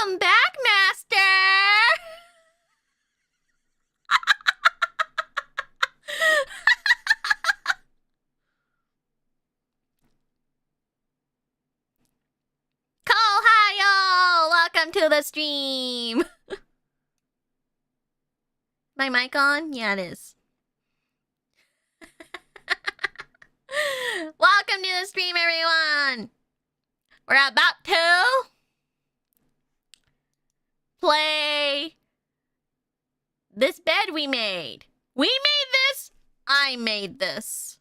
Welcome back, Master! Hi, y'all! Welcome to the stream! My mic on? Yeah, it is. Welcome to the stream, everyone! We're about to play this bed we made. We made this. I made this.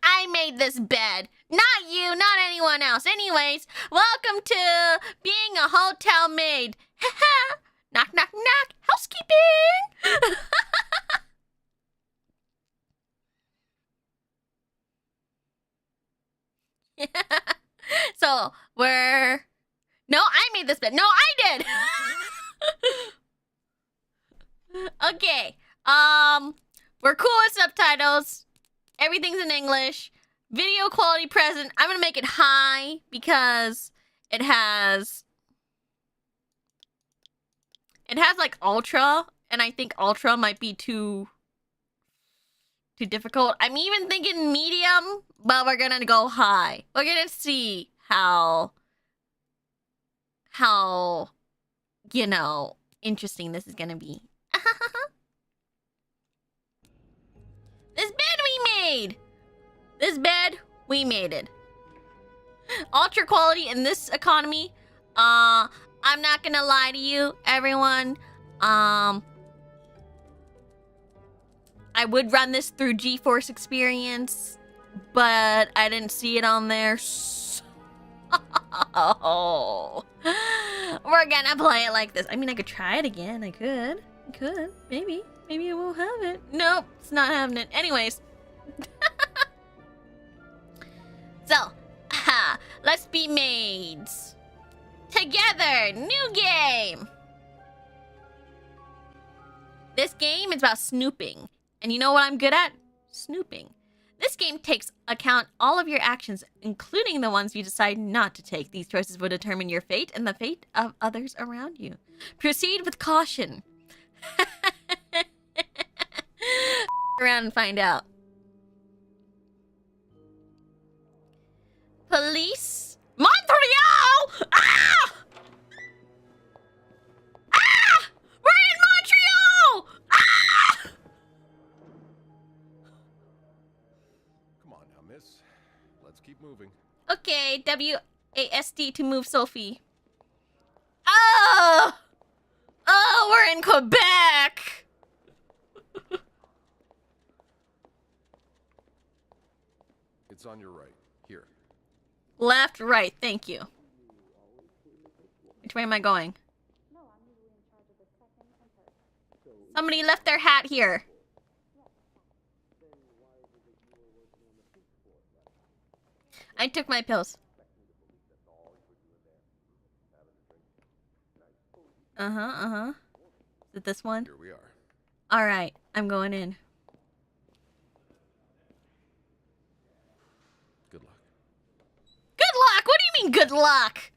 I made this bed. Not you, not anyone else. Anyways, welcome to being a hotel maid. Knock, knock, knock. Housekeeping. So, we're... No, I made this bed. No, I did. Okay. We're cool with subtitles. Everything's in English. Video quality present. I'm gonna make it high because it has like ultra, and I think ultra might be too difficult. I'm even thinking medium, but we're gonna go high. We're gonna see how you know, interesting this is gonna be. This bed we made! This bed, we made it. Ultra quality in this economy. I'm not gonna lie to you, everyone. I would run this through GeForce Experience, but I didn't see it on there. So we're gonna play it like this. I mean, I could try it again. I could. Maybe it won't have it. Nope, it's not having it. Anyways. So, let's be maids. Together, new game. This game is about snooping. And you know what I'm good at? Snooping. This game takes account all of your actions, including the ones you decide not to take. These choices will determine your fate and the fate of others around you. Proceed with caution. Around and find out. Police? Montreal! Ah! Ah! We're in Montreal! Ah! Come on now, miss. Let's keep moving. Okay, WASD to move Sophie. Oh! Oh, we're in Quebec! It's on your right. Here. Left, right, thank you. Which way am I going? Somebody left their hat here. I took my pills. Is it this one? Here we are. Alright, I'm going in. Good luck. Good luck? What do you mean good luck?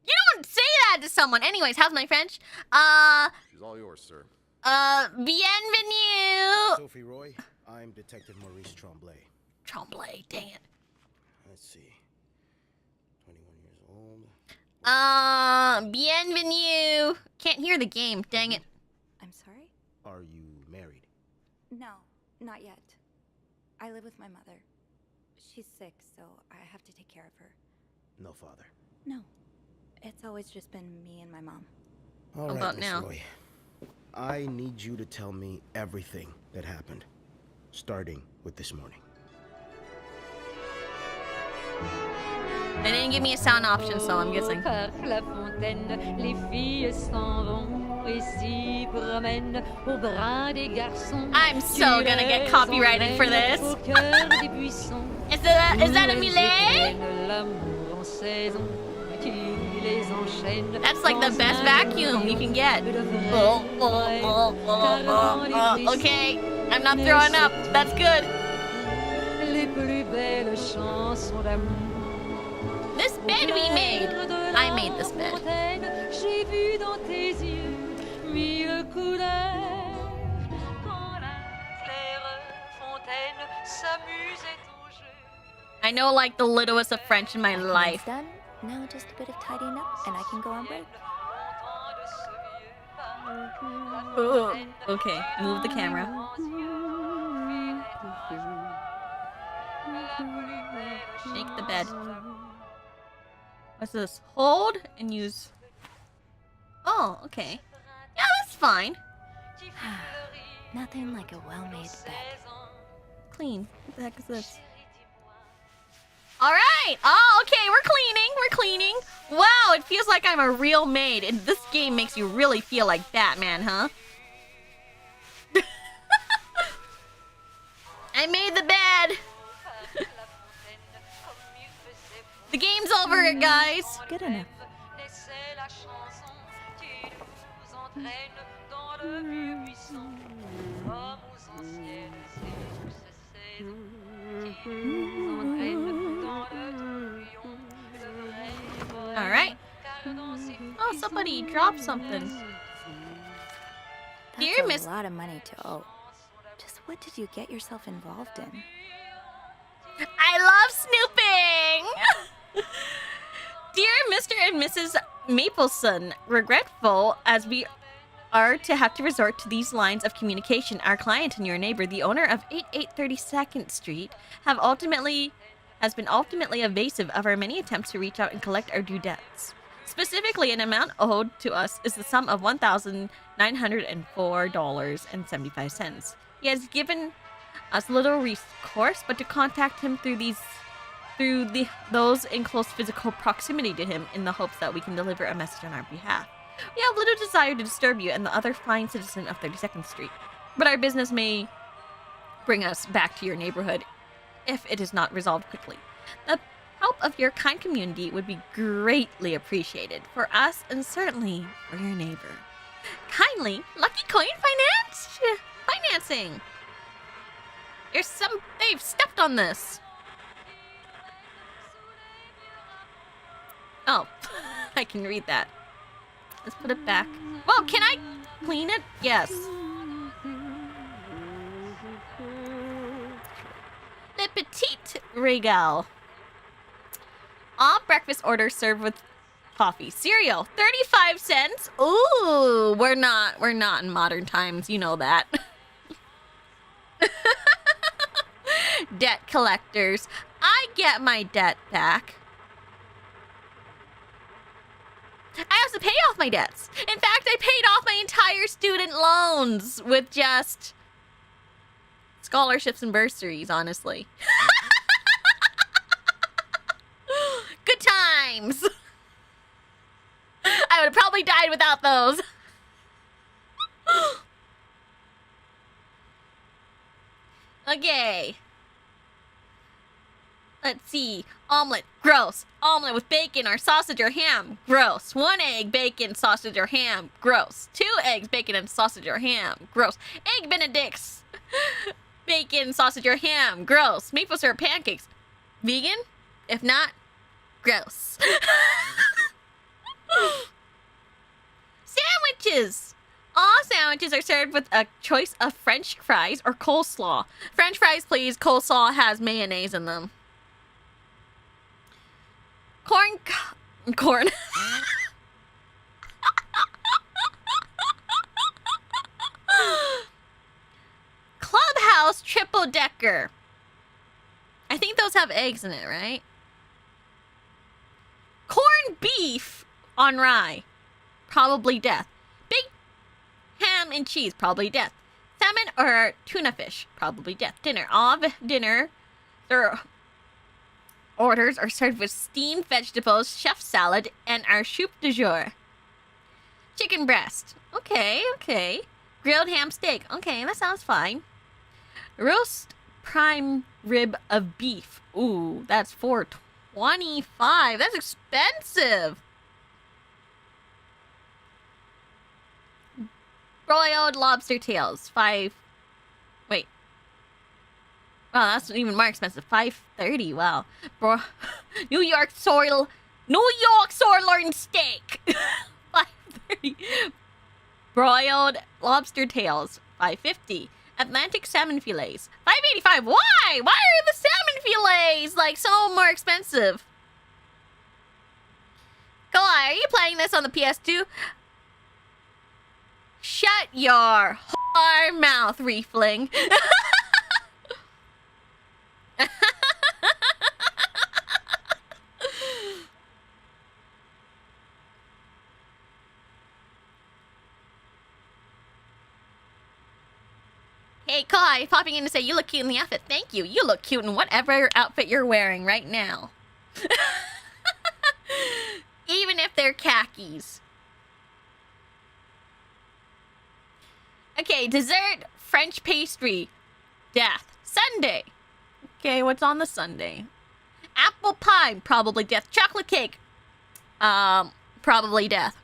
You don't say that to someone. Anyways, how's my French? She's all yours, sir. Bienvenue. Sophie Roy, I'm Detective Maurice Tremblay. Tremblay, dang it. Let's see. 21 years old. Bienvenue. Can't hear the game, dang it. I'm sorry? Are you married? No, not yet. I live with my mother. She's sick, so I have to take care of her. No father. No. It's always just been me and my mom. All right, about Miss now? Roy. I need you to tell me everything that happened, starting with this morning. They didn't give me a sound option, so I'm guessing. I'm so gonna get copyrighted for this. Is that a melee? That's like the best vacuum you can get. Okay, I'm not throwing up. That's good. bed we made. I made this bed. J'ai vu dans tes yeux mille couleurs quand la claire fontaine s'amusait au jeu. I know like the littlest of French in my life. Done. Now just a bit of tidying up, and I can go on break. Ugh. Okay, move the camera. Shake the bed. What's this? Hold and use. Oh, okay. Yeah, that's fine. Nothing like a well-made bed. Clean. What the heck is this? All right. Oh, okay. We're cleaning. We're cleaning. Wow, it feels like I'm a real maid. And this game makes you really feel like Batman, huh? I made the bed. The game's over, guys. Good enough. All right. Oh, somebody dropped something. Dear That's Miss. a lot of money to owe. Just what did you get yourself involved in? I love snooping! Dear Mr. and Mrs. Mapleson, regretful as we are to have to resort to these lines of communication, our client and your neighbor, the owner of 8832nd Street, has been ultimately evasive of our many attempts to reach out and collect our due debts. Specifically, an amount owed to us is the sum of $1,904.75. He has given us little recourse but to contact him through those in close physical proximity to him in the hopes that we can deliver a message on our behalf. We have little desire to disturb you and the other fine citizen of 32nd Street, but our business may bring us back to your neighborhood if it is not resolved quickly. The help of your kind community would be greatly appreciated for us and certainly for your neighbor. Kindly, Lucky Coin Financing. They've stepped on this. Oh, I can read that. Let's put it back. Whoa, can I clean it? Yes. Le Petit Régal. All breakfast orders served with coffee. Cereal, 35 cents. Ooh, we're not in modern times, you know that. Debt collectors. I get my debt back. I have to pay off my debts. In fact, I paid off my entire student loans with just scholarships and bursaries, honestly. Good times. I would have probably died without those. Okay. Let's see. Omelet. Gross. Omelet with bacon or sausage or ham. Gross. 1 egg, bacon, sausage or ham. Gross. 2 eggs, bacon, and sausage or ham. Gross. Egg Benedicts. Bacon, sausage or ham. Gross. Maple syrup pancakes. Vegan? If not, gross. Sandwiches. All sandwiches are served with a choice of French fries or coleslaw. French fries, please. Coleslaw has mayonnaise in them. Corn. Clubhouse triple decker. I think those have eggs in it, right? Corned beef on rye. Probably death. Big ham and cheese. Probably death. Salmon or tuna fish. Probably death. Dinner. Dinner. Their orders are served with steamed vegetables, chef salad, and our soup du jour. Chicken breast. Okay. Grilled ham steak. Okay, that sounds fine. Roast prime rib of beef. Ooh, that's $4.25. That's expensive. Broiled lobster tails. Wait. Wow, that's even more expensive. $5.30. Wow. New York New York sirloin steak, 5.30. Broiled lobster tails, 5.50. Atlantic salmon fillets, 5.85. Why? Why are the salmon fillets like so more expensive? Go on, are you playing this on the PS2? Shut your whore mouth, Reefling. Hey, Kai, popping in to say you look cute in the outfit. Thank you. You look cute in whatever outfit you're wearing right now. Even if they're khakis. Okay, dessert, French pastry, death. Sundae. Okay, what's on the Sunday? Apple pie, probably death. Chocolate cake, probably death.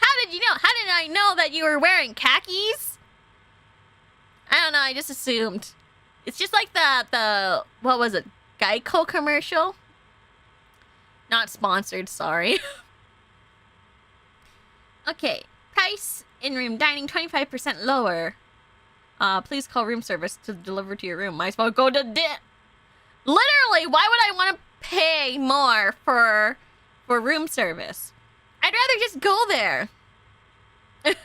How did you know? How did I know that you were wearing khakis? I don't know, I just assumed. It's just like the what was it? Geico commercial? Not sponsored, sorry. Okay, price in-room dining 25% lower. Please call room service to deliver to your room. Might as well go to Literally, why would I want to pay more for room service? I'd rather just go there. $4.25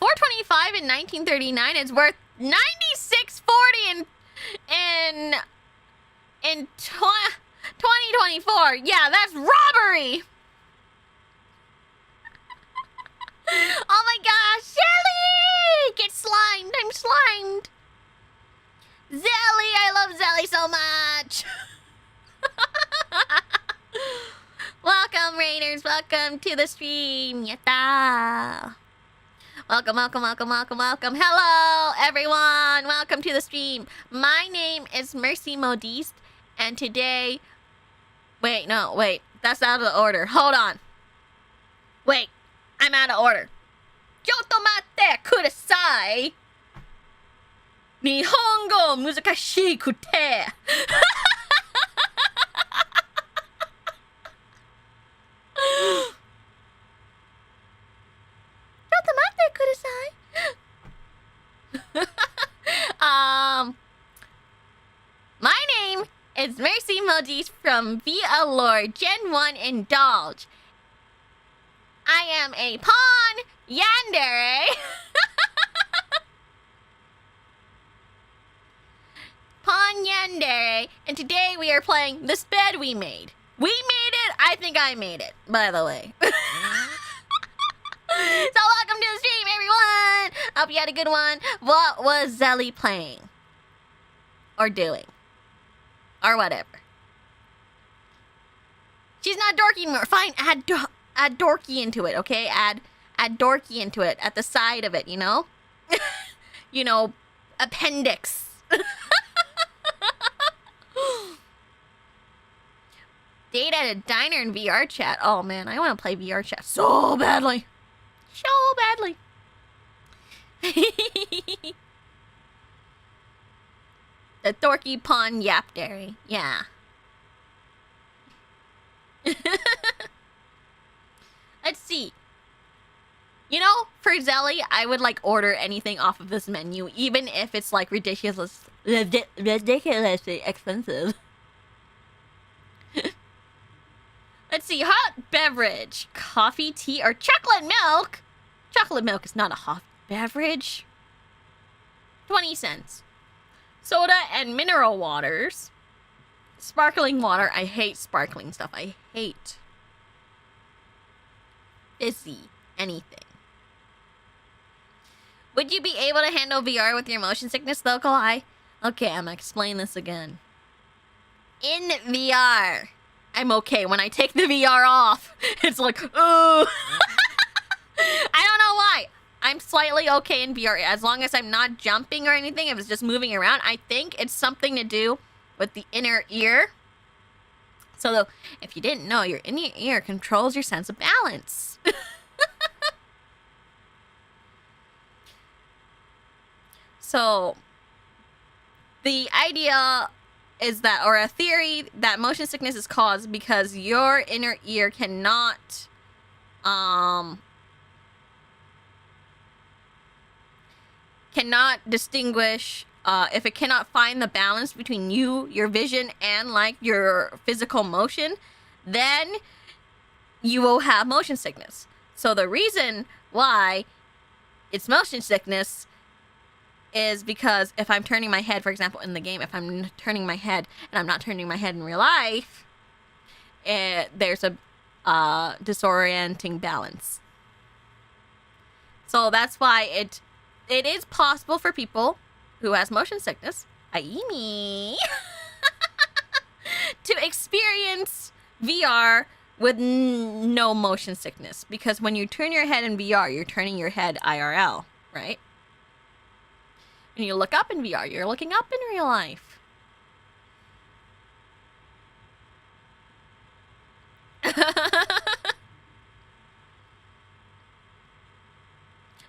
in 1939 is worth $96.40 in 2024. Yeah, that's robbery. Oh my gosh, Zelly! Get slimed. I'm slimed. Zelly, I love Zelly so much. Welcome, Raiders. Welcome to the stream. Yatta. Welcome, welcome, welcome, welcome, welcome. Hello, everyone. Welcome to the stream. My name is Mercy Modiste, and today... Wait, no, wait. That's out of the order. Hold on. Wait, I'm out of order. Yotomate kudasai. Nihongo muzukashii kute. My name is Mercy Modiste from VAllure Gen 1 Indulge. I am a pawn yandere. Pawn yandere, and today we are playing this bed we made. We made it. I think I made it, by the way. So welcome to the stream, everyone. Hope you had a good one. What was Zelly playing? Or doing? Or whatever. She's not dorky anymore. Fine, add dorky into it, okay? Add dorky into it at the side of it, you know? You know, appendix. Date at a diner in VR chat. Oh man, I want to play VR chat so badly. So badly. The dorky pawn yap dairy. Yeah. Let's see. You know, for Zelly, I would like order anything off of this menu, even if it's like ridiculously expensive. Let's see, hot beverage, coffee, tea, or chocolate milk. Chocolate milk is not a hot beverage. 20 cents. Soda and mineral waters. Sparkling water. I hate sparkling stuff. I hate fizzy anything. Would you be able to handle VR with your motion sickness though, Kalai? Okay, I'm gonna explain this again. In VR, I'm okay. When I take the VR off, it's like, ooh. I don't know why. I'm slightly okay in VR as long as I'm not jumping or anything. If it's just moving around, I think it's something to do with the inner ear. So if you didn't know, your inner ear controls your sense of balance. So the idea is that, or a theory that motion sickness is caused because your inner ear cannot distinguish, if it cannot find the balance between you, your vision, and like your physical motion, then you will have motion sickness. So the reason why it's motion sickness is because if I'm turning my head, for example, in the game, if I'm turning my head and I'm not turning my head in real life, there's a disorienting balance. So that's why it is possible for people who has motion sickness, i.e. me, to experience VR with no motion sickness. Because when you turn your head in VR, you're turning your head IRL, right? When you look up in VR, you're looking up in real life.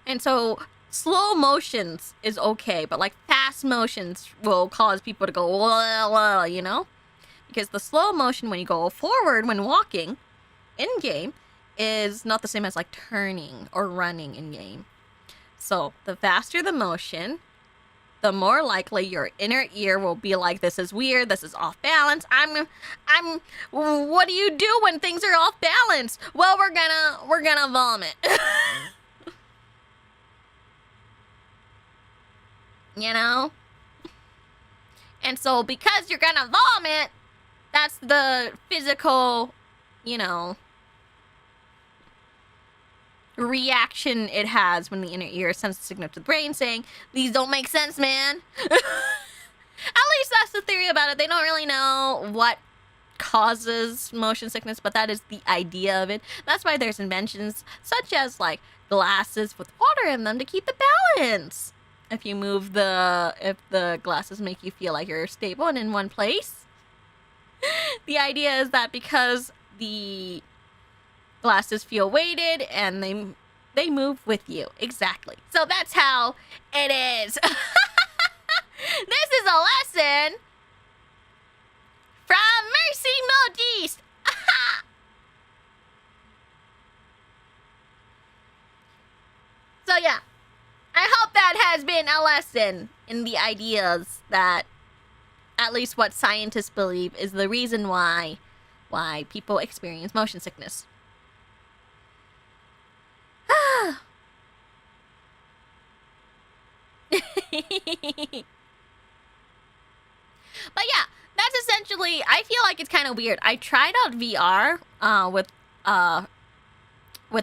And so slow motions is okay, but like fast motions will cause people to go, you know? Because the slow motion when you go forward when walking in game is not the same as like turning or running in game. So the faster the motion, the more likely your inner ear will be like, this is weird, this is off balance. What do you do when things are off balance? Well, we're gonna vomit. You know? And so because you're gonna vomit, that's the physical, you know, reaction it has when the inner ear sends a signal to the brain saying, these don't make sense, man. At least that's the theory about it. They don't really know what causes motion sickness, but that is the idea of it. That's why there's inventions such as like glasses with water in them to keep the balance. If you move if the glasses make you feel like you're stable and in one place. The idea is that because the glasses feel weighted and they move with you. Exactly. So that's how it is. This is a lesson from Mercy Modiste. So yeah, I hope that has been a lesson in the ideas that at least what scientists believe is the reason why people experience motion sickness. But yeah, that's essentially, I feel like it's kind of weird. I tried out VR with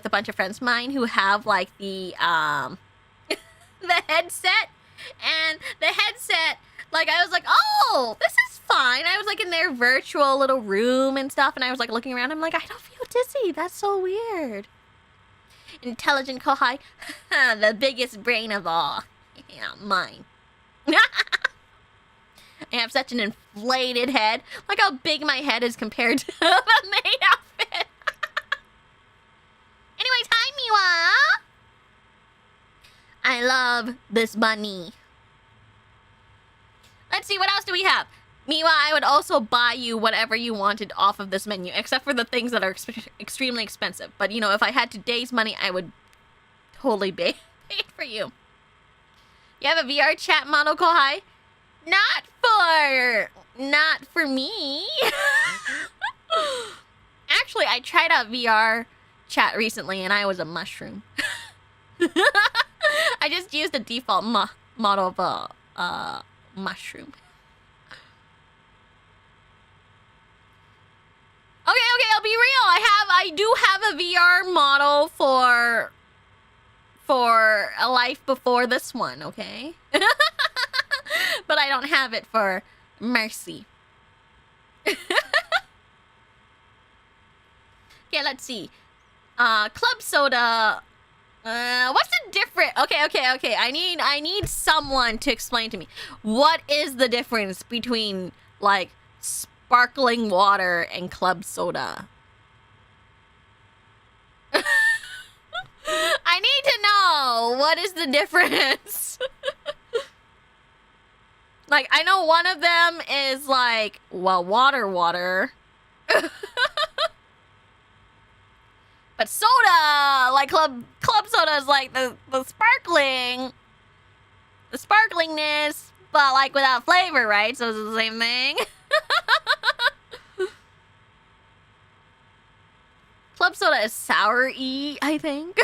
a bunch of friends of mine who have like the the headset, and the headset, like I was like, oh, this is fine. I was like in their virtual little room and stuff, and I was like looking around. I'm like, I don't feel dizzy. That's so weird. Intelligent Kohai, the biggest brain of all. Yeah, mine. I have such an inflated head. Look how big my head is compared to the Maid outfit. Anyways, hi, Miwa. I love this bunny. Let's see, what else do we have? Miwa, I would also buy you whatever you wanted off of this menu, except for the things that are extremely expensive. But, you know, if I had today's money, I would totally pay it for you. You have a VR chat model, Kohai? Not for me. Actually, I tried out VR chat recently, and I was a mushroom. I just used the default model of a mushroom. Okay, I'll be real. I do have a VR model for a life before this one, okay? But I don't have it for Mercy. Okay, let's see. Club soda. What's the difference? Okay. I need someone to explain to me. What is the difference between, like, sparkling water and club soda? I need to know. What is the difference? Like, I know one of them is like, well, water. But soda, like club soda is like the sparklingness, but like without flavor, right? So it's the same thing. Club soda is sour-y, I think.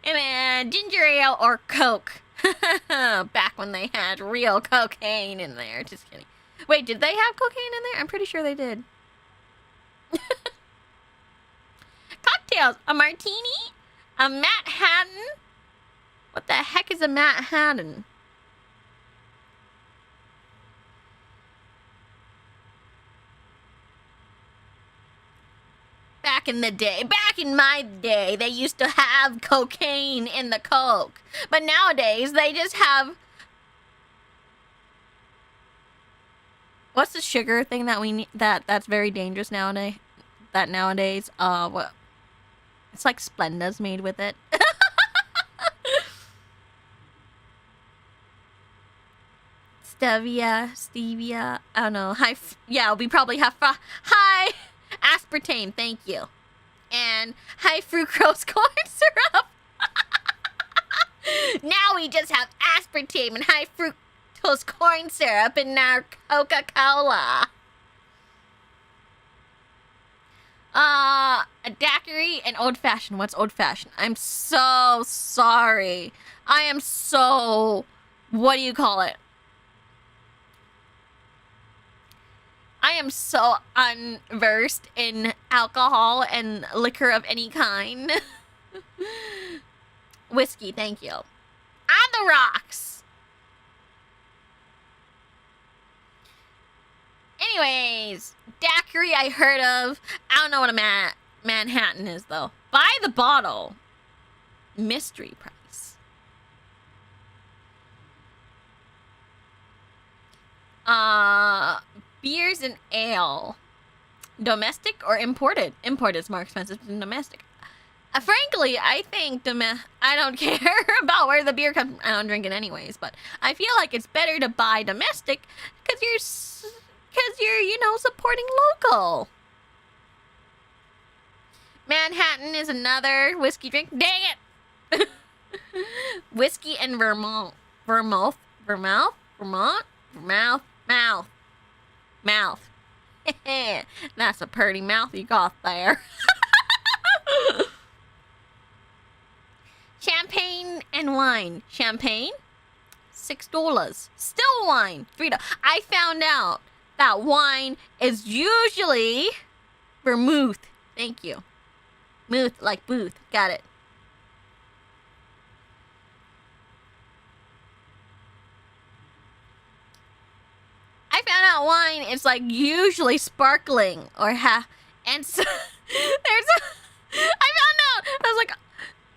And then ginger ale or Coke. Back when they had real cocaine in there. Just kidding. Wait, did they have cocaine in there? I'm pretty sure they did. Cocktails. A martini. A Manhattan. What the heck is a Manhattan? Back in my day, they used to have cocaine in the Coke. But nowadays, they just have... What's the sugar thing that we need, that's very dangerous nowadays? What? It's like Splenda's made with it. Stevia, I don't know. We probably have high aspartame, thank you. And high fructose corn syrup. Now we just have aspartame and high fructose corn syrup in our Coca-Cola. A daiquiri and old-fashioned. What's old-fashioned? I'm so sorry. I am so... What do you call it? I am so unversed in alcohol and liquor of any kind. Whiskey, thank you. On the rocks. Anyways, daiquiri I heard of. I don't know what a Manhattan is, though. By the bottle. Mystery price. Beers and ale. Domestic or imported? Imported is more expensive than domestic. Frankly, I think I don't care about where the beer comes from. I don't drink it anyways, but I feel like it's better to buy domestic because you're supporting local. Manhattan is another whiskey drink. Dang it! Whiskey and Vermouth. That's a pretty mouth you got there. Champagne and wine. Champagne, $6. Still wine, $3. I found out that wine is usually vermouth. Thank you. Muth, like booth. Got it. I found out wine is like usually sparkling or and so I found out, I was like,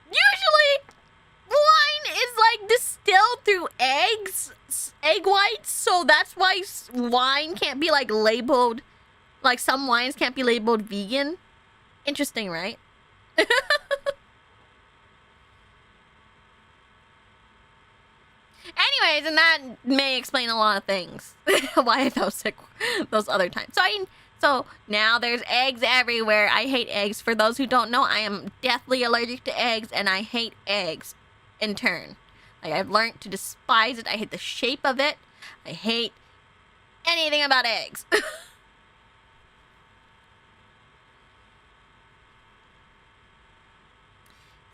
usually wine is like distilled through egg whites, so that's why wine can't be like labeled, like some wines can't be labeled vegan. Interesting, right? Anyways, and that may explain a lot of things. Why I felt sick those other times. So now there's eggs everywhere. I hate eggs. For those who don't know, I am deathly allergic to eggs, and I hate eggs in turn. Like, I've learned to despise it. I hate the shape of it. I hate anything about eggs.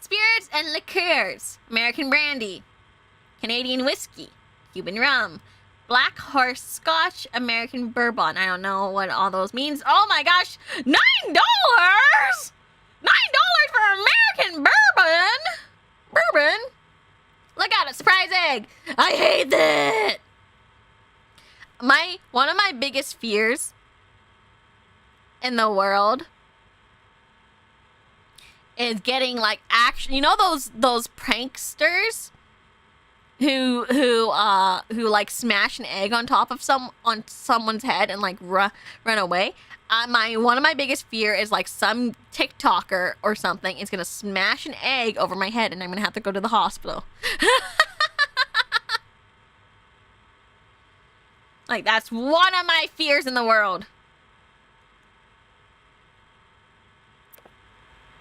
Spirits and liqueurs. American brandy. Canadian whiskey, Cuban rum, Black Horse Scotch, American bourbon. I don't know what all those means. Oh my gosh, $9! $9 for American bourbon? Look at it, surprise egg. I hate that. One of my biggest fears in the world is getting like those pranksters who like smash an egg on top of someone's head and like run away. One of my biggest fear is like some TikToker or something is gonna smash an egg over my head and I'm gonna have to go to the hospital. Like, that's one of my fears in the world.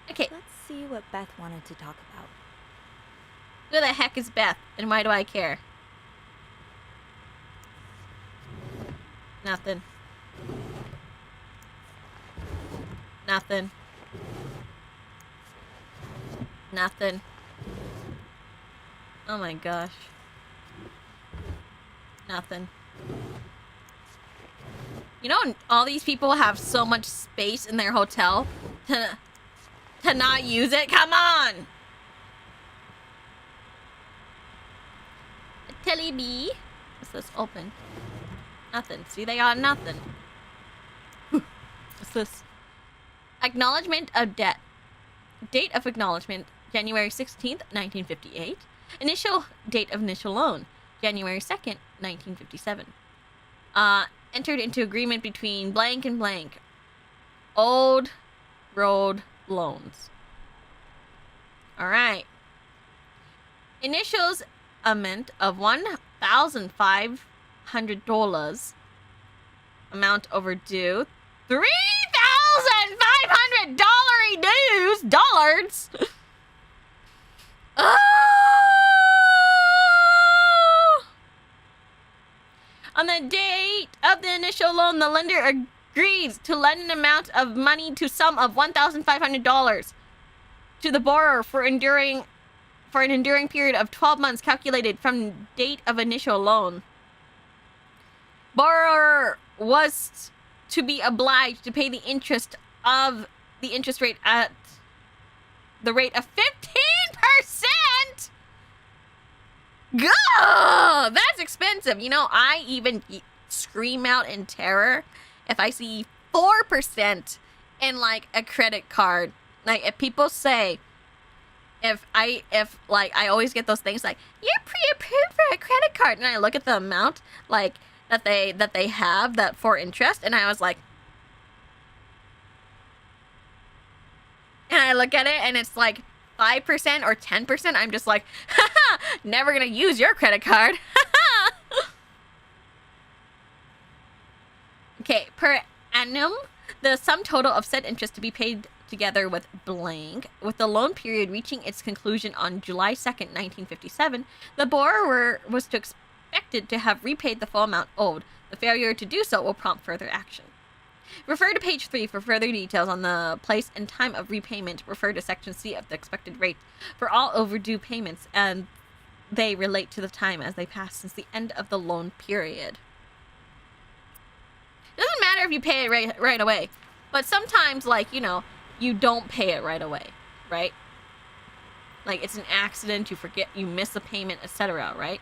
Okay. Let's see what Beth wanted to talk about. Who the heck is Beth, and why do I care? Nothing. Nothing. Nothing. Oh my gosh. Nothing. You know, all these people have so much space in their hotel to not use it? Come on! Tilly B. What's this? Open. Nothing. See, they got nothing. What's this? Acknowledgement of debt. Date of acknowledgement, January 16th, 1958. Initial date of initial loan, January 2nd, 1957. Entered into agreement between blank and blank. Old road loans. Alright. Initials amount of $1,500. Amount overdue. $3,500 dues. Dollars. Oh! On the date of the initial loan, the lender agrees to lend an amount of money to sum of $1,500 to the borrower for an enduring period of 12 months calculated from date of initial loan. Borrower was to be obliged to pay the interest rate at the rate of 15%. Gah! That's expensive. You know, I even scream out in terror if I see 4% in like a credit card. Like if people say, if I always get those things like, you're pre-approved for a credit card, and I look at the amount like that they have that for interest, and I was like, and I look at it and it's like 5% or 10%, I'm just like, haha, never gonna use your credit card. Okay, per annum, the sum total of said interest to be paid together with blank, with the loan period reaching its conclusion on July 2nd, 1957, the borrower was expected to have repaid the full amount owed. The failure to do so will prompt further action. Refer to page 3 for further details on the place and time of repayment. Refer to section C of the expected rate for all overdue payments, and they relate to the time as they pass since the end of the loan period. It doesn't matter if you pay it right away, but sometimes, like, you know, you don't pay it right away, right? Like, it's an accident, you forget, you miss a payment, etc., right?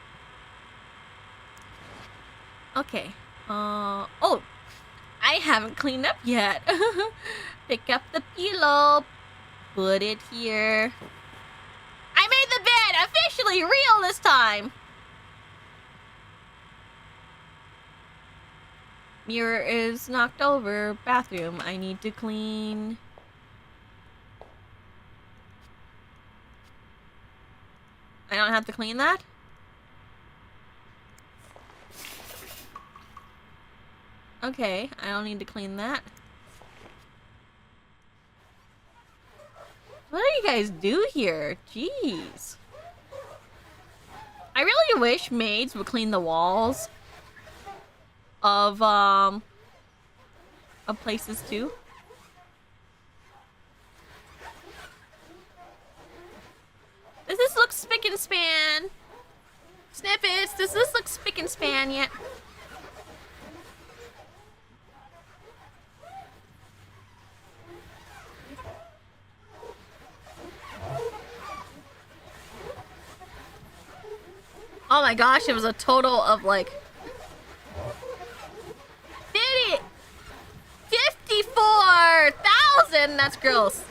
Okay. Oh, I haven't cleaned up yet. Pick up the pillow, put it here. I made the bed officially real this time. Mirror is knocked over. Bathroom, I need to clean. I don't have to clean that? Okay, I don't need to clean that. What do you guys do here? Jeez. I really wish maids would clean the walls of places too. Does this look spick and span? Snippets, does this look spick and span yet? Oh my gosh, it was a total of like 54,000. That's gross.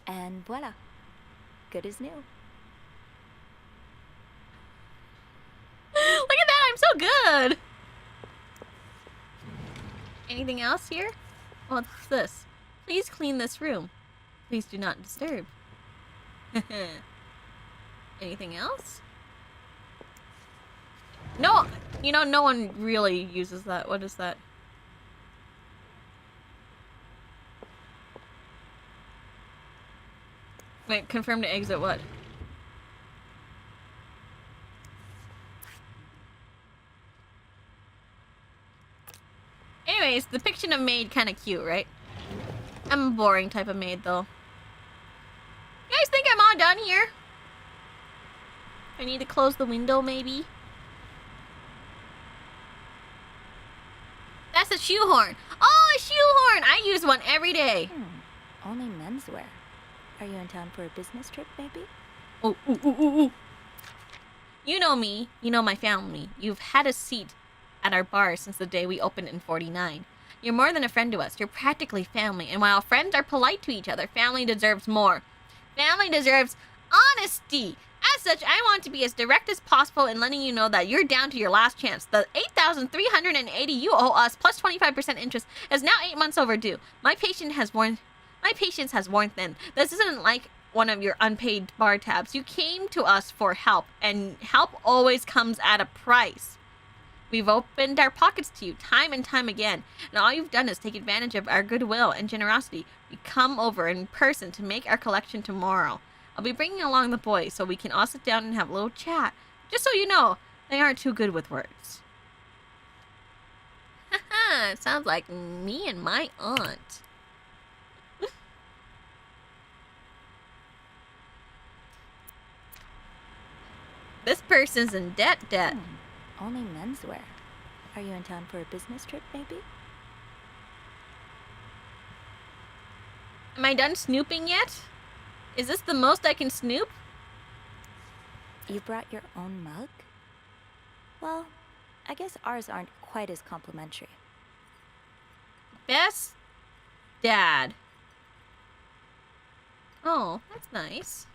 And voila. Good as new. Look at that, I'm so good. Anything else here? What's this? Please clean this room. Please do not disturb. Anything else? No, you know, no one really uses that. What is that? Wait, confirm to exit what? Anyways, the depiction of Maid kind of cute, right? I'm a boring type of maid, though. You guys think I'm all done here? I need to close the window, maybe? That's a shoehorn. Oh, a shoehorn! I use one every day. Only menswear. Are you in town for a business trip, maybe? Oh, ooh, ooh, ooh, ooh. You know me. You know my family. You've had a seat at our bar since the day we opened in 49. You're more than a friend to us. You're practically family. And while friends are polite to each other, family deserves more. Family deserves honesty. As such, I want to be as direct as possible in letting you know that you're down to your last chance. The $8,380 you owe us plus 25% interest is now 8 months overdue. My patience has worn thin. This isn't like one of your unpaid bar tabs. You came to us for help, and help always comes at a price. We've opened our pockets to you time and time again, and all you've done is take advantage of our goodwill and generosity. We come over in person to make our collection tomorrow. I'll be bringing along the boys so we can all sit down and have a little chat. Just so you know, they aren't too good with words. Haha, it sounds like me and my aunt. This person's in debt. Only menswear. Are you in town for a business trip, maybe? Am I done snooping yet? Is this the most I can snoop? You brought your own mug? Well, I guess ours aren't quite as complimentary. Best dad. Oh, that's nice.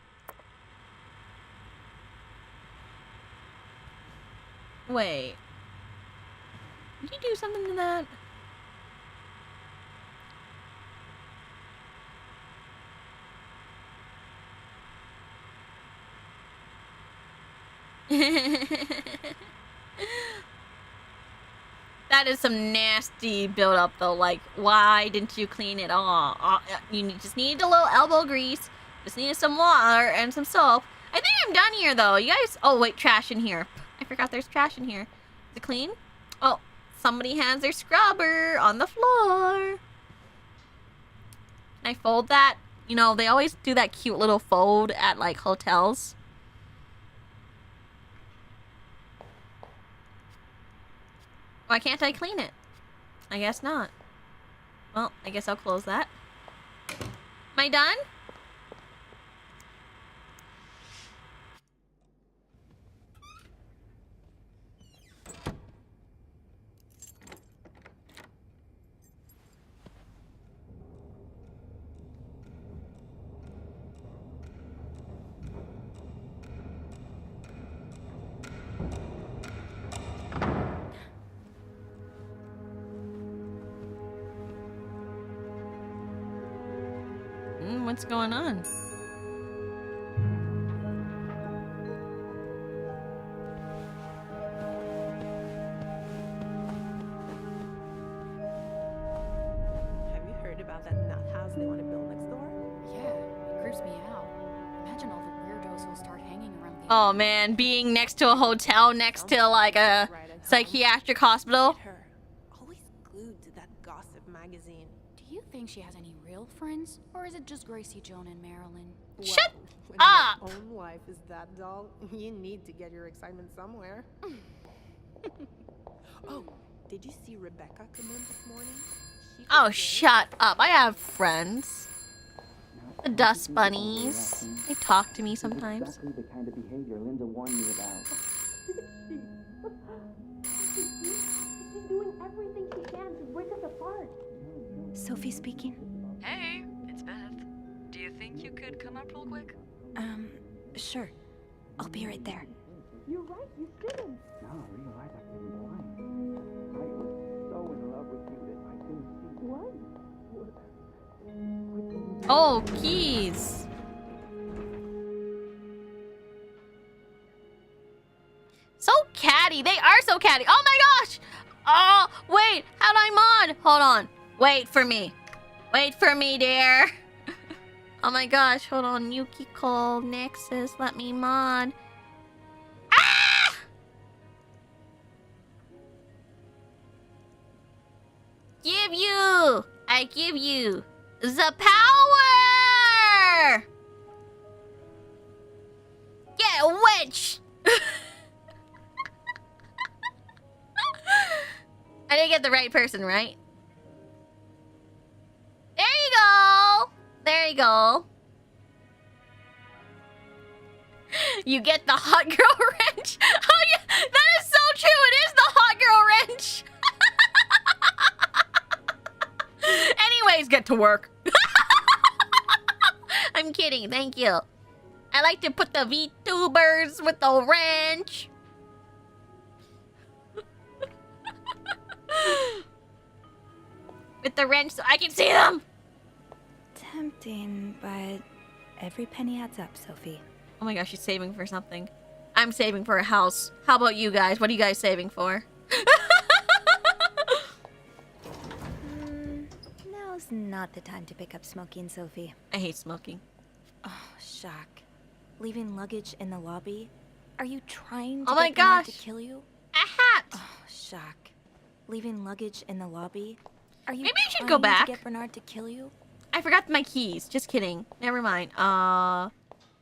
Wait. Did you do something to that? That is some nasty build-up, though. Like, why didn't you clean it all? Just need a little elbow grease. Just needed some water and some soap. I think I'm done here, though. You guys... Oh, wait, trash in here. I forgot there's trash in here. Is it clean? Oh, somebody has their scrubber on the floor. Can I fold that? You know, they always do that cute little fold at, like, hotels. Why can't I clean it? I guess not. Well, I guess I'll close that. Am I done? What's going on? Have you heard about that nut house they want to build next door? Yeah, it creeps me out. Imagine all the weirdos who'll start hanging around the Oh man, being next to a hotel, next to like a psychiatric hospital. Her, always glued to that gossip magazine. Do you think she has any real friends? Or is it just Gracie, Joan, and Marilyn? Shut when up! Your own wife is that dull. You need to get your excitement somewhere. Oh, did you see Rebecca come in this morning? She Oh, was shut up. I have friends. The dust bunnies. They talk to me sometimes. Exactly the kind of behavior Linda warned me about. She's doing everything she can to break us apart. Sophie speaking. Hey, it's Beth. Do you think you could come up real quick? Sure. I'll be right there. You're right, you shouldn't. No, I realize I've been blind. I was so in love with you that I couldn't see. What? I couldn't Oh, keys. So catty. They are so catty. Oh my gosh. Oh, wait. How do I mod? Hold on. Wait for me. Wait for me, dear. Oh my gosh. Hold on. Yukiko Nexus. Let me mod. Ah! Give you. I give you the power. Get a witch. I didn't get the right person, right? There you go. There you go. You get the hot girl wrench. Oh yeah, that is so true. It is the hot girl wrench. Anyways, get to work. I'm kidding. Thank you. I like to put the VTubers with the wrench. With the wrench so I can see them. Tempting, but every penny adds up, Sophie. Oh my gosh, she's saving for something. I'm saving for a house. How about you guys? What are you guys saving for? Now's not the time to pick up smoking, Sophie. I hate smoking. Oh, shock. Leaving luggage in the lobby? Are you trying to Oh my get Bernard to gosh. kill you? A hat. Oh, shock. Leaving luggage in the lobby? Are you Maybe I should trying go back. to get Bernard to kill you? I forgot my keys. Just kidding. Never mind.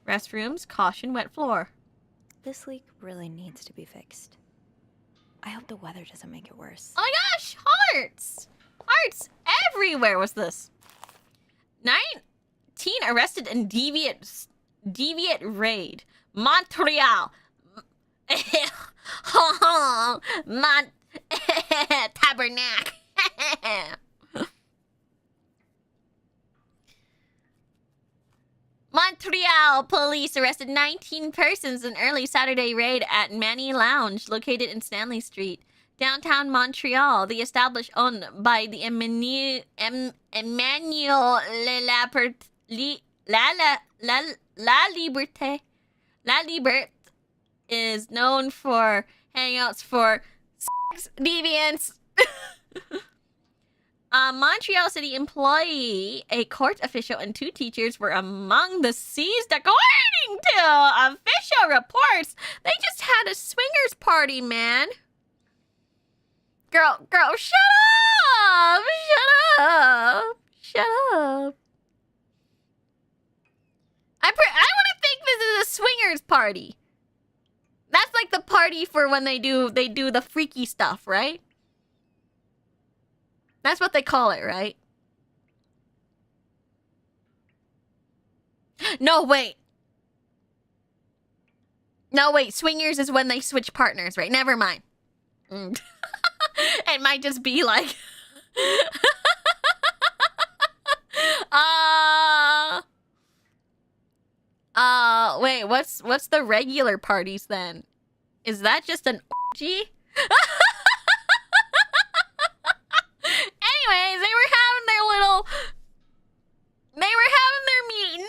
Restrooms, caution, wet floor. This leak really needs to be fixed. I hope the weather doesn't make it worse. Oh my gosh, hearts! Hearts everywhere. What's this? 19 arrested in deviant raid. Montreal. Tabernacle. Montreal police arrested 19 persons in early Saturday raid at Manny Lounge, located in Stanley Street, downtown Montreal. The establishment owned by the Emmanuel La Liberté is known for hangouts for sex deviants. A Montreal City employee, a court official, and 2 teachers were among the seized. According to official reports, they just had a swingers party, man. Girl, shut up! Shut up! I want to think this is a swingers party. That's like the party for when they do the freaky stuff, right? That's what they call it, right? No, wait. Swingers is when they switch partners, right? Never mind. It might just be like... wait, what's the regular parties then? Is that just an orgy? Anyways, they were having their meeting.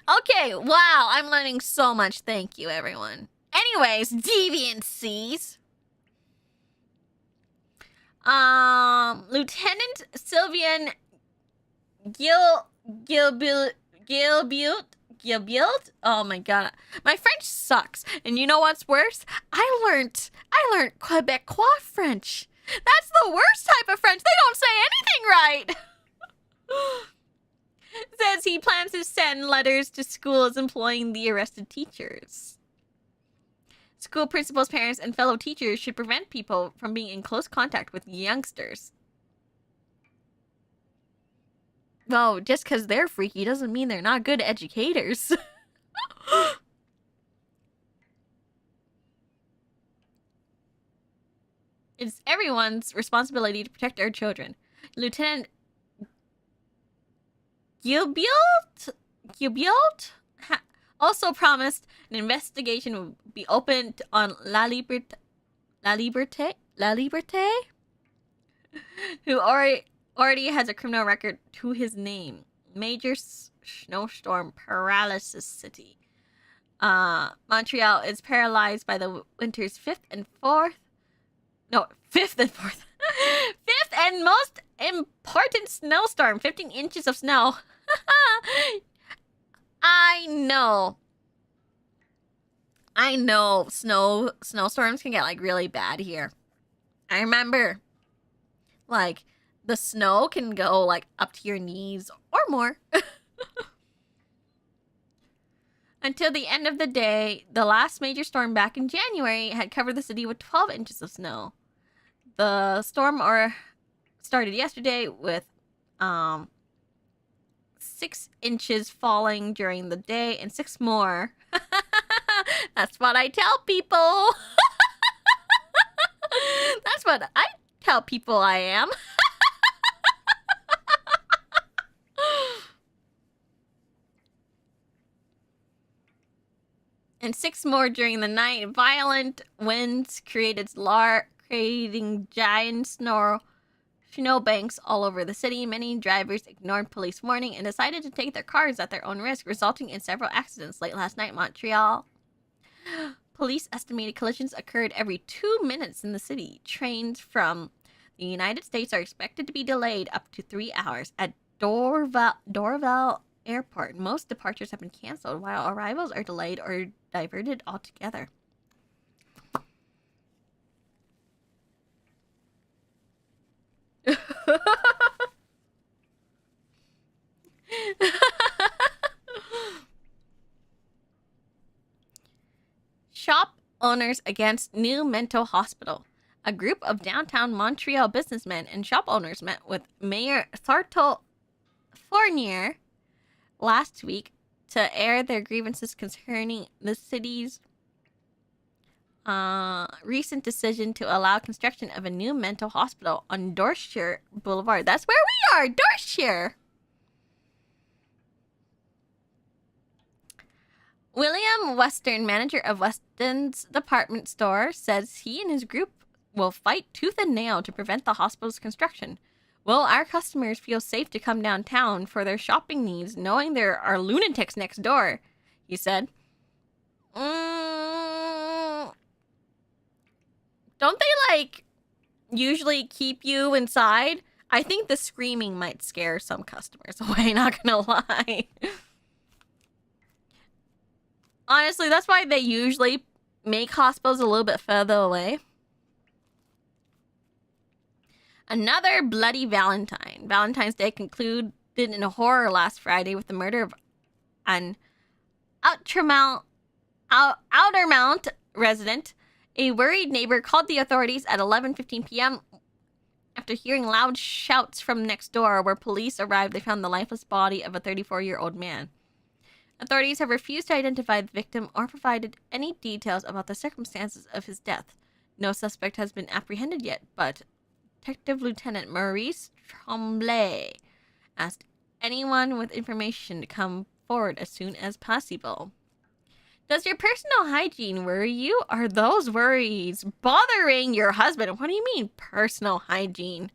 Okay, wow, I'm learning so much. Thank you, everyone. Anyways, deviancies. Lieutenant Sylvian Gilbilt. Oh my god, my French sucks. And you know what's worse? I learned Quebecois French. That's the worst type of French. They don't say anything right. Says he plans to send letters to schools employing the arrested teachers. School principals, parents, and fellow teachers should prevent people from being in close contact with youngsters. Well, just because they're freaky doesn't mean they're not good educators. It's everyone's responsibility to protect our children. Lieutenant Gilbilt? also promised an investigation would be opened on La Liberté, who already has a criminal record to his name. Major snowstorm paralysis city. Montreal is paralyzed by the winter's fifth and most important snowstorm. 15 inches of snow. I know snowstorms can get like really bad here. I remember like the snow can go like up to your knees or more. Until the end of the day, the last major storm back in January had covered the city with 12 inches of snow. The storm started yesterday with 6 inches falling during the day and 6 more. That's what I tell people. That's what I tell people I am. And 6 more during the night. Violent winds creating giant snowbanks all over the city. Many drivers ignored police warning and decided to take their cars at their own risk, resulting in several accidents late last night in Montreal. Police estimated collisions occurred every 2 minutes in the city. Trains from the United States are expected to be delayed up to 3 hours at Dorval Airport. Most departures have been canceled, while arrivals are delayed or diverted altogether. Shop owners against new mental hospital. A group of downtown Montreal businessmen and shop owners met with Mayor Sarto Fournier last week to air their grievances concerning the city's recent decision to allow construction of a new mental hospital on Dorchester Boulevard. That's where we are, Dorchester. William Weston, manager of Weston's department store, says he and his group will fight tooth and nail to prevent the hospital's construction. Will our customers feel safe to come downtown for their shopping needs, knowing there are lunatics next door? He said. Don't they, like, usually keep you inside? I think the screaming might scare some customers away, not gonna lie. Honestly, that's why they usually make hospitals a little bit further away. Another bloody Valentine. Valentine's Day concluded in a horror last Friday with the murder of an Outermount resident. A worried neighbor called the authorities at 11:15 p.m. after hearing loud shouts from next door. Where police arrived, they found the lifeless body of a 34-year-old man. Authorities have refused to identify the victim or provided any details about the circumstances of his death. No suspect has been apprehended yet, but Detective Lieutenant Maurice Tremblay asked anyone with information to come forward as soon as possible. Does your personal hygiene worry you? Are those worries bothering your husband? What do you mean, personal hygiene?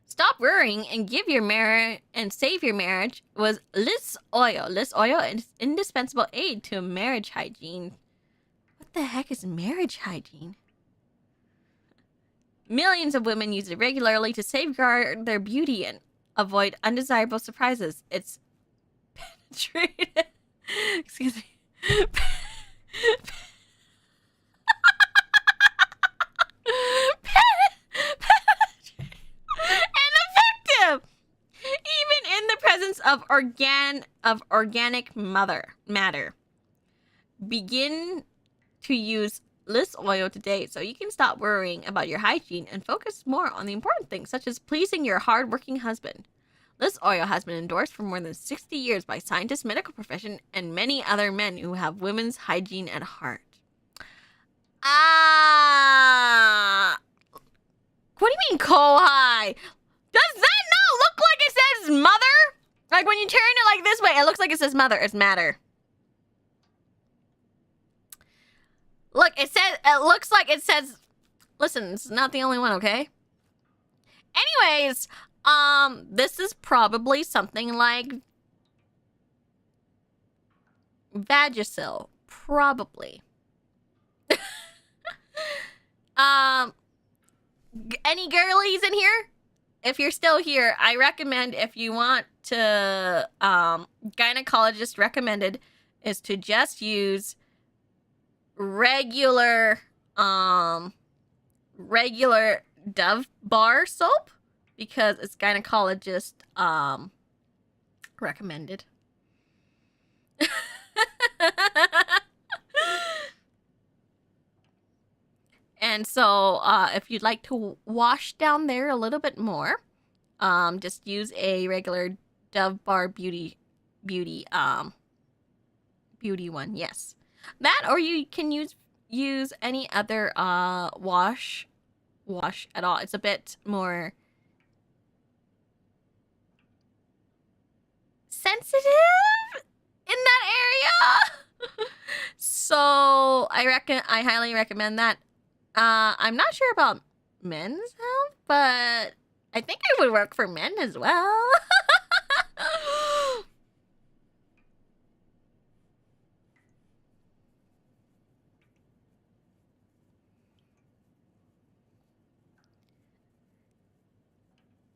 Stop worrying and give your marriage and save your marriage was Liz Oil. Liz Oil is indispensable aid to marriage hygiene. What the heck is marriage hygiene? Millions of women use it regularly to safeguard their beauty and avoid undesirable surprises. It's penetrated. Excuse me. Even in the presence of organic matter. Begin to use Liz Oil today so you can stop worrying about your hygiene and focus more on the important things, such as pleasing your hard-working husband. Liz Oil has been endorsed for more than 60 years by scientists, medical profession, and many other men who have women's hygiene at heart. What do you mean Kohai? Does that not look like it says mother? Like when you turn it like this way, it looks like it says mother. It's matter. Look, it looks like it says, listen, it's not the only one, okay? Anyways, this is probably something like Vagisil. Probably. Any girlies in here? If you're still here, I recommend, if you want to, gynecologist recommended is to just use regular Dove bar soap, because it's gynecologist recommended. And so if you'd like to wash down there a little bit more, just use a regular Dove bar beauty one. Yes, that, or you can use any other wash at all. It's a bit more sensitive in that area. So I highly recommend that. I'm not sure about men's health, but I think it would work for men as well.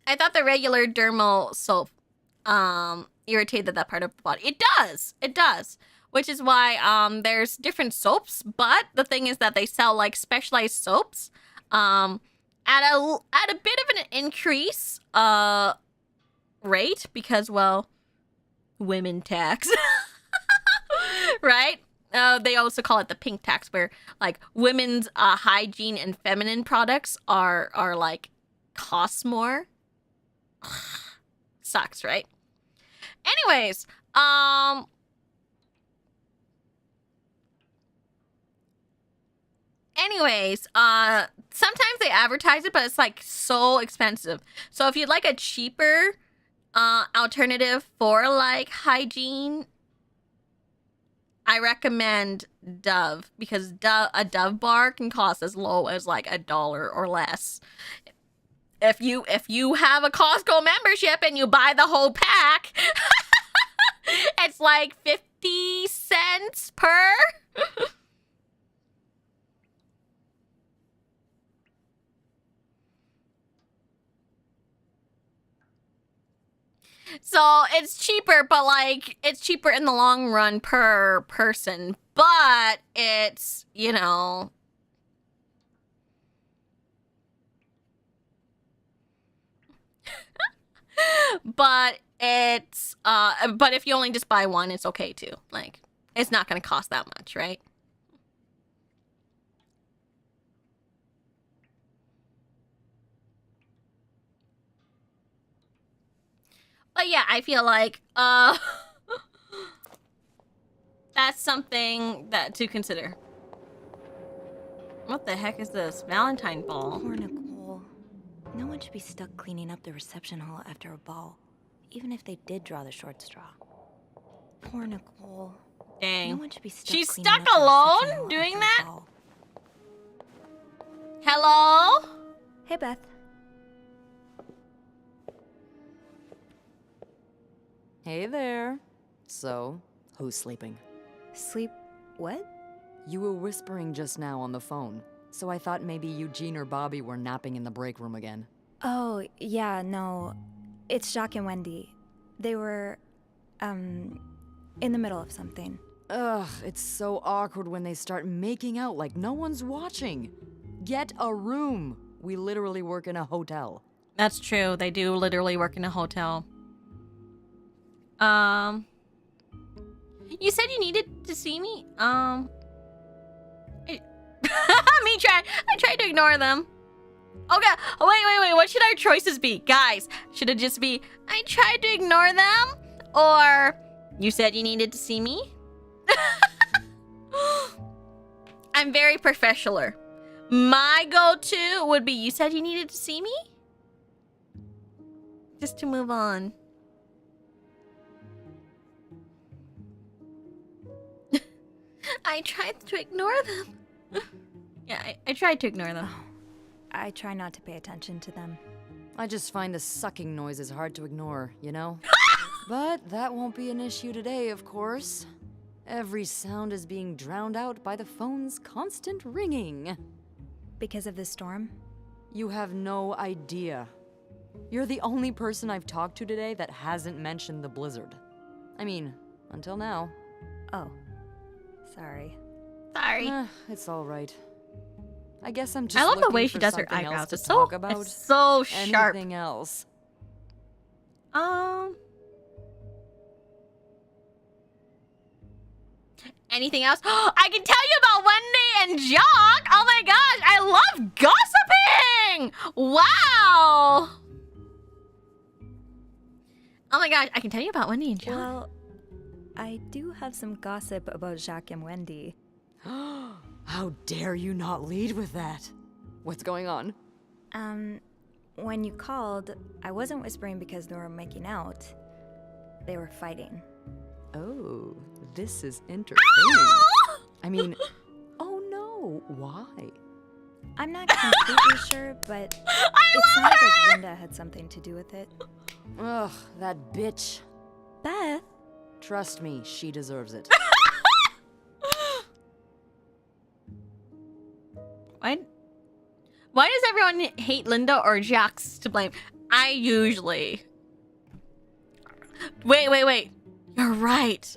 I thought the regular dermal soap irritated that part of the body. It does. Which is why there's different soaps, but the thing is that they sell like specialized soaps at a bit of an increase rate, because, well, women tax. Right? They also call it the pink tax, where like women's hygiene and feminine products are like cost more. Sucks, right? Anyways, sometimes they advertise it, but it's like so expensive. So if you'd like a cheaper alternative for like hygiene, I recommend Dove, because a Dove bar can cost as low as like $1 or less. If you have a Costco membership and you buy the whole pack, it's like 50 cents per. So it's cheaper, but like it's cheaper in the long run per person, but it's, you know, but it's but if you only just buy one, it's okay too. Like, it's not going to cost that much, right? But yeah, I feel like that's something that to consider. What the heck is this? Valentine ball. Poor Nicole. No one should be stuck cleaning up the reception hall after a ball, even if they did draw the short straw. Poor Nicole. Dang. No one should be stuck She's cleaning stuck up the reception alone hall doing after a that? ball. Hello? Hey, Beth. Hey there. So, who's sleeping? Sleep what? You were whispering just now on the phone, so I thought maybe Eugene or Bobby were napping in the break room again. Oh, yeah, no. It's Jacques and Wendy. They were, in the middle of something. Ugh, it's so awkward when they start making out like no one's watching. Get a room. We literally work in a hotel. That's true. They do literally work in a hotel. You said you needed to see me? I tried to ignore them. Okay, wait, what should our choices be? Guys, should it just be, I tried to ignore them? Or, you said you needed to see me? I'm very professional. My go-to would be, you said you needed to see me? Just to move on. I tried to ignore them. Yeah, I tried to ignore them. I try not to pay attention to them. I just find the sucking noises hard to ignore, you know? But that won't be an issue today, of course. Every sound is being drowned out by the phone's constant ringing. Because of the storm? You have no idea. You're the only person I've talked to today that hasn't mentioned the blizzard. I mean, until now. Oh. Sorry. Sorry. It's all right. I guess I'm just I love the way looking she for does her something else eyebrows. to It's so, talk about. it's so sharp. Anything else? Anything else? I can tell you about Wendy and Jock. Oh my gosh, I love gossiping. Wow. Oh my gosh, I can tell you about Wendy and Jock. Well, I do have some gossip about Jacques and Wendy. How dare you not lead with that? What's going on? When you called, I wasn't whispering because they were making out. They were fighting. Oh, this is entertaining. I mean, oh no, why? I'm not completely sure, but it sounded like Linda had something to do with it. Ugh, that bitch. Beth? Trust me, she deserves it. Why does everyone hate Linda or Jax to blame? I usually... Wait. You're right.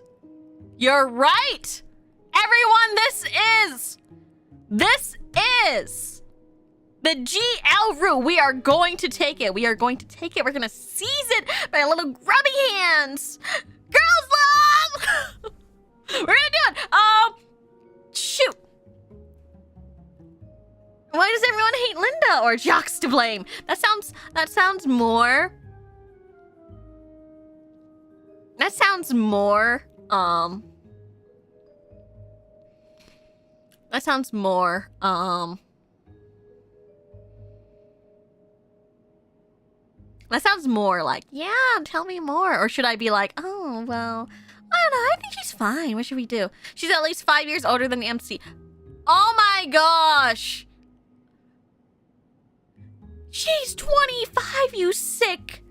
You're right! Everyone, this is the GL route. We are going to take it. We're going to seize it by our little grubby hands. Girls love! We're gonna do it. Shoot. Why does everyone hate Linda or Jax to blame? That sounds more. That sounds more like, yeah, tell me more. Or should I be like, oh, well, I don't know, I think she's fine. What should we do? She's at least 5 years older than the MC. Oh my gosh. She's 25, you sick.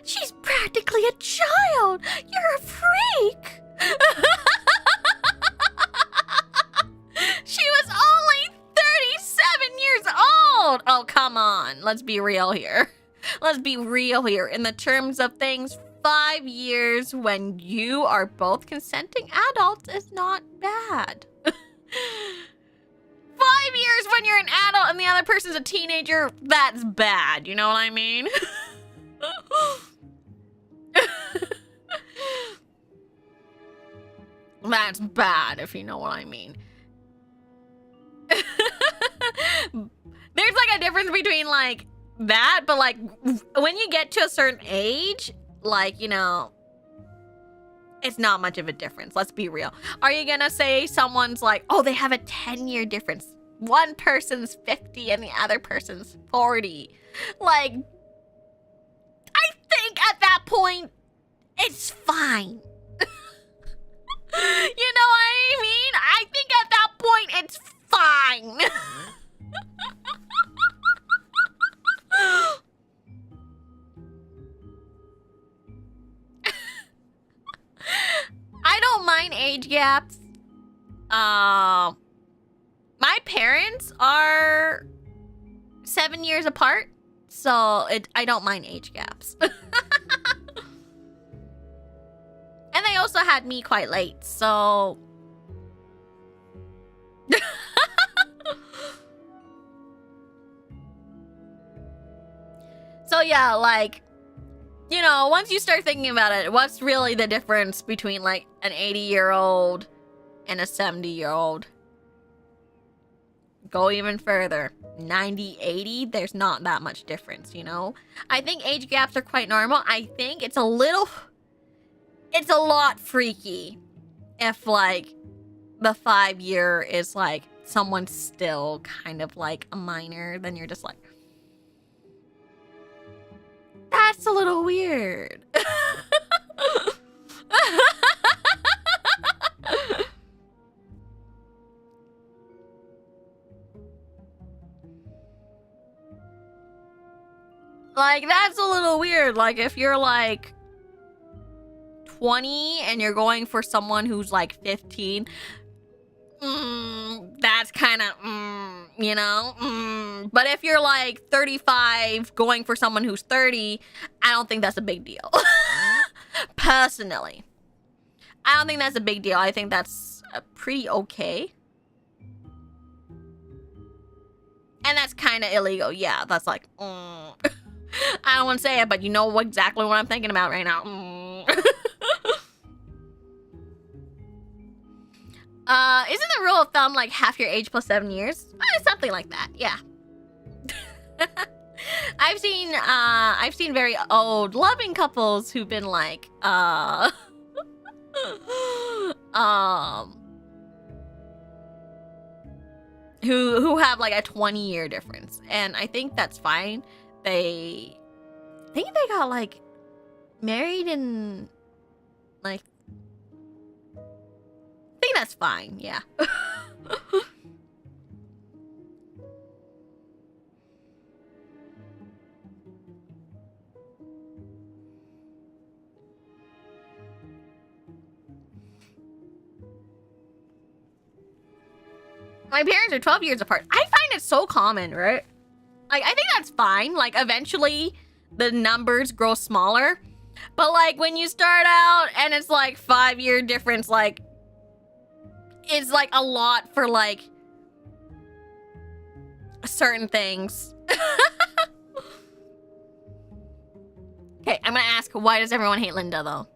She's practically a child. You're a freak. She was only 37 years old. Oh, come on. Let's be real here. In the terms of things, 5 years when you are both consenting adults is not bad. 5 years when you're an adult and the other person's a teenager, that's bad. You know what I mean? That's bad, if you know what I mean. There's like a difference between like that, but like when you get to a certain age, like, you know, it's not much of a difference. Let's be real. Are you gonna say someone's like, oh, they have a 10-year difference? One person's 50 and the other person's 40. Like, I think at that point, it's fine. You know what I mean? I think at that point, it's fine. I don't mind age gaps. My parents are 7 years apart, so I don't mind age gaps. And they also had me quite late, so... So yeah, like, you know, once you start thinking about it, what's really the difference between like an 80-year-old and a 70-year-old? go even further. 90, 80, there's not that much difference, you know? I think age gaps are quite normal. I think it's a lot freaky if, like, the 5-year is, like, someone's still kind of, like, a minor, then you're just like, that's a little weird. Like, that's a little weird. Like, if you're, like, 20 and you're going for someone who's, like, 15, that's kind of, you know? But if you're, like, 35 going for someone who's 30, I don't think that's a big deal. Personally. I don't think that's a big deal. I think that's pretty okay. And that's kind of illegal. Yeah, that's like, I don't want to say it, but you know exactly what I'm thinking about right now. Isn't the rule of thumb like half your age plus 7 years? Something like that, yeah. I've seen very old loving couples who've been like, who have like a 20-year difference, and I think that's fine. I think they got like married in like, I think that's fine, yeah. My parents are 12 years apart. I find it so common, right? Like, I think that's fine. Like, eventually, the numbers grow smaller. But, like, when you start out and it's, like, 5-year difference, like, it's, like, a lot for, like, certain things. Okay, I'm gonna ask, why does everyone hate Linda, though?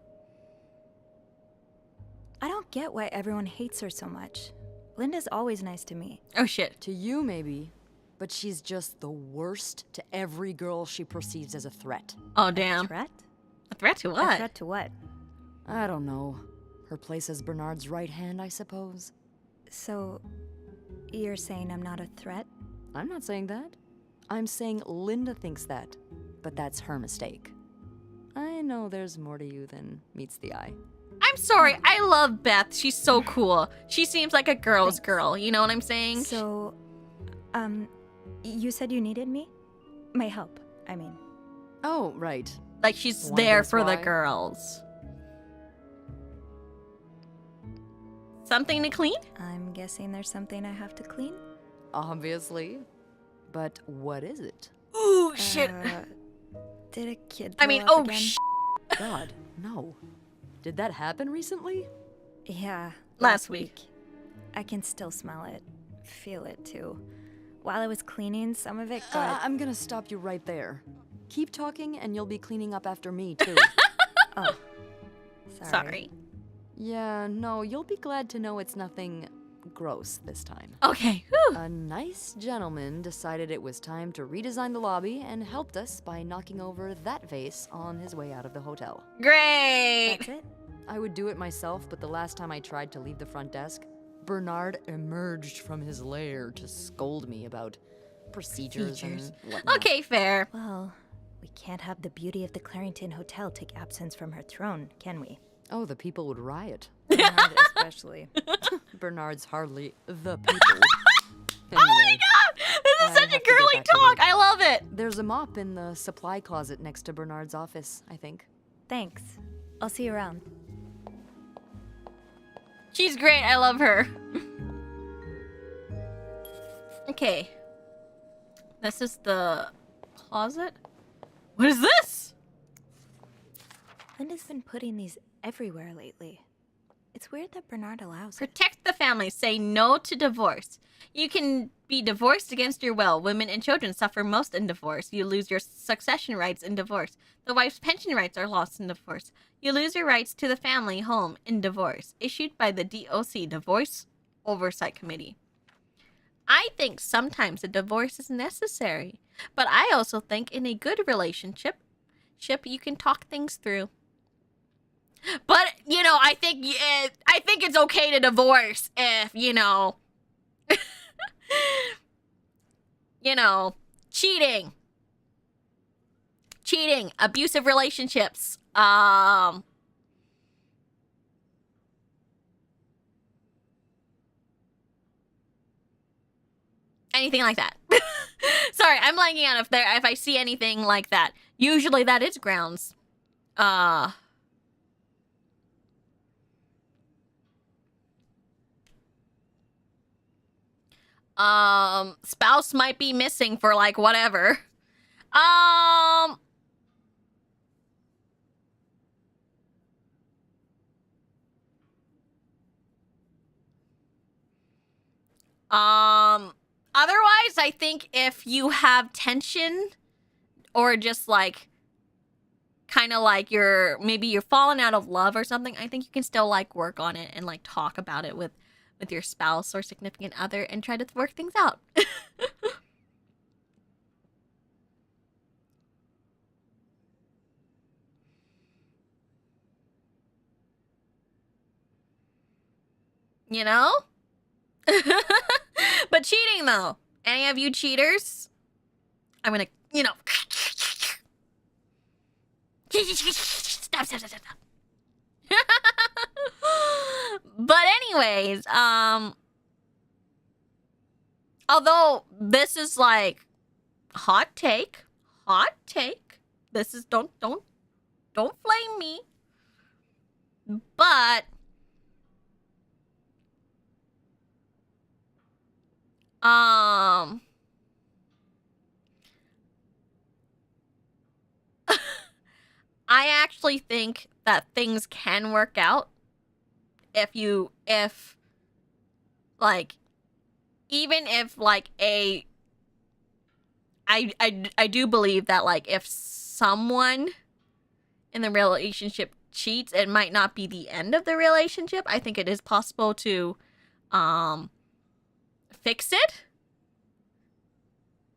I don't get why everyone hates her so much. Linda's always nice to me. Oh, shit. To you, maybe. But she's just the worst to every girl she perceives as a threat. Oh, damn. A threat? A threat to what? A threat to what? I don't know. Her place as Bernard's right hand, I suppose. So, you're saying I'm not a threat? I'm not saying that. I'm saying Linda thinks that. But that's her mistake. I know there's more to you than meets the eye. I'm sorry, I love Beth. She's so cool. She seems like a girl's girl, you know what I'm saying? So, you said you needed me? My help, I mean. Oh, right. Like, she's Wanna there guess for the why? girls. Something to clean? I'm guessing there's something I have to clean? Obviously. But what is it? Ooh, shit. Did a kid I mean, throw up oh, again? God, no. Did that happen recently? Yeah. Last week. I can still smell it. Feel it, too. While I was cleaning, some of it got... I'm gonna stop you right there. Keep talking and you'll be cleaning up after me, too. Oh. Sorry. Yeah, no, you'll be glad to know it's nothing gross this time. Okay. Whew. A nice gentleman decided it was time to redesign the lobby and helped us by knocking over that vase on his way out of the hotel. Great. That's it? I would do it myself, but the last time I tried to leave the front desk, Bernard emerged from his lair to scold me about procedures and whatnot. Okay, fair. Well, we can't have the beauty of the Clarington Hotel take absence from her throne, can we? Oh, the people would riot. Bernard especially. Bernard's hardly the people. Oh my god! This is I such have a to get girly back to talk. work. I love it. There's a mop in the supply closet next to Bernard's office, I think. Thanks. I'll see you around. She's great. I love her. Okay. This is the closet. What is this? Linda's been putting these everywhere lately. It's weird that Bernard allows it. Protect the family. Say no to divorce. You can be divorced against your will. Women and children suffer most in divorce. You lose your succession rights in divorce. The wife's pension rights are lost in divorce. You lose your rights to the family home in divorce. Issued by the DOC, Divorce Oversight Committee. I think sometimes a divorce is necessary, but I also think in a good relationship, you can talk things through. But you know, I think it's okay to divorce if you know, cheating, abusive relationships, anything like that. Sorry, I'm blanking out if I see anything like that. Usually that is grounds. Spouse might be missing for like whatever. Otherwise, I think if you have tension or just like kind of like maybe you're falling out of love or something, I think you can still like work on it and like talk about it with your spouse or significant other and try to work things out. You know? But cheating though. Any of you cheaters? I'm gonna, stop. But anyways, although this is like hot take. This is don't flame me. But I actually think that things can work out if like, even if like I do believe that like if someone in the relationship cheats, it might not be the end of the relationship. I think it is possible to fix it.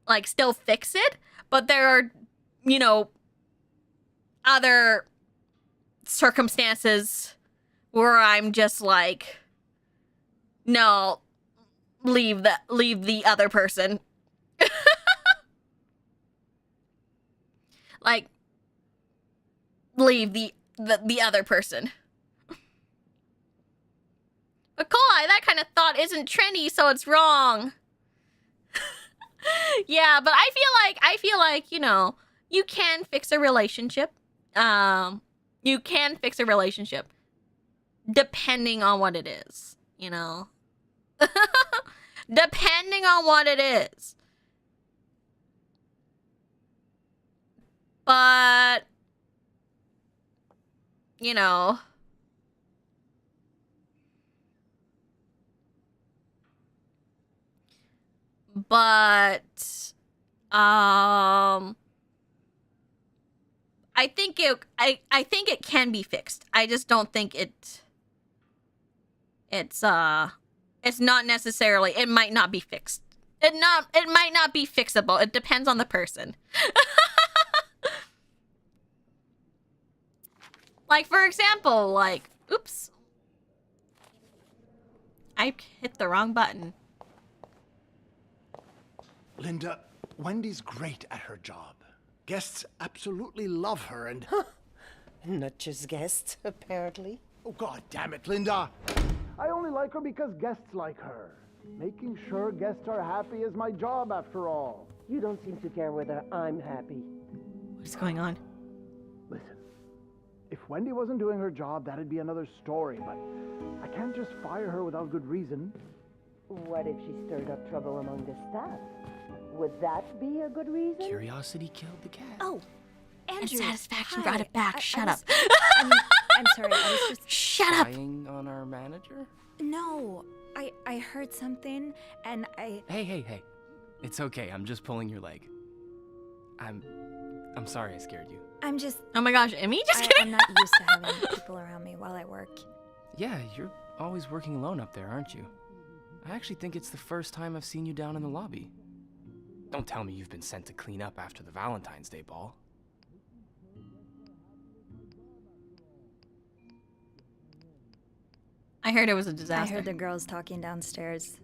Like still fix it, but there are, other circumstances where I'm just like, no, leave the other person. Like, leave the other person. But Kolai, that kind of thought isn't trendy, so it's wrong. Yeah, but I feel like, you can fix a relationship. You can fix a relationship depending on what it is, Depending on what it is. But, I think it can be fixed. I just don't think it's not necessarily, it might not be fixed. It might not be fixable. It depends on the person. Like, for example, like, oops. I hit the wrong button. Linda, Wendy's great at her job. Guests absolutely love her and... Not just guests, apparently. Oh, God damn it, Linda! I only like her because guests like her. Making sure guests are happy is my job, after all. You don't seem to care whether I'm happy. What is going on? Listen, if Wendy wasn't doing her job, that'd be another story, but I can't just fire her without good reason. What if she stirred up trouble among the staff? Would that be a good reason? Curiosity killed the cat. Oh, Andrew. And satisfaction hi. brought it back. Shut up. I'm sorry, I was just... Shut up! Spying on our manager? No, I heard something, and I... Hey. It's okay, I'm just pulling your leg. I'm sorry I scared you. I'm just... Oh my gosh, Emmy? Just kidding. I'm not used to having people around me while I work. Yeah, you're always working alone up there, aren't you? I actually think it's the first time I've seen you down in the lobby. Don't tell me you've been sent to clean up after the Valentine's Day ball. I heard it was a disaster. I heard the girls talking downstairs.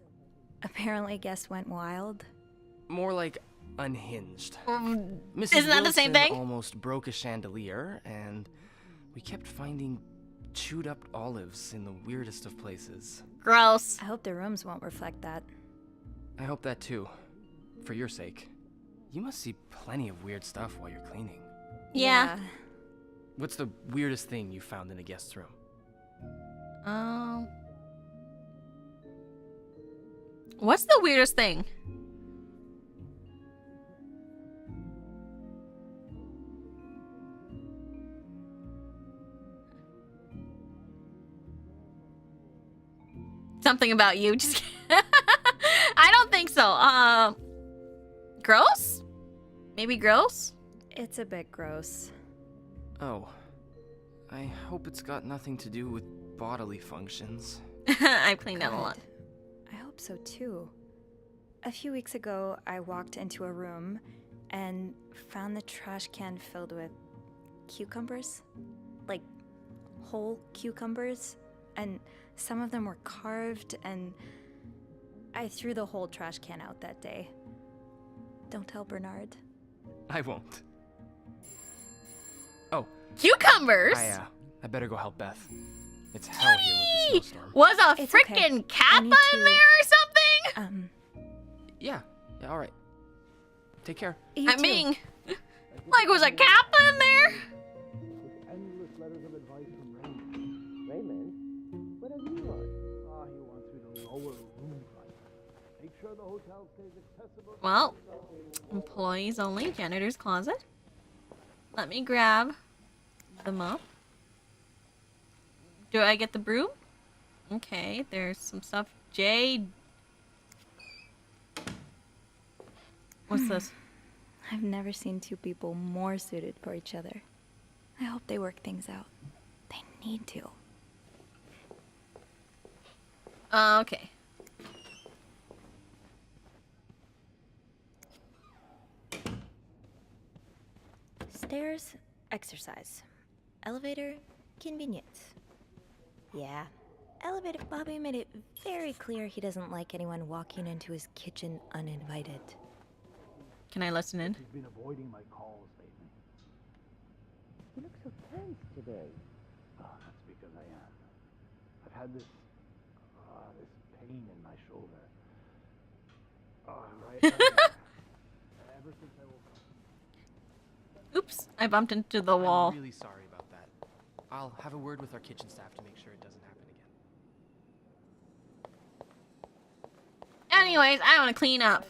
Apparently, guests went wild. More like unhinged. Mrs. Isn't that the same Wilson thing? Almost broke a chandelier, and we kept finding chewed up olives in the weirdest of places. Gross. I hope the rooms won't reflect that. I hope that too. For your sake. You must see plenty of weird stuff while you're cleaning. Yeah. What's the weirdest thing you found in a guest's room? What's the weirdest thing? Something about you. Just I don't think so. Gross? Maybe gross? It's a bit gross. Oh. I hope it's got nothing to do with bodily functions. I've cleaned out a lot. I hope so too. A few weeks ago, I walked into a room and found the trash can filled with cucumbers. Like, whole cucumbers. And some of them were carved, and I threw the whole trash can out that day. Don't tell Bernard. I won't. Oh. Cucumbers? I better go help Beth. It's hell here with the snowstorm. Was a It's freaking okay. Kappa in there or something? Yeah, alright. Take care. You I'm too. being... Like, was a Kappa in there? Endless letters of advice from Raymond. Raymond, what does he want? He wants me to lower room prices. Make sure the hotel stays accessible. Well, employees only, janitor's closet. Let me grab the mop. Do I get the broom? Okay, there's some stuff. Jade. What's this? I've never seen two people more suited for each other. I hope they work things out. They need to. Okay. Stairs, exercise. Elevator, convenience. Yeah. Elevator Bobby made it very clear he doesn't like anyone walking into his kitchen uninvited. Can I listen in? He's been avoiding my calls lately. You look so tense today. That's because I am. I've had this pain in my shoulder. Ever since I woke up. Oops, I bumped into the wall. I'm really sorry about that. I'll have a word with our kitchen staff to make sure it doesn't happen again. Anyways, I want to clean up.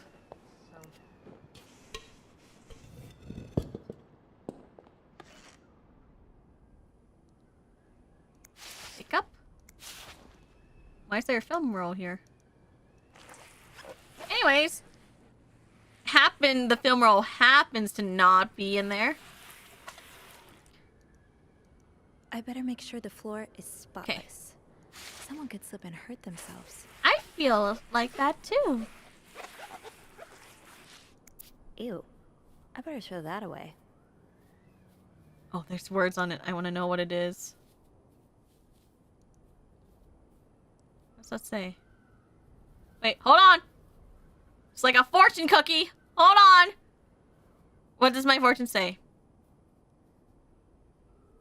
Pick up. Why is there a film roll here? Anyways, the film roll happens to not be in there. I better make sure the floor is spotless. Someone could slip and hurt themselves. I feel like that too. Ew. I better throw that away. Oh, there's words on it. I want to know what it is. What's that say? Wait, hold on. It's like a fortune cookie. Hold on. What does my fortune say?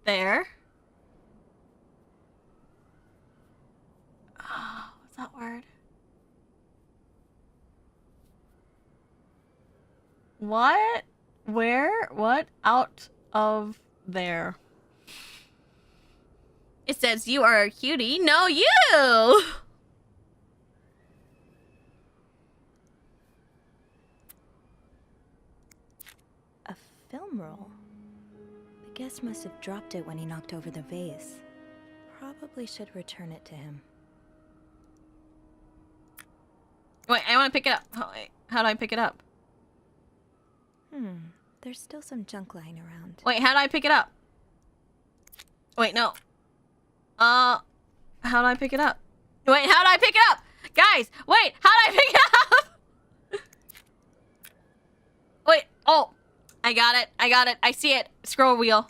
There. Oh, what's that word? What? Where? What? Out of there. It says you are a cutie. No, you! A film roll? The guest must have dropped it when he knocked over the vase. Probably should return it to him. Wait, I want to pick it up. Oh, wait. How do I pick it up? There's still some junk lying around. Wait, how do I pick it up? Wait, no. How do I pick it up? Wait, how do I pick it up? Guys, wait, how do I pick it up? Wait, oh, I got it, I see it. Scroll wheel.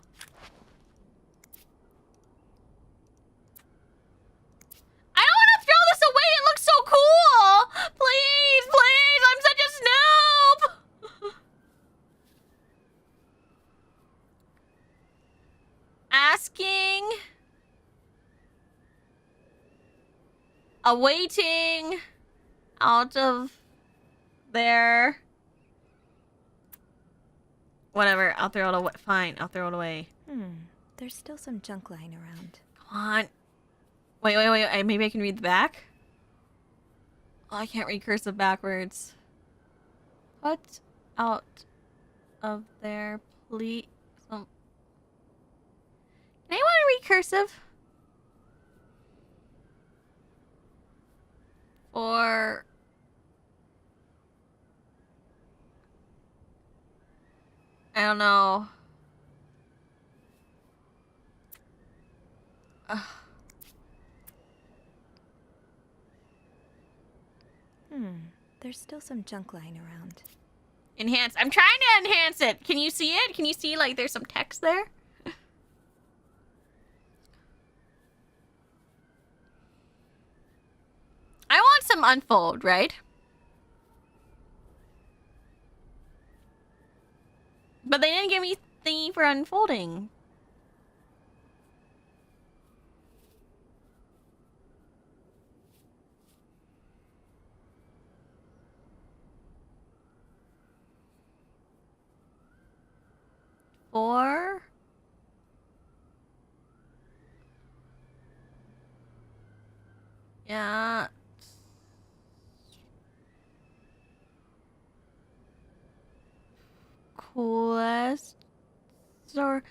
I don't want to throw this away, it looks so cool! Please, please, I'm such a snoop! Asking. Awaiting. Out of there. Whatever, I'll throw it away. Fine, I'll throw it away. There's still some junk lying around. Come on. Wait. Maybe I can read the back? Oh, I can't read cursive backwards. Put out of there, please. Can anyone read cursive? Or... I don't know. There's still some junk lying around. Enhance. I'm trying to enhance it. Can you see it? Can you see, like, there's some text there? I want some unfold, right? But they didn't give me thingy for unfolding. Four. Yeah. Coolest. Or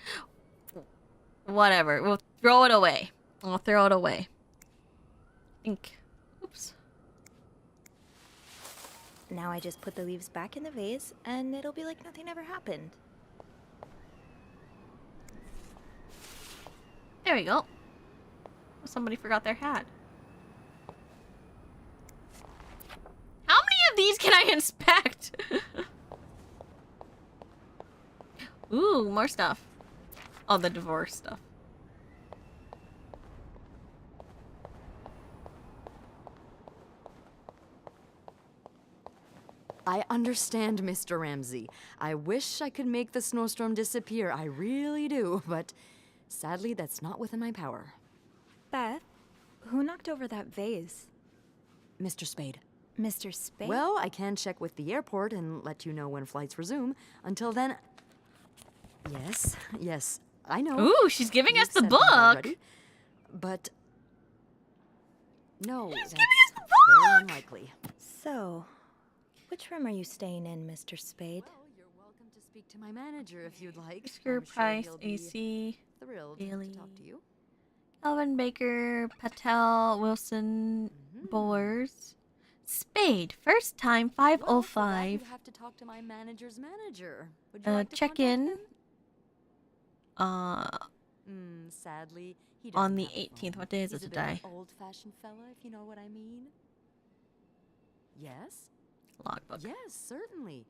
whatever. We'll throw it away. I'll throw it away. Think. Oops. Now I just put the leaves back in the vase, and it'll be like nothing ever happened. There we go. Somebody forgot their hat. How many of these can I inspect? Ooh, more stuff. Oh, the divorce stuff. I understand, Mr. Ramsey. I wish I could make the snowstorm disappear. I really do, but sadly, that's not within my power. Beth, who knocked over that vase? Mr. Spade. Mr. Spade? Well, I can check with the airport and let you know when flights resume. Until then... Yes, I know. Ooh, she's giving us the You've said that book. already, but... No, She's that's giving us the very book! unlikely. So, which room are you staying in, Mr. Spade? Well, you're welcome to speak to my manager if you'd like. Oscar I'm sure Price, he'll be AC, thrilled Daily. to talk to you. Calvin Baker, Patel, Wilson, Bowers. Spade, first time, Well, 505. for that, you'd have to talk to my manager's manager. Would you like to Check contact in. him? Sadly, he doesn't On the have a 18th. phone. What day is He's it a bit of today? an old-fashioned fella, if you know what I mean. Yes? Logbook. Yes, certainly.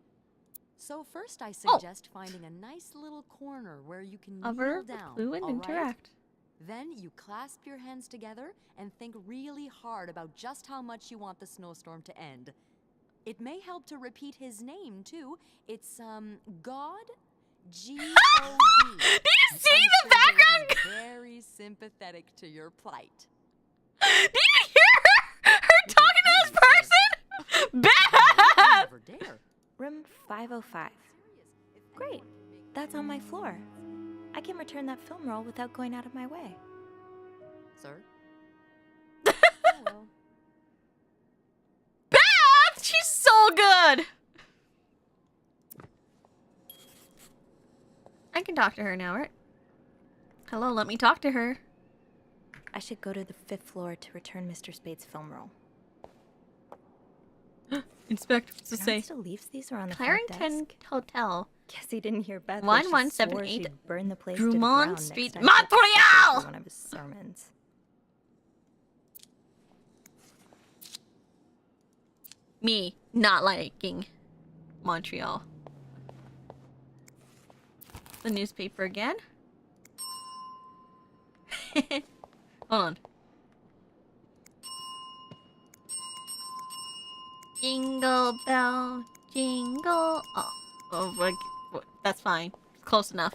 So first I suggest finding a nice little corner where you can Hover, kneel down, blue, and all right? interact. Then you clasp your hands together and think really hard about just how much you want the snowstorm to end. It may help to repeat his name, too. It's, God? G-O-D. Do you see the background? Very sympathetic to your plight. Do you hear her talking to this person? Bad! Never dare. Room 505. Great. That's on my floor. I can return that film roll without going out of my way. Sir? Beth! She's so good! I can talk to her now, right? Hello, let me talk to her. I should go to the 5th floor to return Mr. Spade's film roll. Inspect, what's to say? Pronounced to leaves these are on the front Clarington desk. Hotel. Guess he didn't hear Beth. 1178 burn the place to the Drummond ground Street, next time she Montreal! for one of his sermons. me not liking Montreal. The newspaper again. Hold on. Jingle bell, jingle. That's fine. Close enough.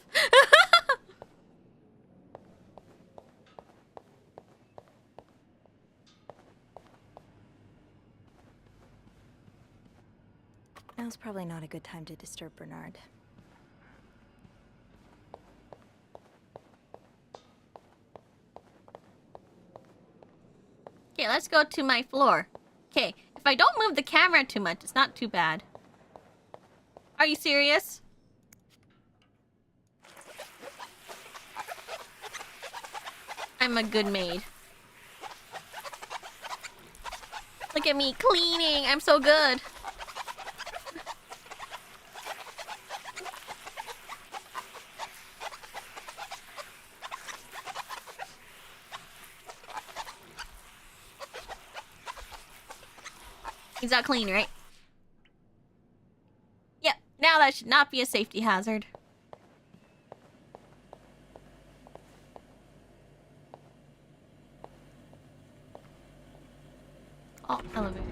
Now's probably not a good time to disturb Bernard. Okay, let's go to my floor. Okay, if I don't move the camera too much, it's not too bad. Are you serious? I'm a good maid. Look at me cleaning. I'm so good. He's not clean, right? Yep, now that should not be a safety hazard. Oh, elevator.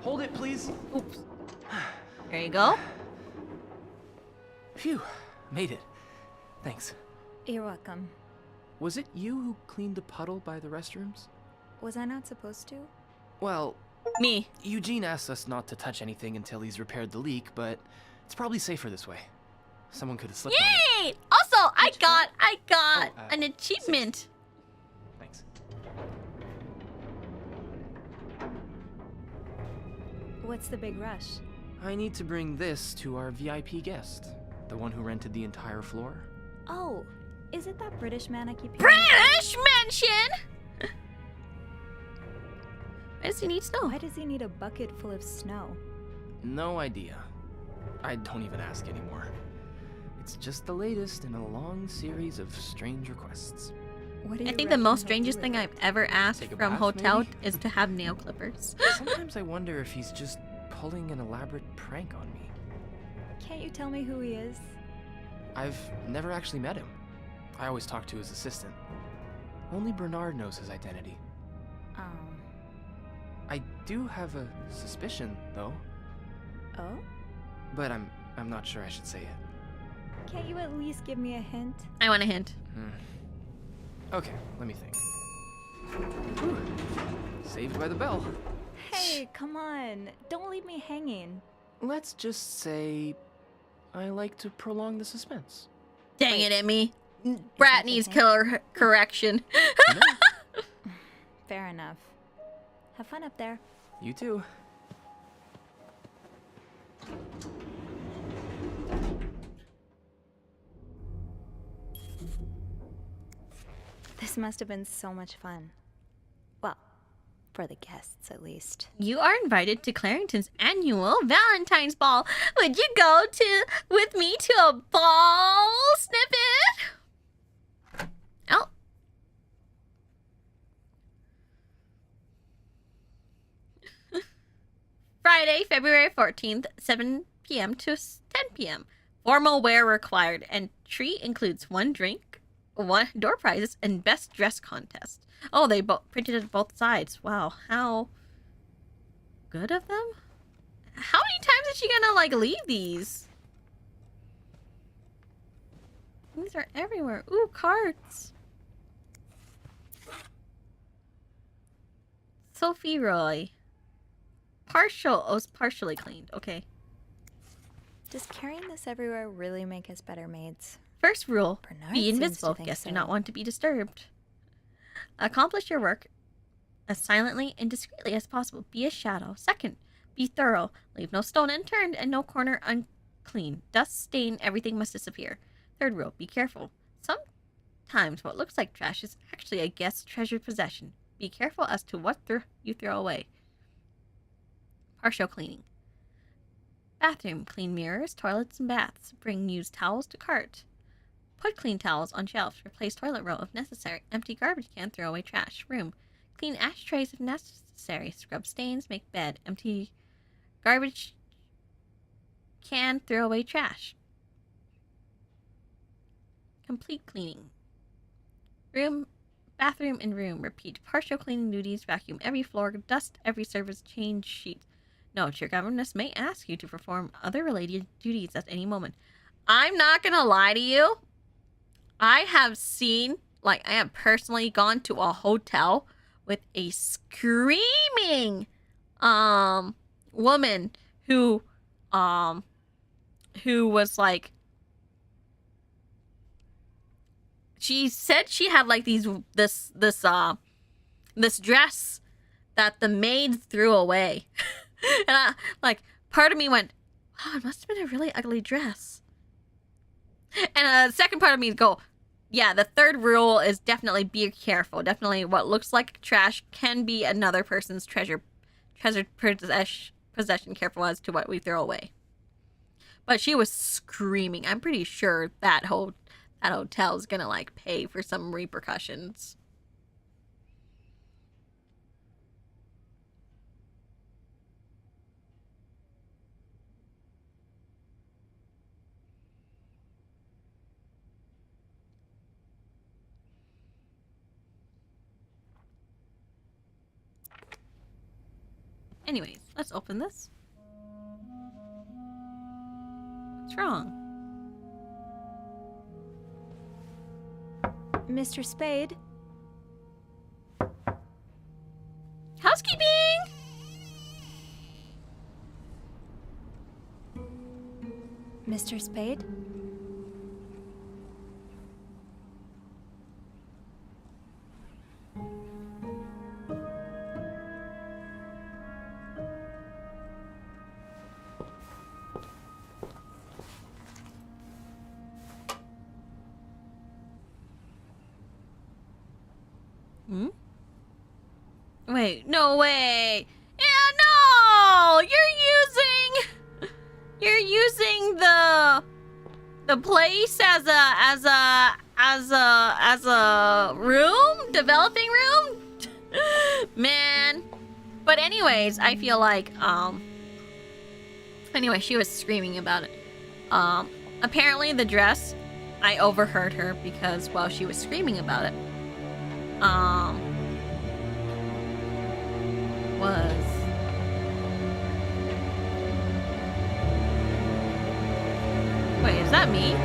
Hold it, please. Oops. There you go. Phew, made it. Thanks. You're welcome. Was it you who cleaned the puddle by the restrooms? Was I not supposed to? Well, me. Eugene asked us not to touch anything until he's repaired the leak, but it's probably safer this way. Someone could have slipped on it. Yay! Also, I got an achievement. Thanks. What's the big rush? I need to bring this to our VIP guest, the one who rented the entire floor. Oh, is it that British man I keep hearing? British mention? Why does he need snow? Why does he need a bucket full of snow? No idea. I don't even ask anymore. It's just the latest in a long series of strange requests. What do you I think the most reckon he'll strangest do thing with I've ever asked Take a from bath, hotel maybe? is to have nail clippers. Sometimes I wonder if he's just pulling an elaborate prank on me. it? Can't you tell me who he is? I've never actually met him. I always talk to his assistant. Only Bernard knows his identity. I do have a suspicion, though. Oh? But I'm not sure I should say it. Can't you at least give me a hint? I want a hint. Okay, let me think. Whew. Saved by the bell. Hey, come on. Don't leave me hanging. Let's just say I like to prolong the suspense. Dang it, Emmy. Brat needs correction. Fair enough. Have fun up there. You too. This must have been so much fun. Well, for the guests at least. You are invited to Clarington's annual Valentine's Ball. Would you go with me to a ball, Snippet? Oh. Friday, February 14th, 7 p.m. to 10 p.m. Formal wear required. Entry includes 1 drink, 1 door prizes, and best dress contest. Oh, they printed it both sides. Wow, how good of them. How many times is she gonna leave these? These are everywhere. Ooh, cards. Sophie Roy. Partially cleaned. Okay. Does carrying this everywhere really make us better maids? First rule, Bernard be seems to invisible. think Guests do so. not want to be disturbed. Accomplish your work as silently and discreetly as possible. Be a shadow. Second, be thorough. Leave no stone unturned and no corner unclean. Dust, stain, everything must disappear. Third rule, be careful. Sometimes what looks like trash is actually a guest's treasured possession. Be careful as to what you throw away. Partial cleaning. Bathroom. Clean mirrors, toilets, and baths. Bring used towels to cart. Put clean towels on shelves. Replace toilet roll if necessary. Empty garbage can. Throw away trash. Room. Clean ashtrays if necessary. Scrub stains. Make bed. Empty garbage can. Throw away trash. Complete cleaning. Room, bathroom, and room. Repeat partial cleaning duties. Vacuum every floor. Dust every surface. Change sheets. Note, your governess may ask you to perform other related duties at any moment. I'm not gonna lie to you. I have seen, I have personally gone to a hotel with a screaming woman who was like, she said she had like this dress that the maid threw away. And part of me went, wow, it must have been a really ugly dress. And the second part of me go, yeah, the third rule is definitely be careful. Definitely what looks like trash can be another person's treasured possession. Careful as to what we throw away. But she was screaming. I'm pretty sure that hotel is gonna pay for some repercussions. Anyways, let's open this. What's wrong? Mr. Spade? Housekeeping! Mr. Spade? Wait, no way. Yeah, no! You're using the place as a room, developing room? Man. But anyways, I feel like anyway, she was screaming about it. Apparently the dress, I overheard her because while she was screaming about it, was wait, is that me?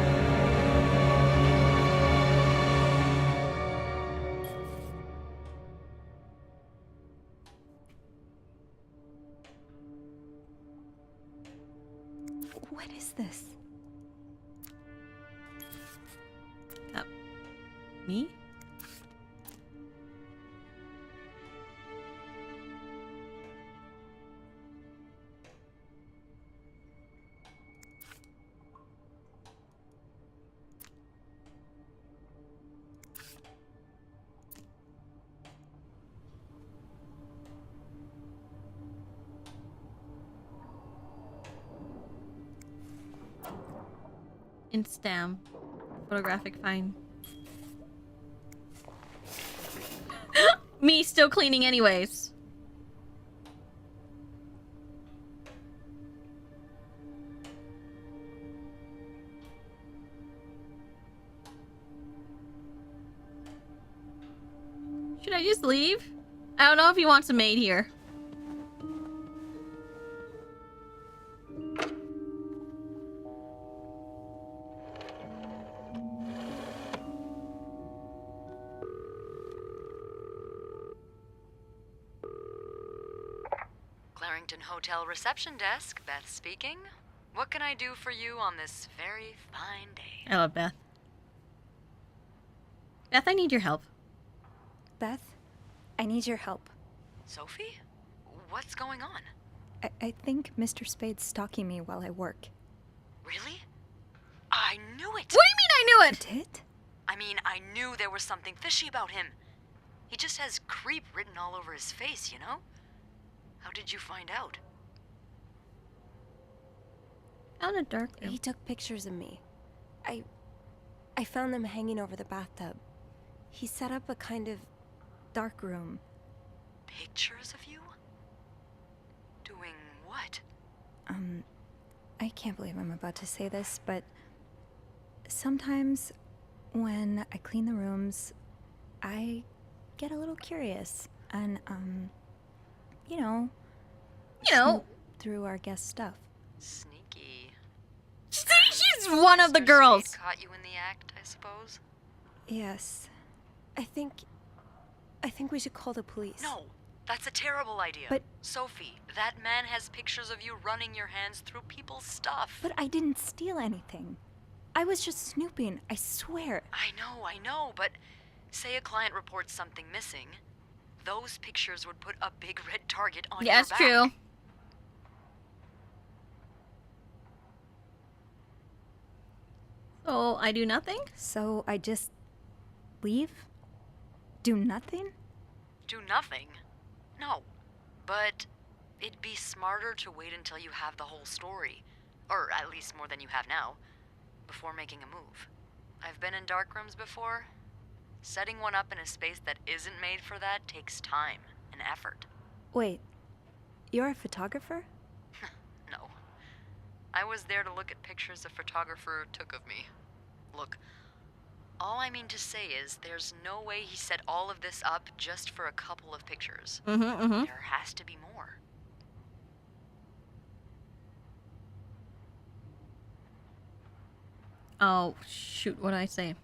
What is this? Me? Instam. Photographic fine. Me still cleaning anyways. Should I just leave? I don't know if he wants a maid here. Hotel reception desk, Beth speaking. What can I do for you on this very fine day? I love Beth. Beth, I need your help. Beth, I need your help. Sophie? What's going on? I think Mr. Spade's stalking me while I work. Really? I knew it! What do you mean I knew it? You did? I mean, I knew there was something fishy about him. He just has creep written all over his face, you know? How did you find out? Out of dark room. He took pictures of me. I found them hanging over the bathtub. He set up a kind of dark room. Pictures of you? Doing what? I can't believe I'm about to say this, but sometimes when I clean the rooms, I get a little curious and, snoop through our guest stuff. Sneaky. She's one of the Mr. girls. Spade caught you in the act, I suppose? Yes. I think we should call the police. No, that's a terrible idea. But Sophie, that man has pictures of you running your hands through people's stuff. But I didn't steal anything. I was just snooping, I swear. I know, but say a client reports something missing, those pictures would put a big red target on your back. That's true. So I do nothing? So I just leave? Do nothing? Do nothing? No. But it'd be smarter to wait until you have the whole story. Or at least more than you have now. Before making a move. I've been in dark rooms before. Setting one up in a space that isn't made for that takes time and effort. Wait, you're a photographer? No. I was there to look at pictures a photographer took of me. Look, all I mean to say is there's no way he set all of this up just for a couple of pictures. There has to be more. Oh, shoot, what'd I say?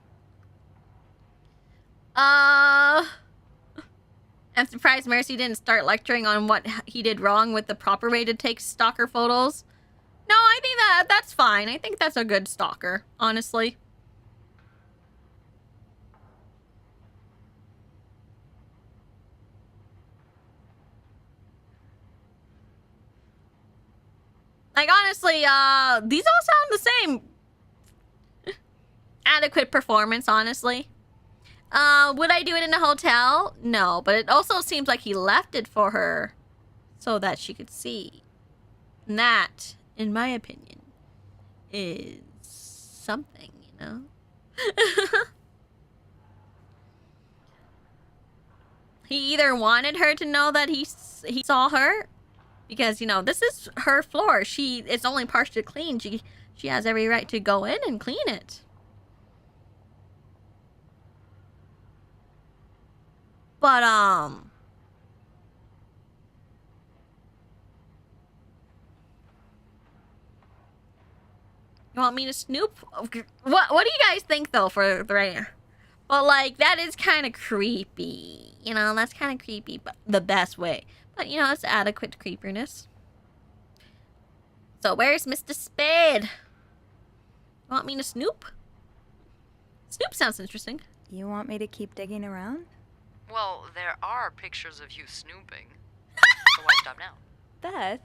I'm surprised Mercy didn't start lecturing on what he did wrong with the proper way to take stalker photos. No, I think that's fine. I think that's a good stalker, honestly. Like, honestly, these all sound the same. Adequate performance, honestly. Would I do it in a hotel? No, but it also seems like he left it for her so that she could see. And that, in my opinion, is something, you know? He either wanted her to know that he saw her, because, you know, this is her floor. It's only partially clean. She has every right to go in and clean it. But, you want me to snoop? What do you guys think, though, for the right here? But, like, that is kind of creepy. You know, that's kind of creepy, but the best way. But, you know, it's adequate creepiness. So, where's Mr. Spade? Want me to snoop? Snoop sounds interesting. You want me to keep digging around? Well, there are pictures of you snooping. So why stop now? Beth?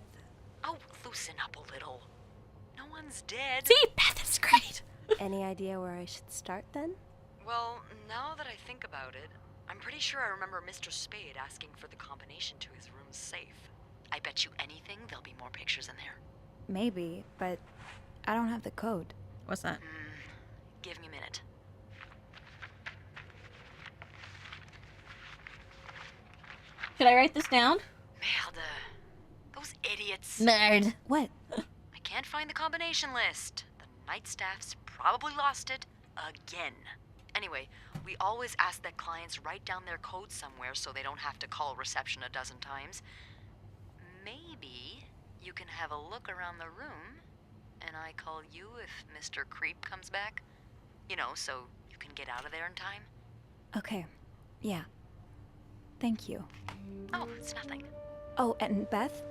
Oh, loosen up a little. No one's dead. See, Beth is great. Any idea where I should start then? Well, now that I think about it, I'm pretty sure I remember Mr. Spade asking for the combination to his room's safe. I bet you anything there'll be more pictures in there. Maybe, but I don't have the code. What's that? Give me a minute. Should I write this down? Merde. Those idiots. Nerd. What? I can't find the combination list. The night staff's probably lost it again. Anyway, we always ask that clients write down their code somewhere so they don't have to call reception a dozen times. Maybe you can have a look around the room, and I call you if Mr. Creep comes back. You know, so you can get out of there in time. Okay. Yeah. Thank you. Oh, it's nothing. Oh, and Beth?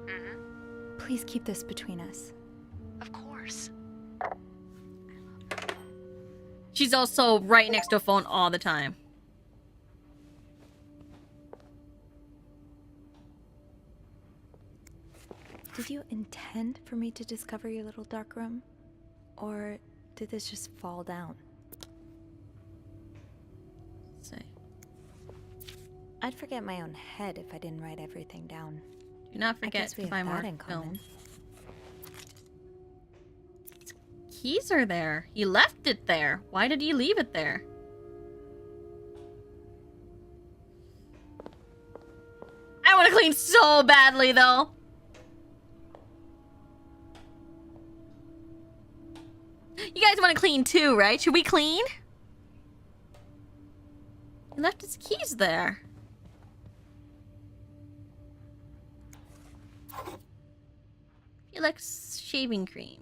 Mm-hmm. Please keep this between us. Of course. She's also right next to a phone all the time. Did you intend for me to discover your little dark room? Or did this just fall down? Say. I'd forget my own head if I didn't write everything down. Do not I forget guess we to buy have more that in common. film. keys are there. He left it there. Why did he leave it there? I want to clean so badly, though. You guys want to clean too, right? Should we clean? He left his keys there. He likes shaving cream.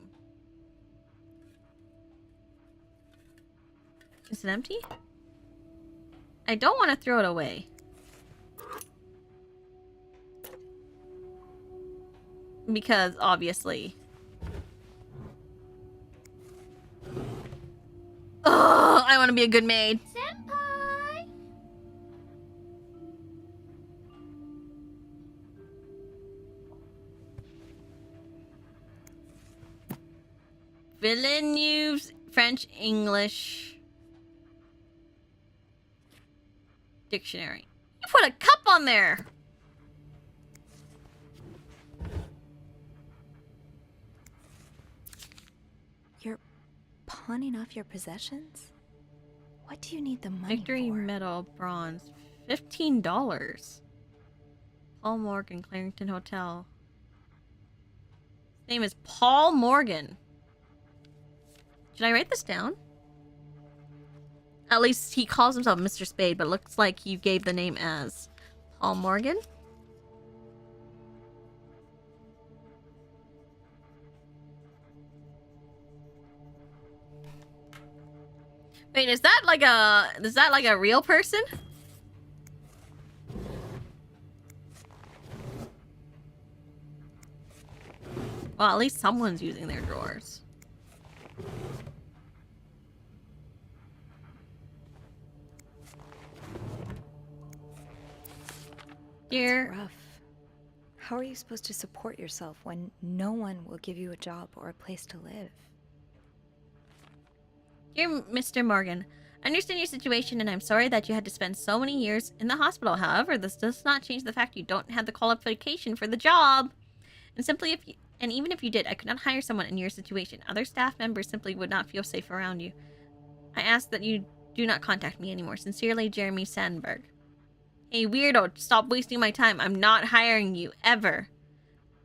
Is it empty? I don't want to throw it away. Because, obviously. Oh, I want to be a good maid. Senpai! Villeneuve's French English dictionary. You put a cup on there! You're pawning off your possessions? What do you need the money Victory for? Medal Bronze. $15. Paul Morgan, Clarington Hotel. His name is Paul Morgan. Should I write this down? At least he calls himself Mr. Spade, but it looks like he gave the name as Paul Morgan. Wait, is that like a real person? Well, at least someone's using their drawers. Dear, It's rough. How are you supposed to support yourself when no one will give you a job or a place to live? Dear Mr. Morgan, I understand your situation and I'm sorry that you had to spend so many years in the hospital. However, this does not change the fact you don't have the qualification for the job. And even if you did, I could not hire someone in your situation. Other staff members simply would not feel safe around you. I ask that you do not contact me anymore. Sincerely, Jeremy Sandberg. Hey, weirdo, stop wasting my time. I'm not hiring you, ever.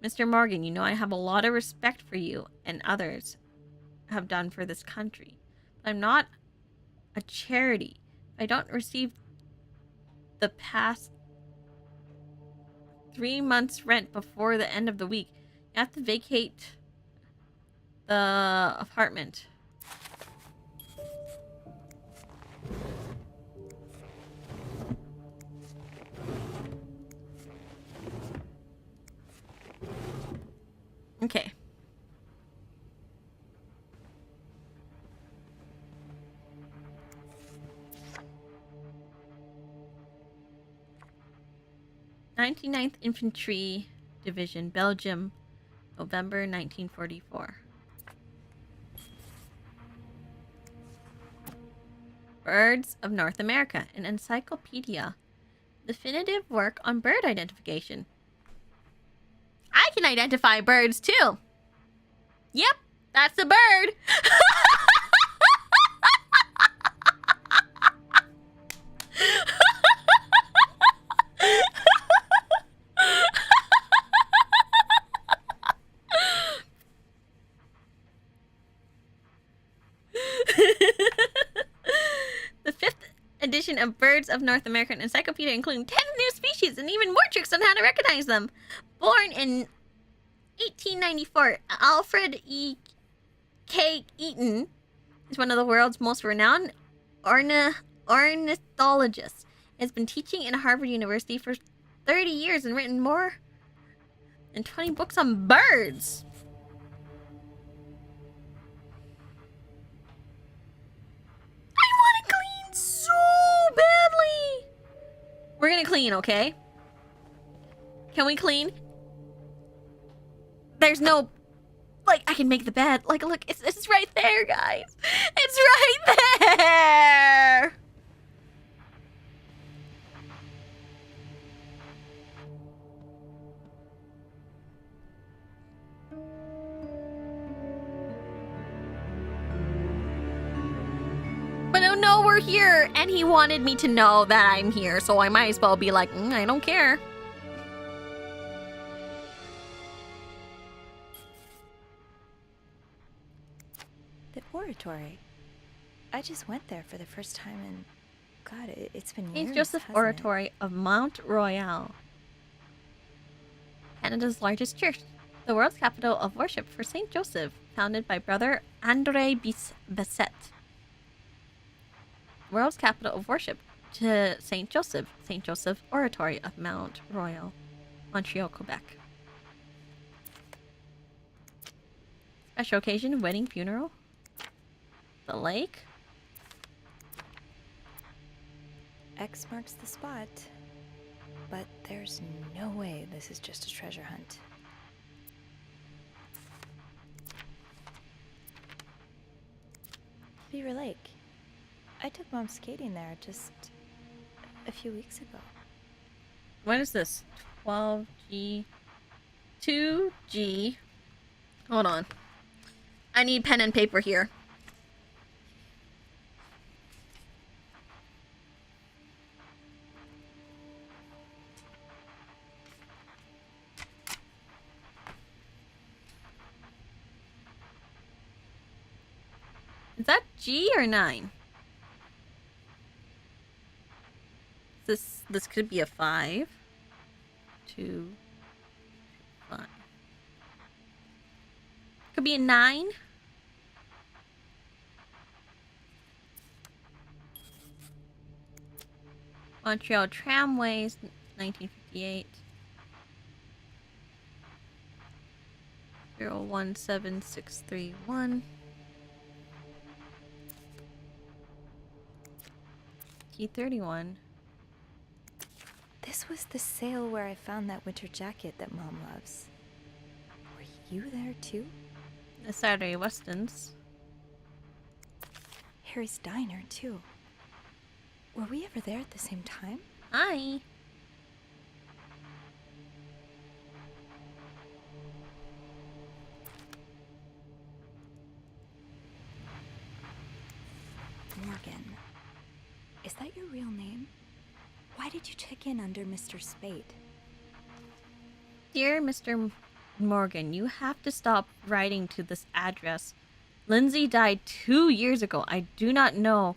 Mr. Morgan, you know I have a lot of respect for you and others have done for this country. But I'm not a charity. If I don't receive the past 3 months' rent before the end of the week, you have to vacate the apartment. Okay. "99th Infantry Division, Belgium, November 1944. Birds of North America, an encyclopedia. Definitive work on bird identification. I can identify birds too. Yep, that's a bird. The 5th edition of Birds of North American Encyclopedia, including 10 new species and even more tricks on how to recognize them. Born in 1894, Alfred E. K. Eaton is one of the world's most renowned ornithologists. He has been teaching in Harvard University for 30 years and written more than 20 books on birds. I want to clean so badly. We're gonna clean, okay? Can we clean? There's no, like, I can make the bed. Like, look, it's right there, guys. It's right there. we're here, and he wanted me to know that I'm here, so I might as well be like, I don't care. The oratory. I just went there for the first time, and God, it's been years. St. Joseph hasn't Oratory of Mount Royal, Canada's largest church, the world's capital of worship for St. Joseph, founded by Brother André Basset. World's capital of worship to St. Joseph Oratory of Mount Royal, Montreal, Quebec. Special occasion, wedding, funeral. The lake. X marks the spot. But there's no way this is just a treasure hunt. Beaver Lake. I took Mom skating there just a few weeks ago. What is this? 12G. 2G. Hold on. I need pen and paper here. Is that G or 9? This could be a 5. 2, 5. Could be a 9. Montreal Tramways, 1958. 017631. T31. This was the sale where I found that winter jacket that Mom loves. Were you there too? The Saturday Westons. Harry's Diner too. Were we ever there at the same time? Hi. Morgan. Is that your real name? Why did you check in under Mr. Spade? Dear Mr. Morgan, you have to stop writing to this address. Lindsay died 2 years ago. I do not know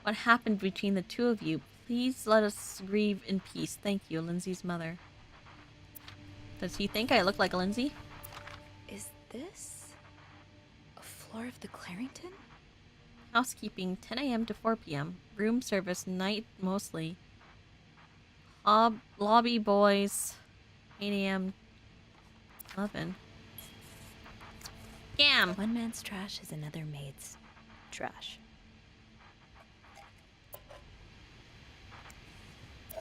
what happened between the two of you. Please let us grieve in peace. Thank you, Lindsay's mother. Does he think I look like Lindsay? Is this a floor of the Clarington? Housekeeping, 10 a.m. to 4 p.m. Room service, night mostly. Lobby boys, 8 a.m. 11. Scam! One man's trash is another maid's trash.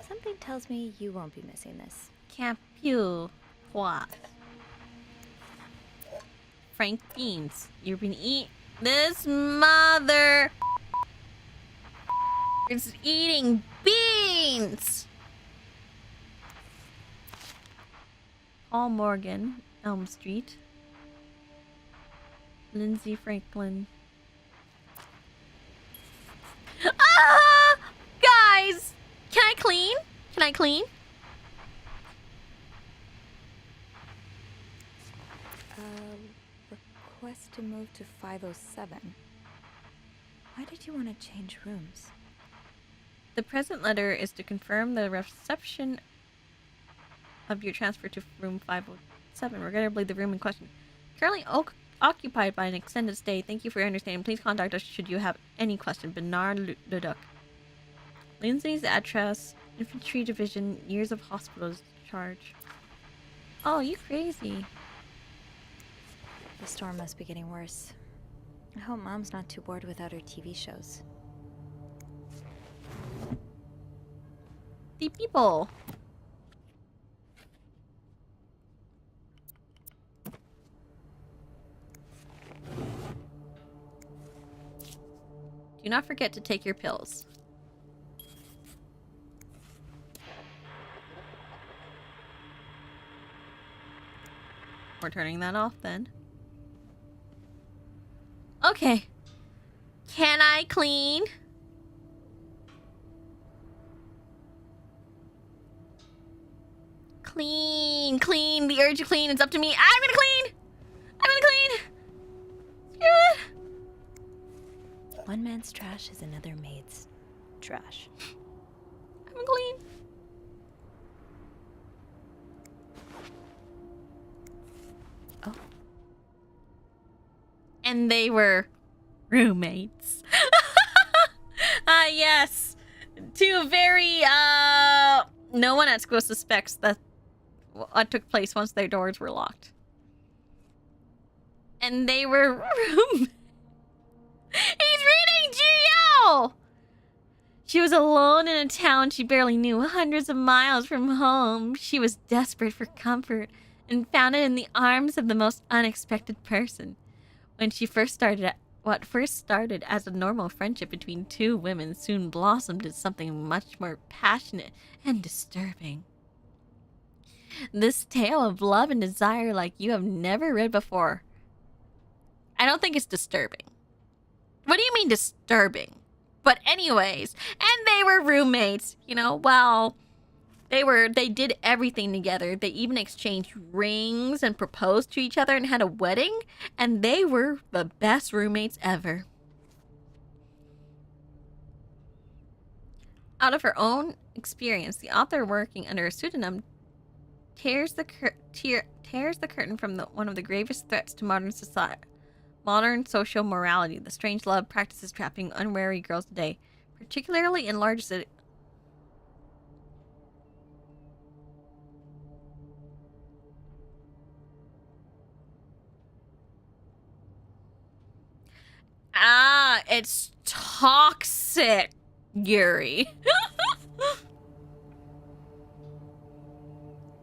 Something tells me you won't be missing this. Campule. What? Frank Beans. You've been this mother is eating beans. Paul Morgan, Elm Street. Lindsay Franklin. Ah! Guys! Can I clean? Can I clean? Request to move to 507. Why did you want to change rooms? The present letter is to confirm the reception of your transfer to room 507. Regrettably, the room in question currently occupied by an extended stay. Thank you for your understanding. Please contact us should you have any question. Bernard Leduc. Lindsay's address, infantry division, years of hospital charge. Oh, you crazy. The storm must be getting worse. I hope Mom's not too bored without her TV shows. The people. Do not forget to take your pills. We're turning that off then. Okay. Can I clean? Clean, clean. The urge to clean. It's up to me. I'm gonna clean. I'm gonna clean. Screw it. One man's trash is another maid's trash. I'm gonna clean. Oh. And they were roommates. Yes. Two very, no one at school suspects that what took place once their doors were locked. And they were roommates. He's reading GL! She was alone in a town she barely knew, hundreds of miles from home. She was desperate for comfort and found it in the arms of the most unexpected person. When she first started, what first started as a normal friendship between two women soon blossomed into something much more passionate and disturbing. This tale of love and desire like you have never read before. I don't think it's disturbing. What do you mean disturbing? But anyways, and they were roommates, you know, well, they did everything together. They even exchanged rings and proposed to each other and had a wedding, and they were the best roommates ever. Out of her own experience, the author, working under a pseudonym, tears the curtain from one of the gravest threats to modern society. Modern social morality, the strange love practices trapping unwary girls today, particularly in large cities. Ah, it's toxic, Yuri.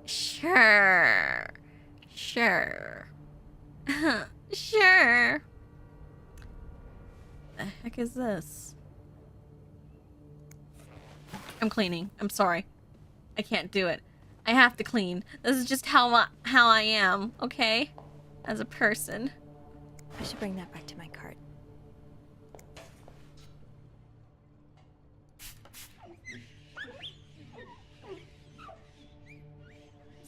Sure. Sure. Sure. The heck is this? I'm cleaning. I'm sorry. I can't do it. I have to clean. This is just how I am, okay? As a person. I should bring that back to my cart.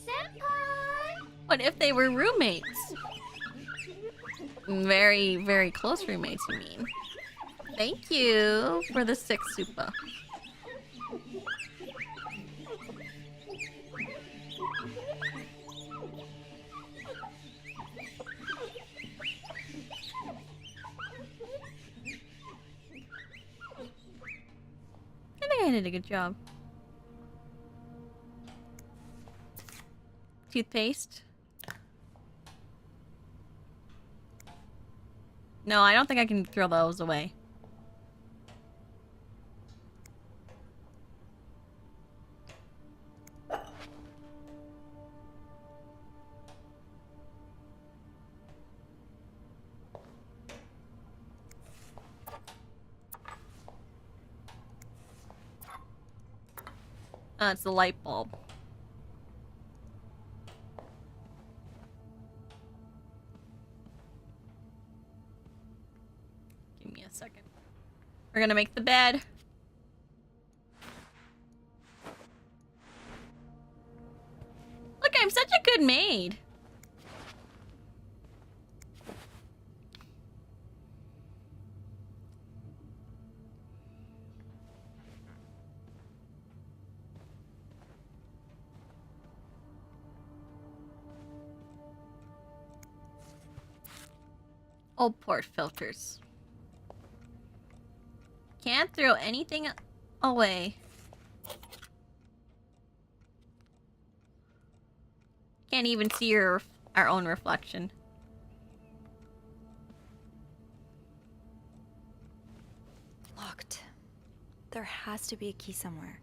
Senpai! What if they were roommates? Very, very close roommates, you mean? Thank you for the 6 super. I think I did a good job. Toothpaste. No, I don't think I can throw those away. It's the light bulb. Give me a second. We're gonna make the bed. Look, I'm such a good maid. Old port filters. Can't throw anything away. Can't even see our own reflection. Locked. There has to be a key somewhere.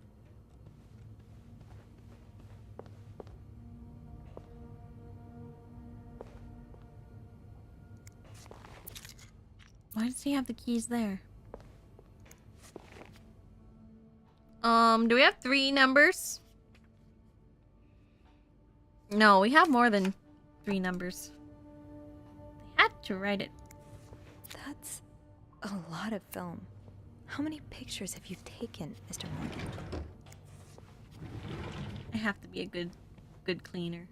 Why does he have the keys there? Do we have 3 numbers? No, we have more than 3 numbers. They had to write it. That's a lot of film. How many pictures have you taken, Mr. Morgan? I have to be a good good cleaner.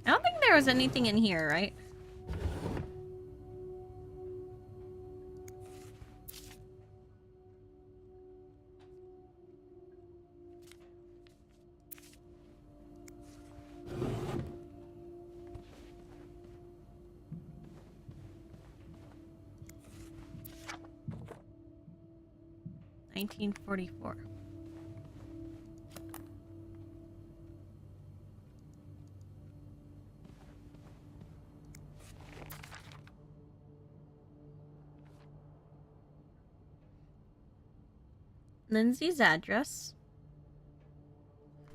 I don't think there was anything in here, right? $19.44. Lindsay's address.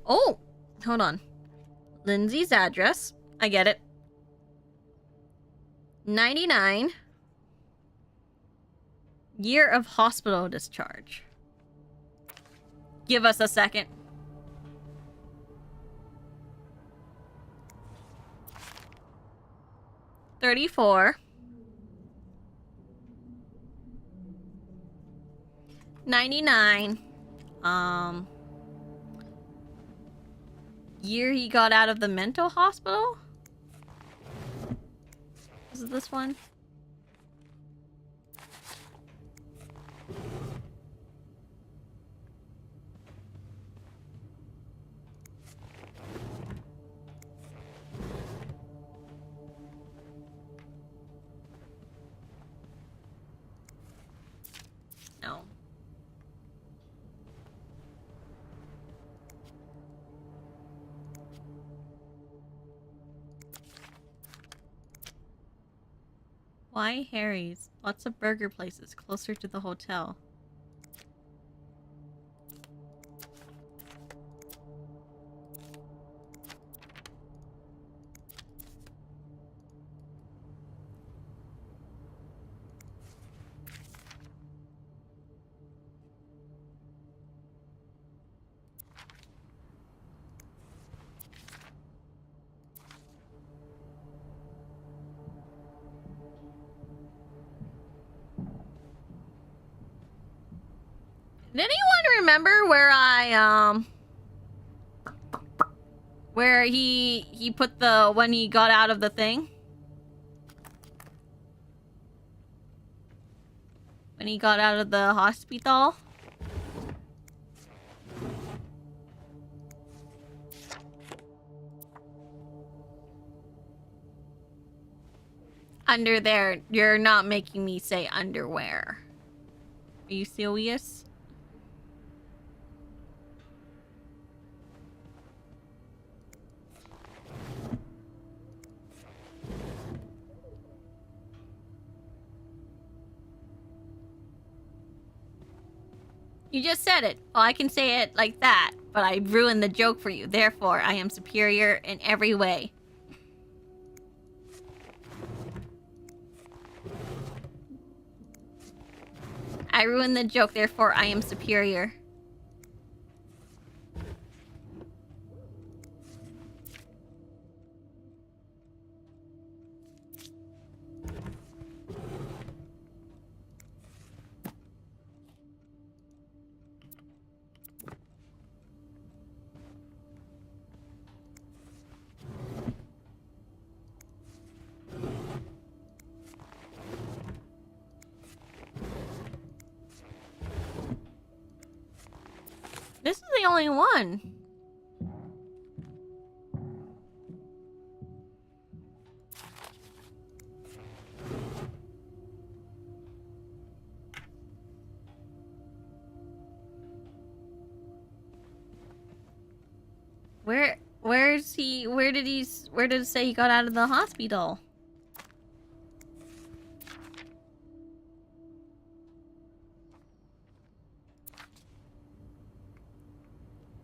Oh, hold on. Lindsay's address. I get it. 99. Year of hospital discharge. Give us a second. $34. 99. Year he got out of the mental hospital? Is it this one? No. Why Harry's? Lots of burger places closer to the hotel. Did anyone remember where where he put the, when he got out of the thing? When he got out of the hospital? Under there. You're not making me say underwear. Are you serious? You just said it. Well, I can say it like that, but I ruined the joke for you. Therefore, I am superior in every way. I ruined the joke, therefore I am superior. This is the only one. Where's he? Where did it say he got out of the hospital?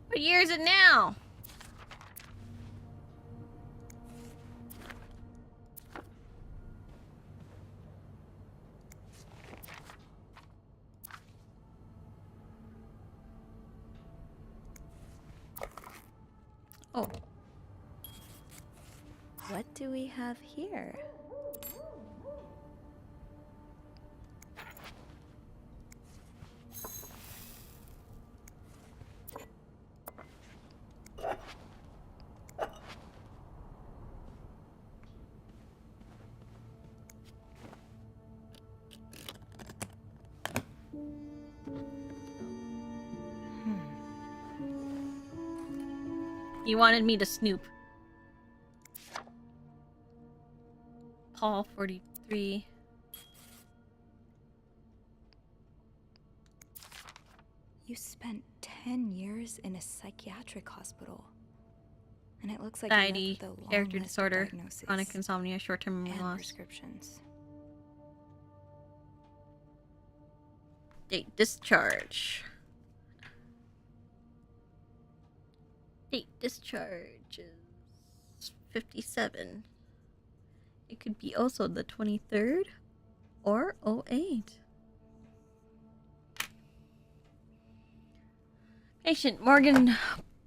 What year is it now? Oh. What do we have here? You wanted me to snoop. Paul 43. You spent 10 years in a psychiatric hospital. And it looks like Anxiety, you left the character long list of disorder, diagnoses chronic insomnia, short-term memory and loss. prescriptions. Date discharge. Date discharge is 57. It could be also the 23rd or 08. Patient Morgan,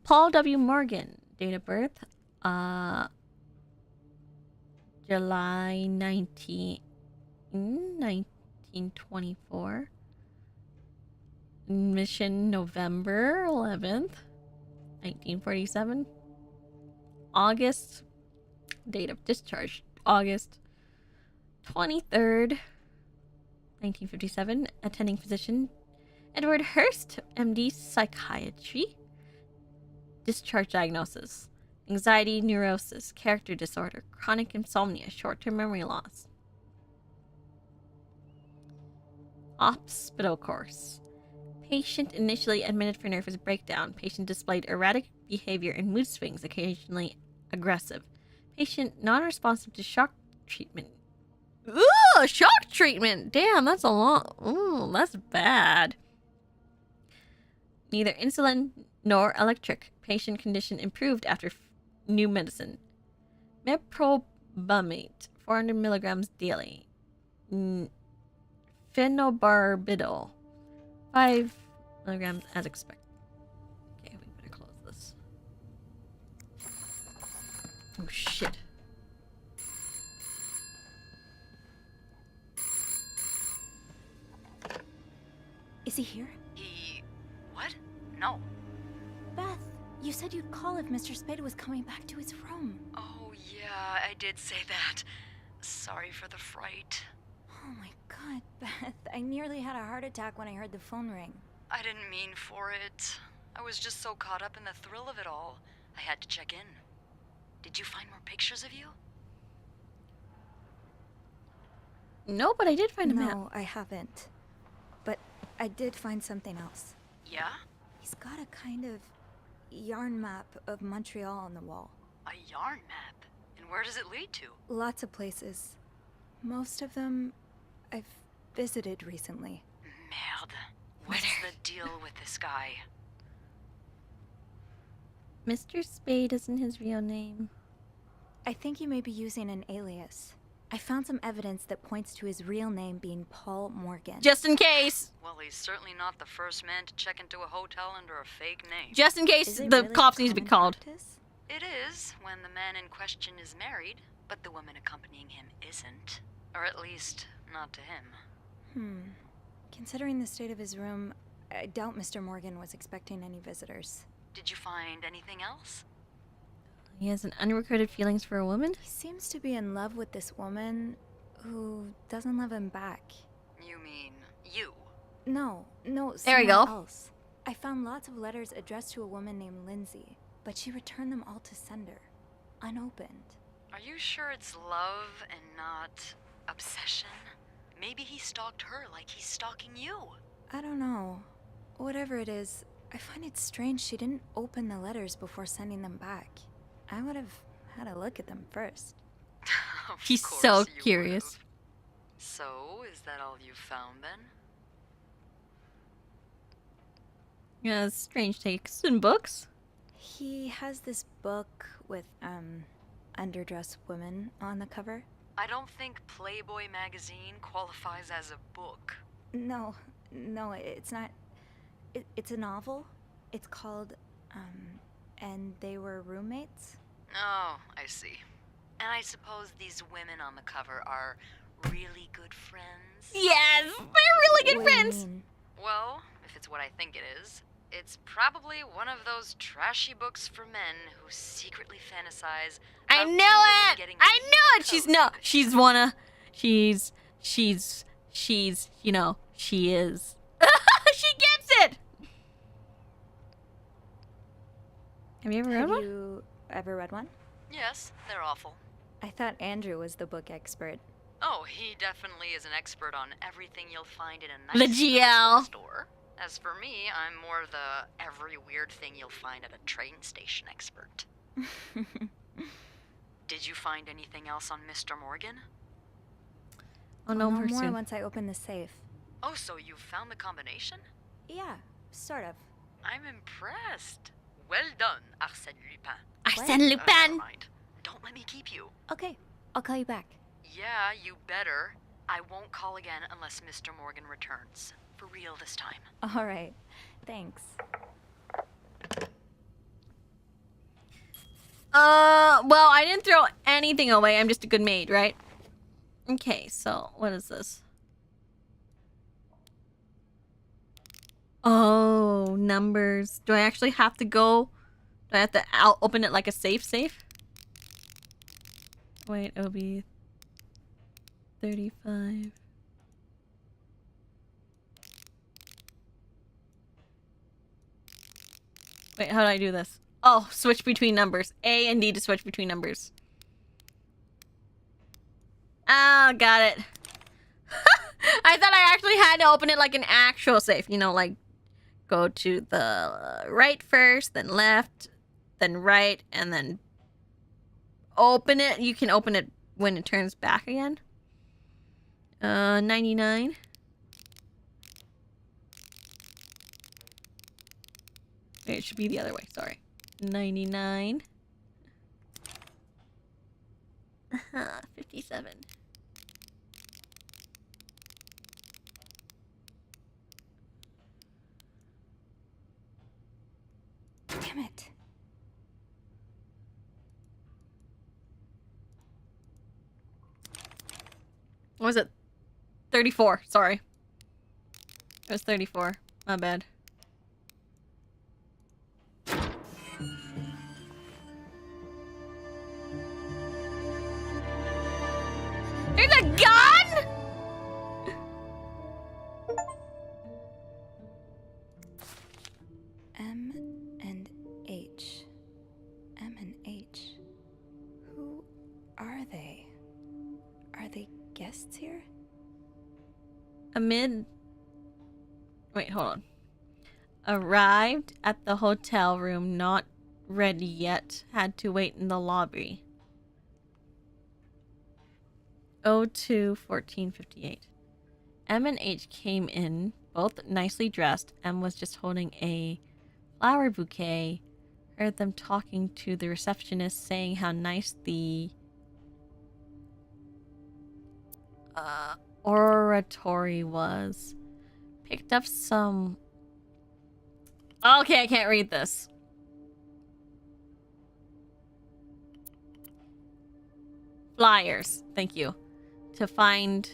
Paul W. Morgan, date of birth, July 1924. Admission November 11th, 1947. August, date of discharge, August 23rd, 1957. Attending physician, Edward Hurst, MD, psychiatry. Discharge diagnosis, anxiety, neurosis, character disorder, chronic insomnia, short-term memory loss. Hospital course. Patient initially admitted for nervous breakdown. Patient displayed erratic behavior and mood swings, occasionally aggressive. Patient non-responsive to shock treatment. Ooh, shock treatment! Damn, that's a lot. Ooh, that's bad. Neither insulin nor electric. Patient condition improved after new medicine. Meprobamate, 400 milligrams daily. Phenobarbital, 5 milligrams as expected. Okay, we better close this. Oh shit. Is he here? What? No. Beth, you said you'd call if Mr. Spade was coming back to his room. Oh, yeah, I did say that. Sorry for the fright. Oh my god, Beth. I nearly had a heart attack when I heard the phone ring. I didn't mean for it. I was just so caught up in the thrill of it all. I had to check in. Did you find more pictures of you? No, but I did find a map. No, I haven't. But I did find something else. Yeah? He's got a kind of yarn map of Montreal on the wall. A yarn map? And where does it lead to? Lots of places. Most of them I've visited recently. Merde. What's the deal with this guy? Mr. Spade isn't his real name. I think he may be using an alias. I found some evidence that points to his real name being Paul Morgan. Just in case. Well, he's certainly not the first man to check into a hotel under a fake name. Just in case the cops need to be called. It is when the man in question is married, but the woman accompanying him isn't. Or at least, not to him. Considering the state of his room, I doubt Mr. Morgan was expecting any visitors. Did you find anything else? He has an unrecorded feelings for a woman? He seems to be in love with this woman who doesn't love him back. You mean you? No, There we someone go. else. I found lots of letters addressed to a woman named Lindsay, but she returned them all to sender, unopened. Are you sure it's love and not obsession? Maybe he stalked her like he's stalking you. I don't know. Whatever it is, I find it strange she didn't open the letters before sending them back. I would have had a look at them first. He's so curious. So, is that all you found then? Yeah, strange takes in books. He has this book with, underdressed women on the cover. I don't think Playboy magazine qualifies as a book. No, it's not. It's a novel. It's called, And they were roommates? Oh, I see. And I suppose these women on the cover are really good friends? Yes, we're really good What do you friends. mean? Well, if it's what I think it is, it's probably one of those trashy books for men who secretly fantasize I about knew two women it. getting I knew it. cozy. She's you know, she is. She gets it. Have you ever read Have one? you ever read one? Yes, they're awful. I thought Andrew was the book expert. Oh, he definitely is an expert on everything you'll find in a The nice GL. store. As for me, I'm more the every weird thing you'll find at a train station expert. Did you find anything else on Mr. Morgan? Oh no, I'll know more more soon. once I open the safe. Oh, so you found the combination? Yeah, sort of. I'm impressed. Well done, Arsène Lupin. Arsène Never Lupin. mind. Don't let me keep you. Okay, I'll call you back. Yeah, you better. I won't call again unless Mr. Morgan returns. For real this time. All right, thanks. Well, I didn't throw anything away. I'm just a good maid, right? Okay, so what is this? Oh, numbers. Do I actually have to go? Do I have to open it like a safe? Wait, it'll be 35. Wait, how do I do this? Oh, switch between numbers. A and D to switch between numbers. Oh, got it. I thought I actually had to open it like an actual safe. You know, like go to the right first, then left, then right, and then open it. You can open it when it turns back again. 99. Wait, it should be the other way. Sorry. 99. 57. Damn it. What was it? 34. Sorry. It was 34. My bad. There's a gun? M and H. M and H. Who are they? Are they guests here? Wait, hold on. Arrived at the hotel room, not ready yet. Had to wait in the lobby. 02-14-58. M and H came in, both nicely dressed. M was just holding a flower bouquet. Heard them talking to the receptionist, saying how nice the oratory was. Picked up some... Okay, I can't read this. Flyers. Thank you. To find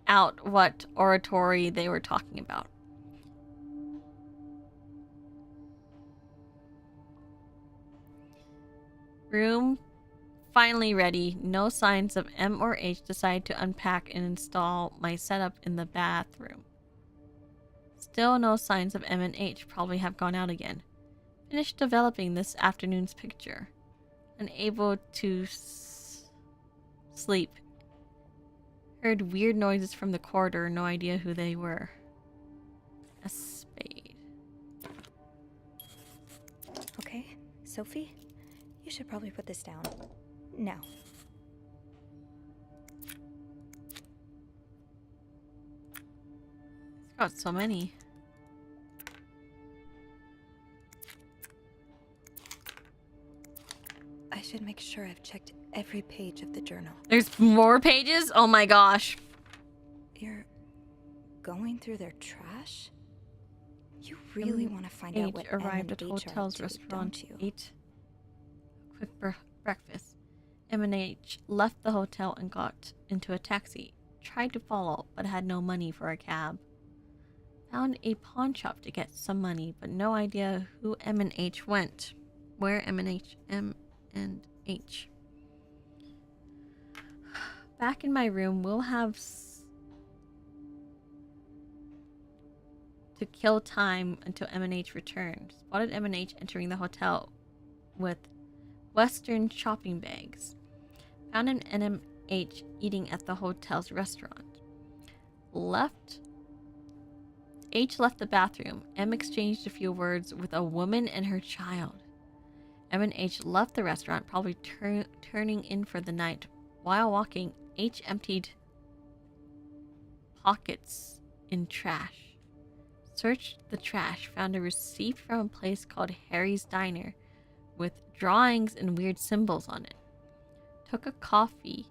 out what oratory they were talking about. Room finally ready. No signs of M or H. Decide to unpack and install my setup in the bathroom. Still no signs of M and H. Probably have gone out again. Finished developing this afternoon's picture. Unable to sleep. Heard weird noises from the corridor. No idea who they were. A spade. Okay, Sophie, you should probably put this down. Now. It's got so many. I should make sure I've checked every page of the journal. There's more pages? Oh my gosh. You're going through their trash? You really want to find out what arrived at M&H are hotel's up to, restaurant, don't you? ate a quick breakfast. M&H left the hotel and got into a taxi. Tried to follow, but had no money for a cab. Found a pawn shop to get some money, but no idea who M&H went. Where M&H? M&H. Back in my room, we'll have to kill time until M&H returned. Spotted M&H entering the hotel with Western shopping bags. Found an M&H eating at the hotel's restaurant. H left the bathroom. M exchanged a few words with a woman and her child. M&H left the restaurant, probably turning in for the night. While walking, H emptied pockets in trash. Searched the trash, found a receipt from a place called Harry's Diner with drawings and weird symbols on it. Took a coffee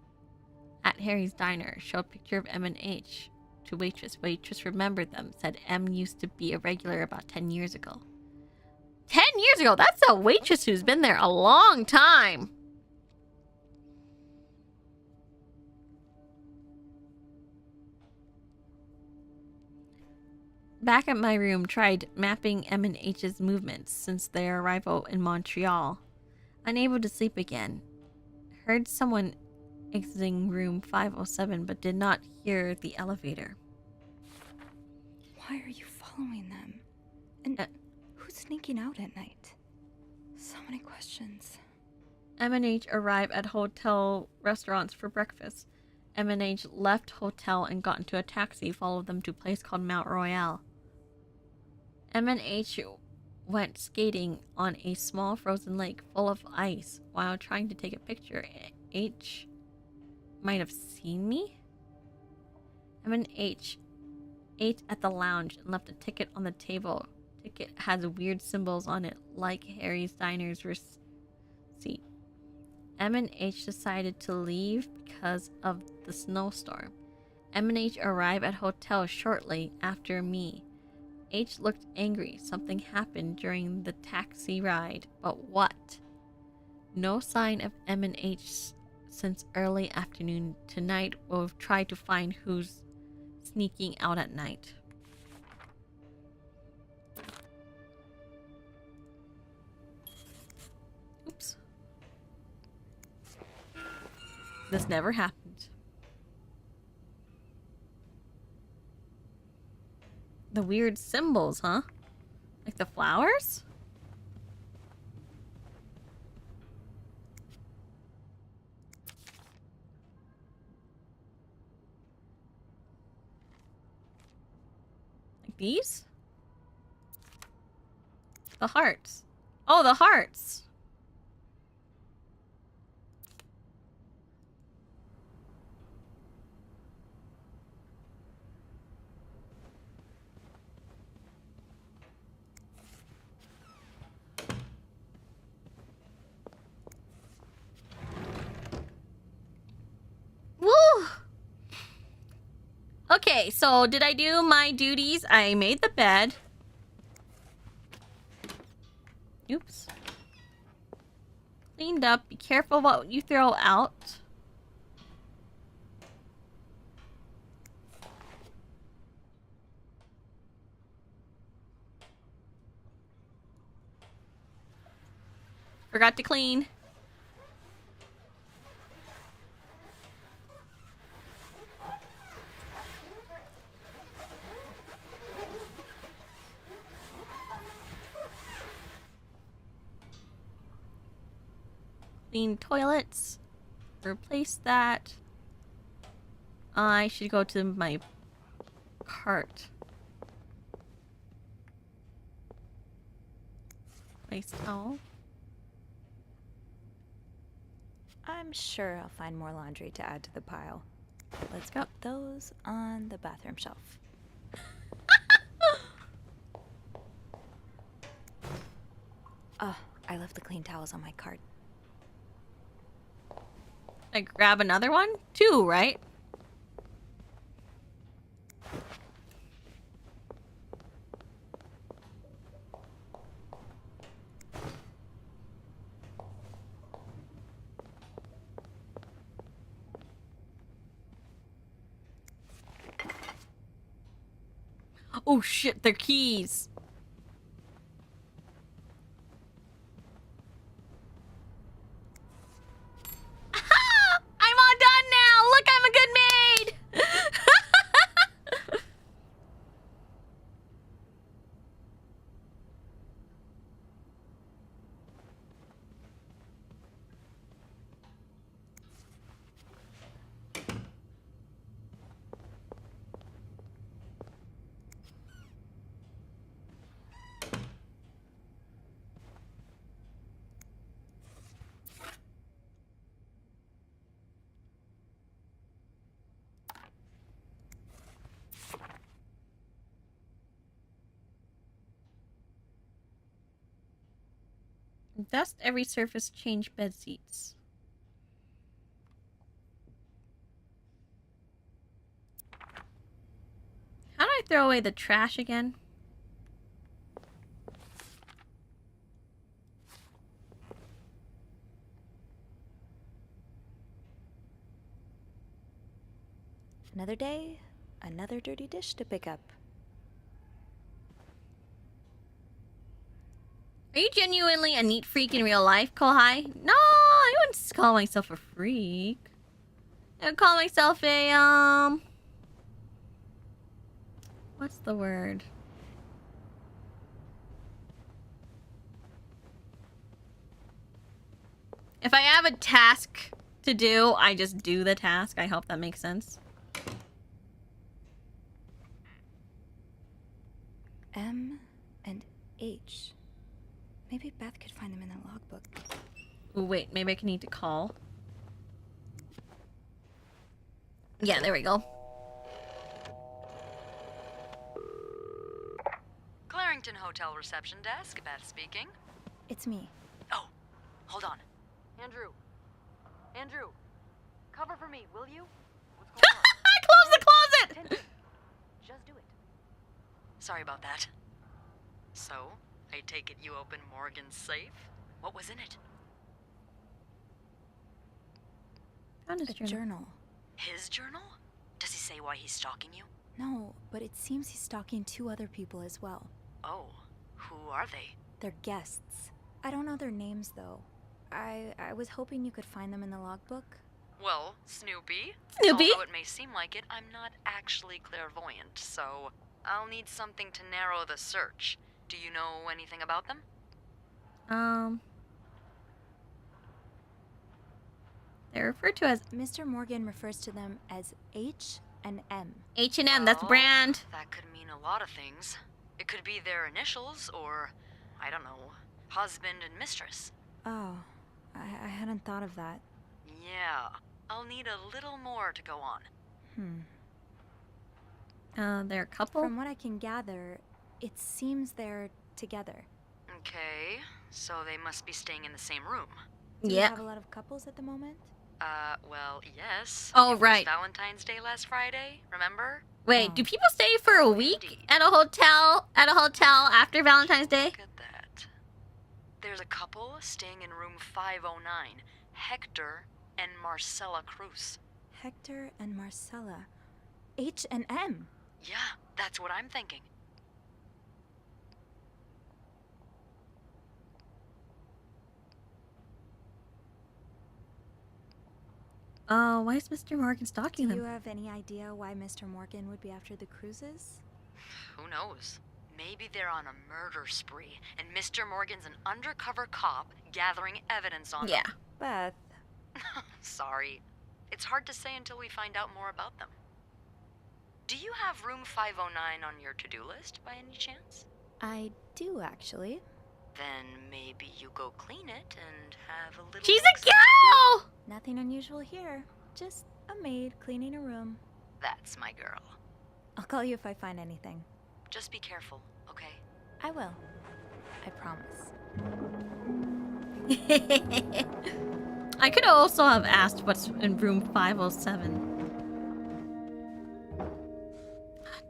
at Harry's Diner, showed a picture of M&H to waitress. Waitress remembered them, said M used to be a regular about 10 years ago. 10 years ago? That's a waitress who's been there a long time. Back at my room, tried mapping M&H's movements since their arrival in Montreal. Unable to sleep again. Heard someone exiting room 507 but did not hear the elevator. Why are you following them? And who's sneaking out at night? So many questions. M&H arrived at hotel restaurants for breakfast. M&H left hotel and got into a taxi, followed them to a place called Mount Royal. M&H went skating on a small frozen lake full of ice while trying to take a picture. H might have seen me? M&H ate at the lounge and left a ticket on the table. Ticket has weird symbols on it, like Harry's Diner's receipt. M&H decided to leave because of the snowstorm. M&H arrived at hotel shortly after me. H looked angry. Something happened during the taxi ride, but what? No sign of M&H since early afternoon. Tonight we'll try to find who's sneaking out at night. Oops. This never happened. The weird symbols, huh? Like the flowers? Like these? The hearts. Oh, the hearts. Woo! Okay, so did I do my duties? I made the bed. Oops. Cleaned up. Be careful what you throw out. Forgot to clean. Clean toilets. Replace that. I should go to my cart. Place towel. I'm sure I'll find more laundry to add to the pile. Let's put those on the bathroom shelf. Oh, I left the clean towels on my cart. I grab another one? 2, right? Oh shit, they're keys. I'm all done now. Look, I'm a good maid. Dust every surface, change bed seats. How do I throw away the trash again? Another day, another dirty dish to pick up. Are you genuinely a neat freak in real life, Kohai? No, I wouldn't call myself a freak. I would call myself a, what's the word? If I have a task to do, I just do the task. I hope that makes sense. M and H. Maybe Beth could find them in the logbook. Ooh, wait, maybe I need to call. Yeah, there we go. Clarington Hotel reception desk, Beth speaking. It's me. Oh, hold on. Andrew. Andrew. Cover for me, will you? What's going on? I closed the closet! Attention. Just do it. Sorry about that. So, I take it you opened Morgan's safe? What was in it? Found his A journal. His journal? Does he say why he's stalking you? No, but it seems he's stalking 2 other people as well. Oh, who are they? They're guests. I don't know their names, though. I was hoping you could find them in the logbook. Well, Snoopy. Snoopy? Although it may seem like it, I'm not actually clairvoyant, so I'll need something to narrow the search. Do you know anything about them? They're referred to as Mr. Morgan refers to them as H and M. H&M, that's brand. That could mean a lot of things. It could be their initials, or, I don't know, husband and mistress. Oh, I hadn't thought of that. Yeah, I'll need a little more to go on. They're a couple? From what I can gather, it seems they're together. Okay, so they must be staying in the same room. Do you have a lot of couples at the moment? Well, yes. Oh, It right. was Valentine's Day last Friday, remember? Wait, do people stay for a week at a hotel after Valentine's Day? Look at that. There's a couple staying in room 509, Hector and Marcella Cruz. Hector and Marcella. H and M. Yeah, that's what I'm thinking. Oh, why is Mr. Morgan stalking Do them? you have any idea why Mr. Morgan would be after the Cruzes? Who knows? Maybe they're on a murder spree, and Mr. Morgan's an undercover cop gathering evidence on them. Beth. Sorry. It's hard to say until we find out more about them. Do you have room 509 on your to-do list by any chance? I do, actually. Then maybe you go clean it and have a little... She's a girl! Nothing unusual here. Just a maid cleaning a room. That's my girl. I'll call you if I find anything. Just be careful, okay? I will. I promise. I could also have asked what's in room 507.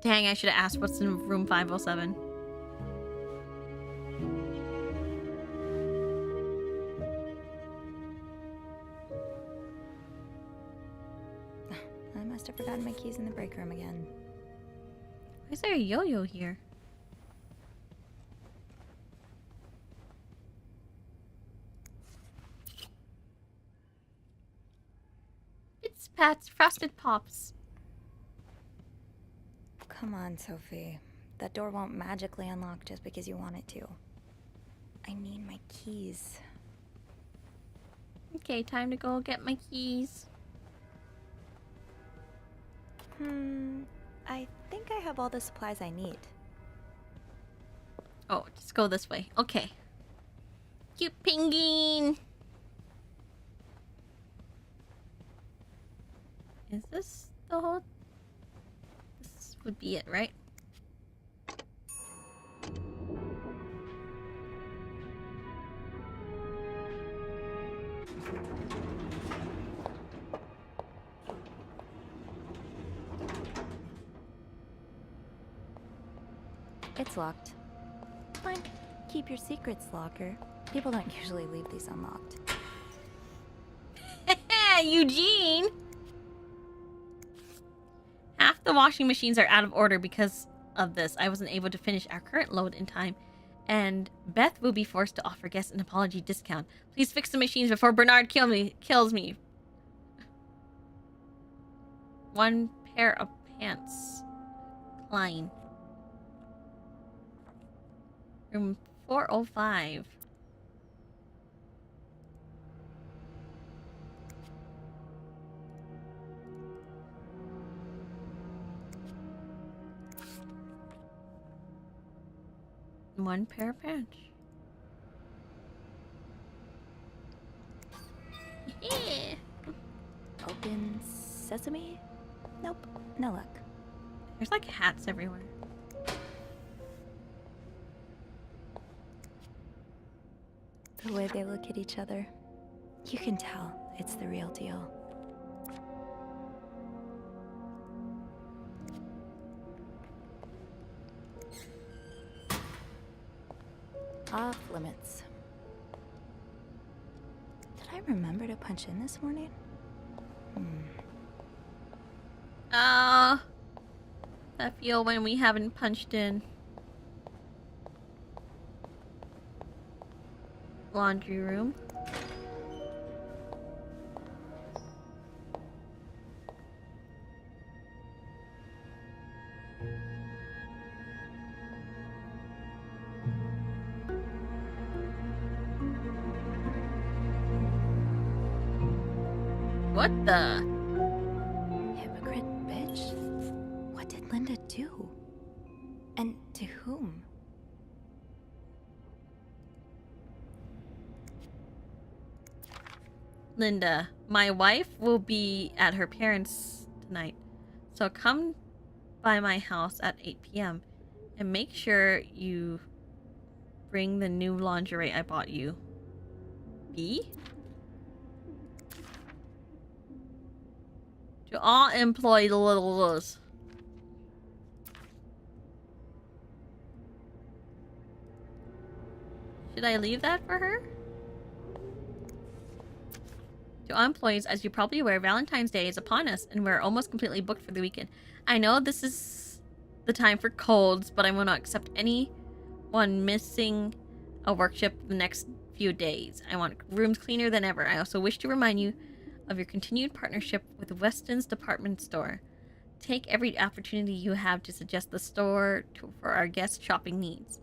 Dang, I should have asked what's in room 507. I must have forgotten my keys in the break room again. Why is there a yo-yo here? It's Pat's Frosted Pops. Come on, Sophie. That door won't magically unlock just because you want it to. I need my keys. Okay, time to go get my keys. I think I have all the supplies I need. Oh, just go this way. Okay. Cute penguin. Is this the whole... This would be it, right? It's locked. Fine. Keep your secrets, locker. People don't usually leave these unlocked. Eugene! Half the washing machines are out of order because of this. I wasn't able to finish our current load in time, and Beth will be forced to offer guests an apology discount. Please fix the machines before Bernard kills me. One pair of pants. Klein. Room 405. One pair of pants. Yeah. Open sesame? Nope, no luck. There's like hats everywhere. The way they look at each other, you can tell it's the real deal. Off limits. Did I remember to punch in this morning? I feel when we haven't punched in. Laundry room. What the? Hypocrite bitch? What did Linda do? And to whom? Linda, my wife will be at her parents' tonight, so come by my house at 8 p.m. and make sure you bring the new lingerie I bought you. B? To all employees. Should I leave that for her? To all employees, as you're probably aware, Valentine's Day is upon us, and we're almost completely booked for the weekend. I know this is the time for colds, but I will not accept anyone missing a work shift the next few days. I want rooms cleaner than ever. I also wish to remind you of your continued partnership with Weston's department store. Take every opportunity you have to suggest the store for our guests' shopping needs.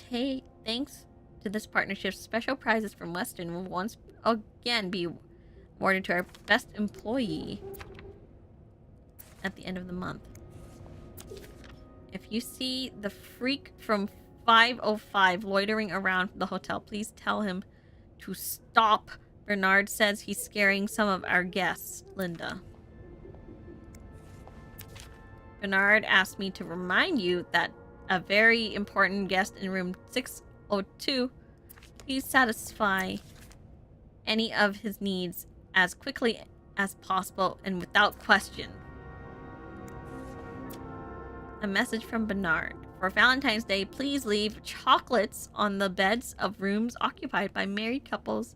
Thanks to this partnership, special prizes from Weston will once again be awarded to our best employee at the end of the month. If you see the freak from 505 loitering around the hotel, please tell him to stop. Bernard says he's scaring some of our guests. Linda. Bernard asked me to remind you that a very important guest in room 602, please satisfy any of his needs as quickly as possible and without question. A message from Bernard. For Valentine's Day, please leave chocolates on the beds of rooms occupied by married couples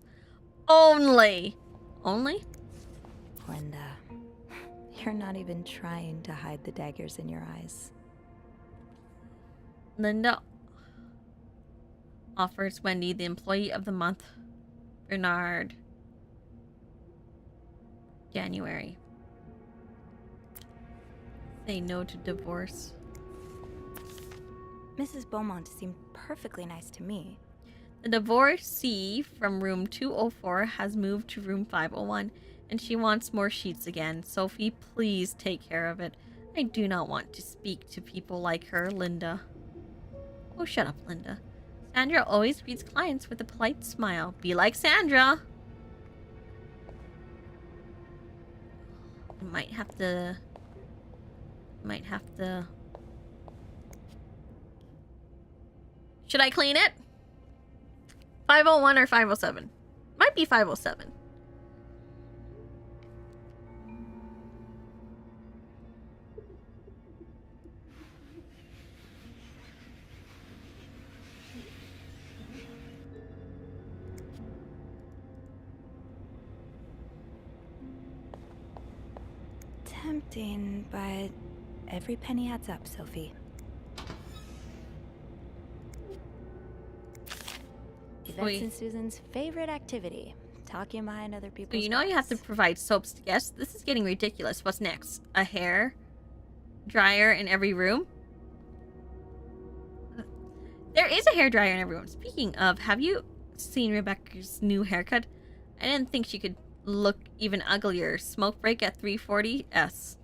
only. Only? Linda, you're not even trying to hide the daggers in your eyes. Linda offers Wendy the Employee of the Month. Bernard. January. Say no to divorce. Mrs. Beaumont seemed perfectly nice to me. The divorcee from room 204 has moved to room 501, and she wants more sheets again. Sophie, please take care of it. I do not want to speak to people like her, Linda. Oh, shut up, Linda. Sandra always greets clients with a polite smile. Be like Sandra. Might have to... Should I clean it? 501 or 507? Might be 507. Tempting, but every penny adds up, Sophie. That's in Susan's favorite activity. Talking behind other people's So you know you have to provide soaps to guests. This is getting ridiculous. What's next? A hair dryer in every room? There is a hair dryer in every room. Speaking of, have you seen Rebecca's new haircut? I didn't think she could look even uglier. Smoke break at 340S.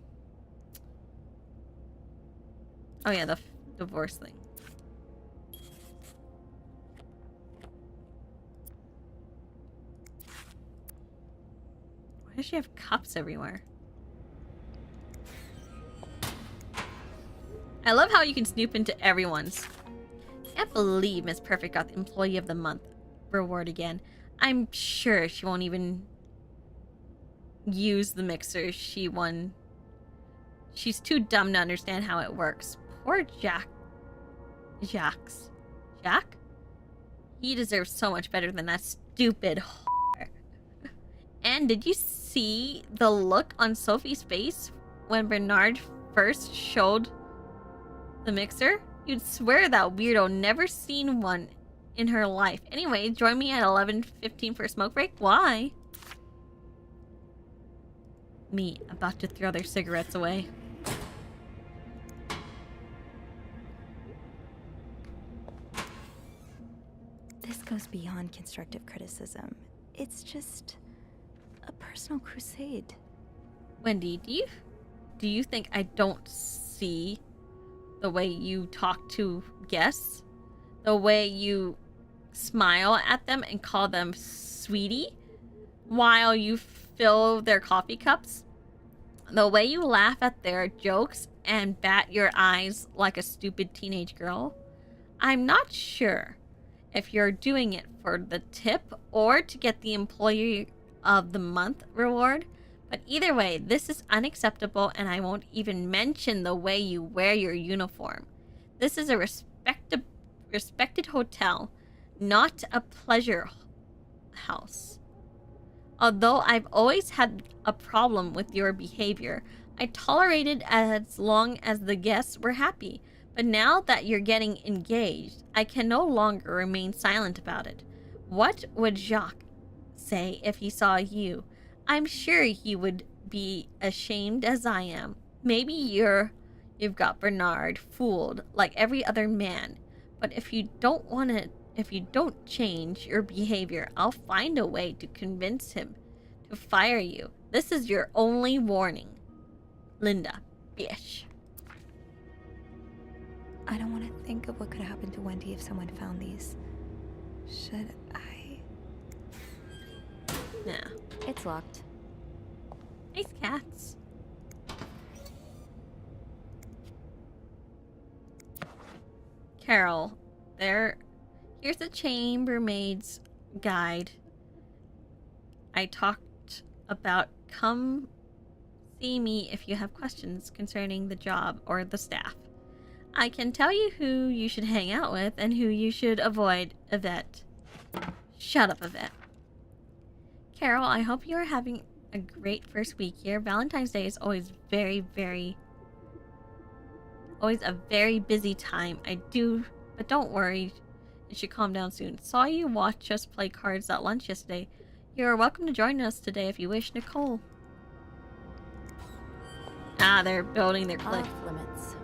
Oh yeah, the divorce thing. Why does she have cups everywhere? I love how you can snoop into everyone's. Can't believe Miss Perfect got the Employee of the Month reward again. I'm sure she won't even use the mixer she won. She's too dumb to understand how it works. Poor Jack. Jack? He deserves so much better than that stupid whore. And did you see the look on Sophie's face when Bernard first showed the mixer? You'd swear that weirdo never seen one in her life. Anyway, join me at 11:15 for a smoke break. Why? Me, about to throw their cigarettes away. This goes beyond constructive criticism. It's just a personal crusade. Wendy, do you think I don't see the way you talk to guests? The way you smile at them and call them sweetie while you fill their coffee cups? The way you laugh at their jokes and bat your eyes like a stupid teenage girl? I'm not sure if you're doing it for the tip or to get the Employee of the Month reward, but either way, this is unacceptable, and I won't even mention the way you wear your uniform. This is a respected hotel, not a pleasure house. Although I've always had a problem with your behavior, I tolerated as long as the guests were happy. But now that you're getting engaged, I can no longer remain silent about it. What would Jacques say if he saw you? I'm sure he would be ashamed as I am. Maybe you've got Bernard fooled like every other man. But if you don't change your behavior, I'll find a way to convince him to fire you. This is your only warning. Linda, bitch. I don't want to think of what could happen to Wendy if someone found these. Should I? Nah. It's locked. Nice cats. Carol, here's the chambermaid's guide. I talked about come see me if you have questions concerning the job or the staff. I can tell you who you should hang out with and who you should avoid. Yvette. Shut up, Yvette. Carol, I hope you are having a great first week here. Valentine's Day is always very, very Always a very busy time. I do, but don't worry. You should calm down soon. Saw you watch us play cards at lunch yesterday. You are welcome to join us today if you wish, Nicole. Ah, they're building their clique. Off limits.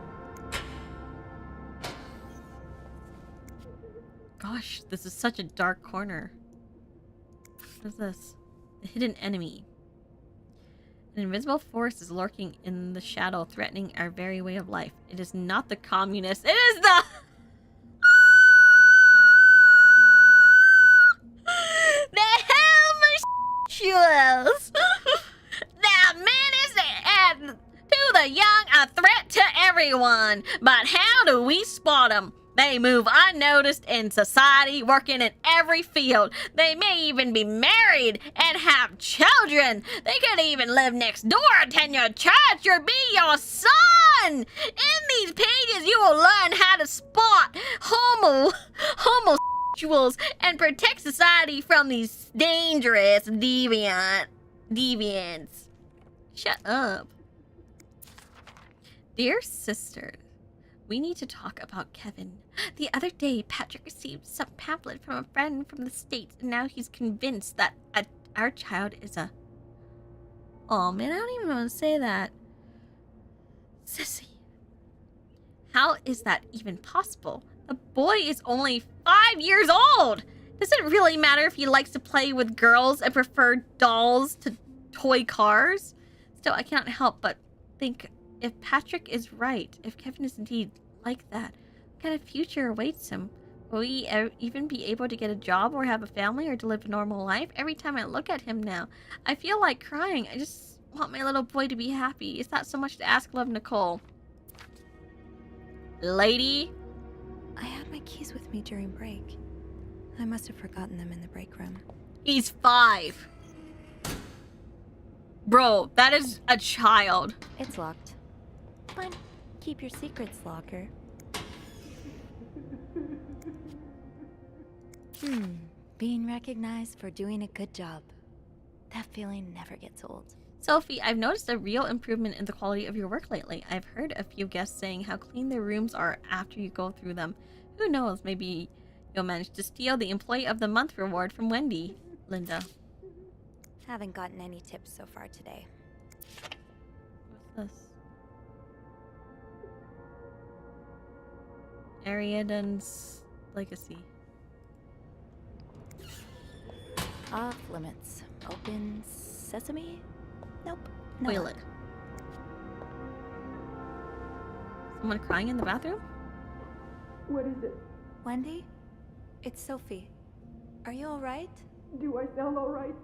Gosh, this is such a dark corner. What is this? The hidden enemy. An invisible force is lurking in the shadow, threatening our very way of life. It is not the communists. It is the... homosexuals! The menace and to the young, a threat to everyone. But how do we spot them? They move unnoticed in society, working in every field. They may even be married and have children. They could even live next door, attend your church, or be your son. In these pages, you will learn how to spot homosexuals and protect society from these dangerous deviants. Shut up. Dear sister, we need to talk about Kevin. The other day, Patrick received some pamphlet from a friend from the States, and now he's convinced that our child is a... Oh man, I don't even want to say that. Sissy. How is that even possible? The boy is only 5 years old! Does it really matter if he likes to play with girls and prefer dolls to toy cars? Still, I cannot help but think, if Patrick is right, if Kevin is indeed like that, what kind of future awaits him? Will he even be able to get a job or have a family or to live a normal life? Every time I look at him now, I feel like crying. I just want my little boy to be happy. Is that so much to ask? Love, Nicole. Lady? I had my keys with me during break. I must have forgotten them in the break room. He's 5. Bro, that is a child. It's locked. Fine. Keep your secrets, locker. Being recognized for doing a good job. That feeling never gets old. Sophie, I've noticed a real improvement in the quality of your work lately. I've heard a few guests saying how clean their rooms are after you go through them. Who knows, maybe you'll manage to steal the Employee of the Month reward from Wendy. Linda. Haven't gotten any tips so far today. What's this? Ariadan's legacy. Off limits. Open sesame? Nope. No Toilet. luck. Someone crying in the bathroom? What is it? Wendy? It's Sophie. Are you alright? Do I sound alright?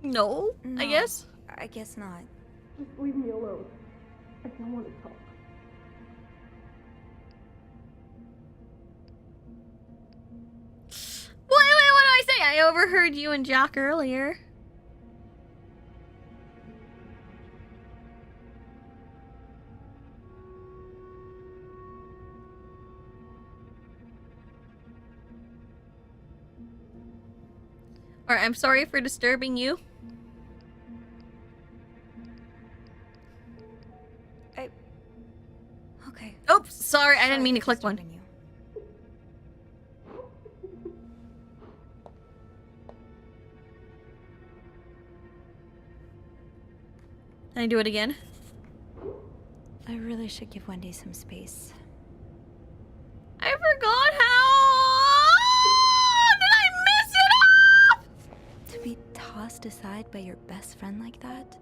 No, I guess. I guess not. Just leave me alone. I don't want to talk. Wait, what did I say? I overheard you and Jack earlier. Or I'm sorry for disturbing you. Okay. Oops, sorry, I didn't mean to click one. Can I do it again? I really should give Wendy some space. I forgot how... Did I miss it off? To be tossed aside by your best friend like that?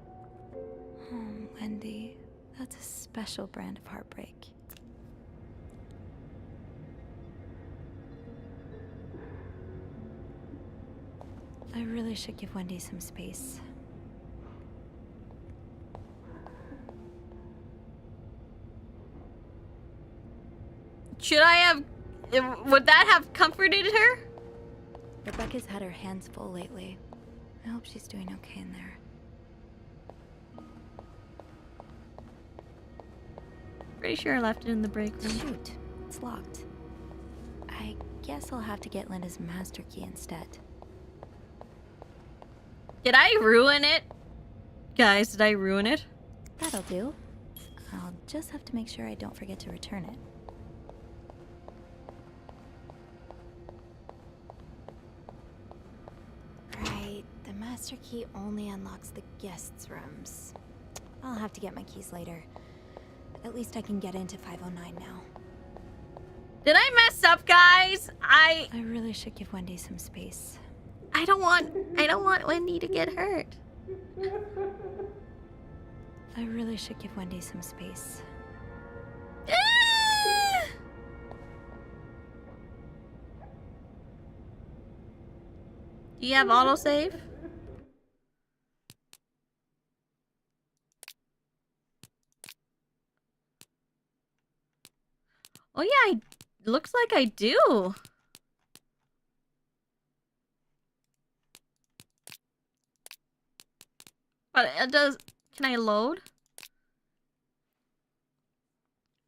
Oh, Wendy, that's a special brand of heartbreak. I really should give Wendy some space. Should I have... Would that have comforted her? Rebecca's had her hands full lately. I hope she's doing okay in there. Pretty sure I left it in the break room. Shoot, it's locked. I guess I'll have to get Linda's master key instead. Did I ruin it? Guys, did I ruin it? That'll do. I'll just have to make sure I don't forget to return it. Right, the master key only unlocks the guests' rooms. I'll have to get my keys later. At least I can get into 509 now. Did I mess up, guys? I really should give Wendy some space. I don't want Wendy to get hurt. I really should give Wendy some space. Do you have autosave? Oh yeah, looks like I do. But it does. Can I load?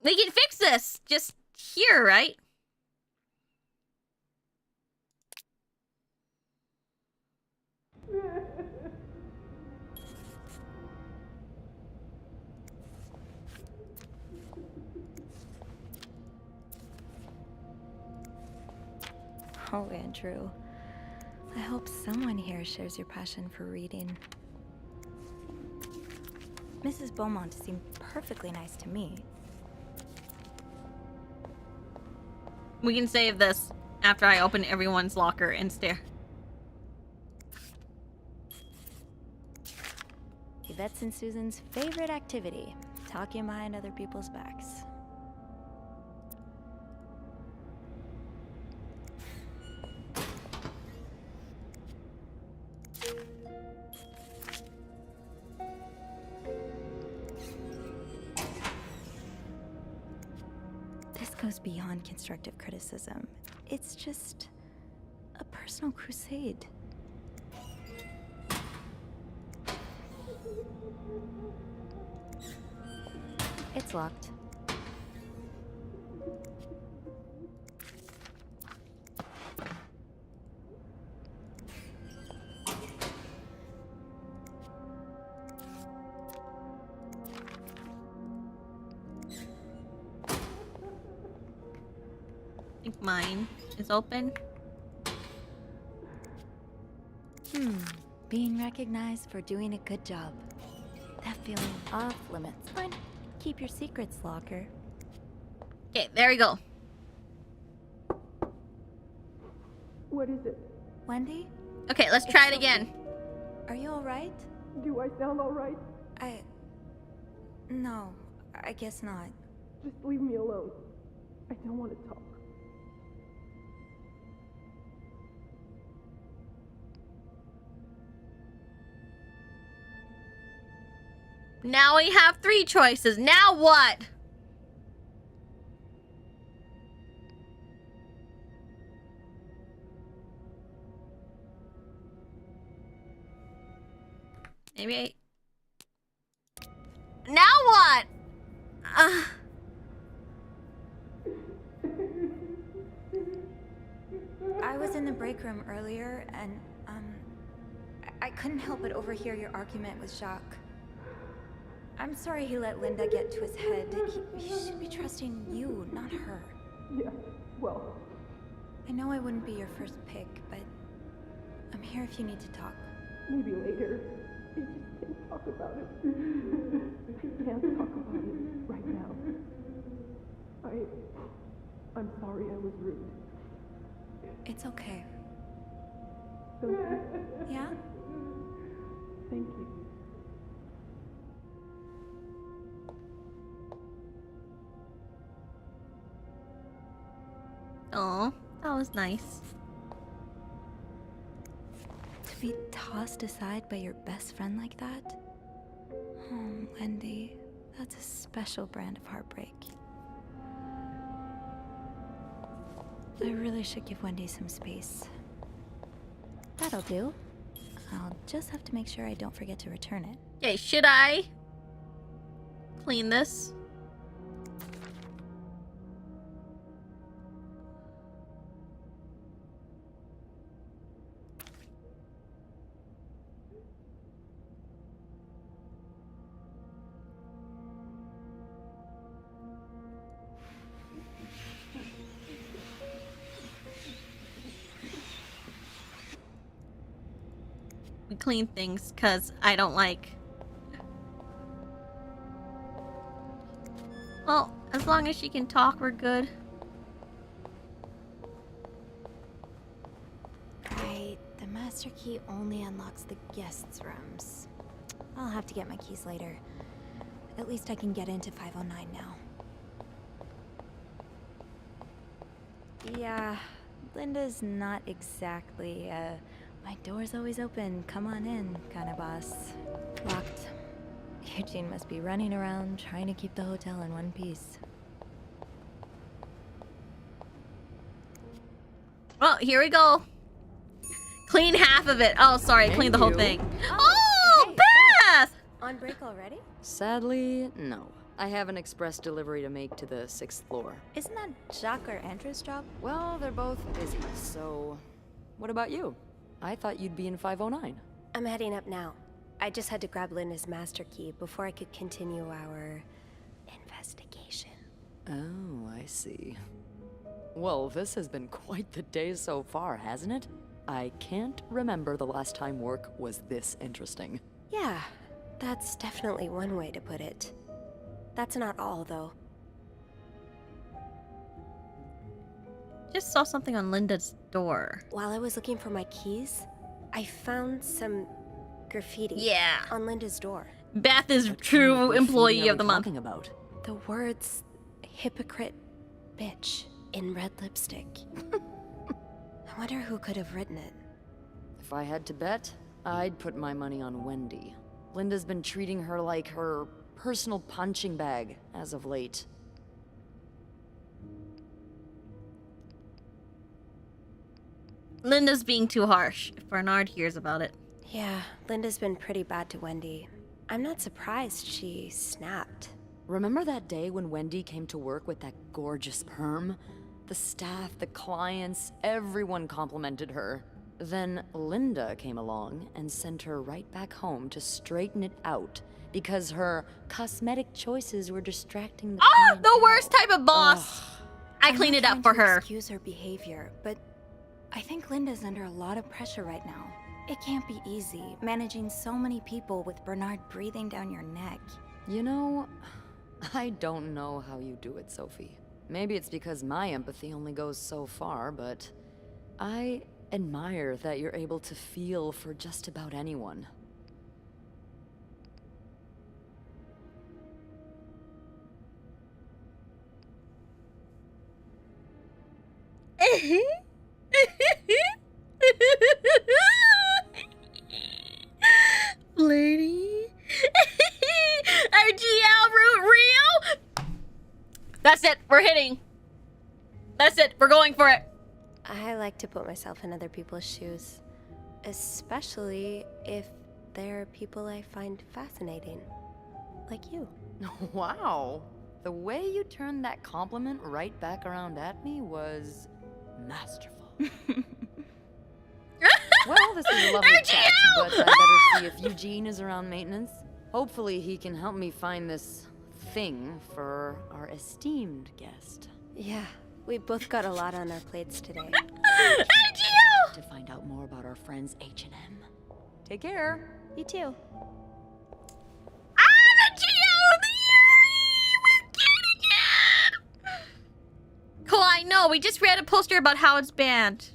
We can fix this just here, right? Oh, Andrew. I hope someone here shares your passion for reading. Mrs. Beaumont seemed perfectly nice to me. We can save this after I open everyone's locker and stare. Yvette's and Susan's favorite activity, talking behind other people's backs. This goes beyond constructive criticism. It's just a personal crusade. It's locked. I think mine is open. Being recognized for doing a good job. That feeling off limits. Fine. Keep your secrets, locker. Okay, there we go. What is it? Wendy? Okay, let's try it again. Are you alright? Do I sound alright? No, I guess not. Just leave me alone. I don't want to talk. Now we have 3 choices. Now what? Maybe Now what? I was in the break room earlier, and, I couldn't help but overhear your argument with Jacques. I'm sorry he let Linda get to his head. He should be trusting you, not her. Yeah, well... I know I wouldn't be your first pick, but I'm here if you need to talk. Maybe later. I just can't talk about it. I can't talk about it right now. I'm sorry I was rude. It's okay. Okay? Yeah? Thank you. Oh, that was nice. To be tossed aside by your best friend like that? Oh, Wendy, that's a special brand of heartbreak. I really should give Wendy some space. That'll do. I'll just have to make sure I don't forget to return it. Okay, should I clean this? clean things because I don't like. Well, as long as she can talk, we're good. Right, the master key only unlocks the guests' rooms. I'll have to get my keys later. At least I can get into 509 now. Yeah, Linda's not exactly my door's always open, come on in kind of boss. Locked. Hygiene must be running around trying to keep the hotel in one piece. Well, here we go. Clean half of it. Oh, sorry, clean the whole thing. Oh, hey, Beth! On break already? Sadly, no. I have an express delivery to make to the 6th floor. Isn't that Jacques or Andrew's job? Well, they're both busy, so... What about you? I thought you'd be in 509. I'm heading up now. I just had to grab Linda's master key before I could continue our investigation. Oh, I see. Well, this has been quite the day so far, hasn't it? I can't remember the last time work was this interesting. Yeah, that's definitely one way to put it. That's not all, though. Just saw something on Linda's door. While I was looking for my keys, I found some graffiti. Yeah. On Linda's door. Beth is true employee of the month. Talking about? The words "hypocrite bitch" in red lipstick. I wonder who could have written it. If I had to bet, I'd put my money on Wendy. Linda's been treating her like her personal punching bag as of late. Linda's being too harsh. If Bernard hears about it. Yeah, Linda's been pretty bad to Wendy. I'm not surprised she snapped. Remember that day when Wendy came to work with that gorgeous perm? The staff, the clients, everyone complimented her. Then Linda came along and sent her right back home to straighten it out because her cosmetic choices were distracting the the worst type of boss. Ugh. I cleaned it up for her. Excuse her behavior, but I think Linda's under a lot of pressure right now. It can't be easy, managing so many people with Bernard breathing down your neck. You know, I don't know how you do it, Sophie. Maybe it's because my empathy only goes so far, but I admire that you're able to feel for just about anyone. Lady. RGL Root Rio. That's it. We're hitting. That's it. We're going for it. I like to put myself in other people's shoes, especially if they're people I find fascinating, like you. Wow. The way you turned that compliment right back around at me was masterful. Well, this is a lovely chat, but I better see if Eugene is around maintenance. Hopefully he can help me find this thing for our esteemed guest. Yeah, we both got a lot on our plates today. To find out more about our friends H&M. Take care. You too. Cool, I know. We just read a poster about how it's banned.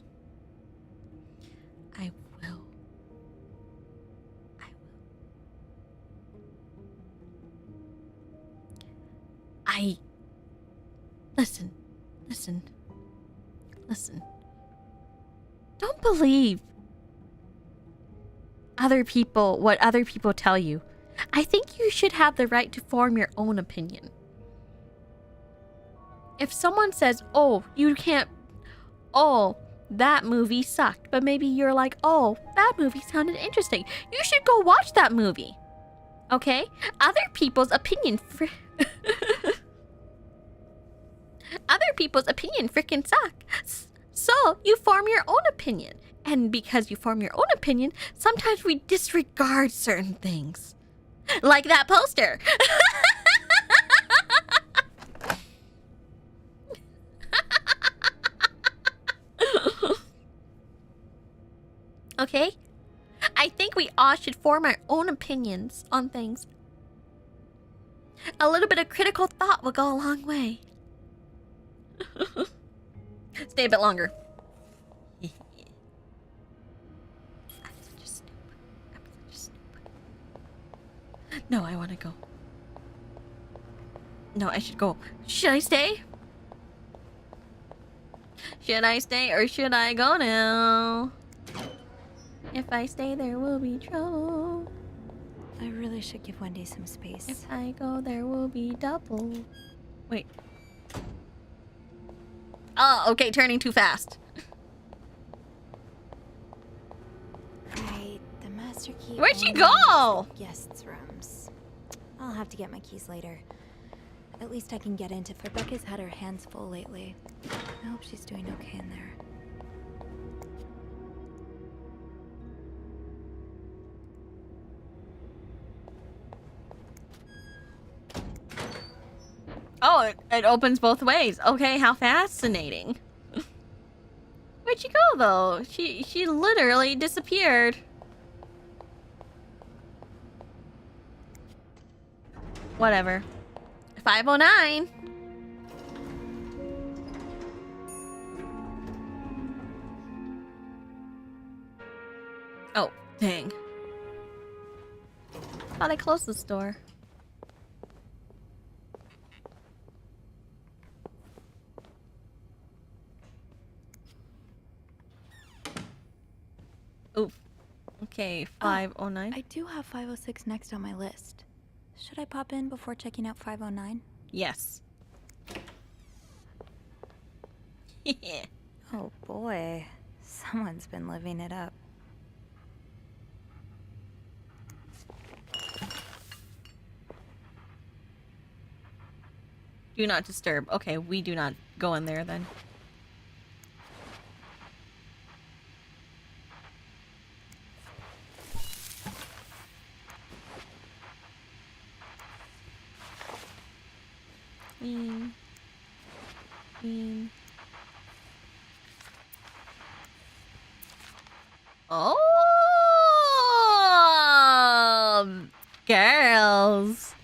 I will. Listen. Don't believe what other people tell you. I think you should have the right to form your own opinion. If someone says, oh, you can't, oh, that movie sucked, but maybe you're like, oh, that movie sounded interesting, you should go watch that movie. Okay? Other people's opinion freaking suck. So, you form your own opinion. And because you form your own opinion, sometimes we disregard certain things. Like that poster. Okay? I think we all should form our own opinions on things. A little bit of critical thought will go a long way. Stay a bit longer. I'm such a snoop. I'm such a snoop. No, I want to go. No, I should go. Should I stay? Should I stay or should I go now? If I stay, there will be trouble. I really should give Wendy some space. If I go, there will be double. Wait. Oh, okay, turning too fast. Right, the master key. Where'd she only go? has the guests' rooms. I'll have to get my keys later. At least I can get into. Rebecca's had her hands full lately. I hope she's doing okay in there. Oh, it opens both ways. Okay, how fascinating. Where'd she go though? She literally disappeared. Whatever. 509. Oh, dang. Thought I closed this door. Oof. Okay, 509. I do have 506 next on my list. Should I pop in before checking out 509? Yes. Oh boy, someone's been living it up. Do not disturb. Okay, we do not go in there then. Queen. Oh, girls.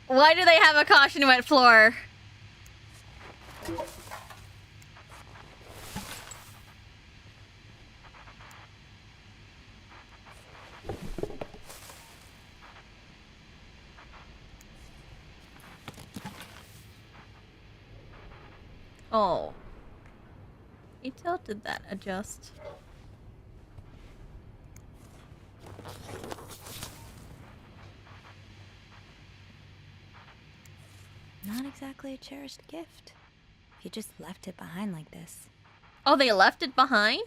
Why do they have a caution wet floor? Oh. He tilted that adjust. Not exactly a cherished gift. If you just left it behind like this. Oh, they left it behind?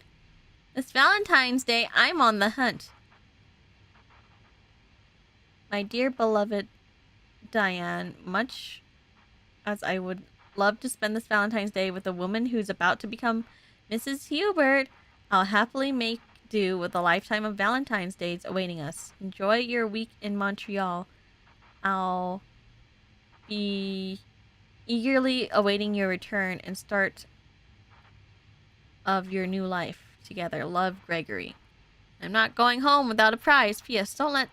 This Valentine's Day, I'm on the hunt. My dear beloved Diane, much as I would love to spend this Valentine's Day with a woman who's about to become Mrs. Hubert, I'll happily make do with a lifetime of Valentine's Days awaiting us. Enjoy your week in Montreal. I'll be eagerly awaiting your return and start of your new life together. Love, Gregory. I'm not going home without a prize. P.S. Don't let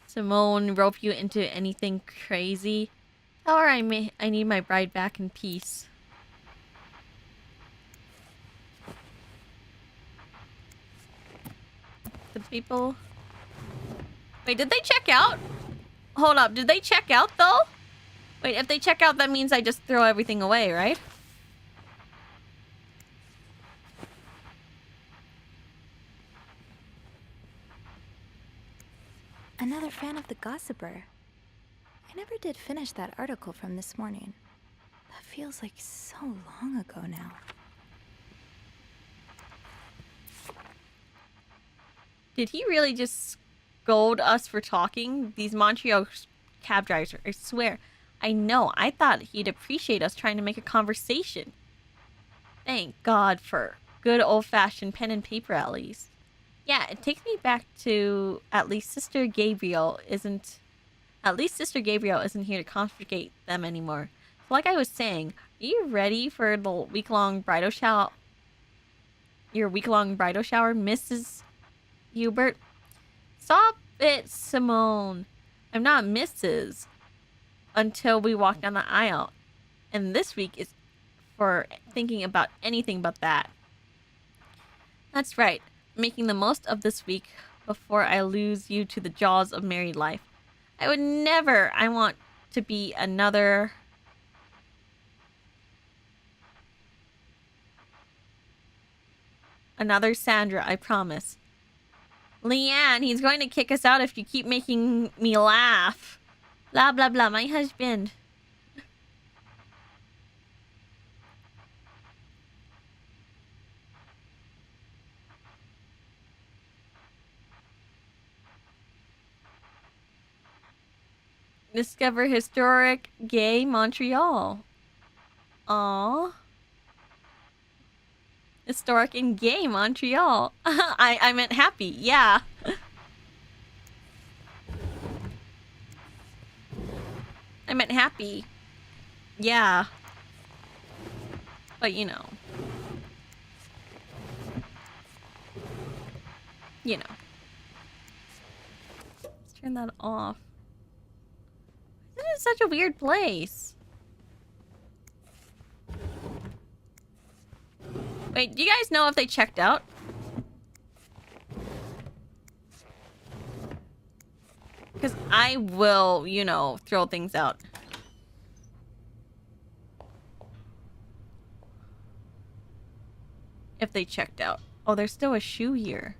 Simone rope you into anything crazy. Tell her I need my bride back in peace. The people... Wait, did they check out? Hold up, did they check out though? Wait, if they check out, that means I just throw everything away, right? Another fan of The Gossiper. I never did finish that article from this morning. That feels like so long ago now. Did he really just scold us for talking? These Montreal cab drivers, I swear. I know, I thought he'd appreciate us trying to make a conversation. Thank God for good old-fashioned pen and paper at least. Yeah, it takes me back to at least Sister Gabriel isn't here to confiscate them anymore. So like I was saying, are you ready for the week-long bridal shower? your week-long bridal shower, Mrs. Hubert. Stop it, Simone. I'm not Mrs. until we walk down the aisle. And this week is for thinking about anything but that. That's right. Making the most of this week before I lose you to the jaws of married life. I would never. I want to be another... Another Sandra, I promise. Leanne, he's going to kick us out if you keep making me laugh. Blah, blah, blah. My husband. Discover historic gay Montreal. Aww. Historic and gay Montreal. I meant happy. Yeah. I meant happy. Yeah. But you know. You know. Let's turn that off. This is such a weird place. Wait, do you guys know if they checked out? Because I will, you know, throw things out. If they checked out. Oh, there's still a shoe here.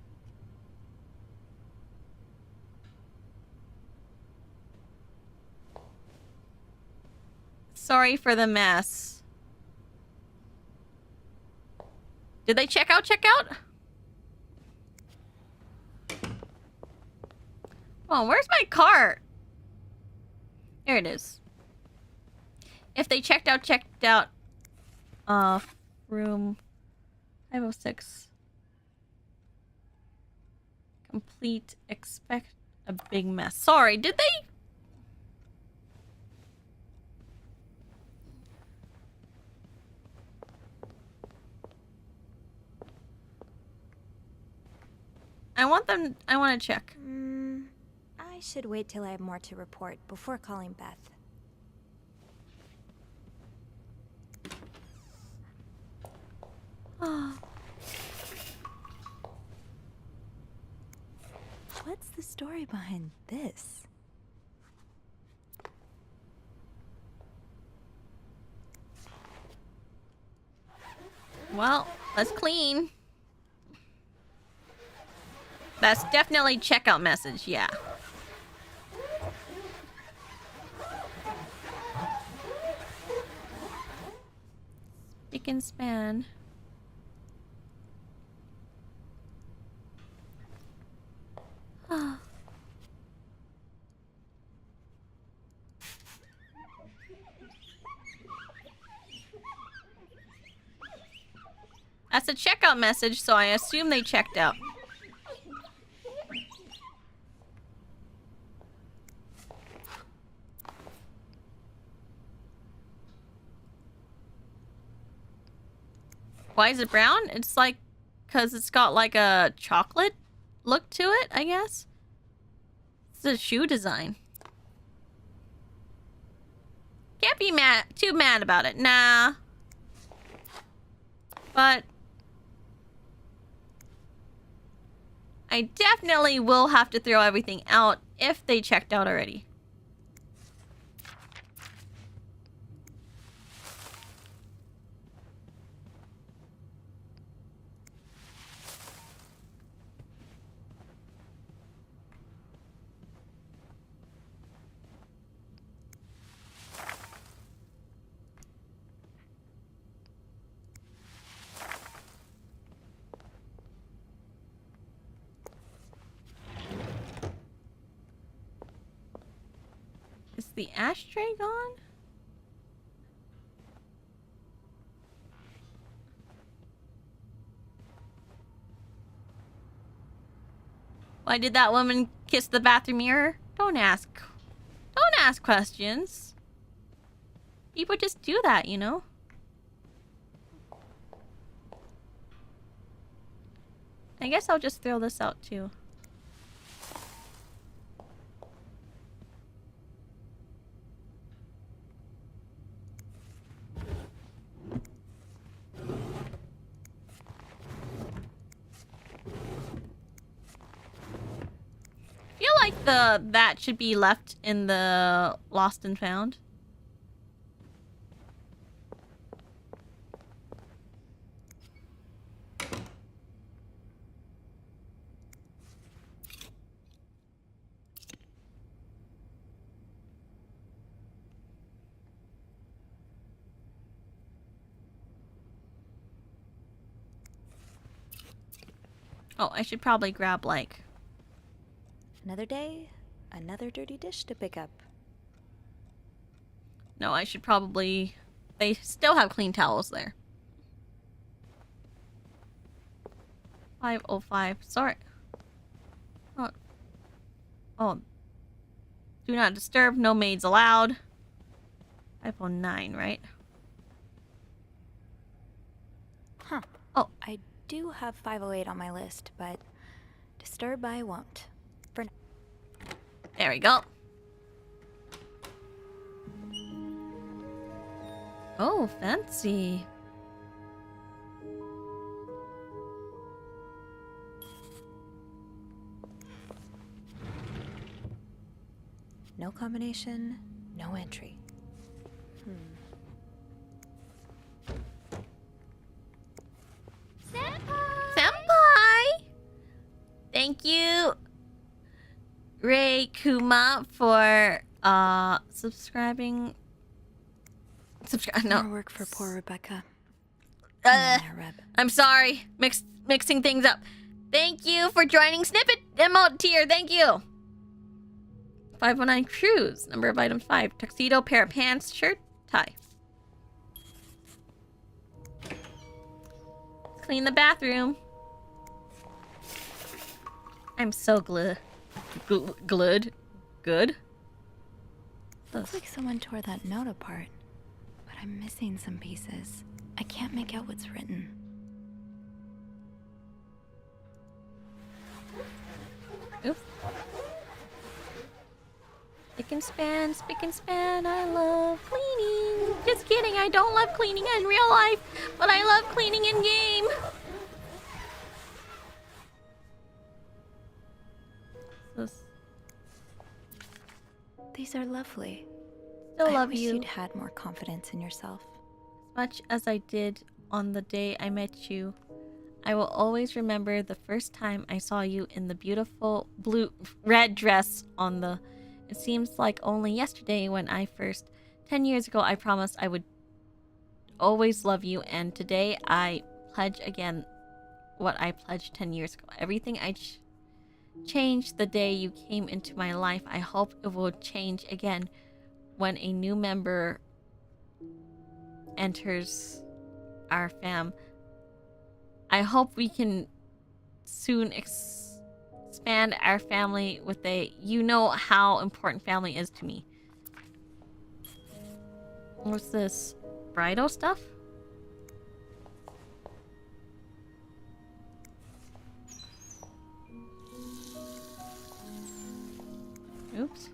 Sorry for the mess. Did they check out? Check out? Oh, where's my cart? There it is. If they checked out, room 506. Complete, expect a big mess. Sorry, did they? I want to check. I should wait till I have more to report before calling Beth. Oh. What's the story behind this? Well, let's clean. That's definitely checkout message, yeah. Spick and span. That's a checkout message, so I assume they checked out. Why is it brown? It's like, because it's got like a chocolate look to it, I guess. It's a shoe design. Can't be too mad about it. Nah. But I definitely will have to throw everything out if they checked out already. Is the ashtray gone? Why did that woman kiss the bathroom mirror? Don't ask questions. People just do that, you know? I guess I'll just throw this out too. I feel like that should be left in the lost and found. Oh, I should probably grab like Another day, another dirty dish to pick up. no, I should probably... They still have clean towels there. 5:05. Sorry. Oh. Oh. Do not disturb. No maids allowed. 5:09, right? Huh. Oh. I do have 508 on my list, but disturb I won't. For now. There we go. Oh, fancy. No combination, no entry. Senpai! Thank you, Ray Kuma, for subscribing. No. More work for poor Rebecca. I'm sorry. Mixing things up. Thank you for joining Snippet emote tier. Thank you. 509 cruise. Number of item 5. Tuxedo, pair of pants, shirt, tie. Clean the bathroom. I'm so glued. Good. Looks like someone tore that note apart, but I'm missing some pieces. I can't make out what's written. Oops. Spick and span, I love cleaning. Just kidding, I don't love cleaning in real life, but I love cleaning in game. These are lovely. Still I love wish you. you'd had more confidence in yourself. As much as I did on the day I met you, I will always remember the first time I saw you in the beautiful red dress on the... It seems like only yesterday when 10 years ago, I promised I would always love you, and today I pledge again what I pledged 10 years ago. Everything I changed the day you came into my life. I hope it will change again when a new member enters our fam. I hope we can soon expand our family with you know how important family is to me. What's this? Bridal stuff? Oops.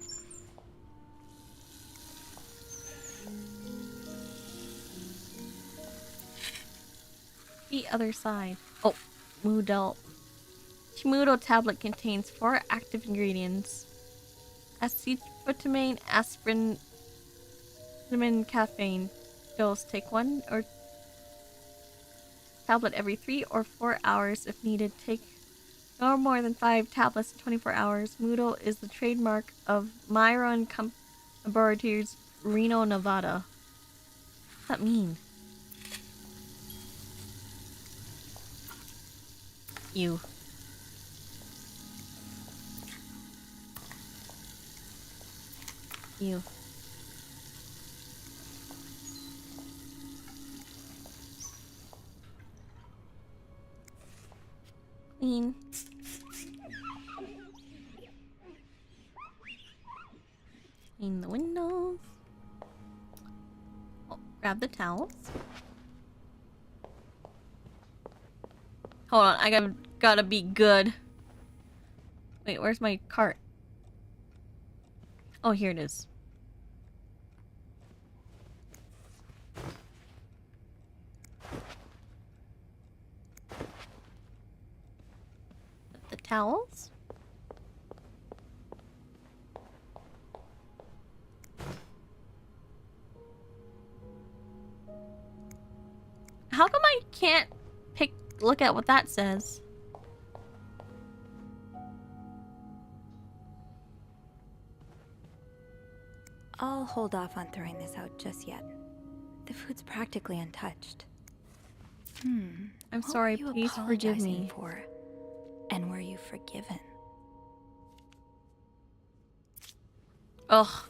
The other side. Oh, Moodle. Chimudo tablet contains 4 active ingredients: acetaminophen, aspirin, cinnamon, caffeine. Dose: take 1 or tablet every 3 or 4 hours if needed. Take no more than 5 tablets in 24 hours. Moodle is the trademark of Myron Laboratories, Reno, Nevada. What does that mean? You. Clean. Clean the windows. Oh, grab the towels. Hold on, I gotta gotta be good. Wait, where's my cart? Oh, here it is. The towels? How come I can't look at what that says? I'll hold off on throwing this out just yet. The food's practically untouched. I'm sorry, please forgive me. For? And were you forgiven? Ugh.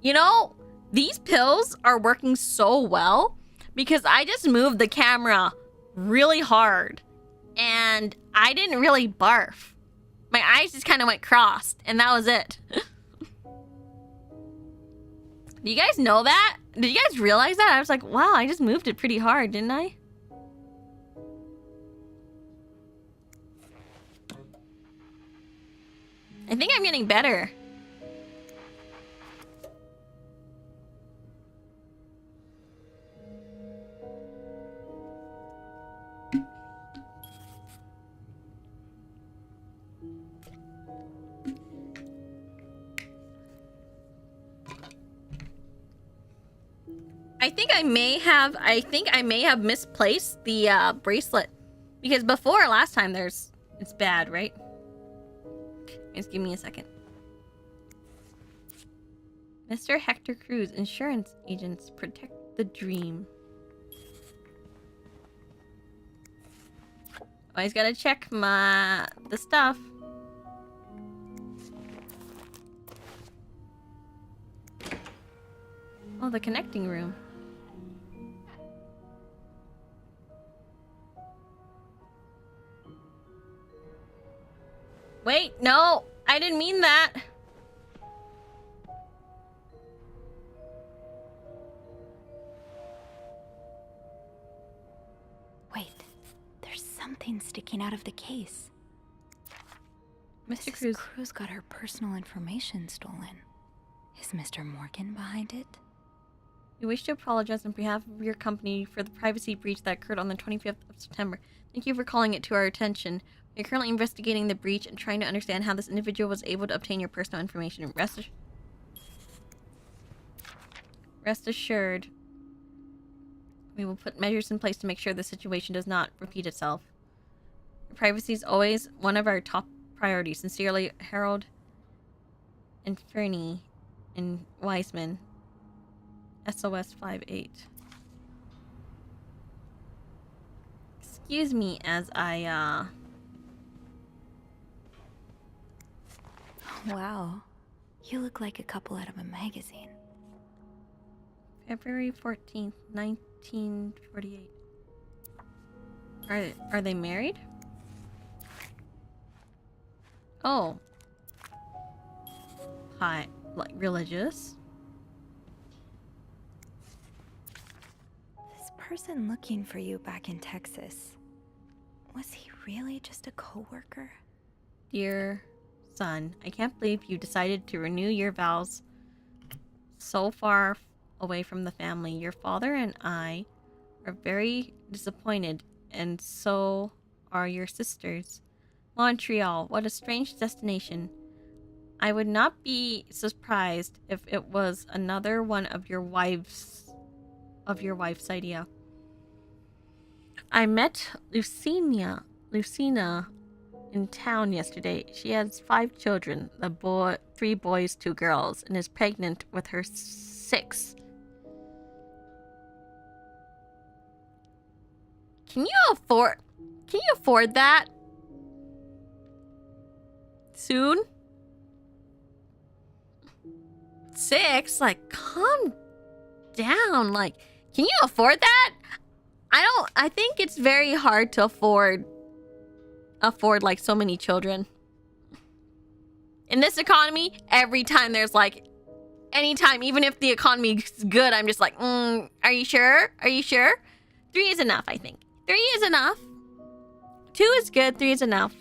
You know, these pills are working so well because I just moved the camera really hard and I didn't really barf. My eyes just kind of went crossed and that was it. Do you guys know that? Did you guys realize that? I was like, wow, I just moved it pretty hard, didn't I? I think I'm getting better. I may have misplaced the bracelet because before last time it's bad, right? Just give me a second. Mr. Hector Cruz, insurance agents protect the dream. Always gotta check the stuff. Oh, the connecting room. Wait, no, I didn't mean that. Wait, there's something sticking out of the case. Mr. Cruz got her personal information stolen. Is Mr. Morgan behind it? We wish to apologize on behalf of your company for the privacy breach that occurred on the 25th of September. Thank you for calling it to our attention. We are currently investigating the breach and trying to understand how this individual was able to obtain your personal information. Rest assured, we will put measures in place to make sure the situation does not repeat itself. Your privacy is always one of our top priorities. Sincerely, Harold Inferni and Wiseman. SOS 58. Excuse me as I, Wow. You look like a couple out of a magazine. February 14th, 1948. Are they married? Oh. Hi, like religious? This person looking for you back in Texas, was he really just a coworker? Dear son, I can't believe you decided to renew your vows so far away from the family. Your father and I are very disappointed, and so are your sisters. Montreal, what a strange destination. I would not be surprised if it was another one of your wife's idea. I met Lucina in town yesterday. She has 5 children, 3 boys, 2 girls, and is pregnant with her 6th. Can you afford that? Soon? 6? Like, calm down. Like, can you afford that? I think it's very hard to afford like so many children. In this economy, every time there's like, anytime, even if the economy's good, I'm just like, are you sure? Are you sure? 3 is enough, I think. 3 is enough. 2 is good, 3 is enough.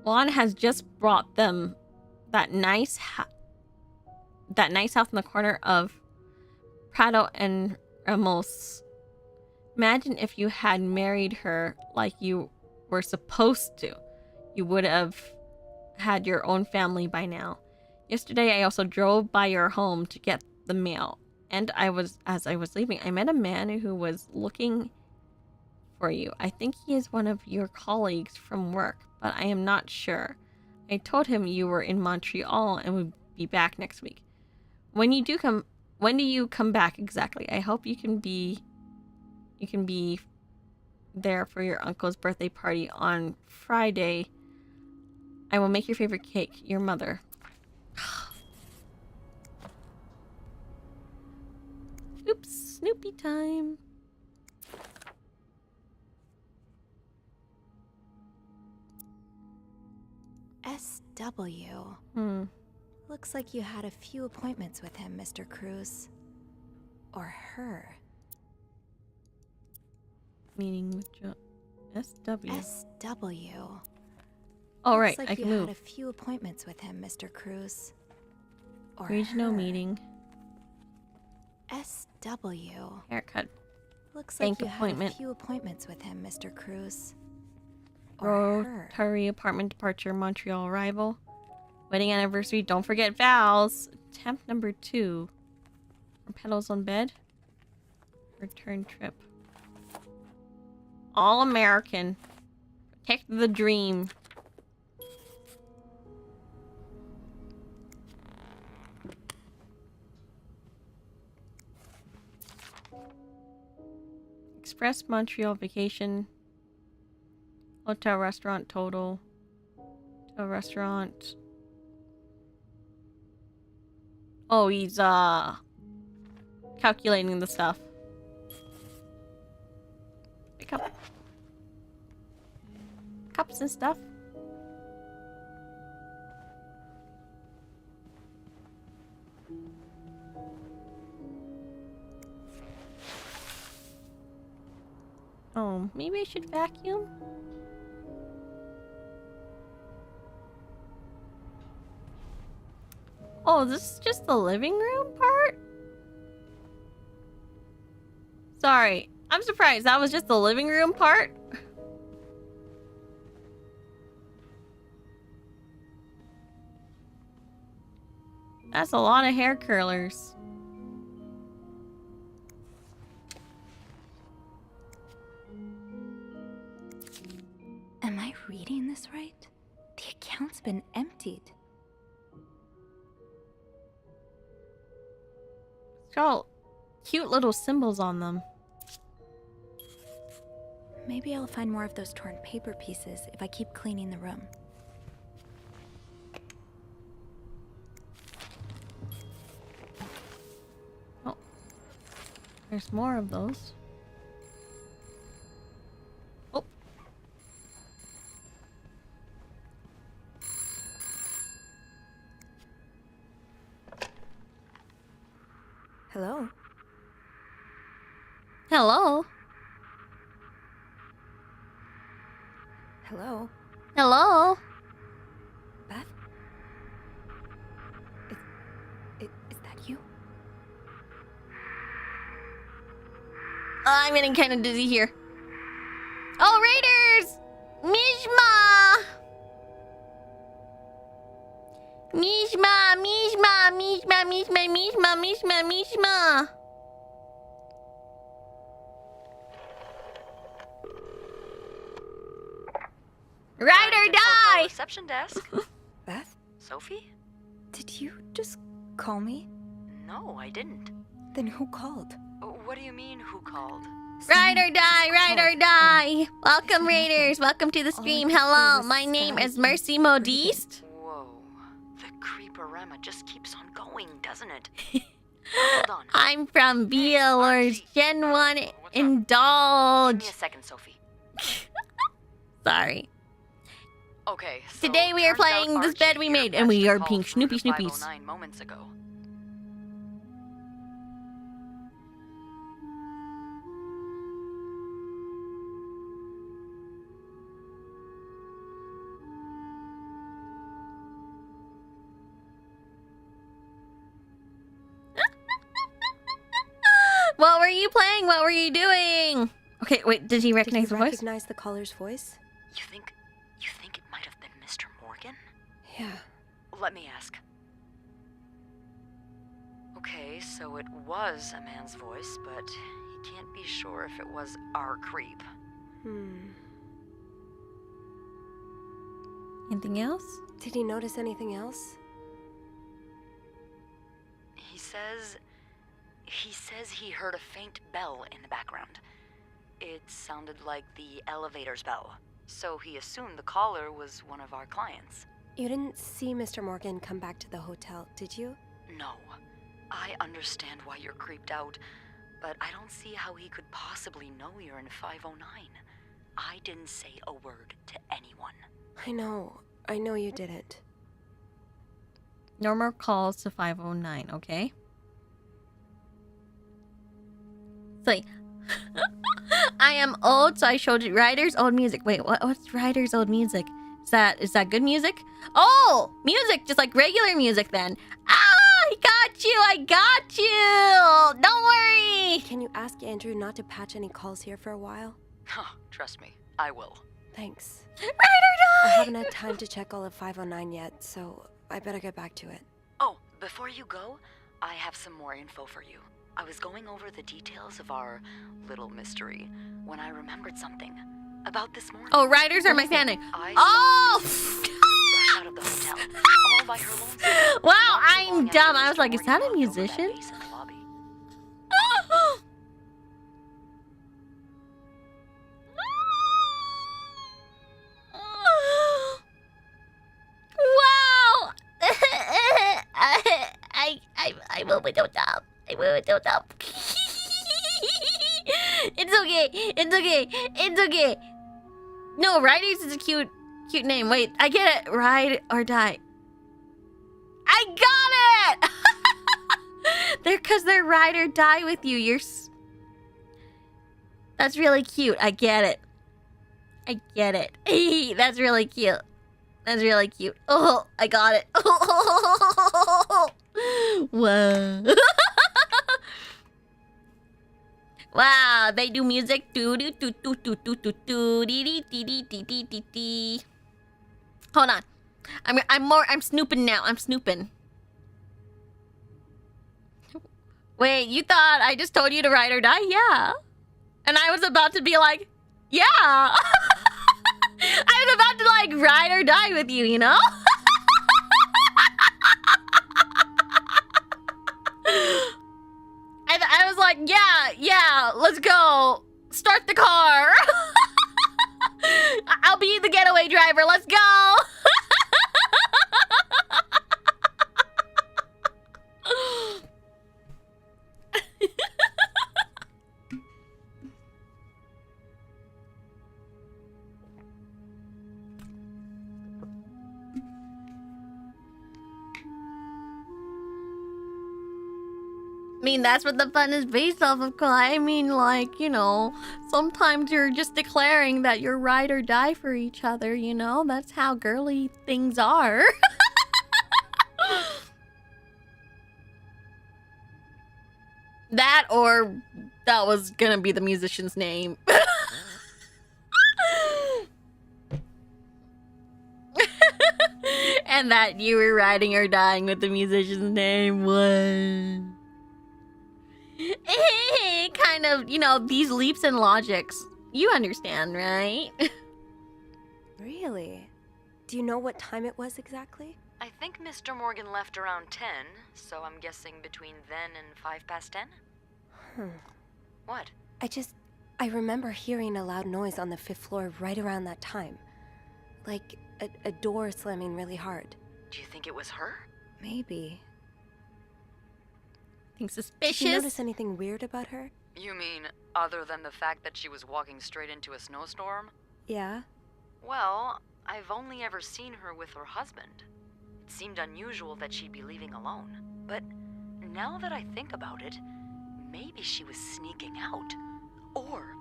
Juan has just brought them that nice house in the corner of Prado and Ramos. Imagine if you had married her like you were supposed to. You would have had your own family by now. Yesterday, I also drove by your home to get the mail. And as I was leaving, I met a man who was looking for you. I think he is one of your colleagues from work, but I am not sure. I told him you were in Montreal and would be back next week. When do you come back exactly? I hope you can be there for your uncle's birthday party on Friday. I will make your favorite cake, your mother. Oops, Snoopy time. SW. Looks like you had a few appointments with him, Mr. Cruz. Or her. Meaning with SW. SW. Oh, right, Looks like I can you move. had a few appointments with him, Mr. Cruz. Or Regional her. meeting. SW. Haircut. Looks Bank like you appointment. had a few appointments with him, Mr. Cruz. Or her. Rotary apartment departure, Montreal arrival. Wedding anniversary, don't forget vows. Attempt number 2. Petals on bed. Return trip. All American. Protect the dream. Express Montreal vacation. Hotel restaurant total. Hotel restaurant. Oh, he's calculating the stuff. Pick up cups and stuff. Oh, maybe I should vacuum? Oh, this is just the living room part? Sorry, I'm surprised. That was just the living room part? That's a lot of hair curlers. Am I reading this right? The account's been emptied. It's got cute little symbols on them. Maybe I'll find more of those torn paper pieces if I keep cleaning the room. Oh, there's more of those. Oh. Hello? Hello? Hello? Hello? Beth? Is that you? I'm getting kind of dizzy here. Oh, Raiders! Mishma! Mishma, Mishma, Mishma, Mishma, Mishma, Mishma, Mishma. Ride or die! Reception desk. Beth? Sophie? Did you just call me? No, I didn't. Then who called? What do you mean, who called? Ride or die, ride or die. Welcome, Raiders. Welcome to the stream. Hello, my name is Mercy Modiste. Whoa. The creeporama just keeps on going, doesn't it? Hold on. I'm from VAllure's Gen 1 Indulge. Give me a second, Sophie. Sorry. Okay, so Today we are turns out playing this Archie bed we here made, and we patched are a call being through Snoopy to Snoopies. 509 moments ago. What were you playing? What were you doing? Okay, wait, did he recognize the voice? Recognize the caller's voice? You think it might have been Mr. Morgan? Yeah. Let me ask. Okay, so it was a man's voice, but he can't be sure if it was our creep. Anything else? Did he notice anything else? He says he heard a faint bell in the background. It sounded like the elevator's bell, so he assumed the caller was one of our clients. You didn't see Mr. Morgan come back to the hotel, did you? No. I understand why you're creeped out, but I don't see how he could possibly know you're in 509. I didn't say a word to anyone. I know you didn't. No more calls to 509, okay? It's like, I am old, so I showed you Ryder's old music. Wait, what's Ryder's old music? Is that good music? Oh, music, just like regular music then. Ah, I got you. Don't worry. Can you ask Andrew not to patch any calls here for a while? Trust me, I will. Thanks. Ryder died! I haven't had time to check all of 509 yet, so I better get back to it. Oh, before you go, I have some more info for you. I was going over the details of our little mystery when I remembered something about this morning. Oh, Riders are my fan name. Oh! Rush out of the hotel, all by her lonesome. Wow, I'm dumb. I was like, is that a musician? Wow! I moved it up. It's okay. No, Riders is a cute name. Wait, I get it. Ride or die. I got it! They're ride or die with you. That's really cute. I get it. That's really cute. Oh, I got it. Whoa. Wow, they do music. Hold on. I'm snooping now. I'm snooping. Wait, you thought I just told you to ride or die? Yeah. And I was about to be like, yeah. I was about to like ride or die with you, you know? I was like, yeah, let's go. Start the car. I'll be the getaway driver. Let's go. I mean, that's what the fun is based off of. I mean, like, you know, sometimes you're just declaring that you're ride or die for each other, you know? That's how girly things are. That or that was gonna be the musician's name. And that you were riding or dying with the musician's name was... kind of, you know, these leaps and logics. You understand, right? Really? Do you know what time it was exactly? I think Mr. Morgan left around 10, so I'm guessing between then and 10:05. What? I remember hearing a loud noise on the 5th floor right around that time. Like a door slamming really hard. Do you think it was her? Maybe. Think suspicious? Did you notice anything weird about her? You mean, other than the fact that she was walking straight into a snowstorm? Yeah. Well, I've only ever seen her with her husband. It seemed unusual that she'd be leaving alone. But now that I think about it, maybe she was sneaking out. Or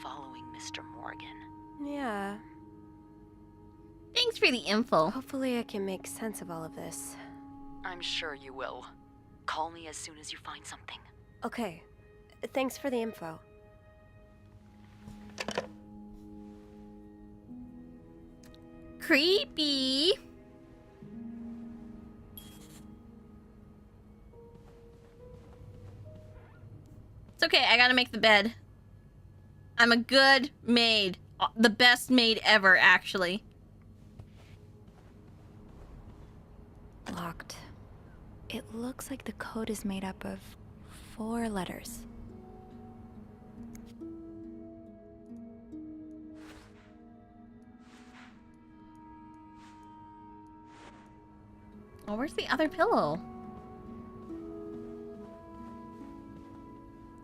following Mr. Morgan. Yeah. Thanks for the info. Hopefully I can make sense of all of this. I'm sure you will. Call me as soon as you find something. Okay. Thanks for the info. Creepy. It's okay, I gotta make the bed. I'm a good maid. The best maid ever, actually. Locked. It looks like the code is made up of 4 letters. Oh, where's the other pillow?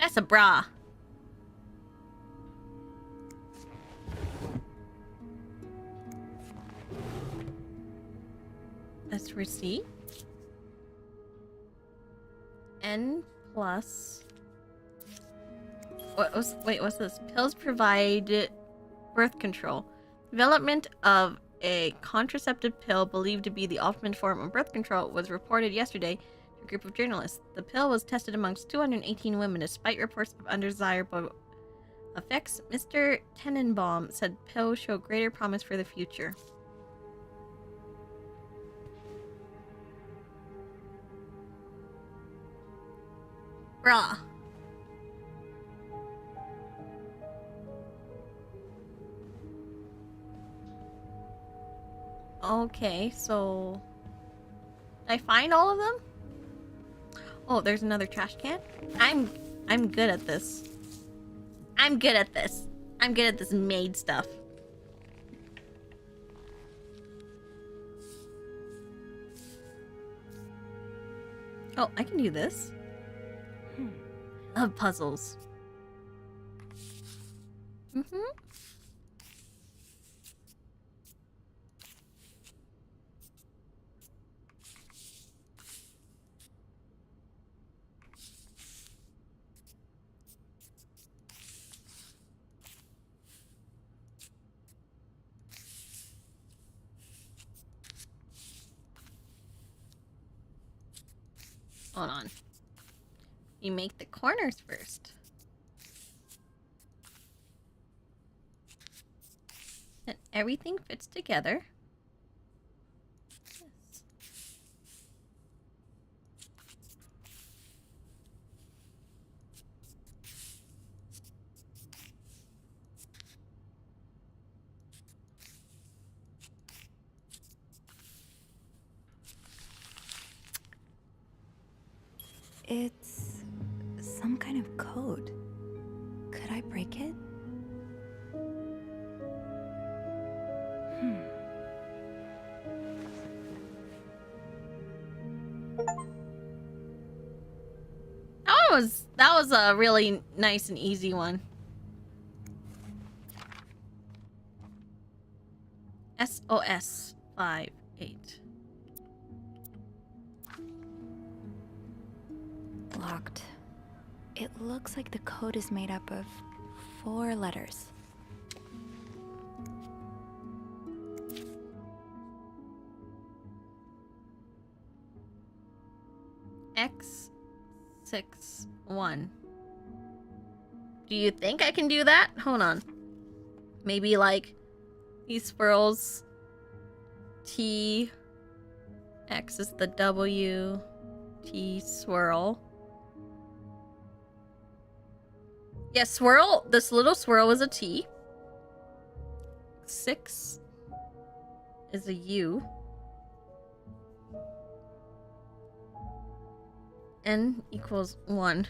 That's a bra. That's receipt. N plus. Wait, what's this? Pills provide birth control. Development of a contraceptive pill believed to be the ultimate form of birth control was reported yesterday to a group of journalists. The pill was tested amongst 218 women despite reports of undesirable effects. Mr. Tenenbaum said pills show greater promise for the future. Bruh. Okay, so did I find all of them? Oh, there's another trash can. I'm good at this. I'm good at this. I'm good at this maid stuff. Oh, I can do this. Love puzzles. Hold on. You make the corners first. And everything fits together. Yes. It's some kind of code. Could I break it? That was a really nice and easy one. SOS 58. Locked. It looks like the code is made up of 4 letters. X61. Do you think I can do that? Hold on. Maybe like these swirls. T. X is the W. T swirl. Yeah, swirl. This little swirl is a T. 6 is a U. N equals 1.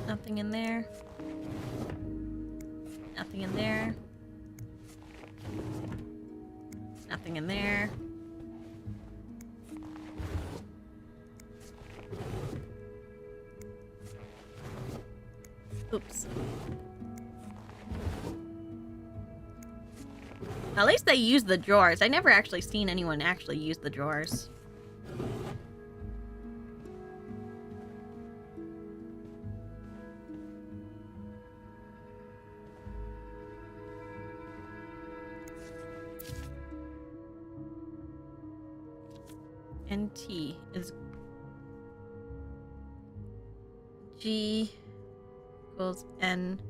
Nothing in there. Nothing in there. Nothing in there. Oops. At least they use the drawers. I never actually seen anyone actually use the drawers. NT is G equals N.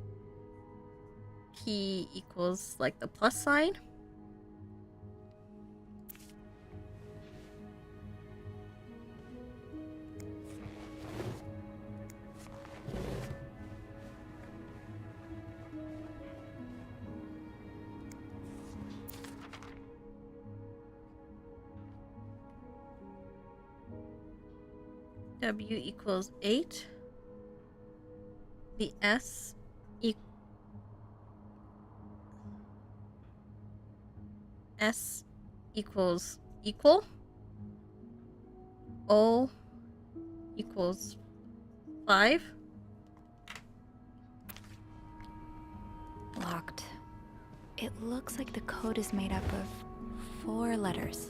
P equals like the plus sign. W equals 8. The S equals equal. O equals 5. Locked. It looks like the code is made up of 4 letters.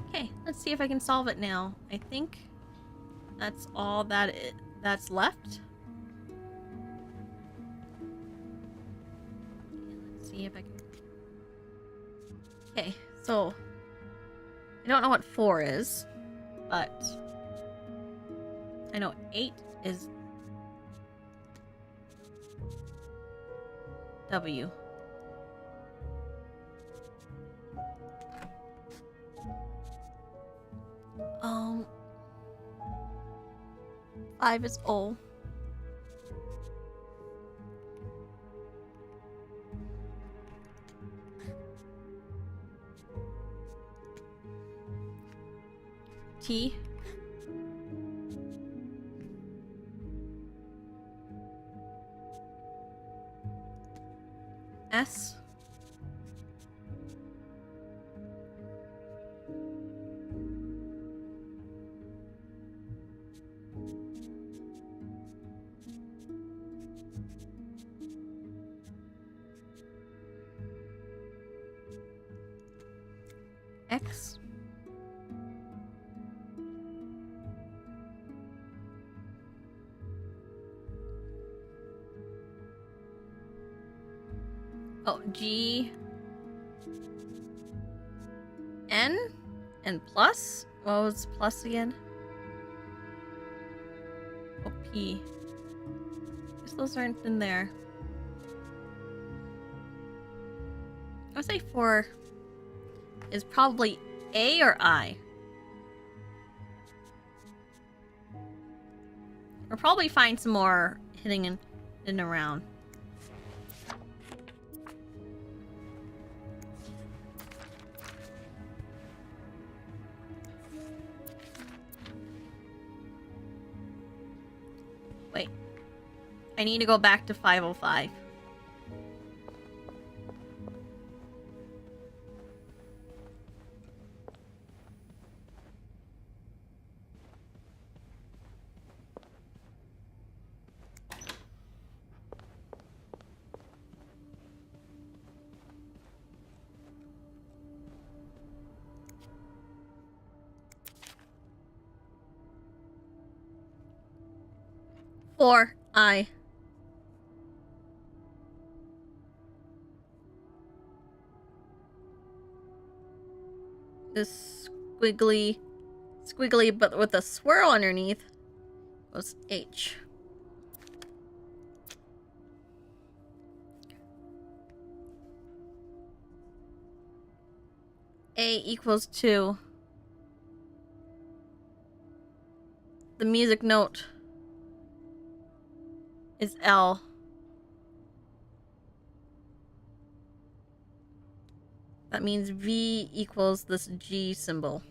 Okay, let's see if I can solve it now. I think that's all that's left. Let's see if I can. Okay, so I don't know what 4 is, but I know 8 is W. Um, 5 is O. T. S. X. Oh, G. N and plus? What was plus again? Oh, P. Guess those aren't in there. I would say 4 is probably A or I. We'll probably find some more hitting in and around. Wait. I need to go back to 505. Or I. This squiggly but with a swirl underneath was H. A equals 2. The music note is L. That means V equals this G symbol.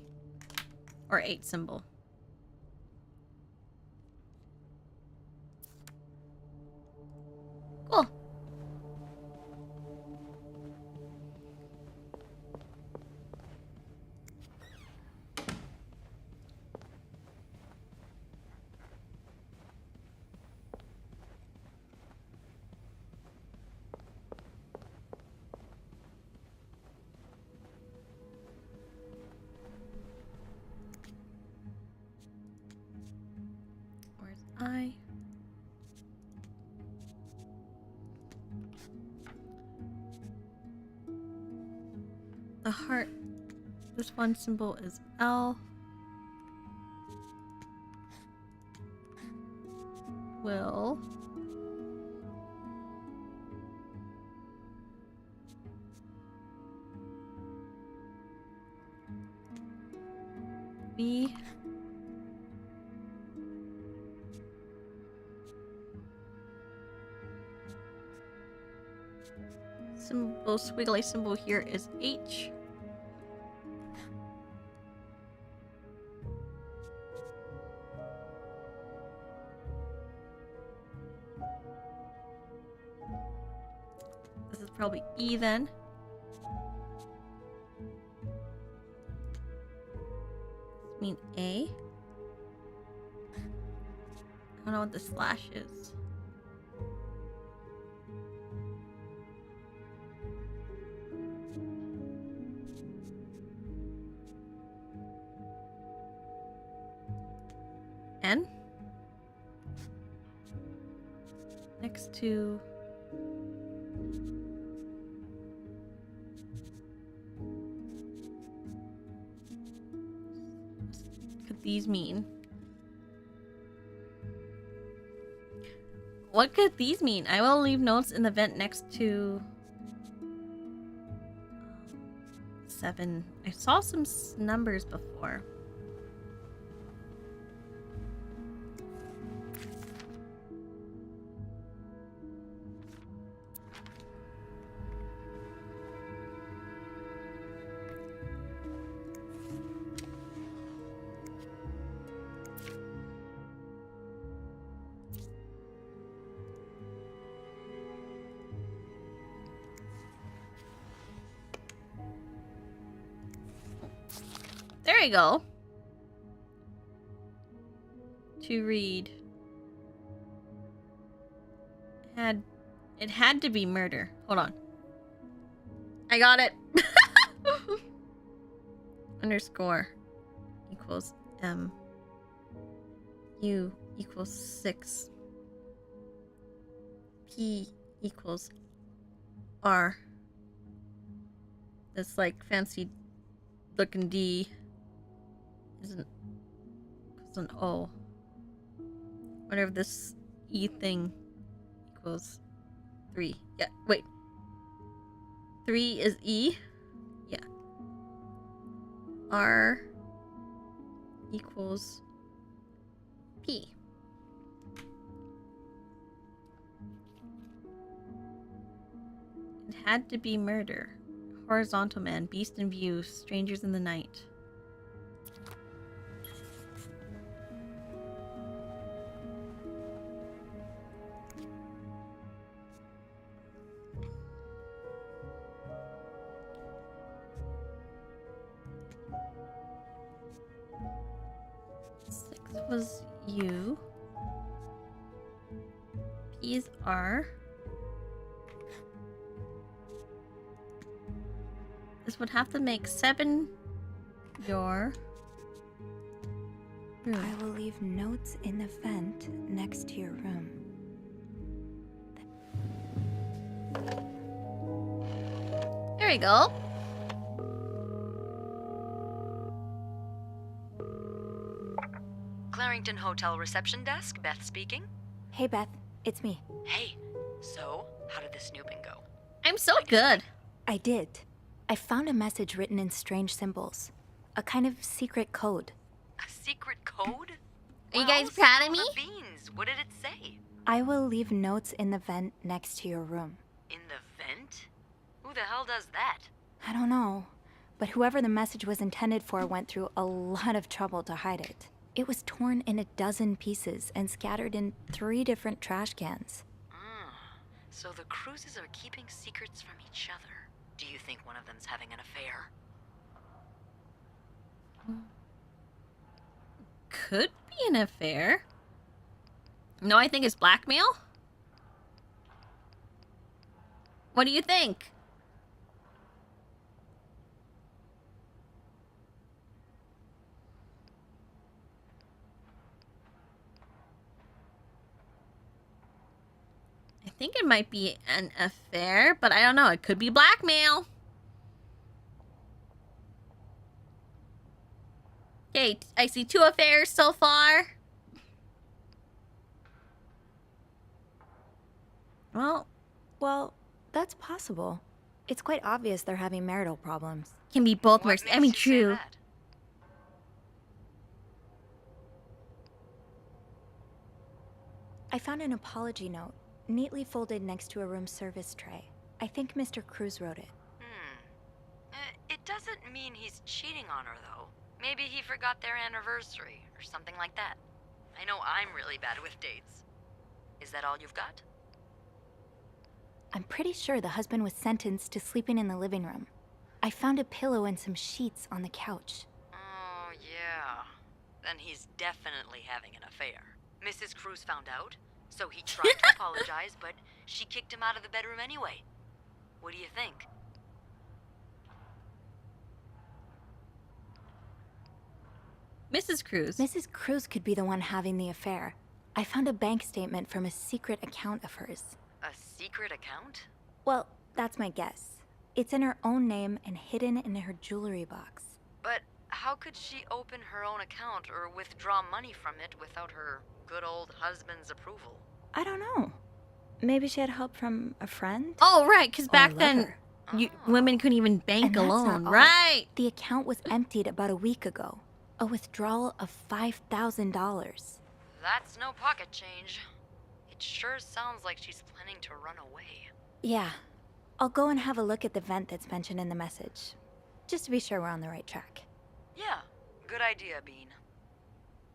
Or 8 symbol. Cool. The heart. This one symbol is L. Will. B. Symbol, squiggly symbol here is H. This is probably E then. This mean A. I don't know what the slash is. N. Next to what could these mean? What could these mean? I will leave notes in the vent next to 7. I saw some numbers before. There you go. To read. It had to be murder. Hold on. I got it. Underscore equals M. U equals 6. P equals R. This like fancy looking D isn't an O. Whatever this E thing equals 3. Yeah, wait. 3 is E? Yeah. R equals P. It had to be murder. Horizontal man, beast in view, strangers in the night. Six was U. P is R. This would have to make 7 your room. I will leave notes in the vent next to your room. There we go. Clarington Hotel reception desk, Beth speaking. Hey Beth, it's me. Hey, so how did the snooping go? I'm so good. I did. I found a message written in strange symbols. A kind of secret code. A secret code? Are you guys proud of me? Beans. What did it say? I will leave notes in the vent next to your room. In the vent? Who the hell does that? I don't know, but whoever the message was intended for went through a lot of trouble to hide it. It was torn in a dozen pieces and scattered in 3 different trash cans. So the cruises are keeping secrets from each other. Do you think one of them's having an affair? Could be an affair. No, I think it's blackmail. What do you think? I think it might be an affair, but I don't know. It could be blackmail. Okay, I see 2 affairs so far. Well, that's possible. It's quite obvious they're having marital problems. Can be both worse. I mean, true. I found an apology note, neatly folded next to a room service tray. I think Mr. Cruz wrote it. It doesn't mean he's cheating on her, though. Maybe he forgot their anniversary, or something like that. I know I'm really bad with dates. Is that all you've got? I'm pretty sure the husband was sentenced to sleeping in the living room. I found a pillow and some sheets on the couch. Oh, yeah. Then he's definitely having an affair. Mrs. Cruz found out, so he tried to apologize, but she kicked him out of the bedroom anyway. What do you think? Mrs. Cruz. Mrs. Cruz could be the one having the affair. I found a bank statement from a secret account of hers. A secret account? Well, that's my guess. It's in her own name and hidden in her jewelry box. But how could she open her own account or withdraw money from it without her good old husband's approval? I don't know. Maybe she had help from a friend? Oh, right, because back then, women couldn't even bank And that's not alone. all. Right. The account was emptied about a week ago. A withdrawal of $5,000. That's no pocket change. It sure sounds like she's planning to run away. Yeah. I'll go and have a look at the vent that's mentioned in the message. Just to be sure we're on the right track. Yeah, good idea, Bean.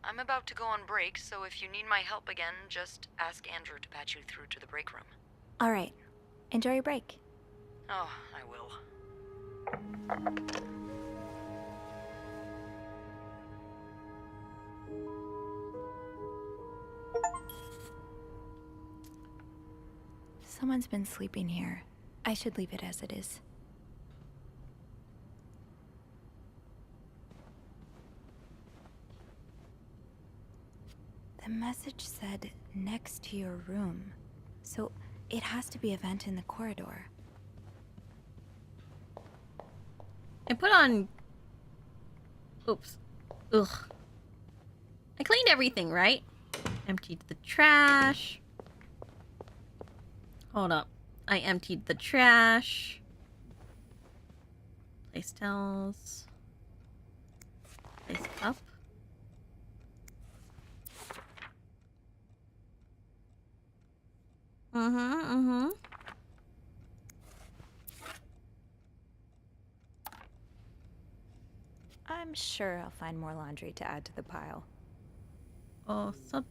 I'm about to go on break, so if you need my help again, just ask Andrew to patch you through to the break room. All right. Enjoy your break. Oh, I will. Someone's been sleeping here. I should leave it as it is. The message said, next to your room. So it has to be a vent in the corridor. I put on... Oops. Ugh. I cleaned everything, right? Emptied the trash. Hold up. I emptied the trash. Place towels. Place cup. I'm sure I'll find more laundry to add to the pile. Oh, sub.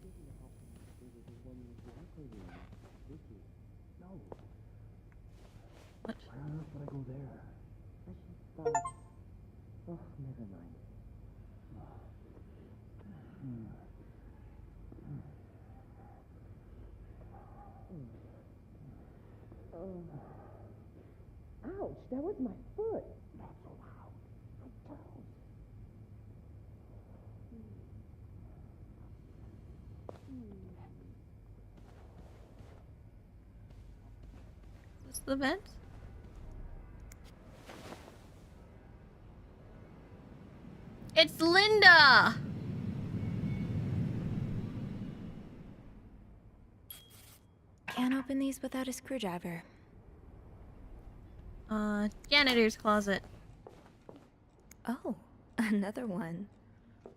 What? Why on earth would I go there? Oh, never mind. Ouch, that was my foot. Not so loud. My toes. Is this the vent? It's Linda! Can't open these without a screwdriver. Janitor's closet. Oh, another one.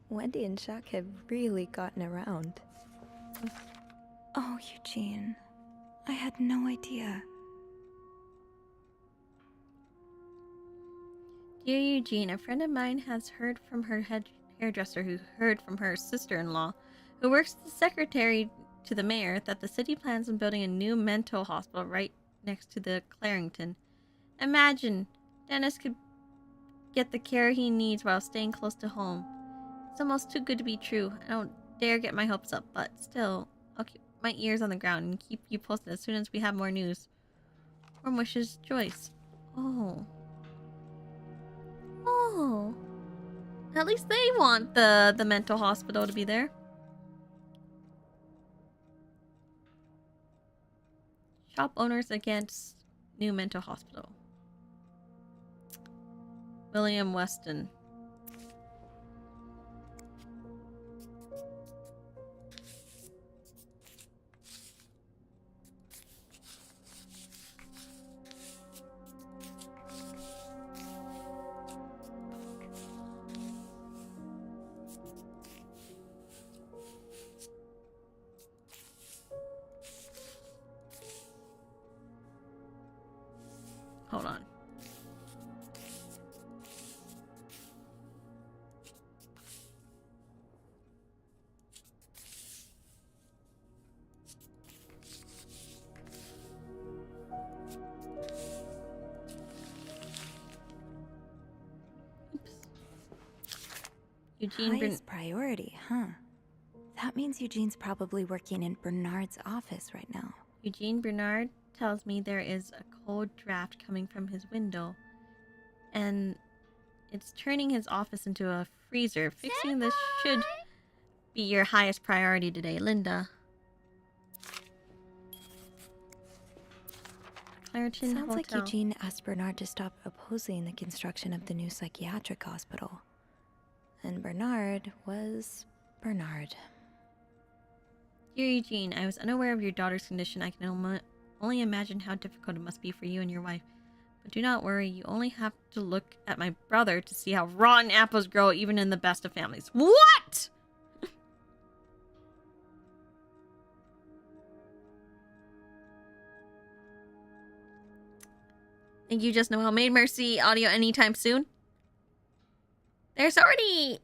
Wendy and Chuck have really gotten around. Oh, Eugene. I had no idea. Dear Eugene, a friend of mine has heard from her hairdresser who heard from her sister-in-law, who works as the secretary to the mayor, that the city plans on building a new mental hospital right next to the Clarington. Imagine, Dennis could get the care he needs while staying close to home. It's almost too good to be true. I don't dare get my hopes up, but still, I'll keep my ears on the ground and keep you posted as soon as we have more news. Warm wishes, Joyce. Oh. Oh. At least they want the mental hospital to be there. Shop owners against new mental hospital. William Weston. hold on. Eugene Highest priority, huh? That means Eugene's probably working in Bernard's office right now. Eugene Bernard tells me there is a cold draft coming from his window, and it's turning his office into a freezer. Fixing this should be your highest priority today, Linda. Claritin Sounds like Hotel. Eugene asked Bernard to stop opposing the construction of the new psychiatric hospital. And Bernard was Bernard. Dear Eugene, I was unaware of your daughter's condition. I can only imagine how difficult it must be for you and your wife. But do not worry, you only have to look at my brother to see how rotten apples grow even in the best of families. What?! Think you just know how Maid Mercy audio anytime soon? There's already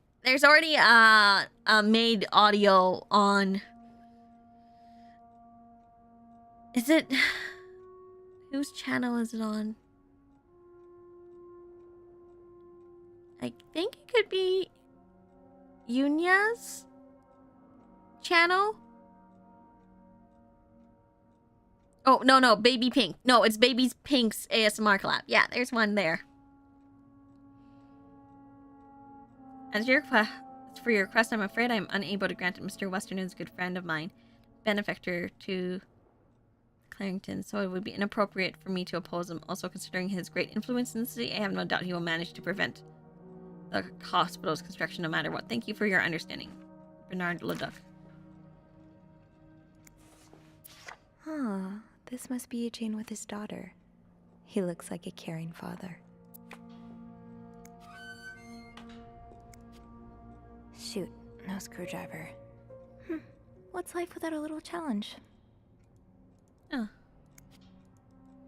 a Maid audio on. Is it whose channel is it on? I think it could be Yunya's channel. Oh, no, Baby Pink. No, it's Baby Pink's ASMR collab. Yeah, there's one there. As for your request, I'm afraid I'm unable to grant it. Mr. Western is a good friend of mine, benefactor to Clarington, so it would be inappropriate for me to oppose him. Also, considering his great influence in the city, I have no doubt he will manage to prevent the hospital's construction no matter what. Thank you for your understanding. Bernard Leduc. Huh, this must be Eugene with his daughter. He looks like a caring father. Shoot, no screwdriver. What's life without a little challenge? Oh.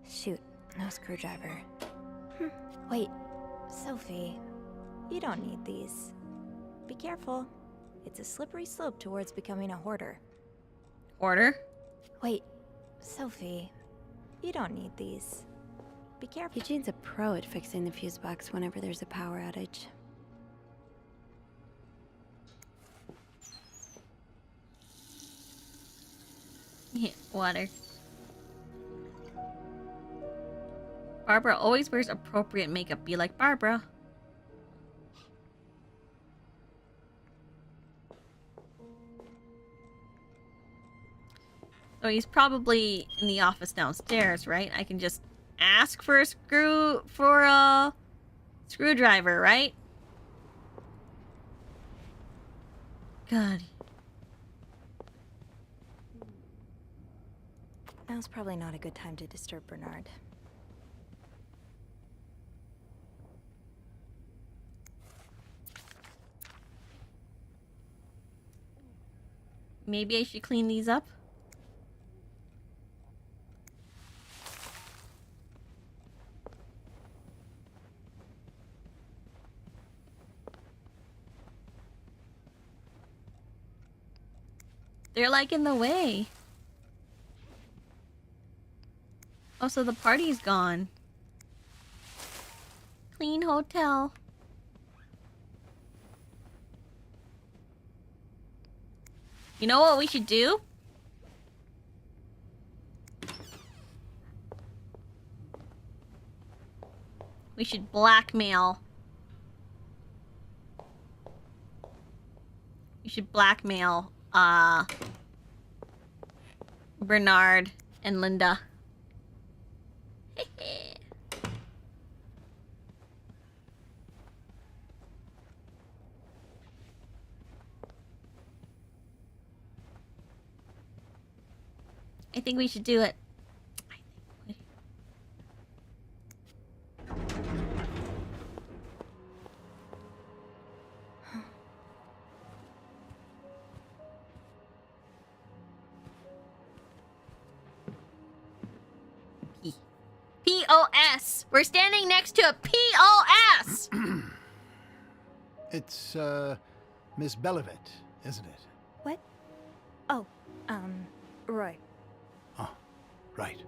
Shoot, no screwdriver. Wait, Sophie, you don't need these. Be careful. It's a slippery slope towards becoming a hoarder. Hoarder? Wait, Sophie, you don't need these. Be careful. Eugene's a pro at fixing the fuse box whenever there's a power outage. Yeah, water. Barbara always wears appropriate makeup. Be like Barbara. So he's probably in the office downstairs, right? I can just ask for a screwdriver, right? God. Now's probably not a good time to disturb Bernard. Maybe I should clean these up. They're like in the way. Oh, so the party's gone. Clean hotel. You know what we should do? We should blackmail. We should blackmail, Bernard and Linda. I think we should do it. POS. We're standing next to a POS. It's, Miss Belivet, isn't it? What? Oh, Roy. Oh, right.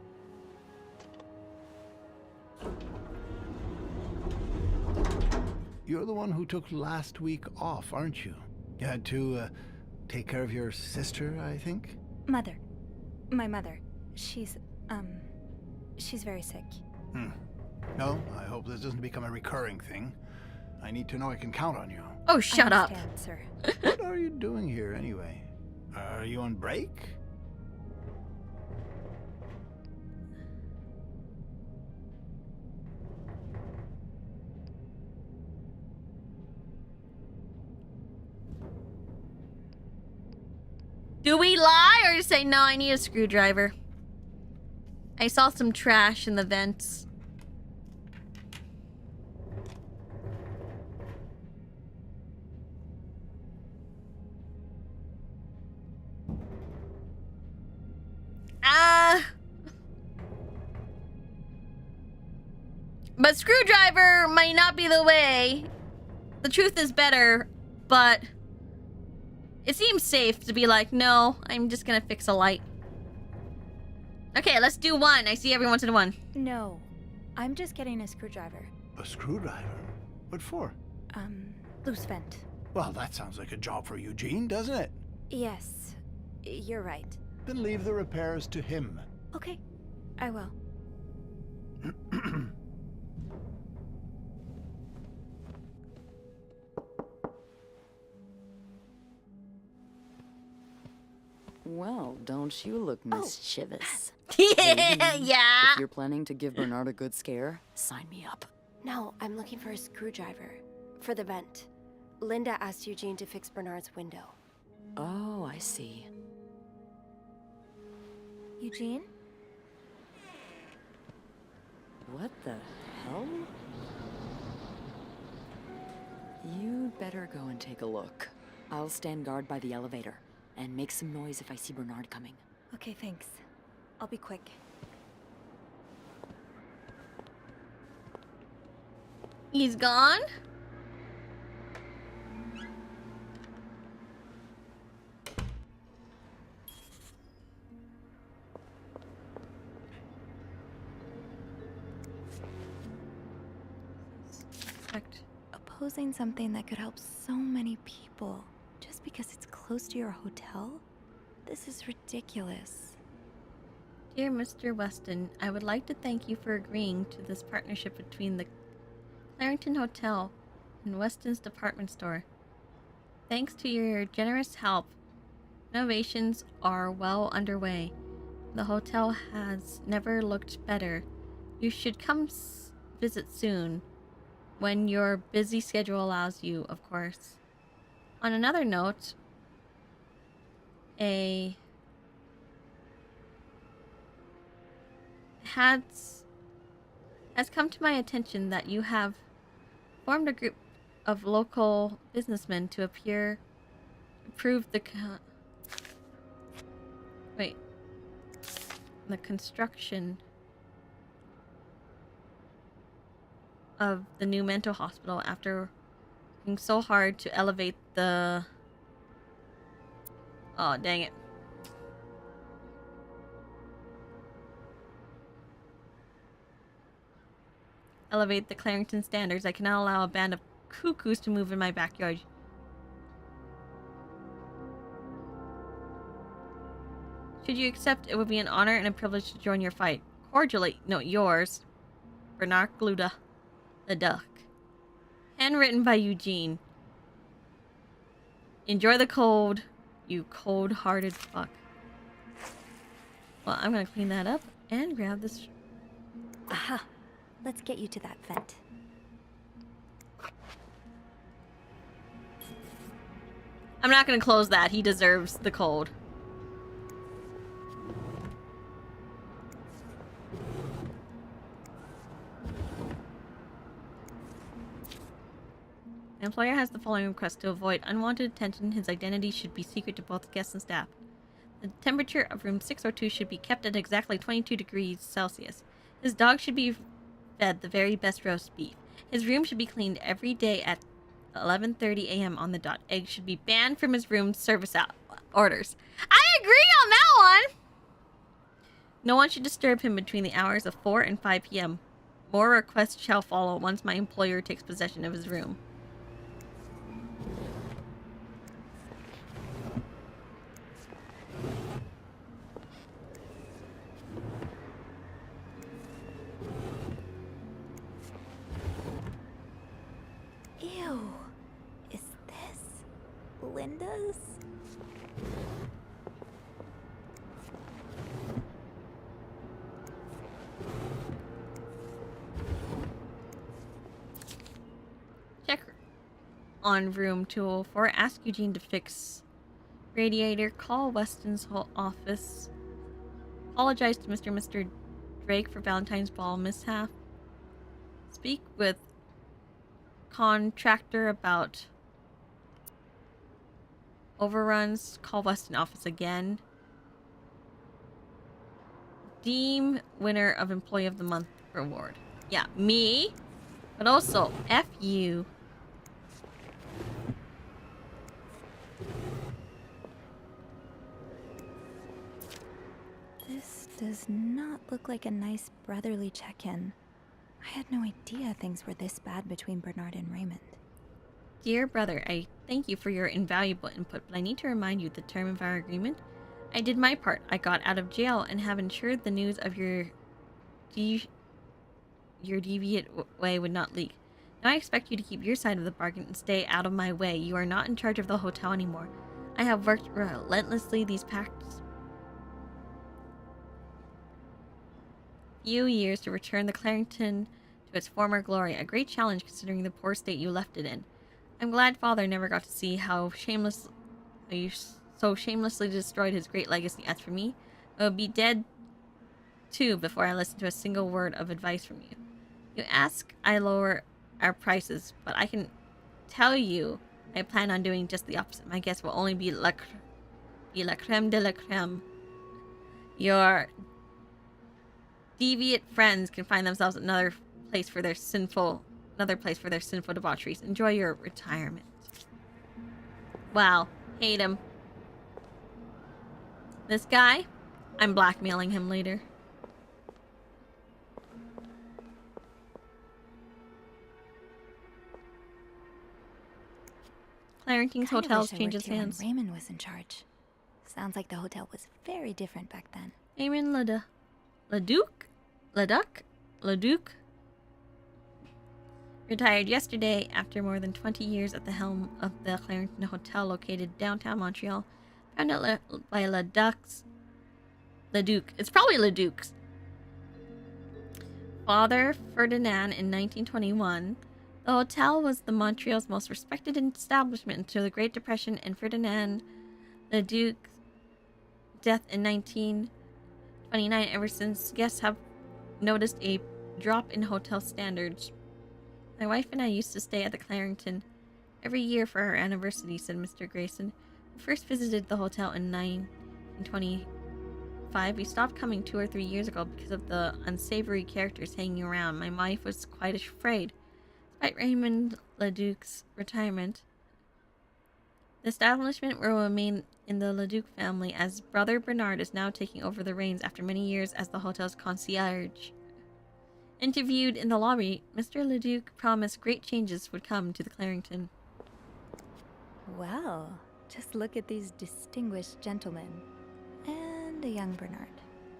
You're the one who took last week off, aren't you? You had to, take care of your sister, I think? Mother. My mother. She's very sick. No, I hope this doesn't become a recurring thing. I need to know I can count on you. Oh, shut up. Sir. What are you doing here, anyway? Are you on break? Do we lie or say, no, I need a screwdriver? I saw some trash in the vents. But screwdriver might not be the way. The truth is better, but it seems safe to be like, no, I'm just gonna fix a light. Okay, let's do one. I see everyone to one. No, I'm just getting a screwdriver. A screwdriver? What for? Loose vent. Well, that sounds like a job for Eugene, doesn't it? Yes, you're right. Then leave the repairs to him. Okay, I will. Well, don't you look mischievous. Yeah. If you're planning to give Bernard a good scare, sign me up. No, I'm looking for a screwdriver. For the vent. Linda asked Eugene to fix Bernard's window. Oh, I see. Eugene? What the hell? You'd better go and take a look. I'll stand guard by the elevator and make some noise if I see Bernard coming. Okay, thanks. I'll be quick. He's gone? Opposing something that could help so many people just because it's close to your hotel? This is ridiculous. Dear Mr. Weston, I would like to thank you for agreeing to this partnership between the Clarendon Hotel and Weston's department store. Thanks to your generous help, renovations are well underway. The hotel has never looked better. You should come visit soon, when your busy schedule allows you, of course. On another note, has come to my attention that you have formed a group of local businessmen to improve the construction of the new mental hospital after working so hard to elevate the... Oh, dang it. Elevate the Clarendon standards. I cannot allow a band of cuckoos to move in my backyard. Should you accept, it would be an honor and a privilege to join your fight. Cordially, note yours, Bernard Gluda, the duck. Handwritten by Eugene. Enjoy the cold, you cold-hearted fuck. Well, I'm gonna clean that up and grab this. Aha! Let's get you to that vent. I'm not gonna close that. He deserves the cold. The employer has the following request: to avoid unwanted attention, his identity should be secret to both guests and staff. The temperature of room 602 should be kept at exactly 22 degrees Celsius. His dog should be fed the very best roast beef. His room should be cleaned every day at 11:30 a.m. on the dot. Eggs should be banned from his room service orders. I agree on that one! No one should disturb him between the hours of 4 and 5 p.m. More requests shall follow once my employer takes possession of his room. Ew. Is this Linda's? Check on room 204. Ask Eugene to fix radiator. Call Weston's whole office. Apologize to Mr. and Mr. Drake for Valentine's Ball mishap. Speak with contractor about overruns. Call Weston office again. Deem winner of Employee of the Month reward. Yeah, me. But also, F you. This does not look like a nice brotherly check-in. I had no idea things were this bad between Bernard and Raymond. Dear brother, I thank you for your invaluable input, but I need to remind you the term of our agreement. I did my part. I got out of jail and have ensured the news of your deviant way would not leak. Now I expect you to keep your side of the bargain and stay out of my way. You are not in charge of the hotel anymore. I have worked relentlessly these past few years to return the Clarington to its former glory. A great challenge considering the poor state you left it in. I'm glad Father never got to see how you so shamelessly destroyed his great legacy. As for me, I would be dead too before I listened to a single word of advice from you. You ask I lower our prices, but I can tell you I plan on doing just the opposite. My guess will only be la creme de la creme. Your deviant friends can find themselves another place for their sinful debaucheries. Enjoy your retirement. Wow, hate him. This guy, I'm blackmailing him later. Clarington's hotels changes hands. Raymond was in charge. Sounds like the hotel was very different back then. Raymond Leduc retired yesterday after more than 20 years at the helm of the Clarington Hotel located downtown Montreal. Found out by Leduc. It's probably Leduc's father, Ferdinand, in 1921. The hotel was the Montreal's most respected establishment until the Great Depression and Ferdinand Leduc's death in 1929. Ever since, guests have noticed a drop in hotel standards. My wife and I used to stay at the Clarington every year for our anniversary, said Mr. Grayson. We first visited the hotel in 1925. We stopped coming 2 or 3 years ago because of the unsavory characters hanging around. My wife was quite afraid. Despite Raymond Leduc's retirement, the establishment will remain in the Leduc family as brother Bernard is now taking over the reins after many years as the hotel's concierge. Interviewed in the lobby, Mr. Leduc promised great changes would come to the Clarington. Well, just look at these distinguished gentlemen. And a young Bernard.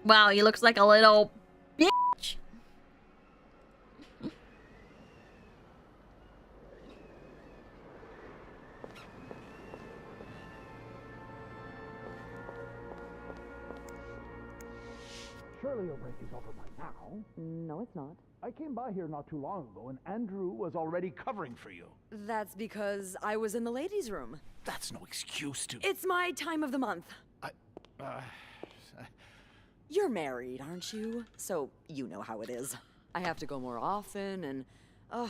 Wow, he looks like a little bitch. Surely your break is over by now. No, it's not. I came by here not too long ago, and Andrew was already covering for you. That's because I was in the ladies' room. That's no excuse to... It's my time of the month. You're married, aren't you? So you know how it is. I have to go more often, and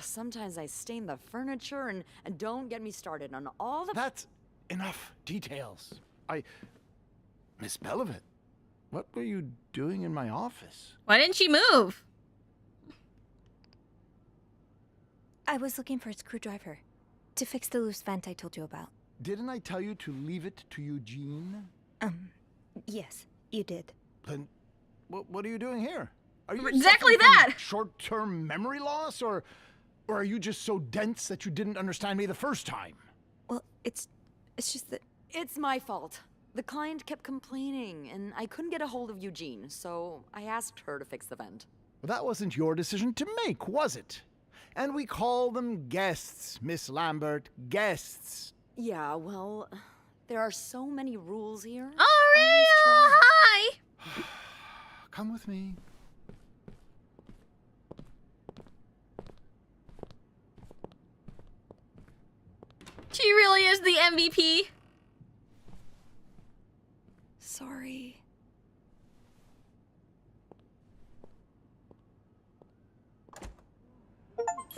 sometimes I stain the furniture, and don't get me started on all the... That's enough details. Miss Belovit, what were you doing in my office? Why didn't she move? I was looking for a screwdriver to fix the loose vent I told you about. Didn't I tell you to leave it to Eugene? Yes, you did. Then what are you doing here? Are you exactly suffering that? from short-term memory loss, or are you just so dense that you didn't understand me the first time? Well, it's just that... It's my fault. The client kept complaining, and I couldn't get a hold of Eugene, so I asked her to fix the vent. Well, that wasn't your decision to make, was it? And we call them guests, Miss Lambert. Guests. Yeah, well, there are so many rules here. Aria, hi! Come with me. She really is the MVP. Sorry.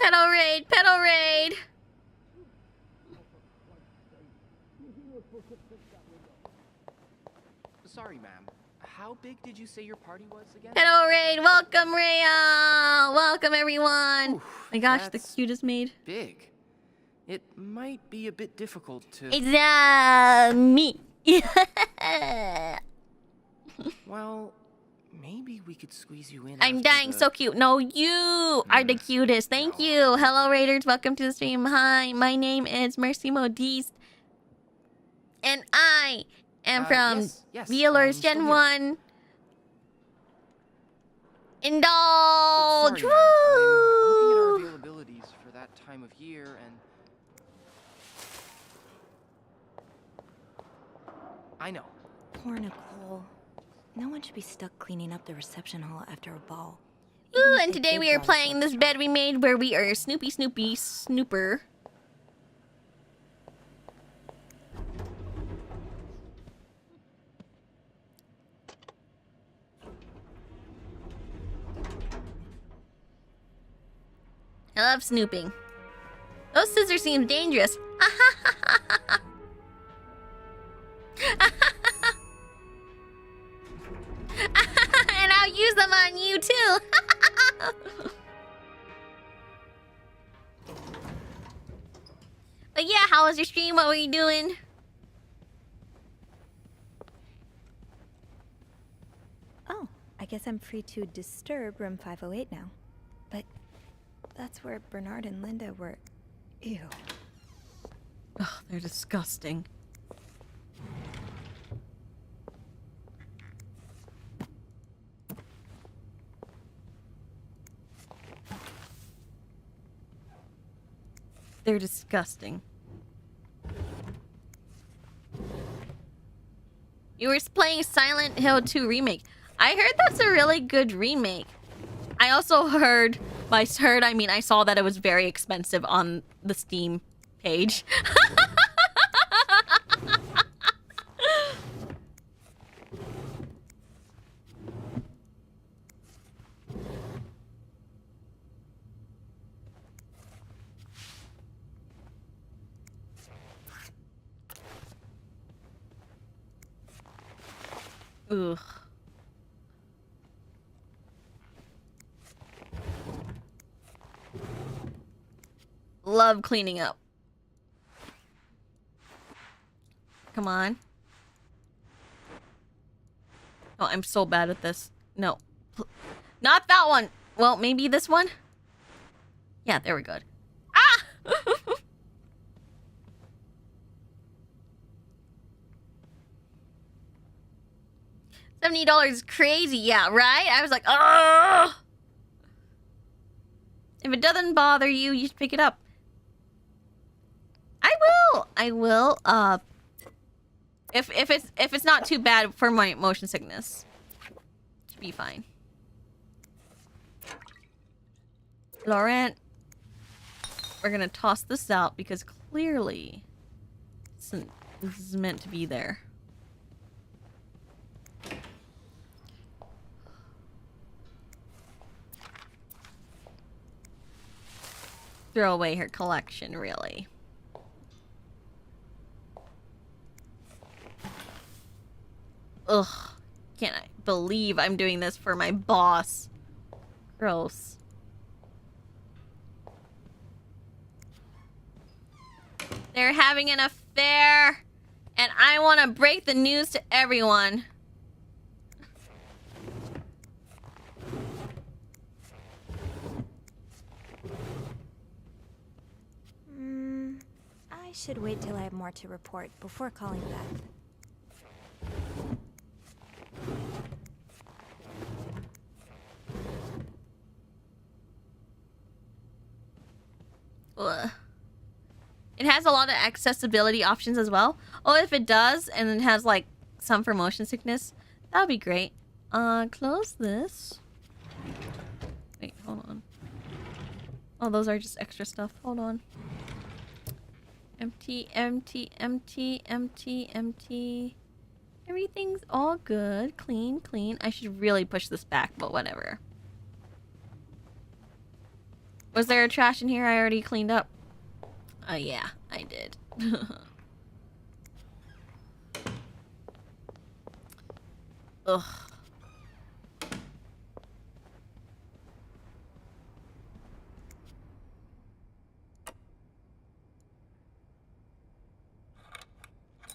Petal raid, petal raid. Sorry, ma'am. How big did you say your party was again? Petal raid, welcome Rhea. Welcome everyone. Oof, My gosh, the that's cutest maid. big. It might be a bit difficult to... It's me. Well, maybe we could squeeze you in. I'm after dying, the... so cute. No, you are the cutest. Thank you. Hello, Raiders. Welcome to the stream. Hi, my name is Mercy Modiste. And I am from yes, VAllure's I'm Gen still 1. Indulge! Sorry, ma'am. I'm looking at our availabilities for that time of year, and... I know. Poor Nicole. No one should be stuck cleaning up the reception hall after a ball. Ooh, and today we are playing this bed we made where we are Snoopy Snooper. I love snooping. Those scissors seem dangerous. And I'll use them on you too. But yeah, how was your stream? What were you doing? Oh, I guess I'm free to disturb room 508 now. But that's where Bernard and Linda were. Ew. Ugh, they're disgusting. They're disgusting. You were playing Silent Hill 2 Remake. I heard that's a really good remake. I also heard, by heard I mean I saw that it was very expensive on the Steam page. Ugh. Love cleaning up. Come on. Oh, I'm so bad at this. No. Not that one. Well, maybe this one? Yeah, there we go. Ah! $70 is crazy, yeah, right? I was like, oh! If it doesn't bother you, you should pick it up. I will, if it's not too bad for my motion sickness. Should be fine. Laurent, we're gonna toss this out because clearly this is meant to be there. Throw away her collection, really. Ugh. Can't I believe I'm doing this for my boss. Gross. They're having an affair, and I want to break the news to everyone. I should wait till I have more to report before calling back. Ugh. It has a lot of accessibility options as well. Oh, if it does, and it has like some for motion sickness, that would be great. Close this. Wait, hold on. Oh, those are just extra stuff. Hold on. Empty, empty, empty, empty, empty. Everything's all good. Clean, clean. I should really push this back, but whatever. Was there trash in here I already cleaned up? Oh, yeah, I did. Ugh.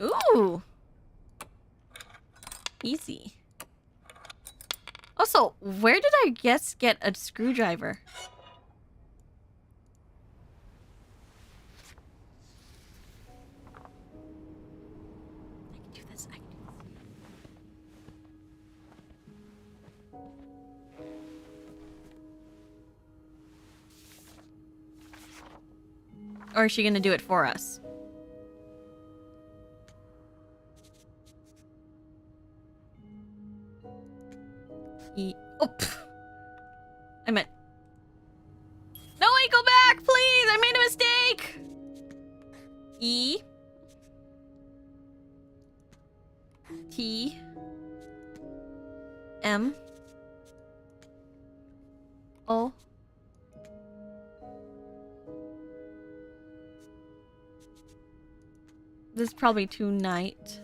Ooh. Easy. Also, where did I guess get a screwdriver? Or is she gonna do it for us? Oh, I meant... No, wait, go back, please! I made a mistake! E. T. M. O. This is probably tonight.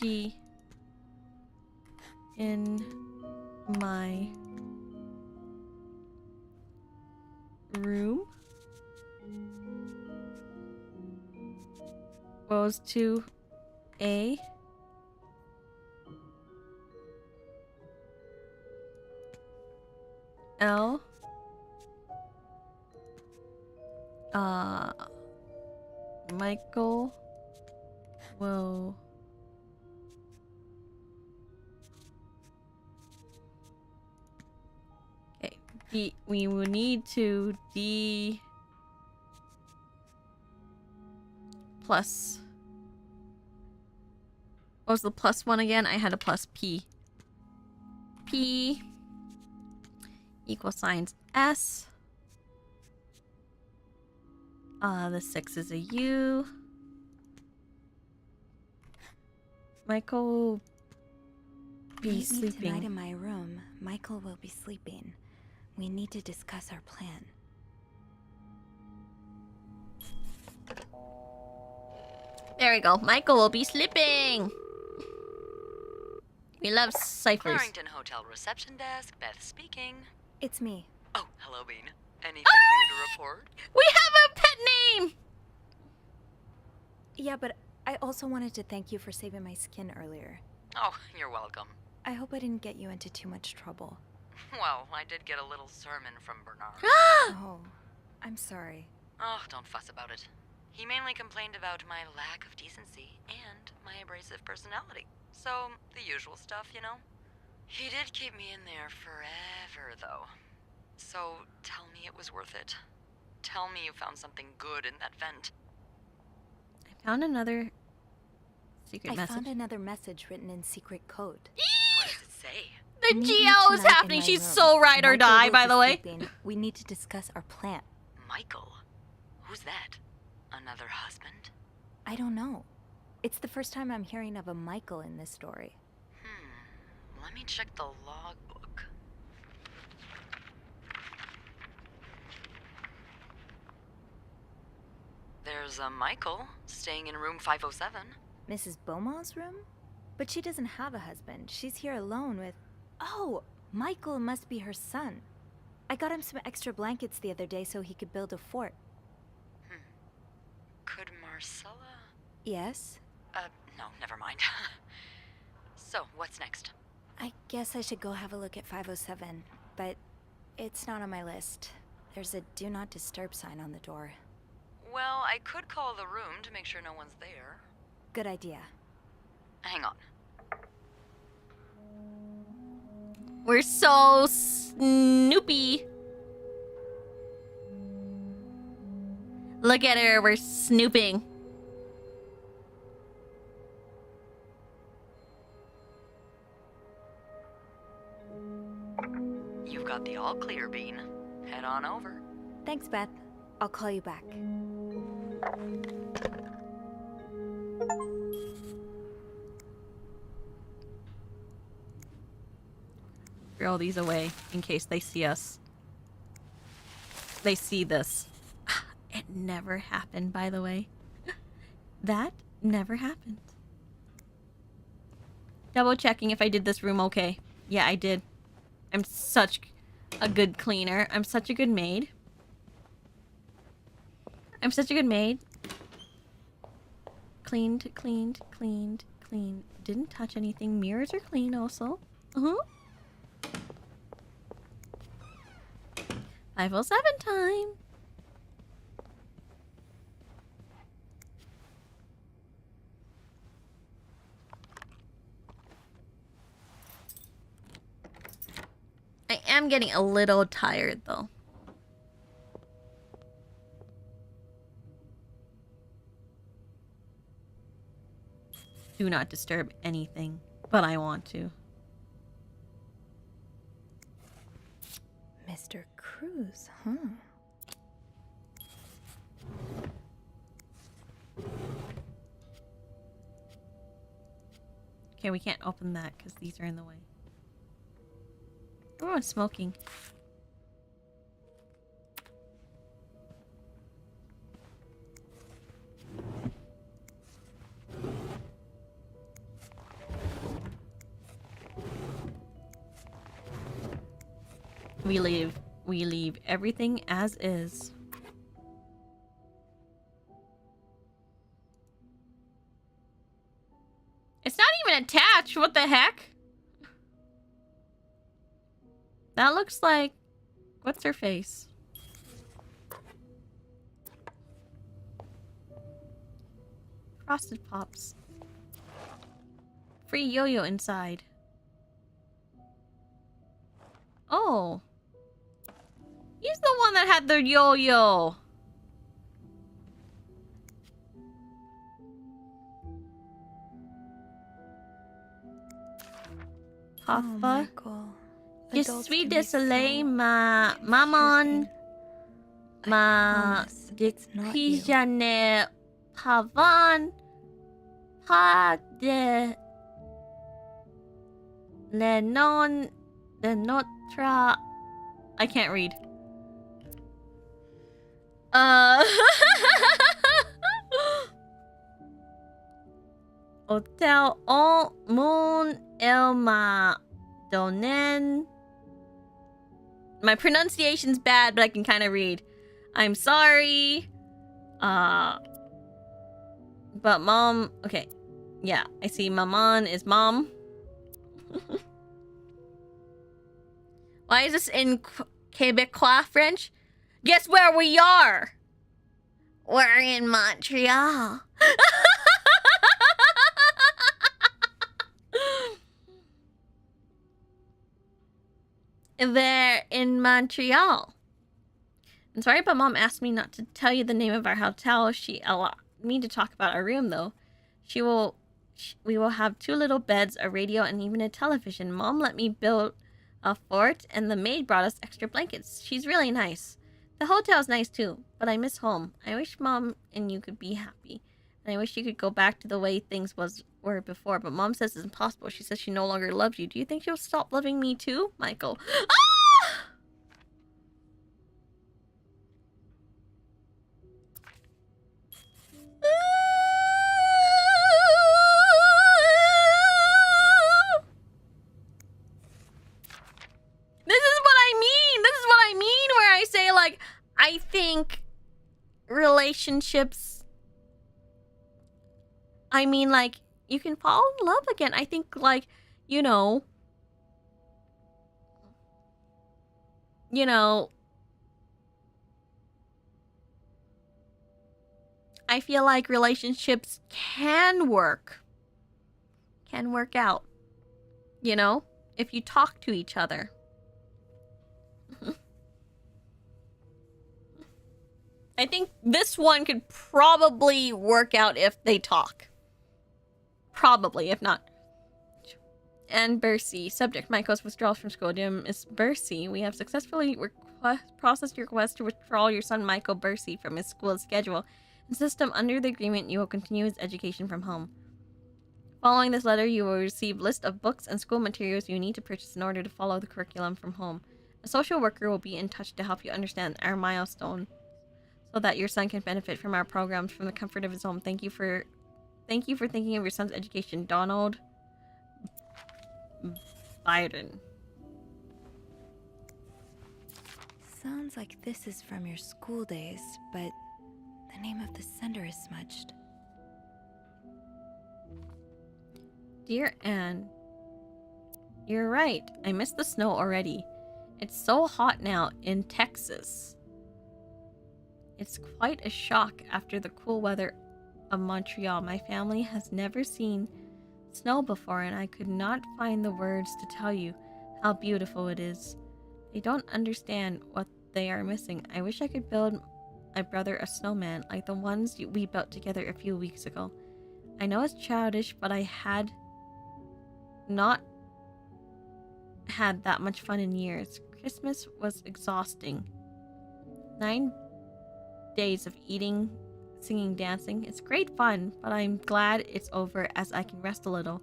G. In my room. Goes to A. L. Michael will we will need to D plus. What was the plus one again? I had a plus P. P equal signs S. The 6 is a U. Michael will be Meet me sleeping. tonight in my room. Michael will be sleeping. We need to discuss our plan. There we go. Michael will be sleeping. We love ciphers. Clarrington Hotel reception desk, Beth speaking. It's me. Oh, hello, Bean. Anything new to report? We have a pet name! Yeah, but I also wanted to thank you for saving my skin earlier. Oh, you're welcome. I hope I didn't get you into too much trouble. Well, I did get a little sermon from Bernard. Oh, I'm sorry. Oh, don't fuss about it. He mainly complained about my lack of decency and my abrasive personality. So, the usual stuff, you know? He did keep me in there forever, though. So, tell me it was worth it. Tell me you found something good in that vent. I found another secret message. I found another message written in secret code. What does it say? The Meet me GL is tonight in happening. my She's room. so ride or Michael die, will by be the way. sleeping. We need to discuss our plan. Michael? Who's that? Another husband? I don't know. It's the first time I'm hearing of a Michael in this story. Let me check the logbook. There's a Michael staying in room 507. Mrs. Beaumont's room? But she doesn't have a husband. She's here alone with... Oh! Michael must be her son. I got him some extra blankets the other day so he could build a fort. Could Marcella? Yes? No, never mind. So, what's next? I guess I should go have a look at 507, but it's not on my list. There's a do not disturb sign on the door. Well, I could call the room to make sure no one's there. Good idea. Hang on. We're so Snoopy. Look at her, we're snooping. You've got the all clear, Bean. Head on over. Thanks, Beth. I'll call you back. Throw these away in case they see us. They see this. It never happened, by the way. That never happened. Double checking if I did this room okay. Yeah, I did. I'm such a good cleaner. I'm such a good maid. I'm such a good maid. Cleaned, cleaned, cleaned, cleaned. Didn't touch anything. Mirrors are clean also. 507 time. I am getting a little tired though. Do not disturb anything, but I want to. Mr. Cruz, huh? Okay, we can't open that because these are in the way. Everyone's smoking. We leave everything as is. It's not even attached. What the heck? That looks like... What's her face? Frosted Pops. Free yo-yo inside. Oh. He's the one that had the yo-yo. Papa. Je suis désolé, maman. Depuis je n'ai pas de le nom de notre... I can't read. Hotel au monde elle m'a donné. My pronunciation's bad, but I can kind of read. I'm sorry. But mom... Okay. Yeah, I see maman is mom. Why is this in Quebecois French? Guess where we are? We're in Montreal. They're in Montreal. I'm sorry, but mom asked me not to tell you the name of our hotel. She allowed me to talk about our room, though. We will have 2 little beds, a radio, and even a television. Mom let me build a fort, and the maid brought us extra blankets. She's really nice. The hotel's nice, too, but I miss home. I wish mom and you could be happy. And I wish you could go back to the way things were before, but mom says it's impossible. She says she no longer loves you. Do you think she'll stop loving me, too? Michael. Ah! This is what I mean. This is what I like, I think relationships, I mean, like, you can fall in love again. I think, like, you know, I feel like relationships can work out, you know, if you talk to each other. I think this one could probably work out if they talk. Probably, if not. And Bercy. Subject, Michael's withdrawal from school. Dear Miss Bercy, we have successfully processed your request to withdraw your son Michael Bercy from his school schedule. In system, under the agreement, you will continue his education from home. Following this letter, you will receive a list of books and school materials you need to purchase in order to follow the curriculum from home. A social worker will be in touch to help you understand our milestone so that your son can benefit from our programs from the comfort of his home. Thank you for thinking of your son's education. Donald Biden. Sounds like this is from your school days, but the name of the sender is smudged. Dear Anne, you're right. I miss the snow already. It's so hot now in Texas. It's quite a shock after the cool weather of Montreal. My family has never seen snow before, and I could not find the words to tell you how beautiful it is. They don't understand what they are missing. I wish I could build my brother a snowman like the ones we built together a few weeks ago. I know it's childish, but I had not had that much fun in years. Christmas was exhausting. 9 days of eating, singing, dancing. It's great fun, but I'm glad it's over as I can rest a little.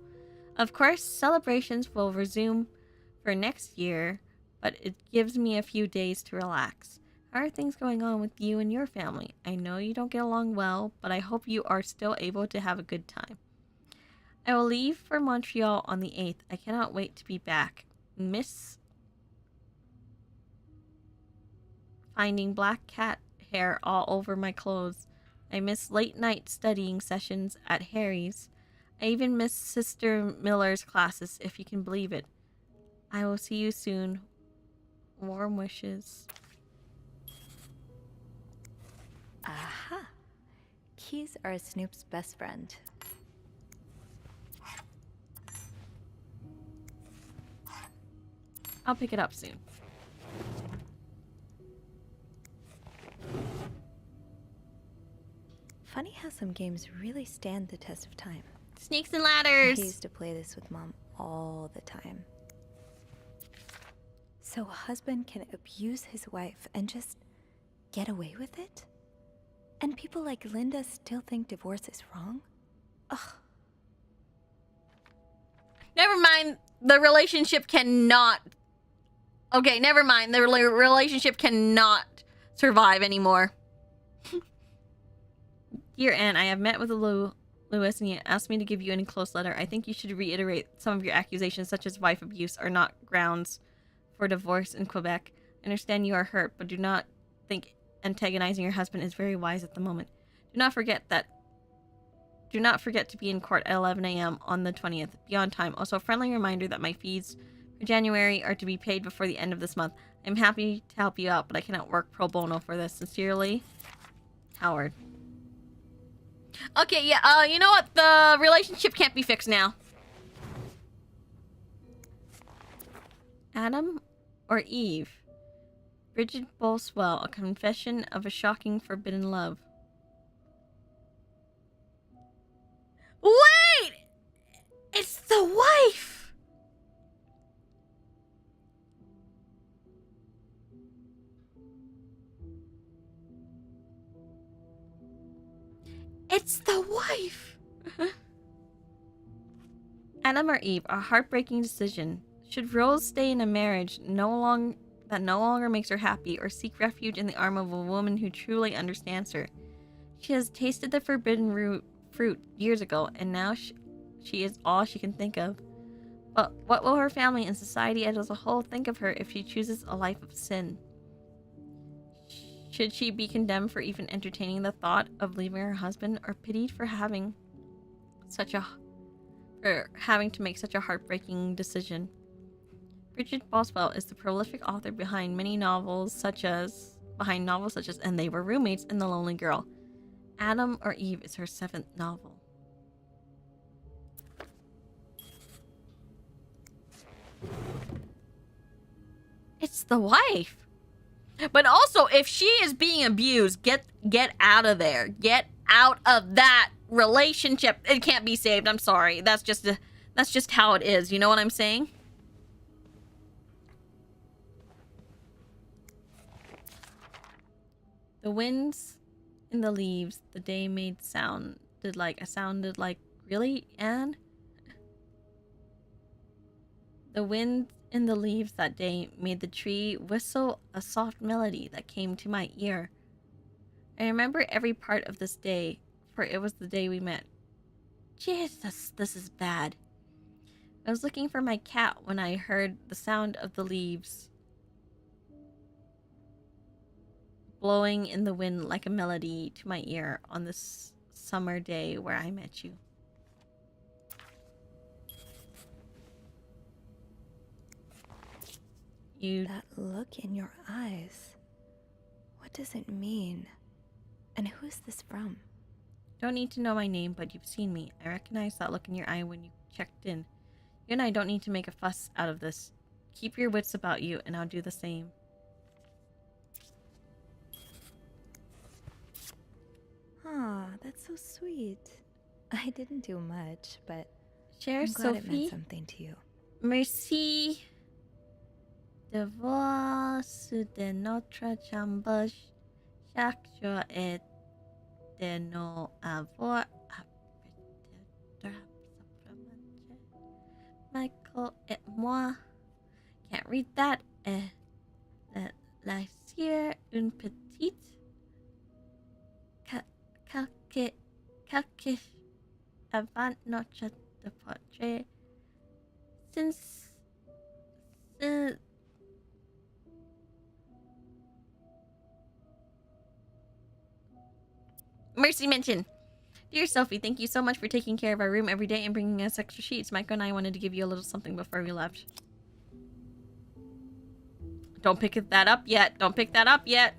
Of course, celebrations will resume for next year, but it gives me a few days to relax. How are things going on with you and your family? I know you don't get along well, but I hope you are still able to have a good time. I will leave for Montreal on the 8th. I cannot wait to be back. Miss finding black cat hair all over my clothes. I miss late night studying sessions at Harry's. I even miss Sister Miller's classes, if you can believe it. I will see you soon. Warm wishes. Aha! Keys are Snoop's best friend. I'll pick it up soon. Funny how some games really stand the test of time. Snakes and ladders! I used to play this with Mom all the time. So a husband can abuse his wife and just get away with it? And people like Linda still think divorce is wrong? Ugh. Never mind. The relationship cannot... Okay, never mind. The relationship cannot survive anymore. Dear Anne, I have met with Lewis and he asked me to give you an enclosed letter. I think you should reiterate some of your accusations, such as wife abuse, are not grounds for divorce in Quebec. I understand you are hurt, but do not think antagonizing your husband is very wise at the moment. Do not forget to be in court at 11 a.m. on the 20th. Be on time. Also, a friendly reminder that my fees for January are to be paid before the end of this month. I'm happy to help you out, but I cannot work pro bono for this. Sincerely, Howard. Okay, yeah, you know what? The relationship can't be fixed now. Adam or Eve? Bridget Boswell, A Confession of a Shocking Forbidden Love. Wait! It's the wife! It's the wife! Adam or Eve, a heartbreaking decision. Should Rose stay in a marriage that no longer makes her happy, or seek refuge in the arm of a woman who truly understands her? She has tasted the forbidden fruit years ago, and now she is all she can think of. But what will her family and society as a whole think of her if she chooses a life of sin? Should she be condemned for even entertaining the thought of leaving her husband, or pitied for having to make such a heartbreaking decision? Bridget Boswell is the prolific author behind novels such as And They Were Roommates and The Lonely Girl. Adam or Eve is her 7th novel. It's the wife. But also, if she is being abused, get out of there. Get out of that relationship. It can't be saved. I'm sorry. That's just how it is. You know what I'm saying? The winds in the leaves the day made sounded like really, Anne? The wind in the leaves that day made the tree whistle a soft melody that came to my ear. I remember every part of this day, for it was the day we met. Jesus, this is bad. I was looking for my cat when I heard the sound of the leaves blowing in the wind like a melody to my ear on this summer day where I met you. That look in your eyes. What does it mean? And who is this from? Don't need to know my name, but you've seen me. I recognize that look in your eye when you checked in. You and I don't need to make a fuss out of this. Keep your wits about you, and I'll do the same. Ah, that's so sweet. I didn't do much, but Cher I'm glad it Sophie. meant something to you. Merci de voir de notre chambre chaque jour et de nous avoir Michael et moi. Can't read that. La sire une petite quelque avant notre departure. Since Mercy mention. Dear Sophie, thank you so much for taking care of our room every day and bringing us extra sheets. Michael and I wanted to give you a little something before we left. Don't pick that up yet. Don't pick that up yet.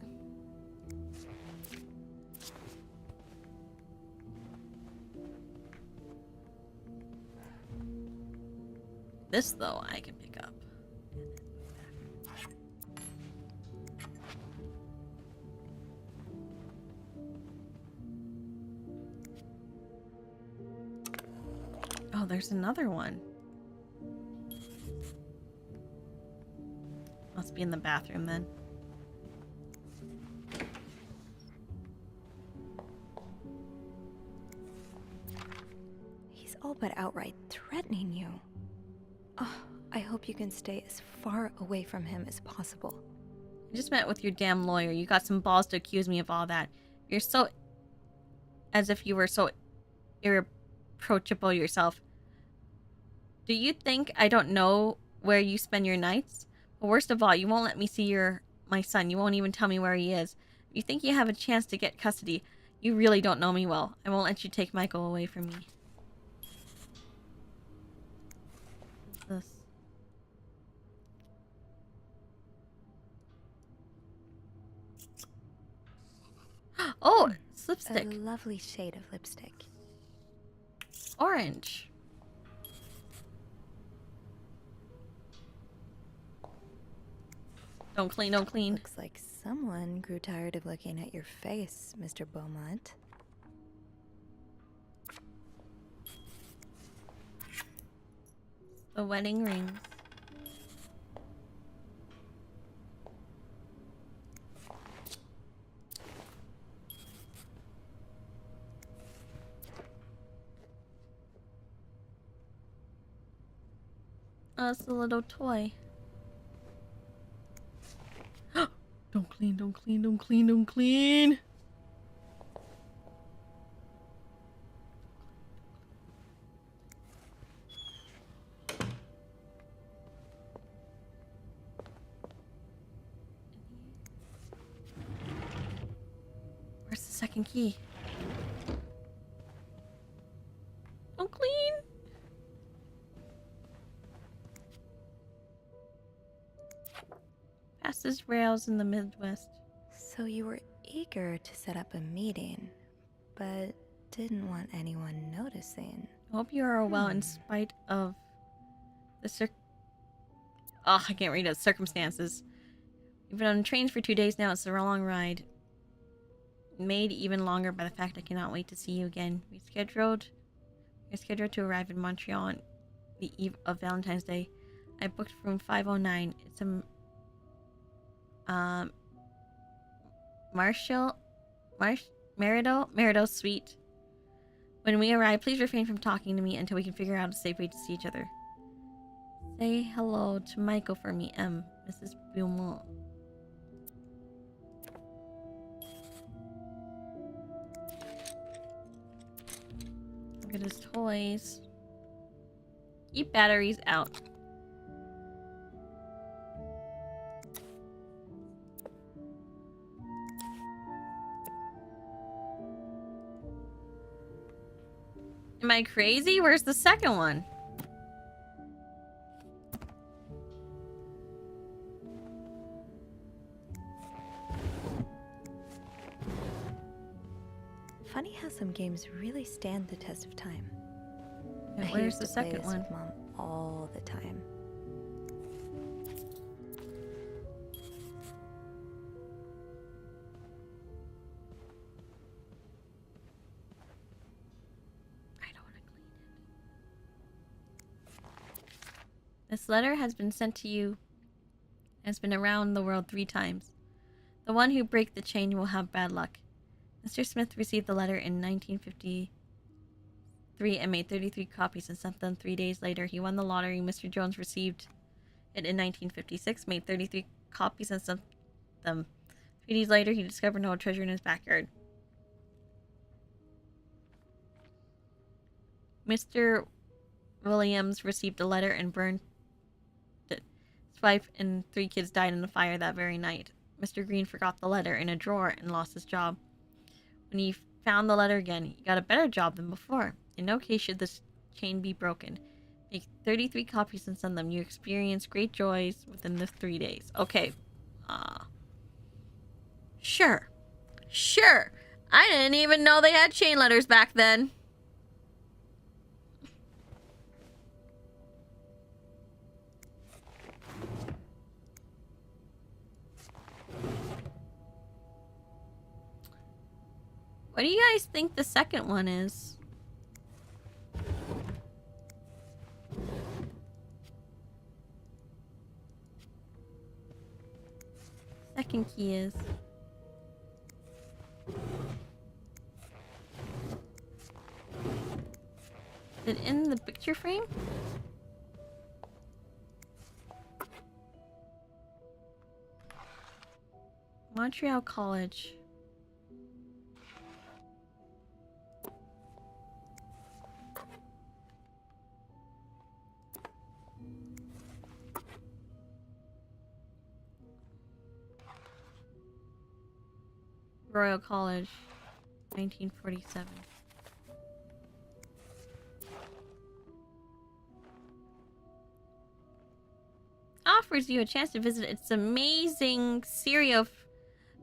This, though, I can pick up. Oh, there's another one. Must be in the bathroom then. He's all but outright threatening you. Oh, I hope you can stay as far away from him as possible. I just met with your damn lawyer. You got some balls to accuse me of all that. You're so... as if you were so irreproachable yourself. Do you think I don't know where you spend your nights? But worst of all, you won't let me see my son. You won't even tell me where he is. If you think you have a chance to get custody, you really don't know me well. I won't let you take Michael away from me. What's this? Oh, it's lipstick. A lovely shade of lipstick. Orange. Don't clean, don't clean. Looks like someone grew tired of looking at your face, Mr. Beaumont. The wedding rings. Oh, it's a little toy. Don't clean, don't clean, don't clean, don't clean. second key? Don't clean. Fastest rails in the Midwest. So you were eager to set up a meeting, but didn't want anyone noticing. I hope you are well in spite of the I can't read it. Circumstances. We've been on trains for 2 days now. It's a long ride. Made even longer by the fact I cannot wait to see you again. We're scheduled to arrive in Montreal on the eve of Valentine's Day. I booked room 509. It's a Marital suite. When we arrive, please refrain from talking to me until we can figure out a safe way to see each other. Say hello to Michael for me, Mrs. Beaumont. Look at his toys. Keep batteries out. Am I crazy? Where's the second one? Funny how some games really stand the test of time. Yeah, where's the second one? With Mom all the time. This letter has been sent to you, has been around the world 3 times. The one who breaks the chain will have bad luck. Mr. Smith received the letter in 1953 and made 33 copies and sent them 3 days later. He won the lottery. Mr. Jones received it in 1956, made 33 copies and sent them. 3 days later, he discovered no treasure in his backyard. Mr. Williams received a letter and burned it. His wife and 3 kids died in a fire that very night. Mr. Green forgot the letter in a drawer and lost his job. When he found the letter again, he got a better job than before. In no case should this chain be broken. Make 33 copies and send them. You experience great joys within the 3 days. Okay. Sure. Sure. I didn't even know they had chain letters back then. What do you guys think the second one is? Second key is... Is it in the picture frame? Montreal College. Royal College, 1947. Offers you a chance to visit its amazing cereal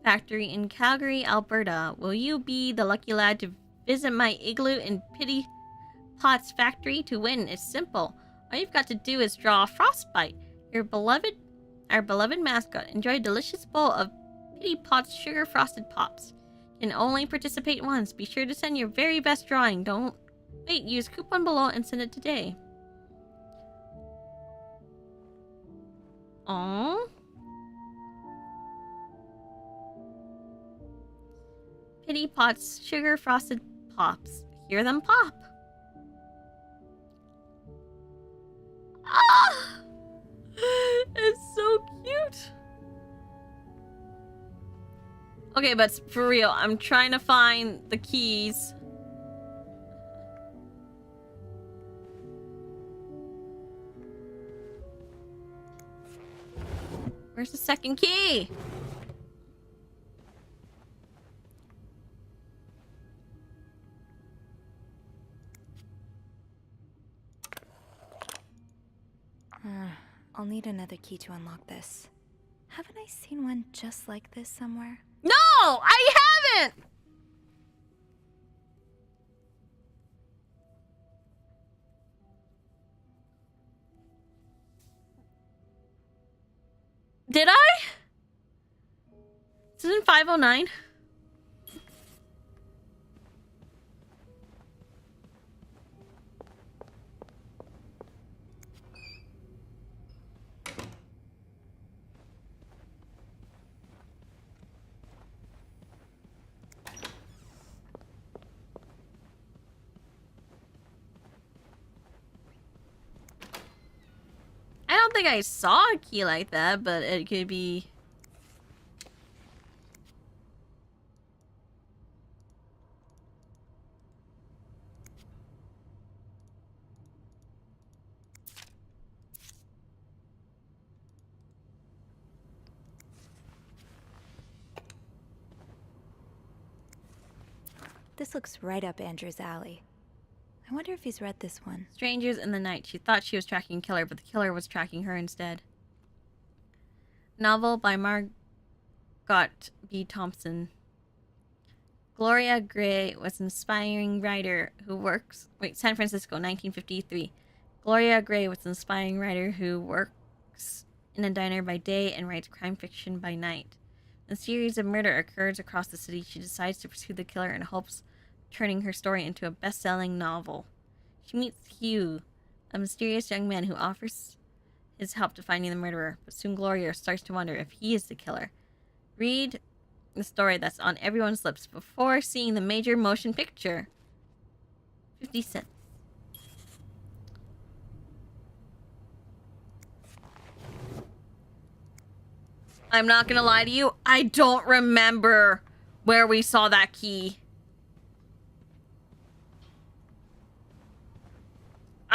factory in Calgary, Alberta. Will you be the lucky lad to visit my igloo in Pity Pot's factory? To win, it's simple. All you've got to do is draw a frostbite. Our beloved mascot. Enjoy a delicious bowl of Pity Pot's sugar frosted pops. Can only participate once. Be sure to send your very best drawing. Don't wait. Use coupon below and send it today. Aww. Pity Pot's sugar frosted pops. Hear them pop. Ah! It's so cute. Okay, but for real, I'm trying to find the keys. Where's the second key? need another key to unlock this. Haven't I seen one just like this somewhere? No, I haven't. Did I? This is in 509. I don't think I saw a key like that, but it could be. This looks right up Andrew's alley. I wonder if he's read this one. Strangers in the night. She thought she was tracking a killer, but the killer was tracking her instead. Novel by Margot B. Thompson. Gloria Gray was an aspiring writer who works... Wait, San Francisco, 1953. Gloria Gray was an aspiring writer who works in a diner by day and writes crime fiction by night. When a series of murder occurs across the city, she decides to pursue the killer in hopes of turning her story into a best-selling novel. She meets Hugh, a mysterious young man who offers his help to finding the murderer, but soon Gloria starts to wonder if he is the killer. Read the story that's on everyone's lips before seeing the major motion picture. 50 cents. I'm not gonna lie to you, I don't remember where we saw that key.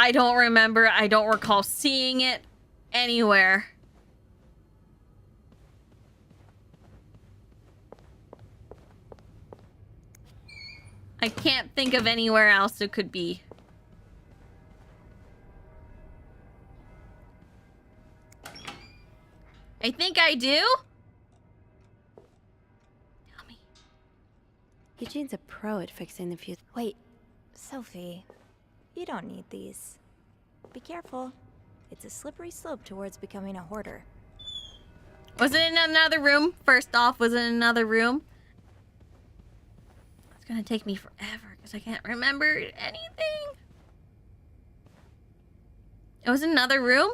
I don't remember. I don't recall seeing it anywhere. I can't think of anywhere else it could be. I think I do. Tell me. Eugene's a pro at fixing the fuse. Wait, Sophie. You don't need these. Be careful. It's a slippery slope towards becoming a hoarder. Was it in another room? First off, was it in another room? It's gonna take me forever because I can't remember anything. It was in another room?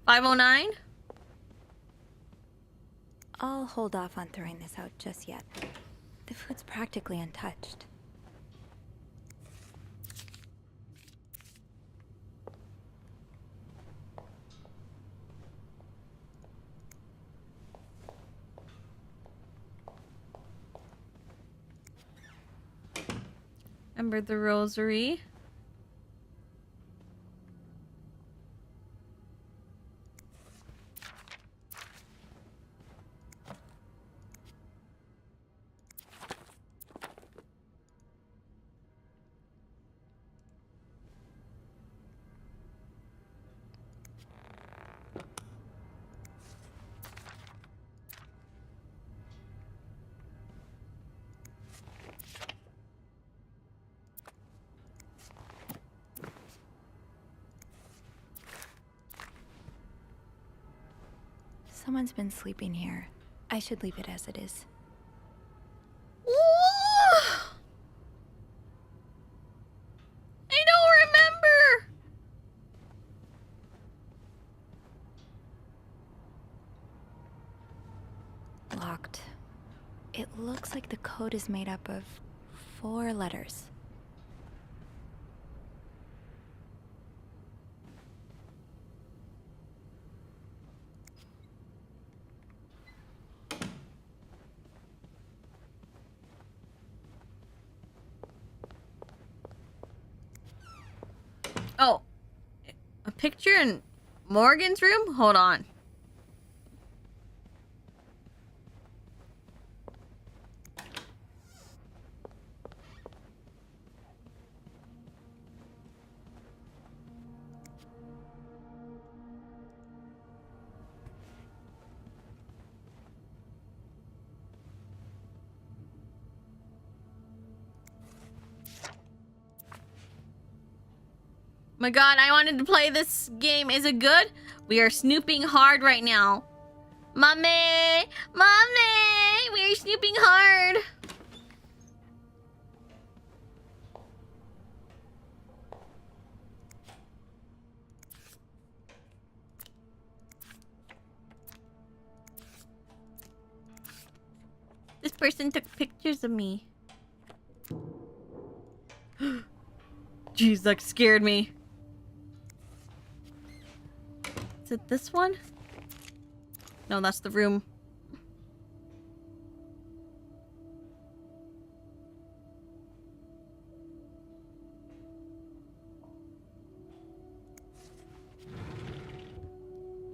$509? I'll hold off on throwing this out just yet. The food's practically untouched. Remember the rosary? Someone's been sleeping here. I should leave it as it is. I don't remember. Locked. It looks like the code is made up of 4 letters. Oh, a picture in Morgan's room? Hold on. My god, I wanted to play this game. Is it good? We are snooping hard right now. Mommy! Mommy! We are snooping hard. This person took pictures of me. Jeez, that scared me. Is it this one? No, that's the room.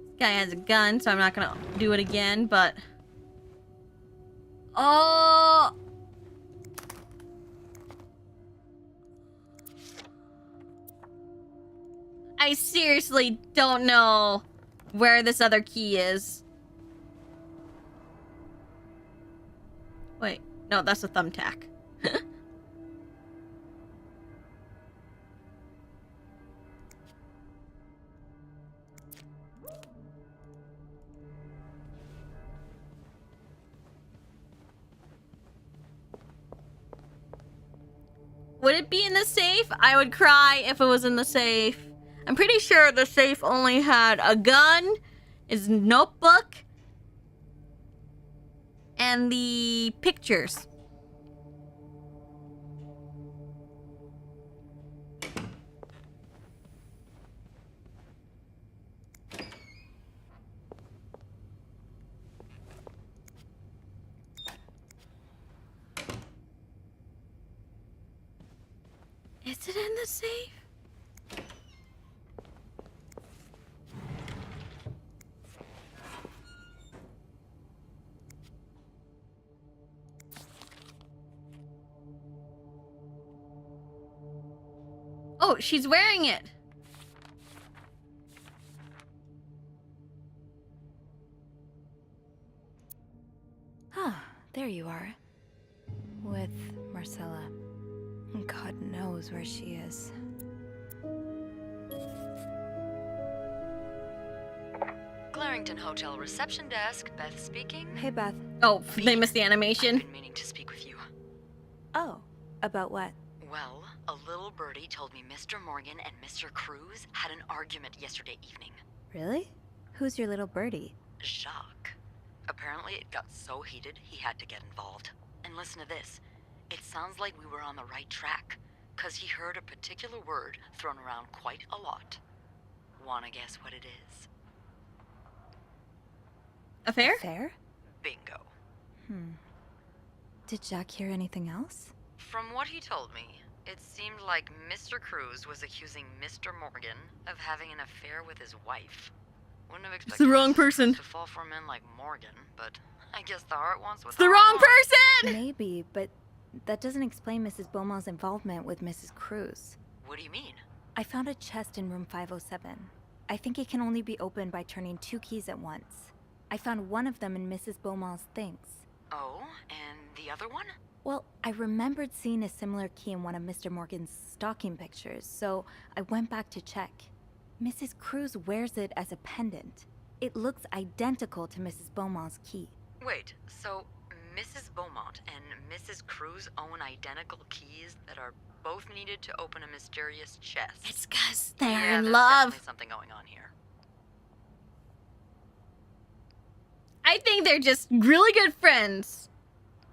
This guy has a gun, so I'm not gonna do it again, but... Oh! I seriously don't know where this other key is. Wait, no, that's a thumbtack. Would it be in the safe? I would cry if it was in the safe. I'm pretty sure the safe only had a gun, his notebook, and the pictures. Is it in the safe? Oh, she's wearing it. Ah, there you are. With Marcella. God knows where she is. Clarington Hotel reception desk, Beth speaking. Hey, Beth. Oh, they missed the animation. I've been meaning to speak with you. Oh, about what? Well, a little birdie told me Mr. Morgan and Mr. Cruz had an argument yesterday evening. Really? Who's your little birdie? Jacques. Apparently it got so heated he had to get involved. And listen to this. It sounds like we were on the right track, 'cause he heard a particular word thrown around quite a lot. Wanna guess what it is? Affair? Affair? Bingo. Did Jack hear anything else? From what he told me, it seemed like Mr. Cruz was accusing Mr. Morgan of having an affair with his wife. Wouldn't have expected the wrong person to fall for a man like Morgan, but I guess the heart wants what It's the wrong person! Maybe, but that doesn't explain Mrs. Beaumont's involvement with Mrs. Cruz. What do you mean? I found a chest in room 507. I think it can only be opened by turning 2 keys at once. I found one of them in Mrs. Beaumont's things. Oh, and the other one? Well, I remembered seeing a similar key in one of Mr. Morgan's stalking pictures, so I went back to check. Mrs. Cruz wears it as a pendant. It looks identical to Mrs. Beaumont's key. Wait, so Mrs. Beaumont and Mrs. Cruz own identical keys that are both needed to open a mysterious chest? It's 'cause they're yeah, in there's love. Definitely something going on here. I think they're just really good friends.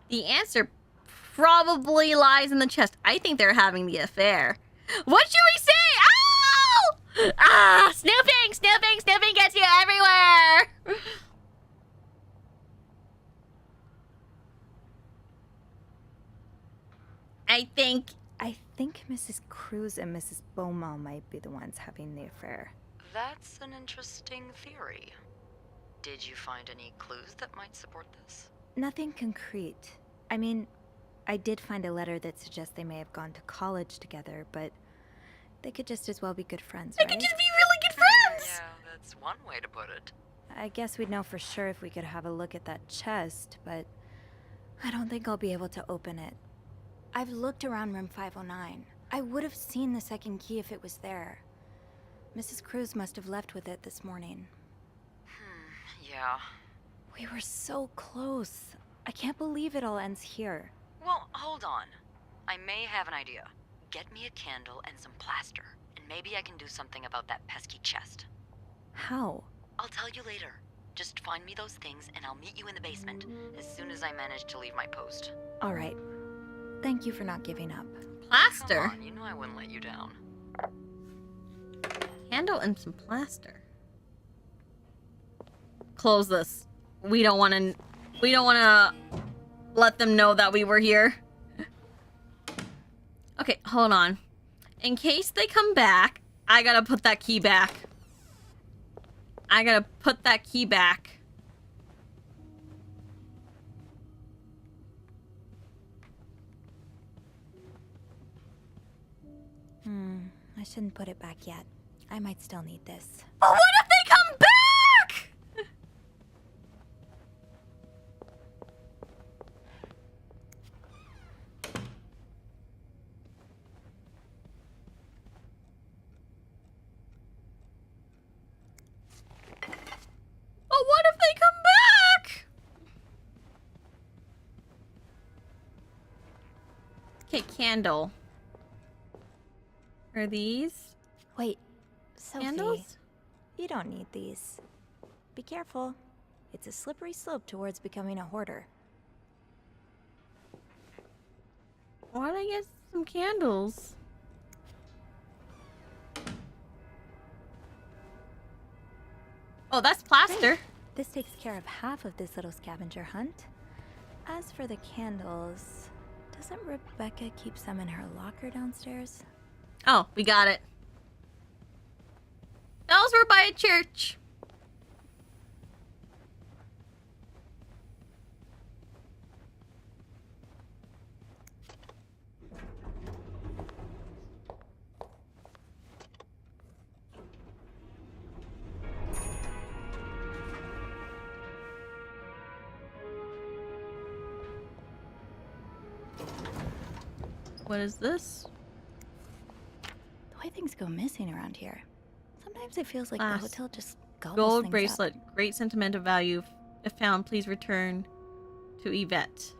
The answer probably lies in the chest. I think they're having the affair. What should we say? Oh! Ah, snooping, snooping, snooping gets you everywhere. I think Mrs. Cruz and Mrs. Beaumont might be the ones having the affair. That's an interesting theory. Did you find any clues that might support this? Nothing concrete. I mean, I did find a letter that suggests they may have gone to college together, but they could just as well be good friends, They right? could just be really good friends! Yeah, that's one way to put it. I guess we'd know for sure if we could have a look at that chest, but I don't think I'll be able to open it. I've looked around room 509. I would have seen the second key if it was there. Mrs. Cruz must have left with it this morning. Yeah. We were so close. I can't believe it all ends here. Well, hold on. I may have an idea. Get me a candle and some plaster, and maybe I can do something about that pesky chest. How? I'll tell you later. Just find me those things, and I'll meet you in the basement as soon as I manage to leave my post. All right. Thank you for not giving up. Plaster? Come on, you know I wouldn't let you down. Candle and some plaster. Close this. We don't want to let them know that we were here. Okay, hold on. In case they come back, I gotta put that key back. I shouldn't put it back yet. I might still need this. But what if they come back? But what if they come back? Okay, candle. Are these? Wait, Sophie. Candles? You don't need these. Be careful. It's a slippery slope towards becoming a hoarder. Why'd I get some candles? Oh, that's plaster. Great. This takes care of half of this little scavenger hunt. As for the candles, doesn't Rebecca keep some in her locker downstairs? Oh, we got it. Those were by a church. What is this? The way things go missing around here. Sometimes it feels like the hotel just gobbles Gold things bracelet. up. Great sentimental value. If found, please return to Yvette.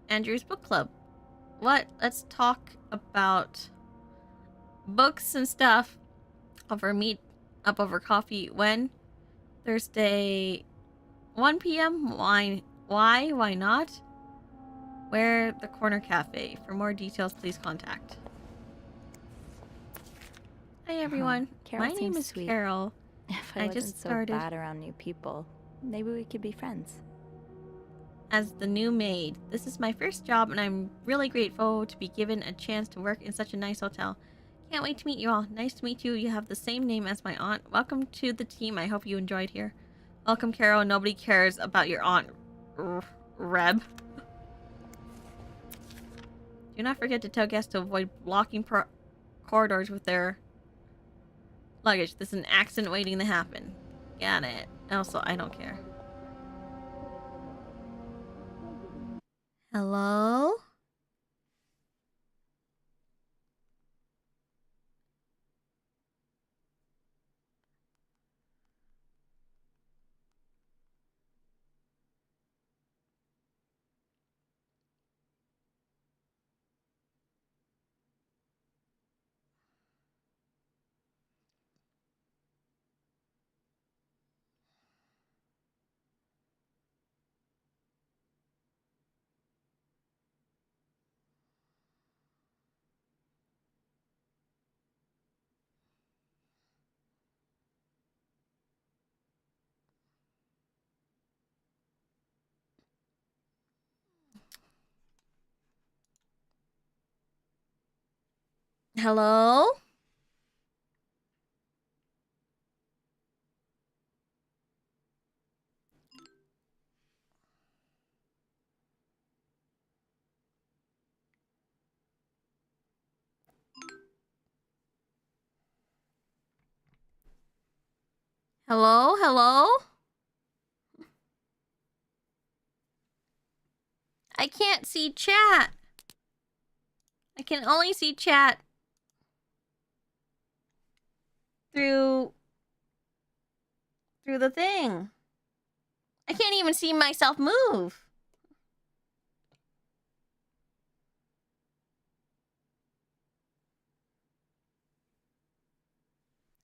Andrew's book club. What? Let's talk about books and stuff. Meet up over coffee. When? Thursday, 1 p.m. Why? Why not? Where? The Corner Cafe. For more details, please contact. Hi everyone. Carol My name seems is sweet. Carol. If I I wasn't just so started bad around new people, maybe we could be friends. as the new maid. This is my first job and I'm really grateful to be given a chance to work in such a nice hotel. Can't wait to meet you all. Nice to meet you. You have the same name as my aunt. Welcome to the team. I hope you enjoyed here. Welcome, Carol. Nobody cares about your aunt, Reb. Do not forget to tell guests to avoid blocking corridors with their luggage. This is an accident waiting to happen. Got it. Also, I don't care. Hello? Hello? Hello? Hello? I can't see chat. I can only see chat through the thing. I can't even see myself move.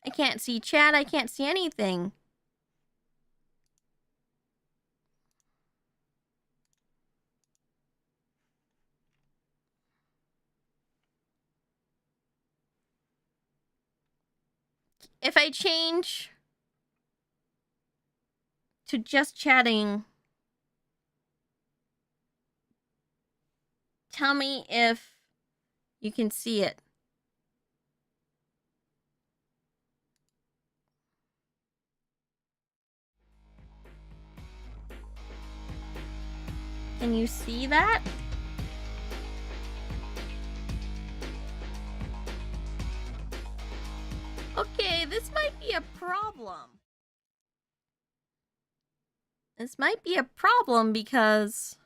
I can't see chat. I can't see anything. If I change to just chatting, tell me if you can see it. Can you see that? Okay, this might be a problem. This might be a problem because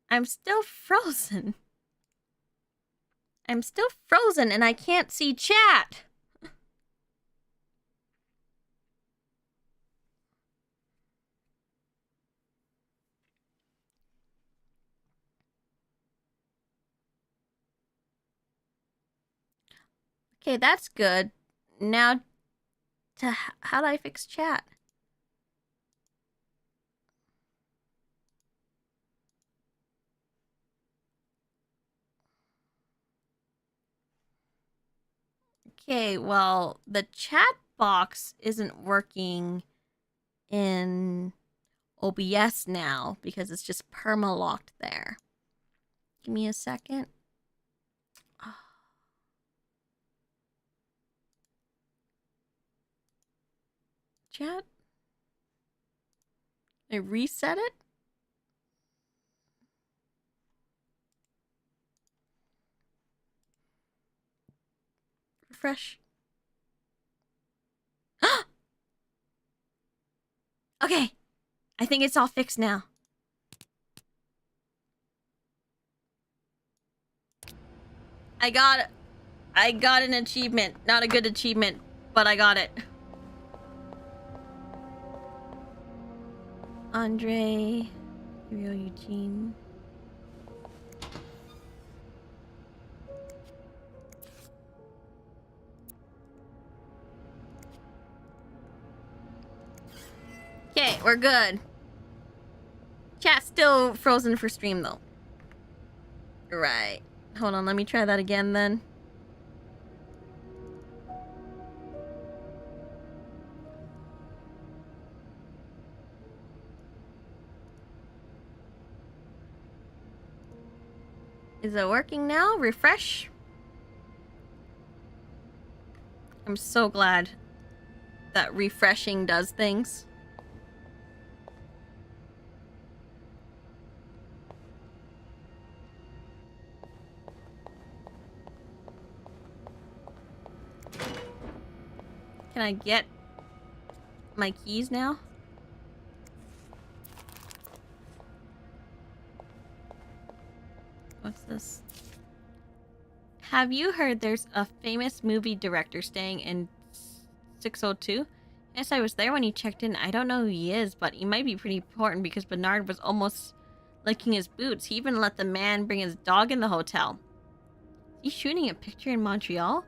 I'm still frozen. I'm still frozen and I can't see chat. Okay, that's good. Now, how do I fix chat? Okay, well, the chat box isn't working in OBS now because it's just perma-locked there. Give me a second. Chat? I reset it? Refresh. Okay. I think it's all fixed now. I got an achievement. Not a good achievement, but I got it. Andre, Eugene. Okay, we're good. Chat's still frozen for stream though. Right. Hold on, let me try that again then. Is it working now? Refresh. I'm so glad that refreshing does things. Can I get my keys now? What's this? Have you heard there's a famous movie director staying in 602? Yes, I was there when he checked in. I don't know who he is, but he might be pretty important because Bernard was almost licking his boots. He even let the man bring his dog in the hotel. He's shooting a picture in Montreal?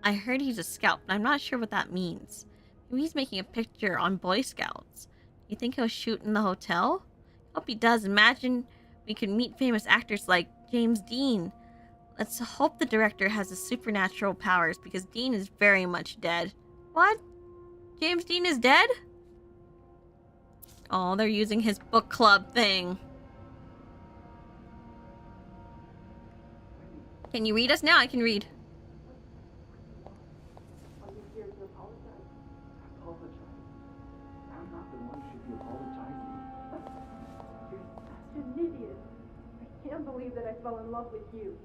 I heard he's a scout, but I'm not sure what that means. Maybe he's making a picture on Boy Scouts. You think he'll shoot in the hotel? Hope he does. Imagine we could meet famous actors like James Dean. Let's hope the director has the supernatural powers because Dean is very much dead. What? James Dean is dead? Oh, they're using his book club thing. Can you read us now? I can read. Are you here to apologize? Apologize? I'm not the one who should be apologizing. You're such an idiot. I can't believe that I fell in love with you.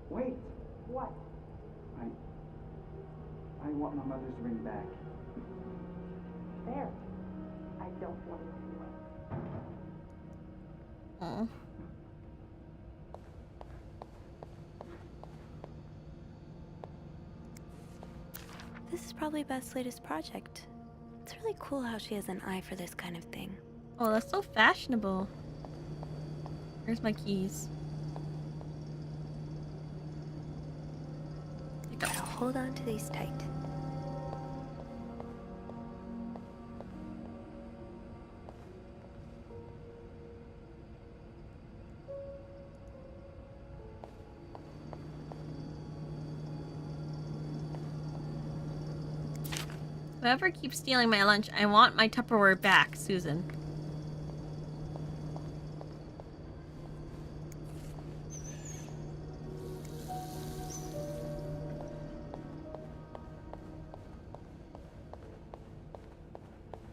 Wait! What? I want my mother's ring back. There. I don't want it anyway. Oh. This is probably Beth's latest project. It's really cool how she has an eye for this kind of thing. Oh, that's so fashionable. Where's my keys? Gotta hold on to these tight. Whoever keeps stealing my lunch, I want my Tupperware back, Susan.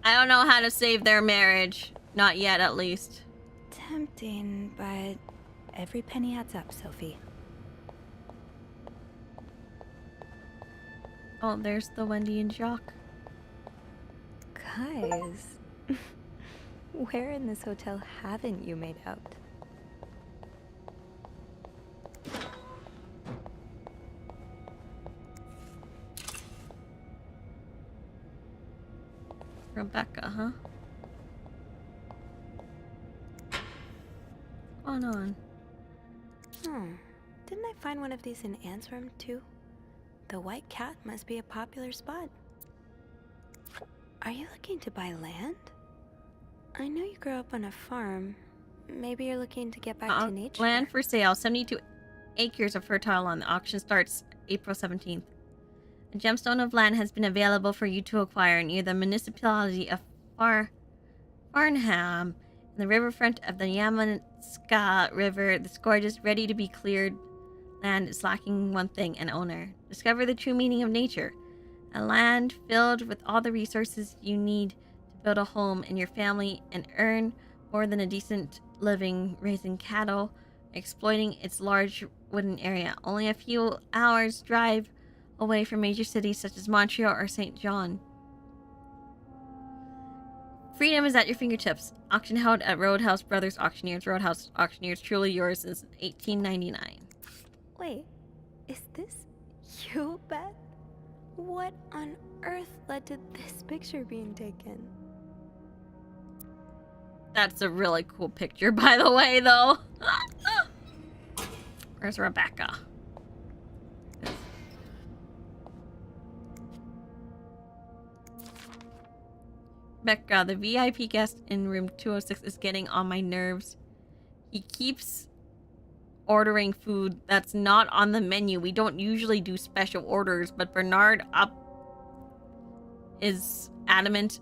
I don't know how to save their marriage. Not yet, at least. Tempting, but every penny adds up, Sophie. Oh, there's the Wendy and Jacques. Guys, where in this hotel haven't you made out? Rebecca, huh? What's going on? Didn't I find one of these in Anne's room, too? The White Cat must be a popular spot. Are you looking to buy land? I know you grew up on a farm. Maybe you're looking to get back to nature. Land for sale. 72 acres of fertile land. The auction starts April 17th. A gemstone of land has been available for you to acquire near the municipality of Farnham, in the riverfront of the Yamanska River. This gorgeous, ready-to-be-cleared land is lacking one thing: an owner. Discover the true meaning of nature. A land filled with all the resources you need to build a home and your family and earn more than a decent living raising cattle, exploiting its large wooden area. Only a few hours drive away from major cities such as Montreal or St. John. Freedom is at your fingertips. Auction held at Roadhouse Brothers Auctioneers. Roadhouse Auctioneers, truly yours since 1899. Wait, is this you, Beth? What on earth led to this picture being taken? That's a really cool picture, by the way, though. Where's Rebecca? Rebecca, the VIP guest in room 206 is getting on my nerves. He keeps ordering food that's not on the menu. We don't usually do special orders, but Bernard is adamant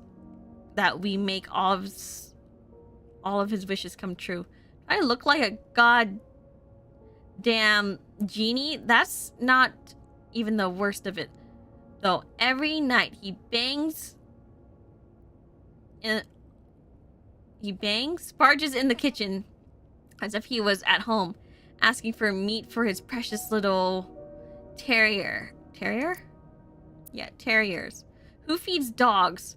that we make all of his wishes come true. Do I look like a goddamn genie? That's not even the worst of it, though. Every night he barges in the kitchen as if he was at home, asking for meat for his precious little terrier. Terrier? Yeah, terriers. Who feeds dogs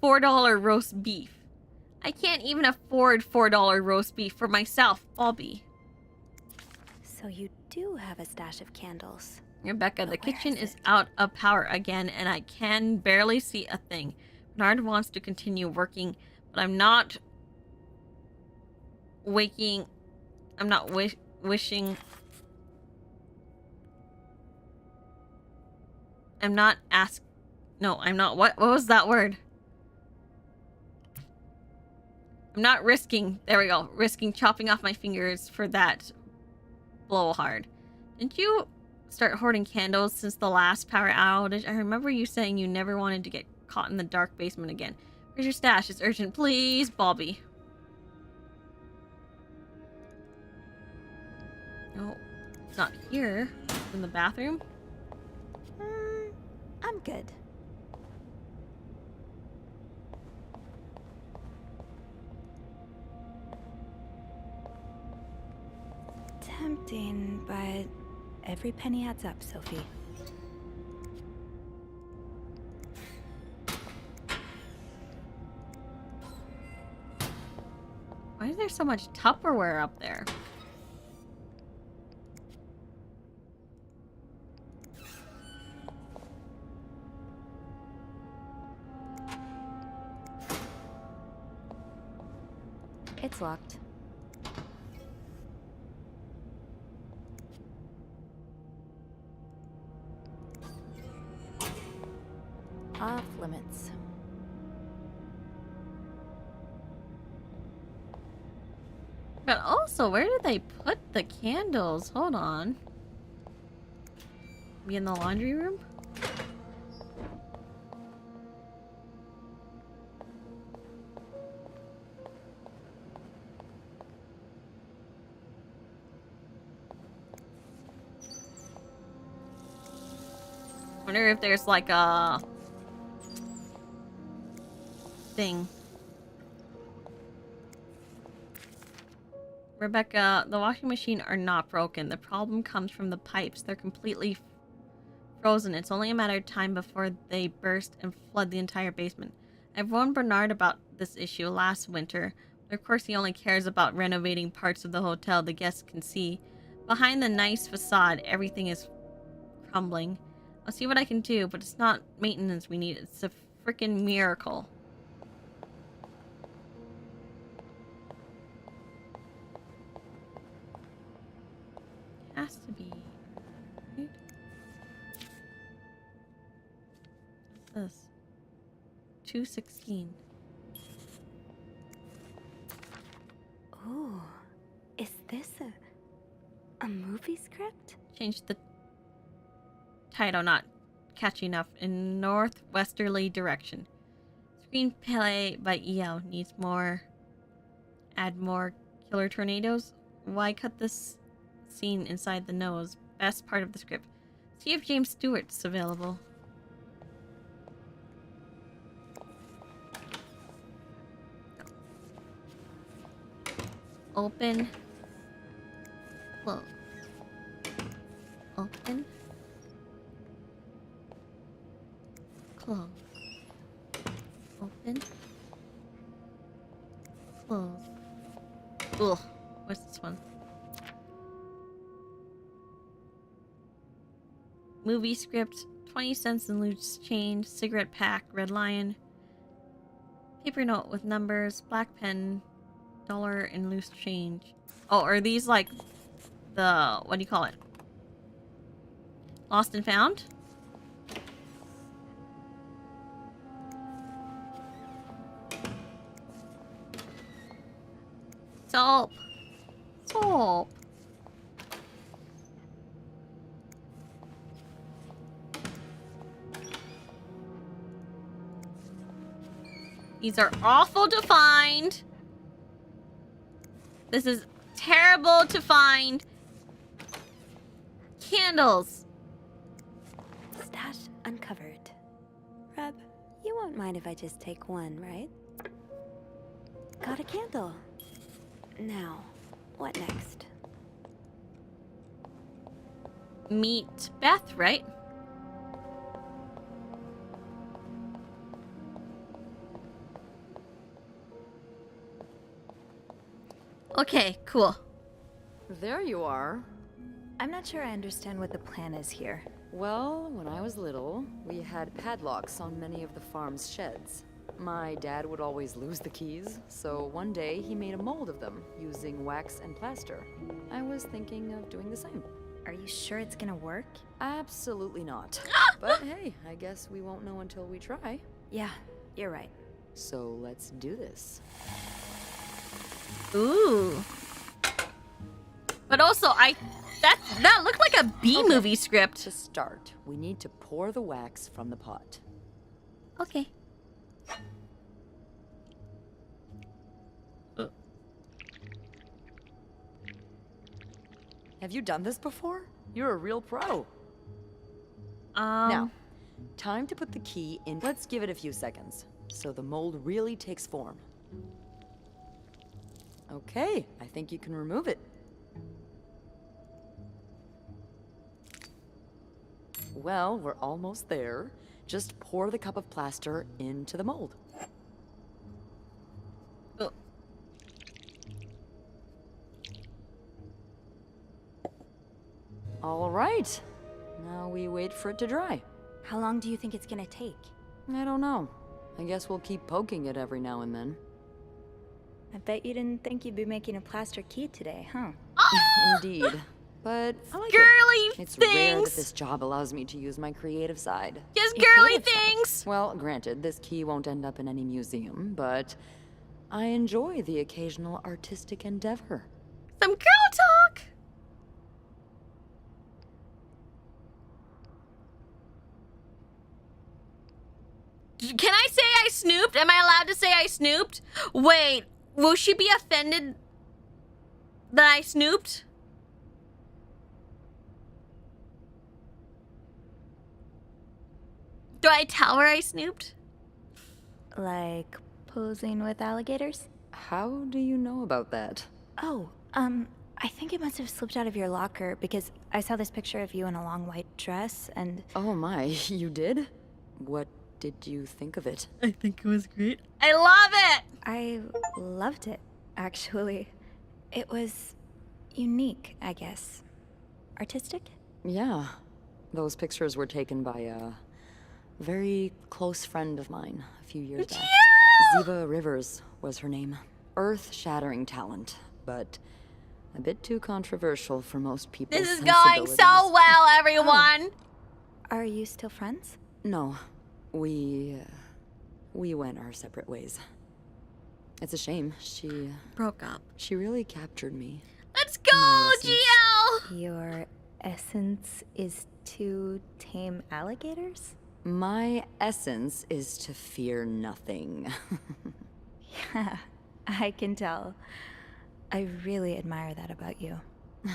$4 roast beef? I can't even afford $4 roast beef for myself, Bobby. So you do have a stash of candles. Rebecca, the kitchen is out of power again, and I can barely see a thing. Bernard wants to continue working, but I'm not wishing. I'm not. What was that word? I'm not risking. There we go. Risking chopping off my fingers for that blowhard. Didn't you start hoarding candles since the last power outage? I remember you saying you never wanted to get caught in the dark basement again. Where's your stash? It's urgent. Please, Bobby. No, it's not here. It's in the bathroom. I'm good. Tempting, but every penny adds up, Sophie. is there so much Tupperware up there? It's locked. Off limits. But also, where did they put the candles? Hold on. Be in the laundry room? Wonder if there's like a thing. Rebecca, the washing machine are not broken. The problem comes from the pipes. They're completely frozen. It's only a matter of time before they burst and flood the entire basement. I've warned Bernard about this issue last winter, but of course he only cares about renovating parts of the hotel the guests can see. Behind the nice facade, everything is crumbling. I'll see what I can do, but it's not maintenance we need. It's a freaking miracle. Has to be, right? What's this? 216. Ooh, is this a movie script? Change the title, not catchy enough. In northwesterly direction. Screenplay by EO needs more. Add more killer tornadoes. Why cut this scene inside the nose? Best part of the script. See if James Stewart's available. Open. Close. Open. Close. Open. Close. Ugh. What's this one? Movie script. 20 cents in loose change. Cigarette pack. Red Lion. Paper note with numbers. Black pen. $1 in loose change. Oh, are these like the... what do you call it? Lost and found? Soap. Soap. These are awful to find. This is terrible to find. Candles. Stash uncovered. Reb, you won't mind if I just take one, right? Got a candle. Now, what next? Meet Beth, right? Okay, cool. There you are. I'm not sure I understand what the plan is here. Well, when I was little, we had padlocks on many of the farm's sheds. My dad would always lose the keys, so one day he made a mold of them using wax and plaster. I was thinking of doing the same. Are you sure it's gonna work? Absolutely not. But hey, I guess we won't know until we try. Yeah, you're right. So let's do this. Ooh. But also, that looked like a B-movie script. To start, we need to pour the wax from the pot. Okay. Have you done this before? You're a real pro. Now, Now, time to put the key in. Let's give it a few seconds, so the mold really takes form. Okay, I think you can remove it. Well, we're almost there. Just pour the cup of plaster into the mold. All right. Now we wait for it to dry. How long do you think it's gonna take? I don't know. I guess we'll keep poking it every now and then. I bet you didn't think you'd be making a plaster key today, huh? Indeed. But I like girly it. It's rare things. that this job allows me to use my creative side. Just girly things. Well, granted, this key won't end up in any museum, but I enjoy the occasional artistic endeavor. Some girl talk. Can I say I snooped? Am I allowed to say I snooped? Wait, will she be offended that I snooped? Do I tell her I snooped? Like posing with alligators? How do you know about that? Oh, I think it must have slipped out of your locker because I saw this picture of you in a long white dress and... Oh my, you did? What did you think of it? I think it was great. I love it! I loved it, actually. It was unique, I guess. Artistic? Yeah. Those pictures were taken by a very close friend of mine a few years back. Ziva Rivers was her name. Earth-shattering talent, but a bit too controversial for most people. This is going so well, everyone! Are you still friends? No. We went our separate ways. It's a shame. She broke up. She really captured me. Let's go, GL! Your essence is to tame alligators? My essence is to fear nothing. Yeah, I can tell. I really admire that about you.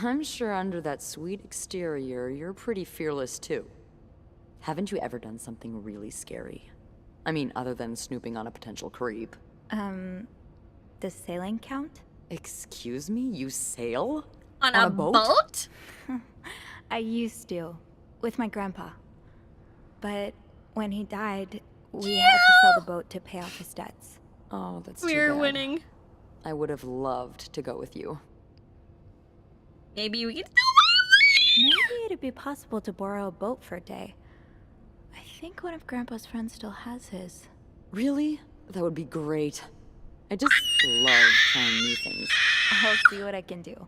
I'm sure under that sweet exterior, you're pretty fearless too. Haven't you ever done something really scary? I mean, other than snooping on a potential creep. Does sailing count? Excuse me? You sail? On a boat? I used to, with my grandpa. But when he died, we had to sell the boat to pay off his debts. Oh, that's too We're bad. winning. I would have loved to go with you. Maybe we could Maybe it'd be possible to borrow a boat for a day. I think one of Grandpa's friends still has his. Really? That would be great. I just love trying new things. I'll see what I can do.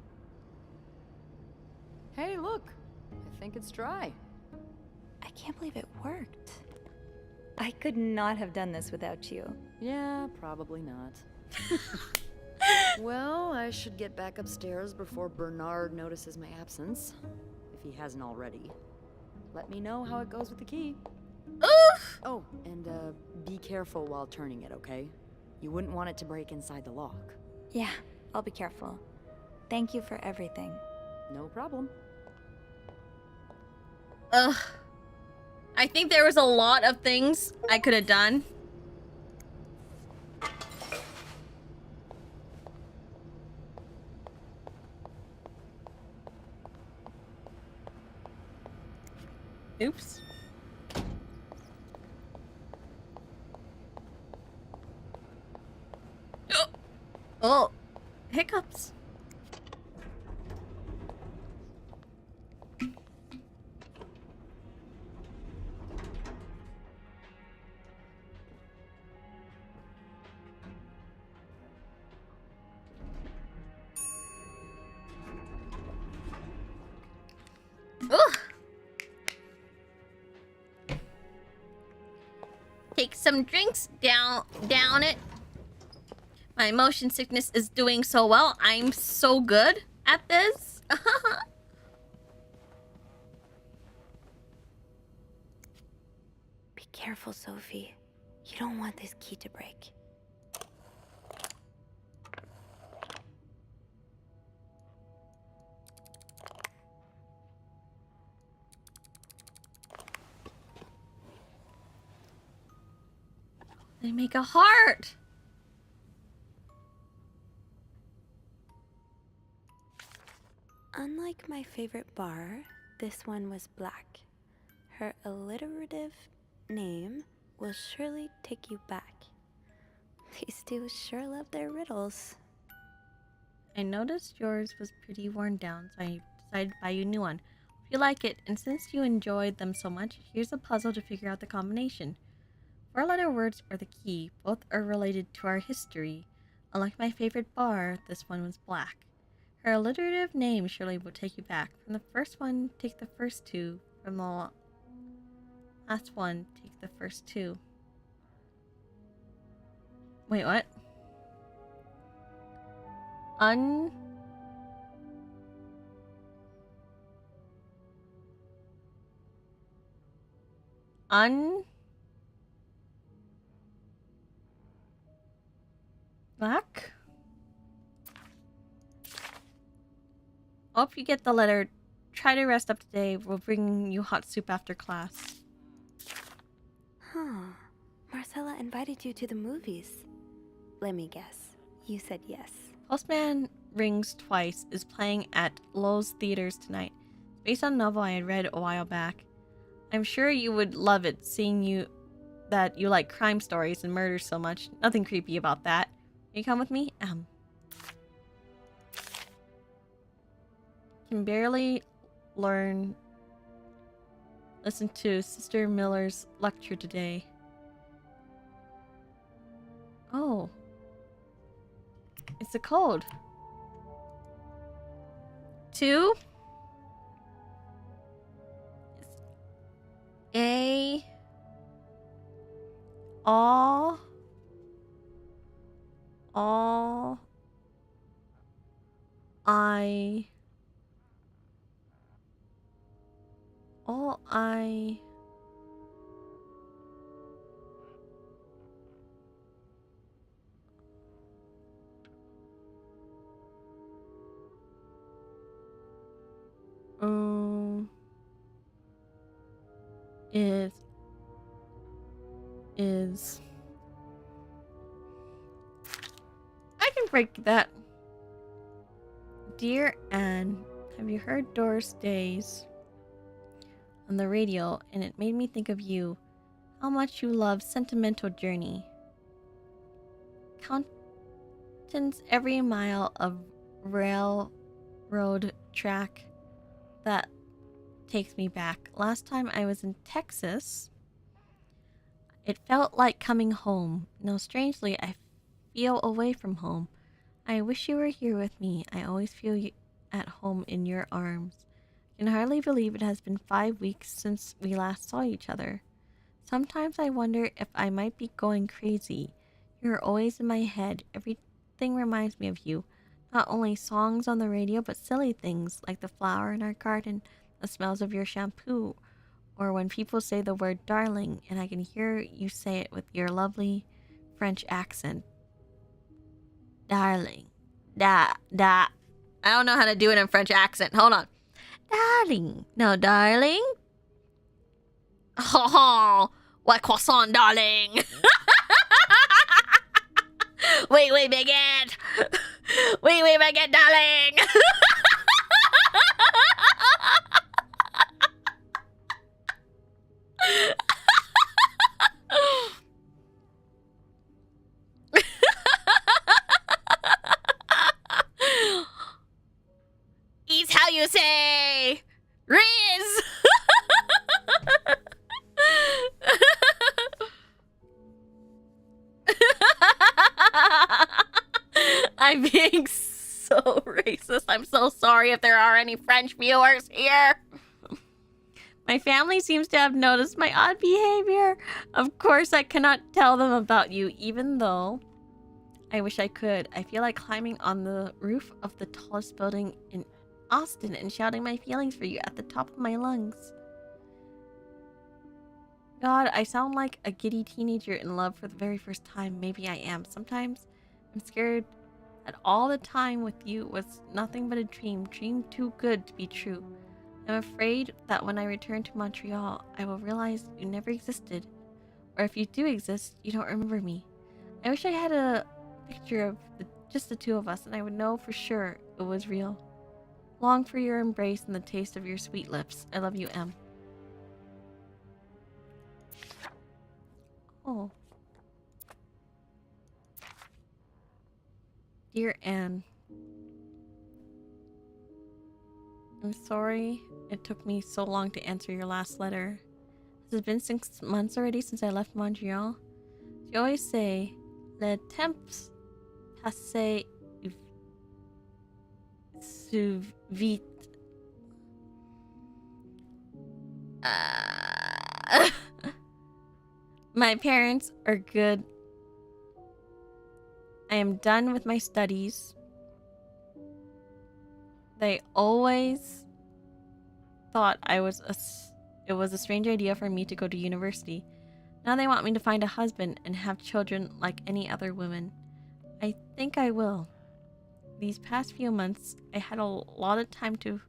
Hey, look. I think it's dry. I can't believe it worked. I could not have done this without you. Yeah, probably not. Well, I should get back upstairs before Bernard notices my absence. If he hasn't already. Let me know how it goes with the key. Oof! Oh, and be careful while turning it, okay? You wouldn't want it to break inside the lock. Yeah, I'll be careful. Thank you for everything. No problem. Ugh. I think there was a lot of things I could have done. Oops. Oh, hiccups. Ugh. Take some drinks, down it. My motion sickness is doing so well. I'm so good at this. Be careful, Sophie. You don't want this key to break. They make a heart. Unlike my favorite bar, this one was black. Her alliterative name will surely take you back. These two sure love their riddles. I noticed yours was pretty worn down, so I decided to buy you a new one. If you like it, and since you enjoyed them so much, here's a puzzle to figure out the combination. 4-letter words are the key. Both are related to our history. Unlike my favorite bar, this one was black. Her alliterative name surely will take you back. From the first one, take the first two. From the last one, take the first two. Wait, what? Black? Hope you get the letter. Try to rest up today. We'll bring you hot soup after class. Huh. Marcella invited you to the movies. Let me guess. You said yes. Postman Rings Twice is playing at Lowe's Theaters tonight. It's based on a novel I had read a while back. I'm sure you would love it, seeing that you like crime stories and murders so much. Nothing creepy about that. Will you come with me? Can barely listen to Sister Miller's lecture today. Oh. It's a code. 2 A all I is I can break that. Dear Anne, have you heard Doris Day's on the radio, and it made me think of you. How much you love Sentimental Journey. Counts every mile of railroad track that takes me back. Last time I was in Texas, it felt like coming home. No, strangely, I feel away from home. I wish you were here with me. I always feel at home in your arms. I can hardly believe it has been 5 weeks since we last saw each other. Sometimes I wonder if I might be going crazy. You're always in my head. Everything reminds me of you. Not only songs on the radio, but silly things like the flower in our garden, the smells of your shampoo, or when people say the word darling, and I can hear you say it with your lovely French accent. Darling. I don't know how to do it in French accent. Hold on. Darling. No, darling. Oh, what croissant, darling. Wait, baguette. Wait, baguette, darling. It's how you say Riz. I'm being so racist. I'm so sorry if there are any French viewers here. My family seems to have noticed my odd behavior. Of course, I cannot tell them about you, even though I wish I could. I feel like climbing on the roof of the tallest building in Austin and shouting my feelings for you at the top of my lungs. God, I sound like a giddy teenager in love for the very first time. Maybe I am. Sometimes I'm scared that all the time with you was nothing but a dream too good to be true. I'm afraid that when I return to Montreal, I will realize you never existed. Or if you do exist, you don't remember me. I wish I had a picture of just the two of us, and I would know for sure it was real. Long for your embrace and the taste of your sweet lips. I love you, M. Oh. Dear Anne. I'm sorry it took me so long to answer your last letter. Has it been 6 months already since I left Montreal? You always say, le temps passe sous vite. My parents are good. I am done with my studies. They always thought it was a strange idea for me to go to university. Now they want me to find a husband and have children like any other woman. I think I will. These past few months, I had a lot of time to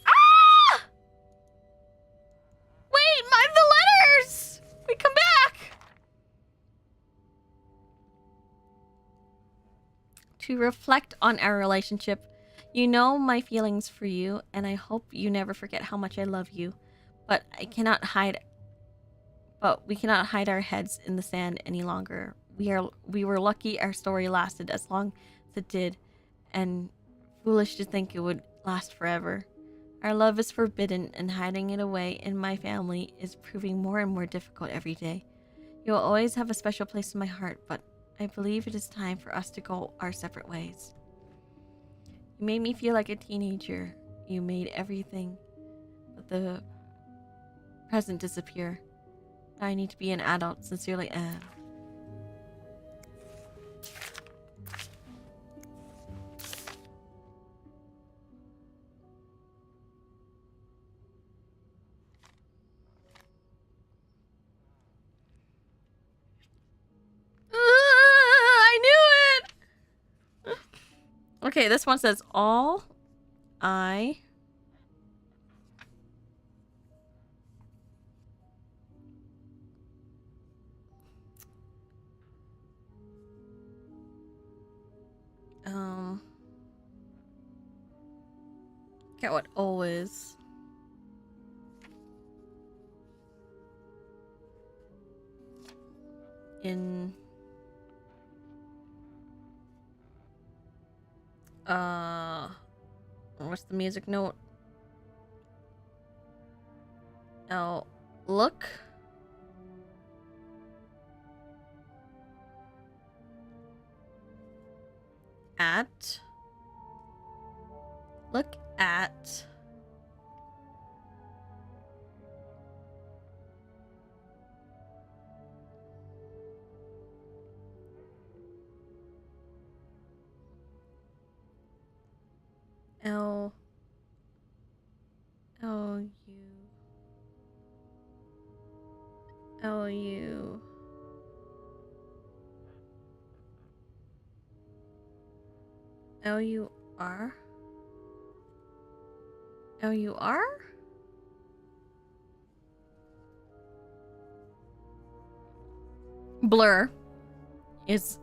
Ah! Wait, the letters! We come back! To reflect on our relationship. You know my feelings for you, and I hope you never forget how much I love you. But we cannot hide our heads in the sand any longer. We were lucky our story lasted as long as it did, and foolish to think it would last forever. Our love is forbidden, and hiding it away in my family is proving more and more difficult every day. You will always have a special place in my heart, but I believe it is time for us to go our separate ways. You made me feel like a teenager. You made everything but the present disappear. I need to be an adult. Sincerely, Anne. I knew it! Okay, this one says all I get what O is. In what's the music note? Oh, look at L U R blur is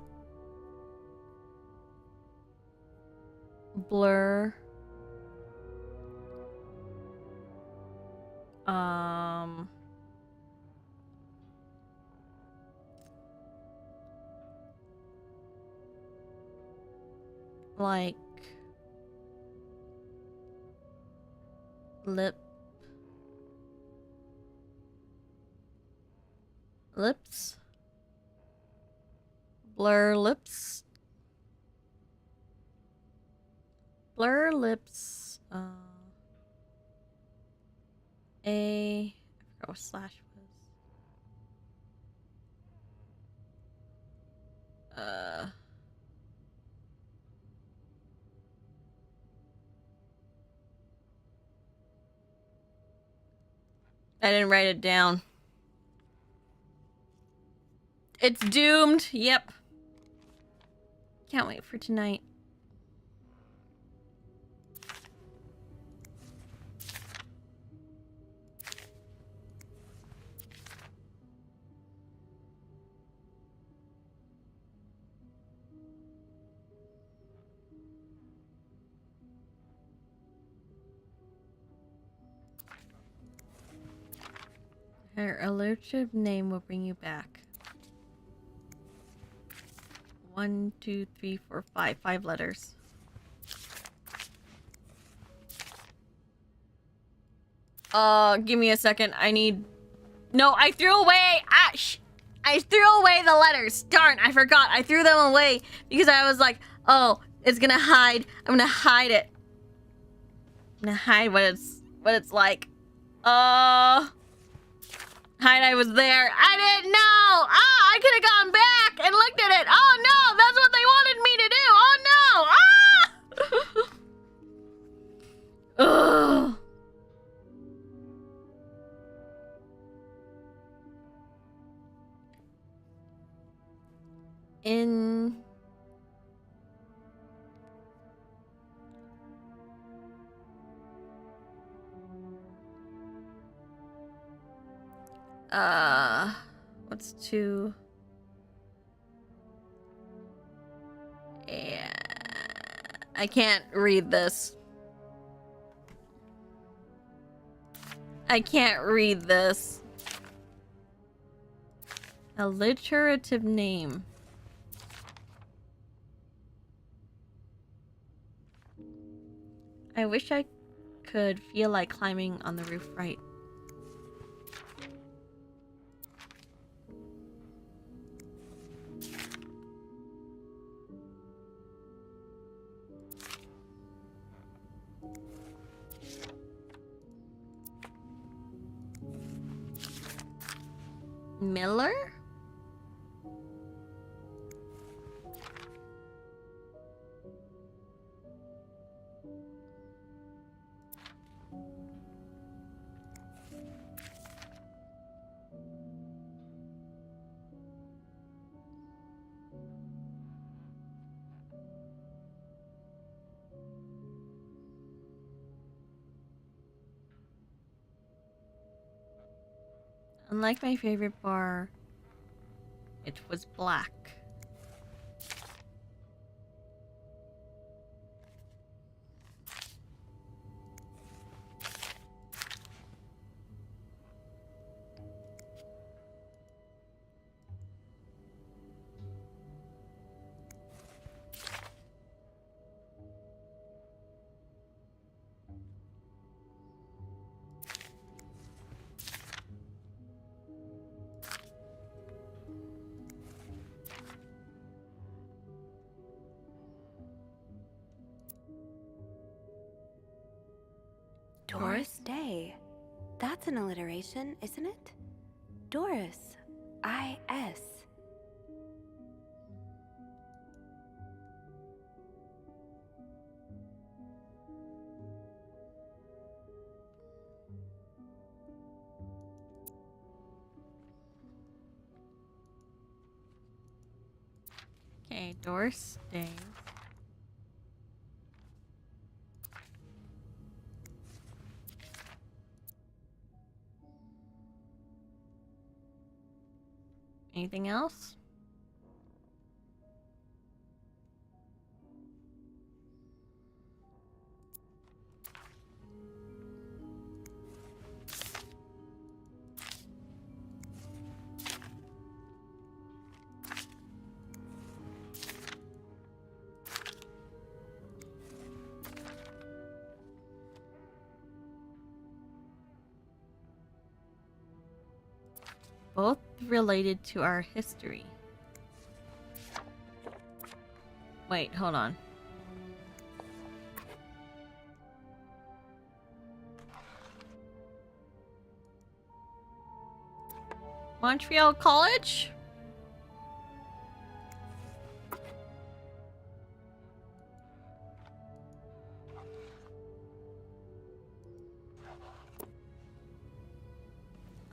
blur like lips blur lips I forgot what slash was. I didn't write it down. It's doomed. Yep. Can't wait for tonight. Her alliterative name will bring you back. 1, 2, 3, 4, 5. 5 letters. Give me a second. I need... No, I threw away... I threw away the letters. Darn, I forgot. I threw them away because I was like, oh, it's gonna hide. I'm gonna hide it. I'm gonna hide what it's like. Hide, I was there. I didn't know. I could have gone back and looked at it. Oh no, that's what they wanted me to do. Oh no. Ugh. In what's 2? Yeah, I can't read this. I can't read this. Alliterative name. I wish I could feel like climbing on the roof right. Miller? Unlike my favorite bar, it was black. Doris Day. That's an alliteration, isn't it? Doris. I-S. Okay, Doris Day. Anything else? Both related to our history. Wait, hold on. Montreal College?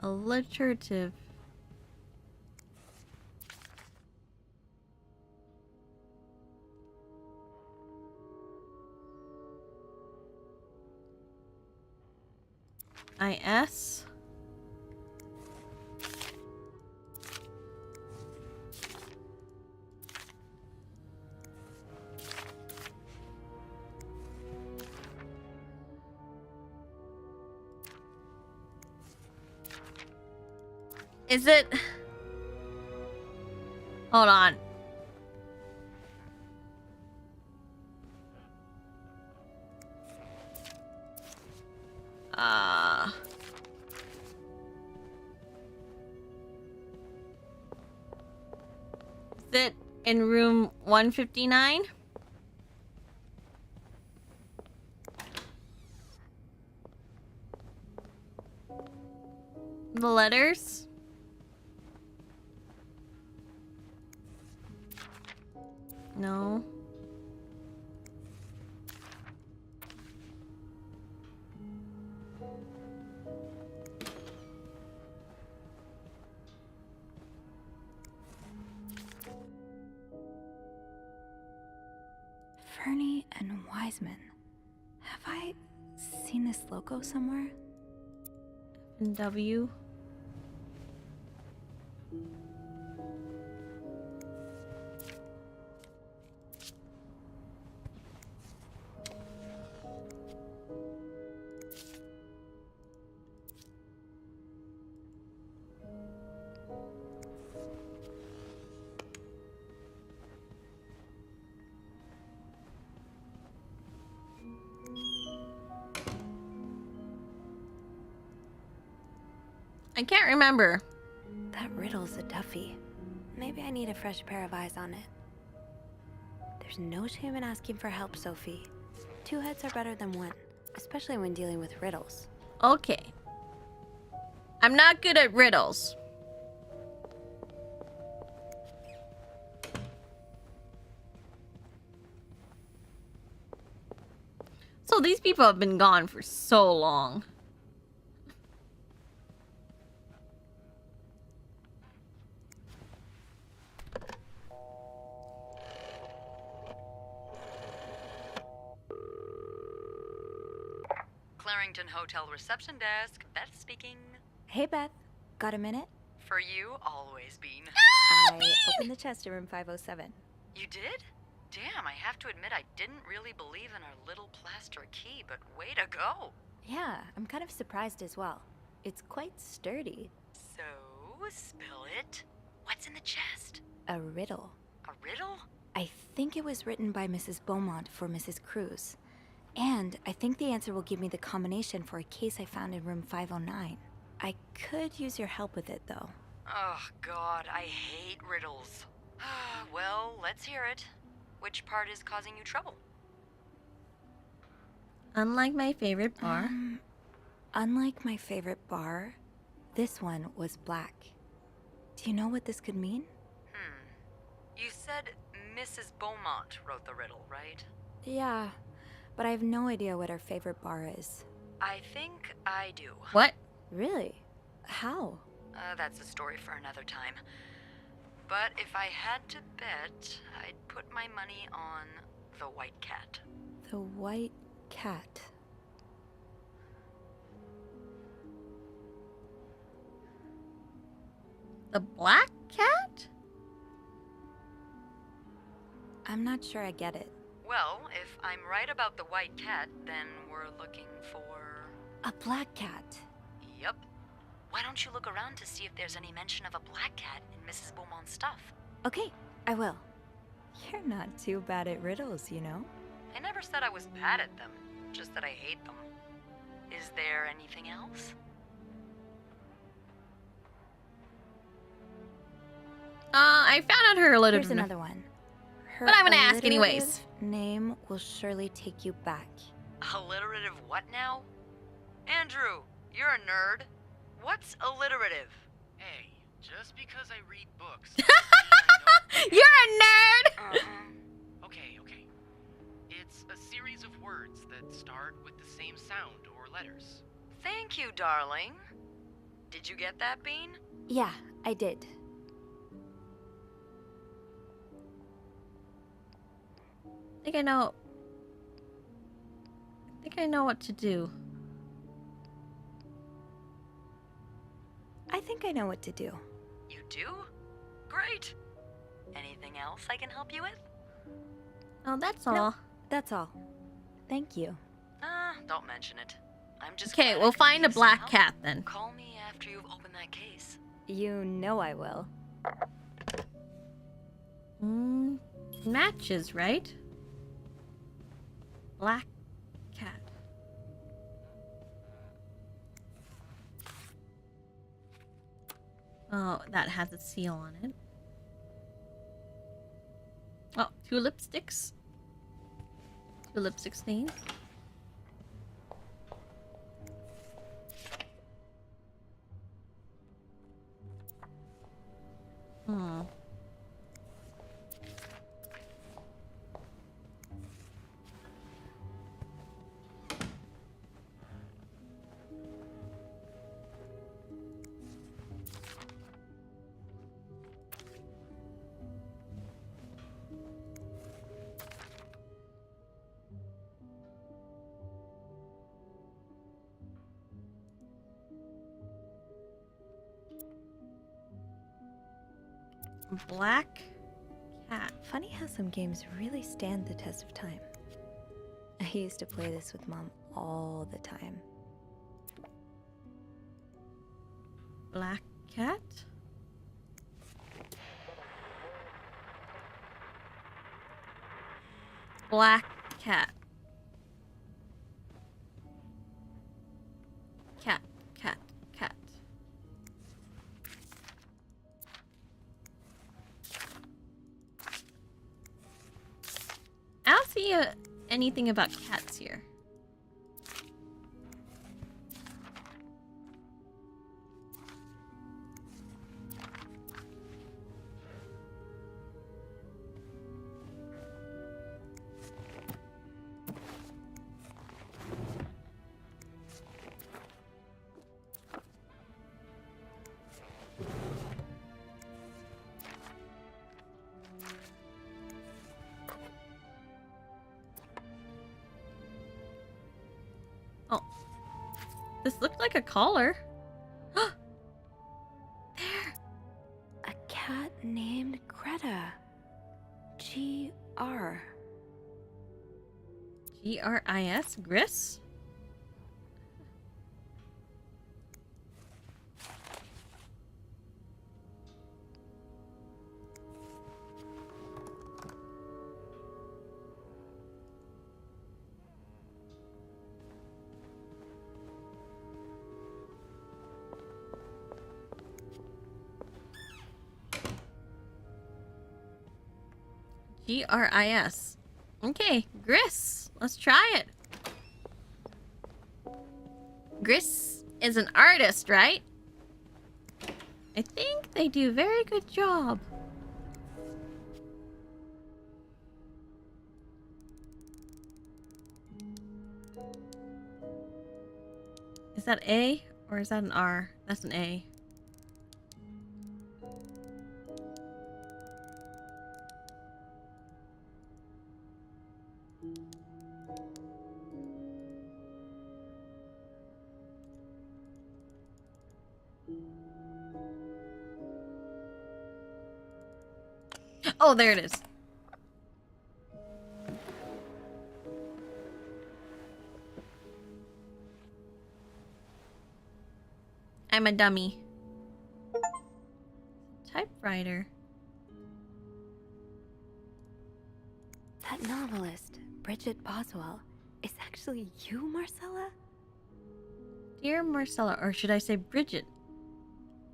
Alliterative. IS. Is it? Hold on. sit in room 159. The letters. No. Fernie and Wiseman. Have I seen this logo somewhere? W. I can't remember. That riddle's a Duffy. Maybe I need a fresh pair of eyes on it. There's no shame in asking for help, Sophie. 2 heads are better than 1, especially when dealing with riddles. Okay. I'm not good at riddles. So these people have been gone for so long. Clarington Hotel reception desk. Beth speaking. Hey, Beth. Got a minute? For you, always Bean. I opened the chest in room 507. You did? Damn, I have to admit I didn't really believe in our little plaster key, but way to go. Yeah, I'm kind of surprised as well. It's quite sturdy. So, spill it. What's in the chest? A riddle. A riddle? I think it was written by Mrs. Beaumont for Mrs. Cruz. And I think the answer will give me the combination for a case I found in room 509. I could use your help with it, though. Oh, God, I hate riddles. Well, let's hear it. Which part is causing you trouble? Unlike my favorite bar. Unlike my favorite bar, this one was black. Do you know what this could mean? You said Mrs. Beaumont wrote the riddle, right? Yeah, but I have no idea what her favorite bar is. I think I do. What? Really? How? That's a story for another time. But if I had to bet, I'd put my money on the white cat. The white cat. The black cat? I'm not sure I get it. Well, if I'm right about the white cat, then we're looking for... A black cat. Yep. Why don't you look around to see if there's any mention of a black cat in Mrs. Beaumont's stuff? Okay, I will. You're not too bad at riddles, you know? I never said I was bad at them, just that I hate them. Is there anything else? I found out her alliterative. Here's another one. Her But I'm gonna ask anyways. alliterative name will surely take you back. Alliterative what now? Andrew, you're a nerd. What's alliterative? Hey, just because I read books. You're a nerd! Okay. It's a series of words that start with the same sound or letters. Thank you, darling. Did you get that, Bean? Yeah, I did. I think I know what to do. I think I know what to do. You do? Great. Anything else I can help you with? Oh, that's all. No, that's all. Thank you. Don't mention it. I'm just Okay, glad we'll I could find a use some black help. cat then. Call me after you've opened that case. You know I will. Matches, right? Black cat. Oh, that has a seal on it. 2 lipsticks. 2 lipstick stains. Hmm. Black cat. Funny how some games really stand the test of time. I used to play this with Mom all the time. Black cat? Black cat. Cat, cat, cat. I don't see anything about cats here. Oh. This looked like a collar. A cat named Greta. G-R. G-R-I-S? Gris? G-R-I-S. Okay, Gris. Let's try it. Gris is an artist, right? I think they do a very good job. Is that A or is that an R? That's an A. Oh, there it is. I'm a dummy. Typewriter. That novelist, Bridget Boswell, is actually you, Marcella? Dear Marcella, or should I say Bridget?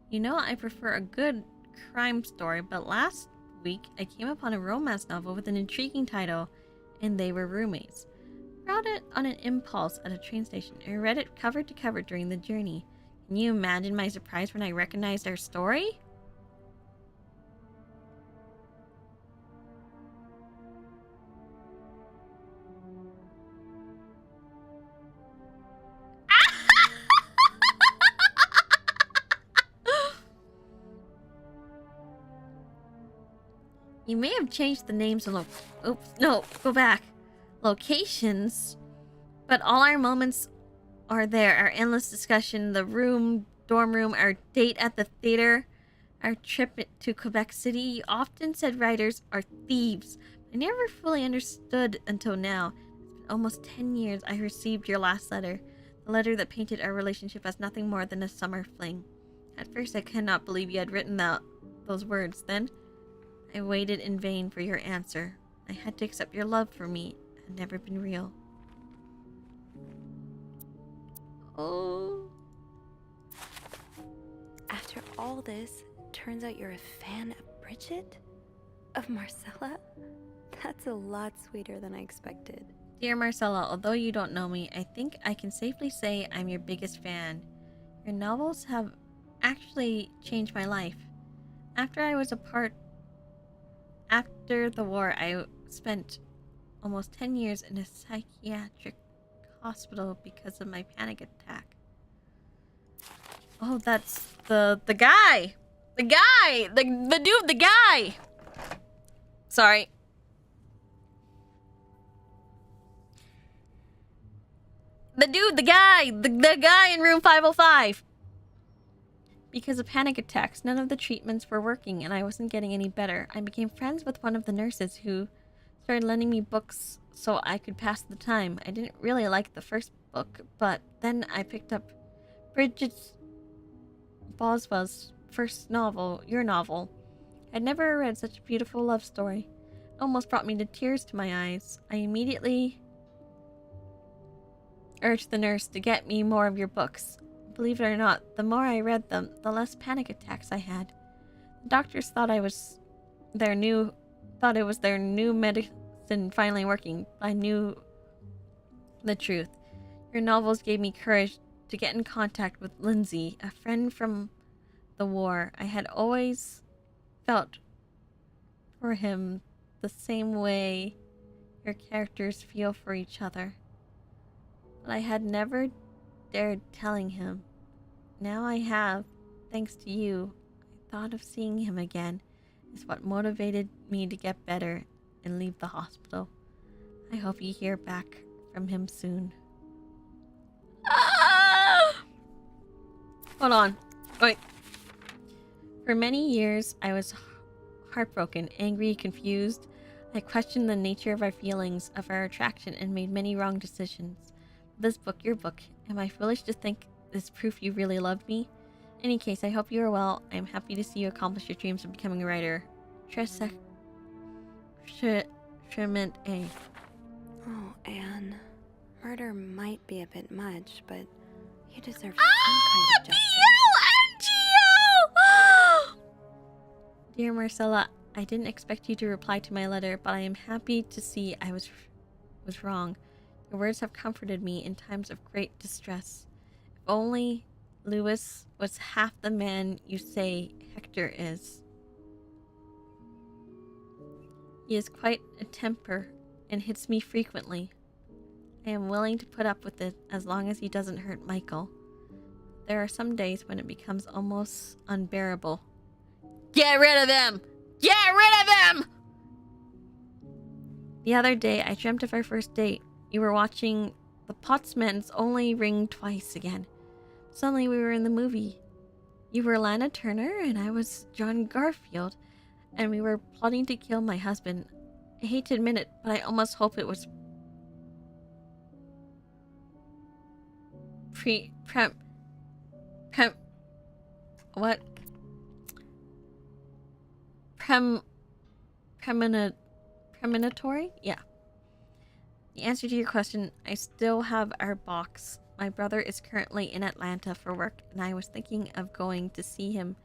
You know I prefer a good crime story, but last week I came upon a romance novel with an intriguing title, and they were roommates. Brought it on an impulse at a train station and read it cover to cover during the journey. Can you imagine my surprise when I recognized our story? You may have changed the names and oops, no, go back. Locations, but all our moments are there. Our endless discussion, the dorm room, our date at the theater, our trip to Quebec City. You often said writers are thieves. I never fully understood until now. It's been almost 10 years I received your last letter. The letter that painted our relationship as nothing more than a summer fling. At first I could not believe you had written those words. Then I waited in vain for your answer. I had to accept your love for me had never been real. Oh. After all this, turns out you're a fan of Bridget? Of Marcella? That's a lot sweeter than I expected. Dear Marcella, although you don't know me, I think I can safely say I'm your biggest fan. Your novels have actually changed my life. After the war, I spent almost 10 years in a psychiatric hospital because of my panic attack. Oh, that's the guy! The guy! The dude, the guy! Sorry. The dude, the guy in room 505. Because of panic attacks, none of the treatments were working and I wasn't getting any better. I became friends with one of the nurses who started lending me books so I could pass the time. I didn't really like the first book, but then I picked up Bridget Boswell's first novel, your novel. I'd never read such a beautiful love story. It almost brought me to tears to my eyes. I immediately urged the nurse to get me more of your books. Believe it or not, the more I read them, the less panic attacks I had. The doctors thought it was their new medicine finally working. I knew the truth. Your novels gave me courage to get in contact with Lindsay, a friend from the war. I had always felt for him the same way your characters feel for each other. But I had never dared telling him. Now I have, thanks to you. I thought of seeing him again is what motivated me to get better and leave the hospital. I hope you hear back from him soon. Ah! Hold on. Wait. For many years, I was heartbroken, angry, confused. I questioned the nature of our feelings, of our attraction, and made many wrong decisions. This book, your book, am I foolish to think this proof you really loved me? In any case, I hope you are well. I am happy to see you accomplish your dreams of becoming a writer. Trement A. Oh, Anne. Murder might be a bit much, but you deserve some kind of justice. Dear Marcella, I didn't expect you to reply to my letter, but I am happy to see I was wrong. Your words have comforted me in times of great distress. If only Louis was half the man you say Hector is. He is quite a temper and hits me frequently. I am willing to put up with it as long as he doesn't hurt Michael. There are some days when it becomes almost unbearable. Get rid of him! Get rid of him! The other day, I dreamt of our first date. You were watching The Potsmans Only Ring Twice again. Suddenly, we were in the movie. You were Lana Turner, and I was John Garfield, and we were plotting to kill my husband. I hate to admit it, but I almost hope it was premonitory? Yeah. The answer to your question, I still have our box. My brother is currently in Atlanta for work, and I was thinking of going to see him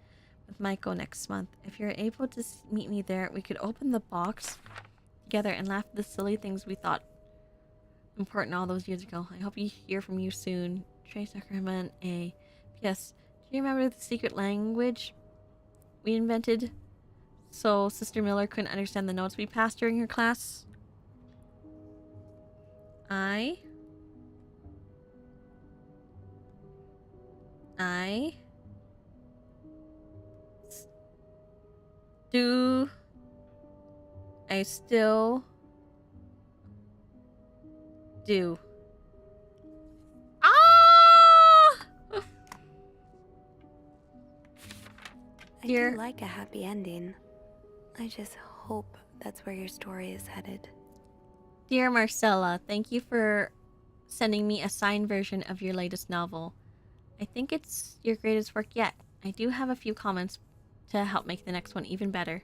with Michael next month. If you're able to meet me there, we could open the box together and laugh at the silly things we thought important all those years ago. I hope you hear from you soon. Trace Ackerman A. P.S. Do you remember the secret language we invented so Sister Miller couldn't understand the notes we passed during her class? I still do. I do like a happy ending. I just hope that's where your story is headed. Dear Marcella, thank you for sending me a signed version of your latest novel. I think it's your greatest work yet. I do have a few comments to help make the next one even better.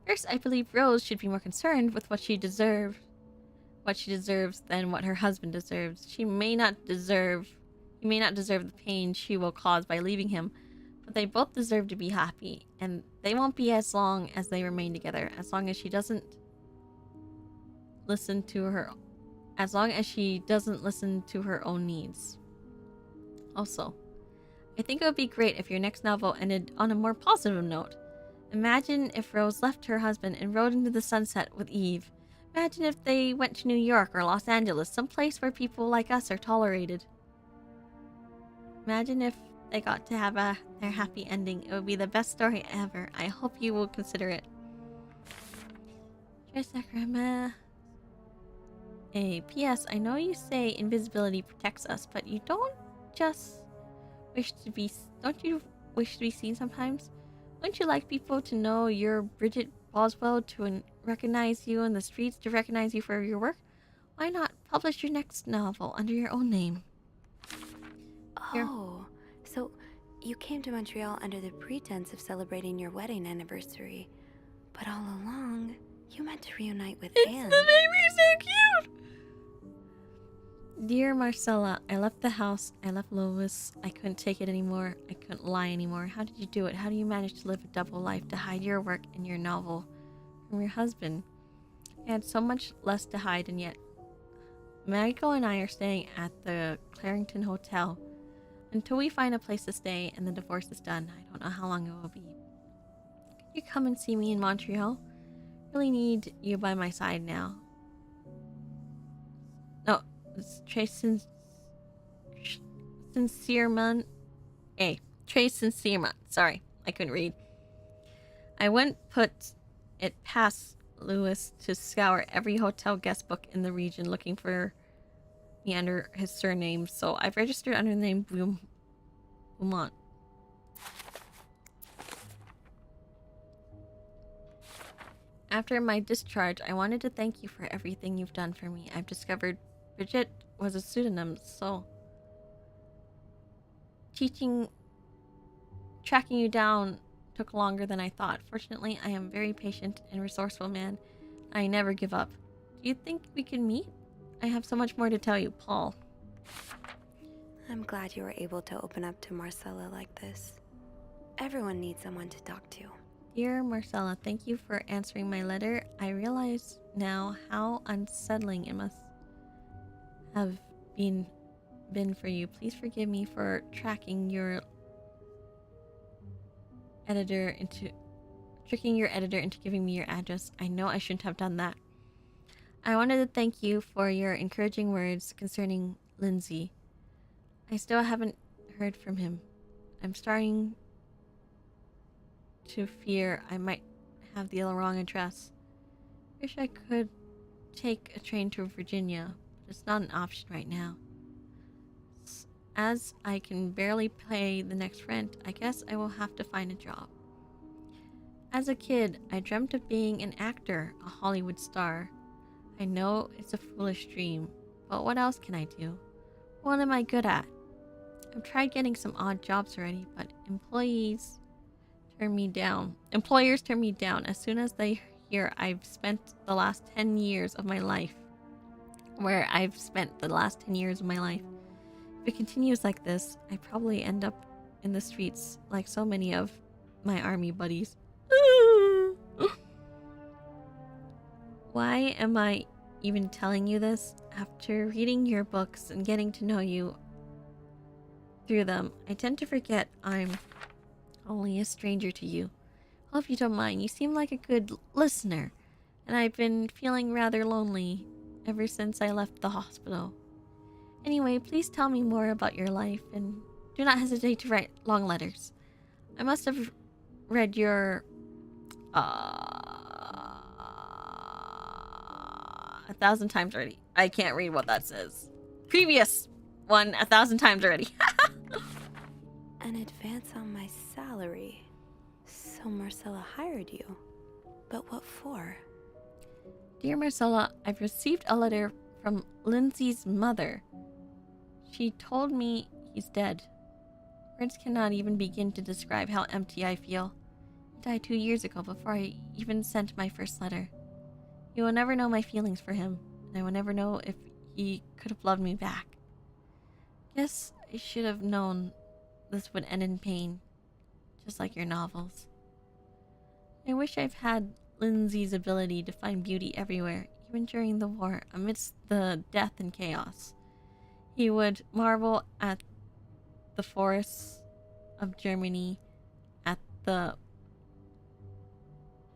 First, I believe Rose should be more concerned with what she deserves than what her husband deserves. He may not deserve the pain she will cause by leaving him, but they both deserve to be happy, and they won't be as long as they remain together, as long as she doesn't listen to her, as long as she doesn't listen to her own needs. Also, I think it would be great if your next novel ended on a more positive note. Imagine if Rose left her husband and rode into the sunset with Eve. Imagine if they went to New York or Los Angeles, someplace where people like us are tolerated. Imagine if they got to have their happy ending. It would be the best story ever. I hope you will consider it. A P.S. I know you say invisibility protects us, but you don't just don't you wish to be seen sometimes? Wouldn't you like people to know you're Bridget Boswell, to recognize you in the streets, to recognize you for your work? Why not publish your next novel under your own name? Oh, so you came to Montreal under the pretense of celebrating your wedding anniversary, but all along, you meant to reunite with Anne. The baby's so cute! Dear Marcella, I left the house. I left Lois. I couldn't take it anymore. I couldn't lie anymore. How did you do it? How do you manage to live a double life, to hide your work and your novel from your husband? I had so much less to hide, and yet Michael and I are staying at the Clarington Hotel until we find a place to stay and the divorce is done. I don't know how long it will be. Could you come and see me in Montreal? I really need you by my side now. No, it's Trace Sincerman. Trace Sincerman. Sorry, I couldn't read. I wouldn't put it past Louis to scour every hotel guest book in the region looking for me under his surname, so I've registered under the name Beaumont. After my discharge, I wanted to thank you for everything you've done for me. I've discovered Bridget was a pseudonym, so tracking you down took longer than I thought. Fortunately, I am a very patient and resourceful man. I never give up. Do you think we can meet? I have so much more to tell you, Paul. I'm glad you were able to open up to Marcella like this. Everyone needs someone to talk to. Dear Marcella, thank you for answering my letter. I realize now how unsettling it must have been for you. Please forgive me for tricking your editor into giving me your address. I know I shouldn't have done that. I wanted to thank you for your encouraging words concerning Lindsay. I still haven't heard from him. I'm starting to fear I might have the wrong address. Wish I could take a train to Virginia, but it's not an option right now. As I can barely pay the next rent, I guess I will have to find a job. As a kid, I dreamt of being an actor, a Hollywood star. I know it's a foolish dream, but what else can I do? What am I good at? I've tried getting some odd jobs already, but employers turn me down. As soon as they hear I've spent the last 10 years of my life. If it continues like this, I probably end up in the streets like so many of my army buddies. Why am I even telling you this? After reading your books and getting to know you through them, I tend to forget I'm only a stranger to you. I hope you don't mind. You seem like a good listener, and I've been feeling rather lonely ever since I left the hospital. Anyway, please tell me more about your life, and do not hesitate to write long letters. I must have read your 1,000 times already. I can't read what that says. Previous one 1,000 times already. An advance on my salary. So Marcella hired you. But what for? Dear Marcella, I've received a letter from Lindsay's mother. She told me he's dead. Words cannot even begin to describe how empty I feel. He died 2 years ago before I even sent my first letter. You will never know my feelings for him, and I will never know if he could have loved me back. Guess I should have known this would end in pain, just like your novels. I wish I've had Lindsay's ability to find beauty everywhere, even during the war, amidst the death and chaos. He would marvel at the forests of Germany, at the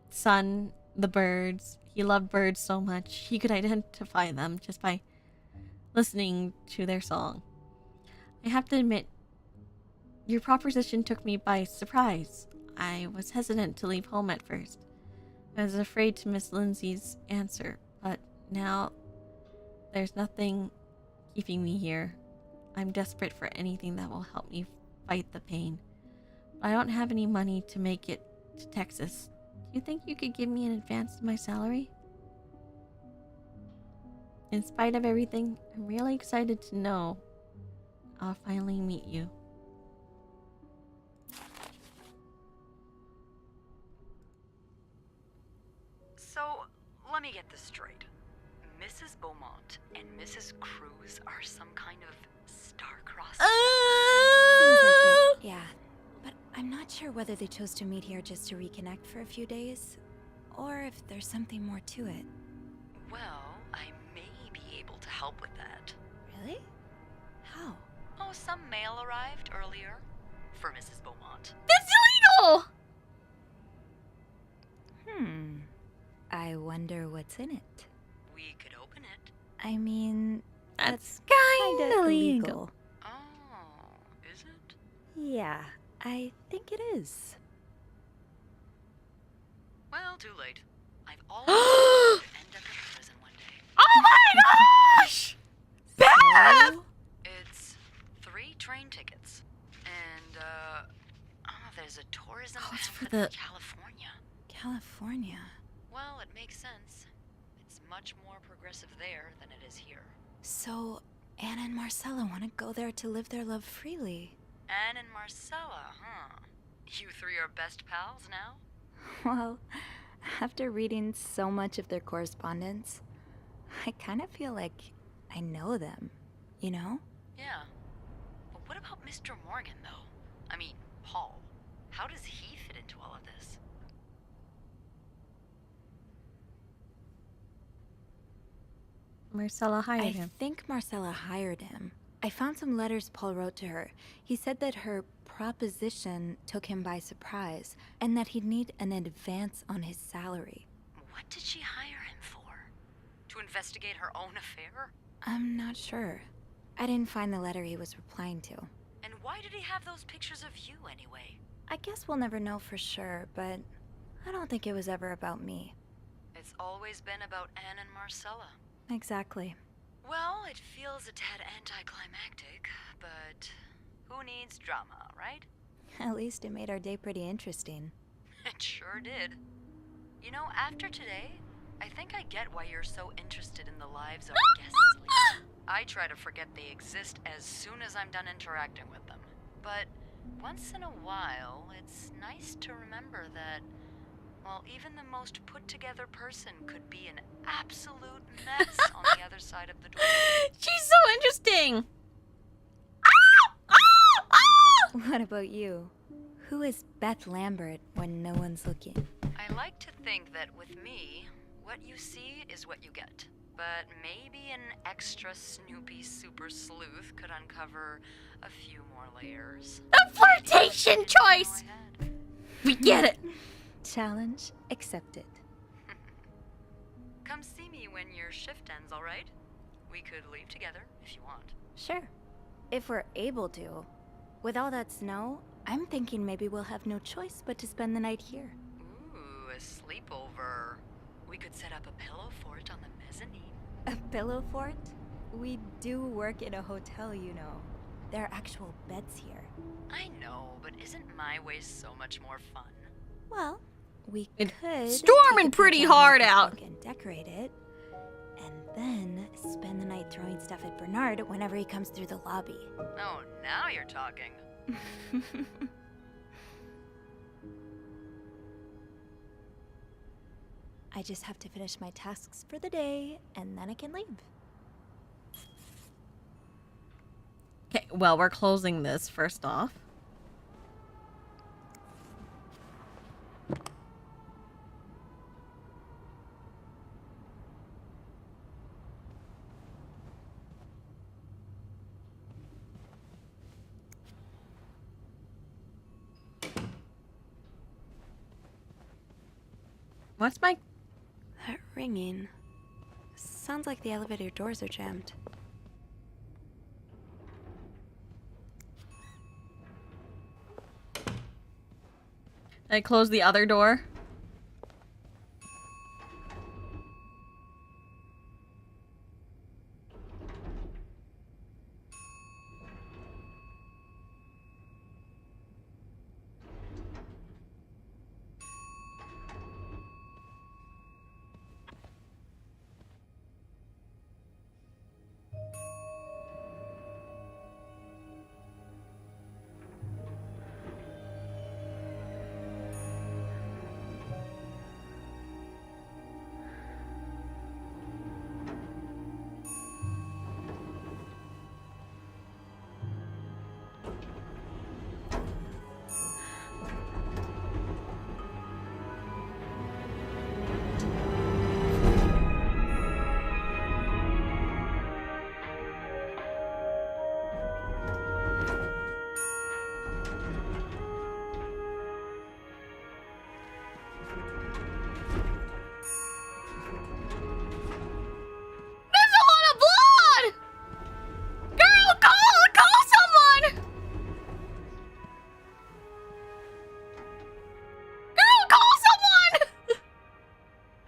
sun, the birds. He loved birds so much, he could identify them just by listening to their song. I have to admit, your proposition took me by surprise. I was hesitant to leave home at first. I was afraid to miss Lindsay's answer, but now there's nothing keeping me here. I'm desperate for anything that will help me fight the pain. But I don't have any money to make it to Texas. Do you think you could give me an advance to my salary? In spite of everything, I'm really excited to know I'll finally meet you. So, let me get this straight. Mrs. Beaumont and Mrs. Cruz are some kind of star-crossed? Seems like it, yeah. But I'm not sure whether they chose to meet here just to reconnect for a few days, or if there's something more to it. Well, I may be able to help with that. Really? How? Oh, some mail arrived earlier for Mrs. Beaumont. That's illegal! I wonder what's in it. We could open it. I mean, that's kinda illegal. Oh, is it? Yeah, I think it is. Well, too late. I've always wanted to end up in prison one day. Oh my gosh! Beth! It's 3 train tickets. And, there's a tourism it's for pamphlet the- in California. California. Well, it makes sense. It's much more progressive there than it is here. So, Anna and Marcella want to go there to live their love freely. Anne and Marcella, huh? You 3 are best pals now? Well, after reading so much of their correspondence, I kind of feel like I know them, you know? Yeah. But what about Mr. Morgan, though? I mean, Paul. How does he fit into all of this? Marcella hired him. I think Marcella hired him. I found some letters Paul wrote to her. He said that her proposition took him by surprise, and that he'd need an advance on his salary. What did she hire him for? To investigate her own affair? I'm not sure. I didn't find the letter he was replying to. And why did he have those pictures of you anyway? I guess we'll never know for sure, but I don't think it was ever about me. It's always been about Anne and Marcella. Exactly. Well, it feels a tad anticlimactic, but who needs drama, right? At least it made our day pretty interesting. It sure did. You know, after today, I think I get why you're so interested in the lives of our guests lately. I try to forget they exist as soon as I'm done interacting with them. But once in a while, it's nice to remember that, well, even the most put-together person could be an absolute mess on the other side of the door. She's so interesting! What about you? Who is Beth Lambert when no one's looking? I like to think that with me, what you see is what you get. But maybe an extra Snoopy super sleuth could uncover a few more layers. The flirtation choice! We get it! Challenge accepted. Come see me when your shift ends, alright? We could leave together if you want. Sure. If we're able to. With all that snow, I'm thinking maybe we'll have no choice but to spend the night here. Ooh, a sleepover. We could set up a pillow fort on the mezzanine. A pillow fort? We do work in a hotel, you know. There are actual beds here. I know, but isn't my way so much more fun? Well, we It's could storming take a pretty peek down hard the out. book and decorate it, and then spend the night throwing stuff at Bernard whenever he comes through the lobby. Oh, now you're talking. I just have to finish my tasks for the day, and then I can leave. Okay, well, we're closing this first off. What's my... That ringing. Sounds like the elevator doors are jammed. I close the other door.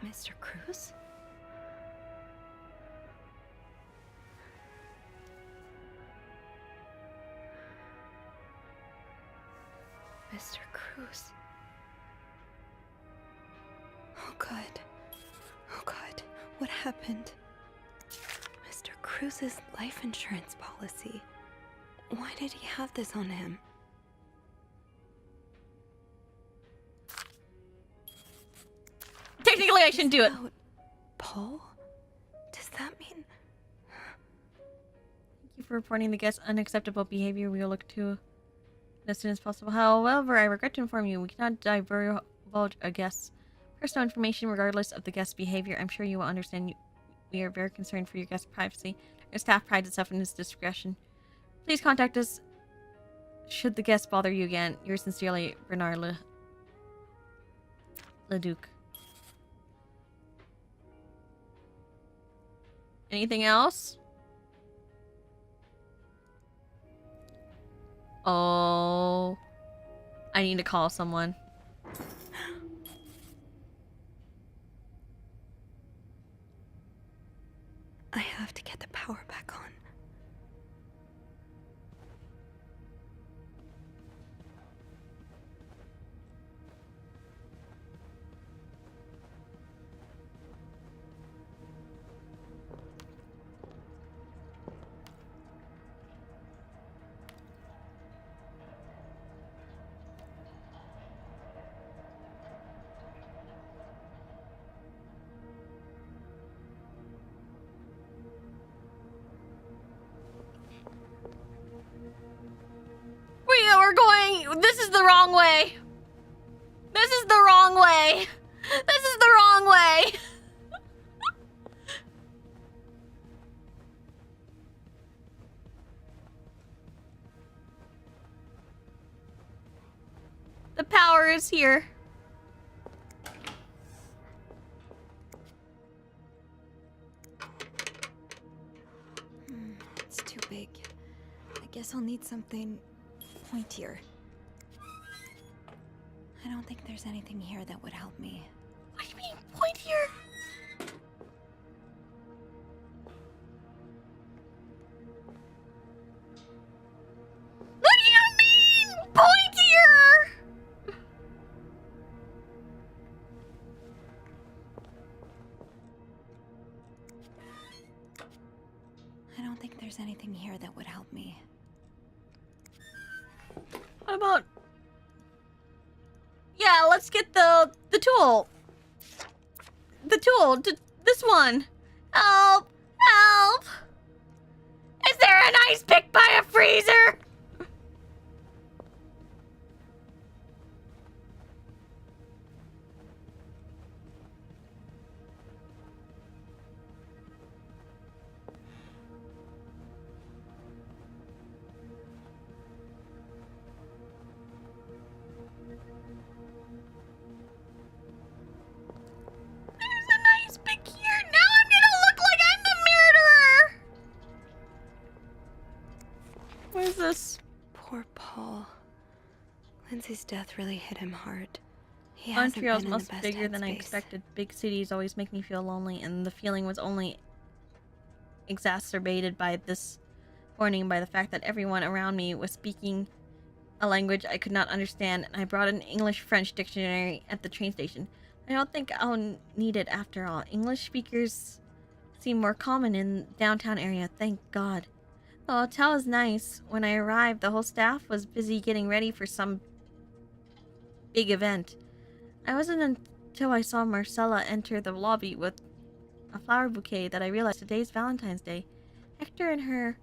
Mr. Cruz? Mr. Cruz. Oh God. Oh God. What happened? Mr. Cruz's life insurance policy. Why did he have this on him? Technically, I shouldn't do it. Paul? Does that mean... Thank you for reporting the guest's unacceptable behavior. We will look to it as soon as possible. However, I regret to inform you, we cannot divulge a guest's personal information regardless of the guest's behavior. I'm sure you will understand we are very concerned for your guest's privacy. Our staff prides itself in its discretion. Please contact us should the guest bother you again. Yours sincerely, Bernard Leduc. Anything else? Oh, I need to call someone. I have to get the power back on. We're going. This is the wrong way. This is the wrong way. This is the wrong way. The power is here. It's too big. I guess I'll need something pointier. I don't think there's anything here that would help me. What do you mean, pointier? What do you mean, pointier? I don't think there's anything here that would help me. What about... Yeah, let's get the tool. The tool. This one. Help! Help! Is there an ice pick by a freezer? Lindsay's death really hit him hard. He hasn't Montreal's been in the much best bigger than I headspace. expected. Big cities always make me feel lonely, and the feeling was only exacerbated by this morning by the fact that everyone around me was speaking a language I could not understand, and I brought an English-French dictionary at the train station. I don't think I'll need it after all. English speakers seem more common in downtown area, thank God. The hotel is nice. When I arrived, the whole staff was busy getting ready for some big event. I wasn't until I saw Marcella enter the lobby with a flower bouquet that I realized today's Valentine's Day. Hector and her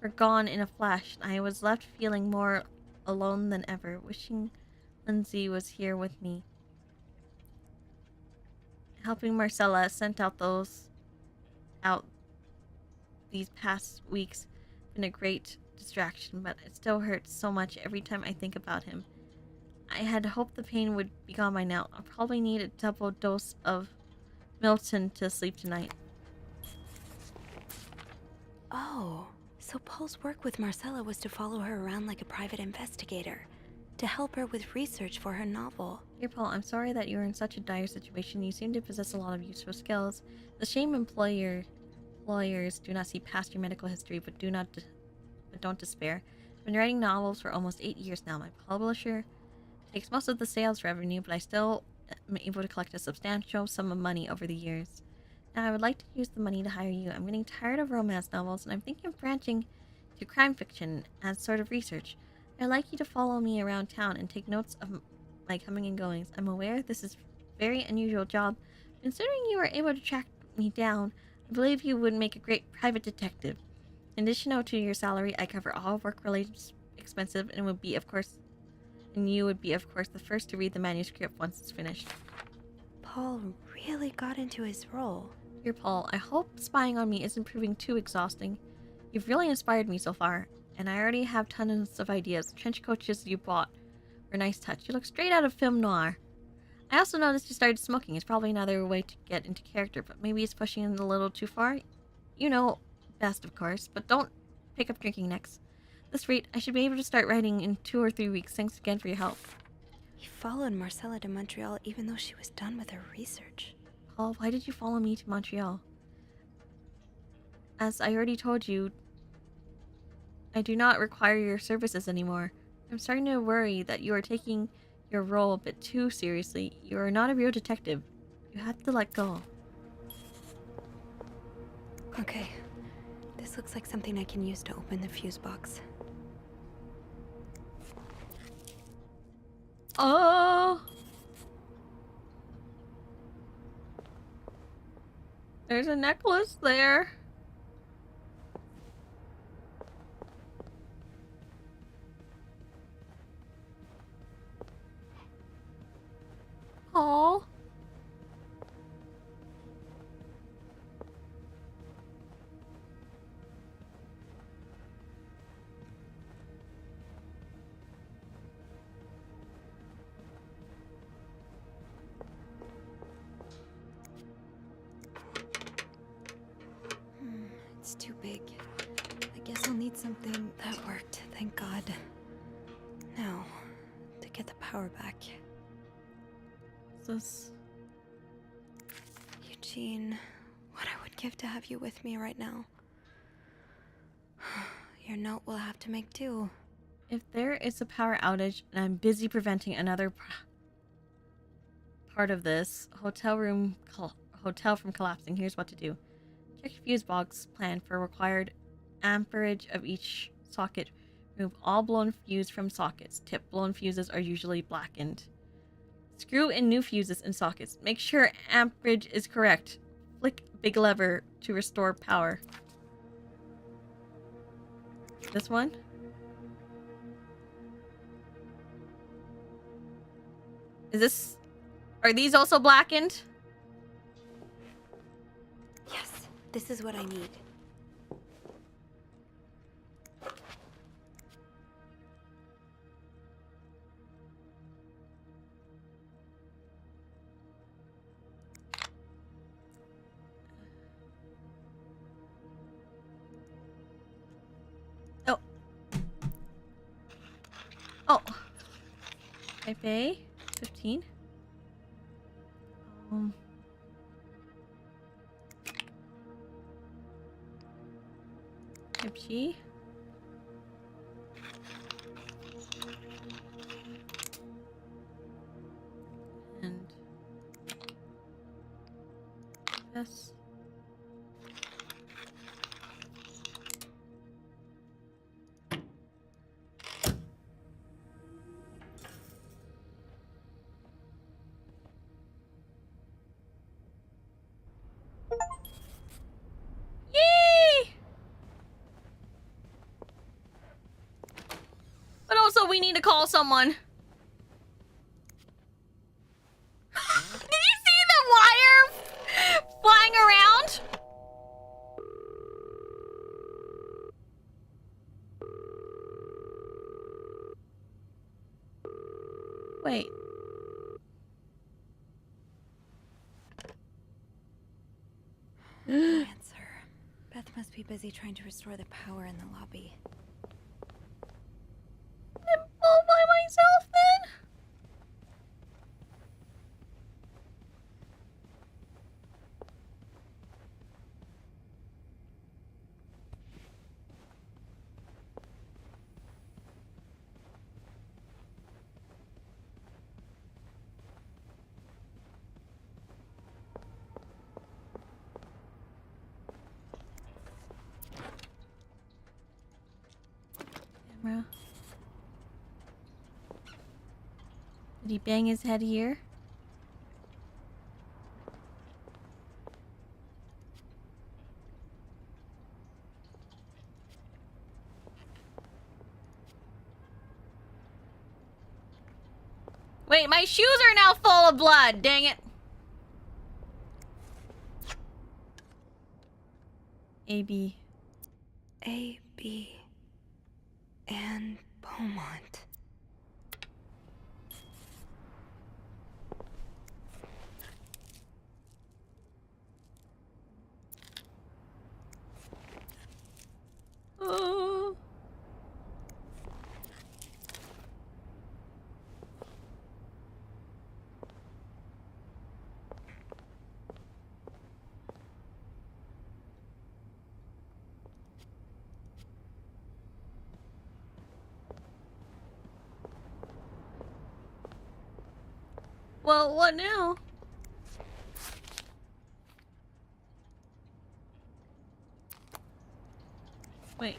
were gone in a flash, and I was left feeling more alone than ever, wishing Lindsay was here with me. Helping Marcella sent out these past weeks been a great distraction, but it still hurts so much every time I think about him. I had hoped the pain would be gone by now. I'll probably need a double dose of Milton to sleep tonight. Oh, so Paul's work with Marcella was to follow her around like a private investigator, to help her with research for her novel. Dear Paul, I'm sorry that you're in such a dire situation. You seem to possess a lot of useful skills. The shame employers do not see past your medical history, but don't despair. I've been writing novels for almost 8 years now. My publisher takes most of the sales revenue, but I still am able to collect a substantial sum of money over the years. Now, I would like to use the money to hire you. I'm getting tired of romance novels, and I'm thinking of branching to crime fiction as sort of research. I'd like you to follow me around town and take notes of my coming and goings. I'm aware this is a very unusual job. Considering you were able to track me down, I believe you would make a great private detective. In addition to your salary, I cover all work-related expenses, and you would be, of course, the first to read the manuscript once it's finished. Paul really got into his role. Dear Paul, I hope spying on me isn't proving too exhausting. You've really inspired me so far, and I already have tons of ideas. The trench coats you bought were a nice touch. You look straight out of film noir. I also noticed you started smoking. It's probably another way to get into character, but maybe it's pushing it a little too far. You know best, of course, but don't pick up drinking next. At this rate, I should be able to start writing in 2 or 3 weeks. Thanks again for your help. He followed Marcella to Montreal even though she was done with her research. Paul, why did you follow me to Montreal? As I already told you, I do not require your services anymore. I'm starting to worry that you are taking your role a bit too seriously. You are not a real detective. You have to let go. Okay. This looks like something I can use to open the fuse box. Oh! There's a necklace there. Oh. It's too big. I guess I'll need something that worked, thank God. Now, to get the power back. This. Eugene, what I would give to have you with me right now. Your note will have to make do. If there is a power outage and I'm busy preventing another part of this hotel from collapsing, here's what to do. Check your fuse box plan for required amperage of each socket. Remove all blown fuse from sockets. Tip: blown fuses are usually blackened. Screw in new fuses in sockets. Make sure amperage is correct. Flick big lever to restore power. This one? Are these also blackened? Yes, this is what I need. Oh. Type A, 15. Type G. And S. Yay! But also we need to call someone. Did you see the wire flying around? Wait. No answer. Beth must be busy trying to restore the power in the lobby. I'm all by myself then? Camera. Did he bang his head here? Wait, my shoes are now full of blood. Dang it. A, B, and Beaumont. Oh. Well, what now? Wait.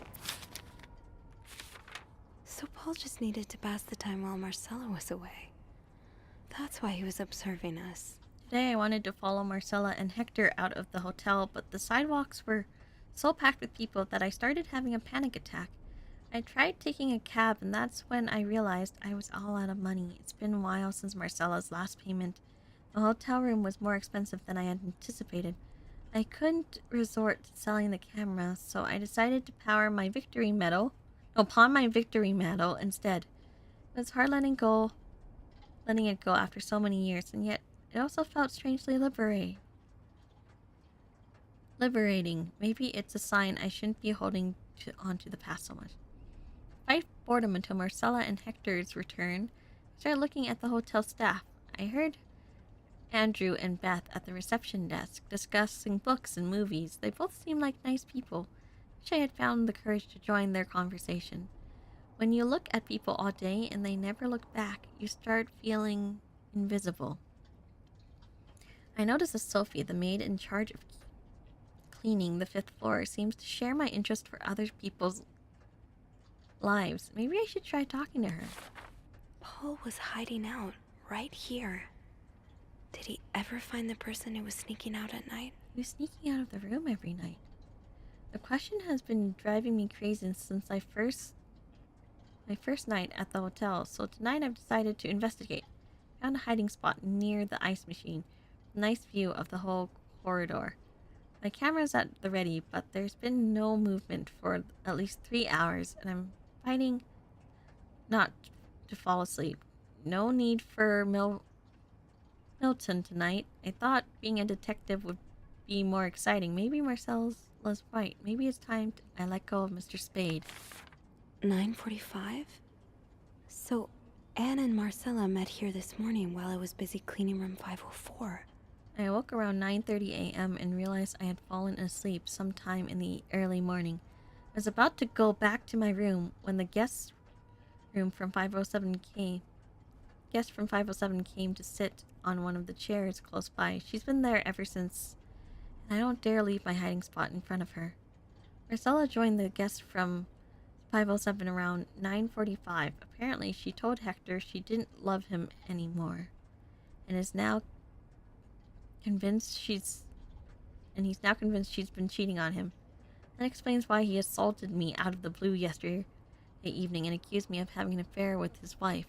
So Paul just needed to pass the time while Marcella was away. That's why he was observing us. Today I wanted to follow Marcella and Hector out of the hotel, but the sidewalks were so packed with people that I started having a panic attack. I tried taking a cab, and that's when I realized I was all out of money. It's been a while since Marcella's last payment. The hotel room was more expensive than I had anticipated. I couldn't resort to selling the camera, so I decided to pawn my victory medal instead. It was hard letting it go after so many years, and yet it also felt strangely liberating. Maybe it's a sign I shouldn't be holding on to the past so much. I fight boredom until Marcella and Hector's return. I started looking at the hotel staff. I heard Andrew and Beth at the reception desk discussing books and movies. They both seemed like nice people. Wish I had found the courage to join their conversation. When you look at people all day and they never look back, you start feeling invisible. I noticed that Sophie, the maid in charge of cleaning the 5th floor, seems to share my interest for other people's lives. Maybe I should try talking to her. Paul was hiding out right here. Did he ever find the person who was sneaking out at night? He was sneaking out of the room every night. The question has been driving me crazy since my first night at the hotel, so tonight I've decided to investigate. Found a hiding spot near the ice machine. Nice view of the whole corridor. My camera's at the ready, but there's been no movement for at least 3 hours, and I'm fighting not to fall asleep. No need for Milton tonight. I thought being a detective would be more exciting. Maybe Marcel's right. Maybe it's time I let go of Mr. Spade. 9:45? So, Anne and Marcella met here this morning while I was busy cleaning room 504. I woke around 9:30 a.m. and realized I had fallen asleep sometime in the early morning. I was about to go back to my room when the guest from 507 came to sit on one of the chairs close by. She's been there ever since, and I don't dare leave my hiding spot in front of her. Marcella joined the guest from 507 around 9:45. Apparently, she told Hector she didn't love him anymore, and he's now convinced she's been cheating on him. That explains why he assaulted me out of the blue yesterday evening and accused me of having an affair with his wife.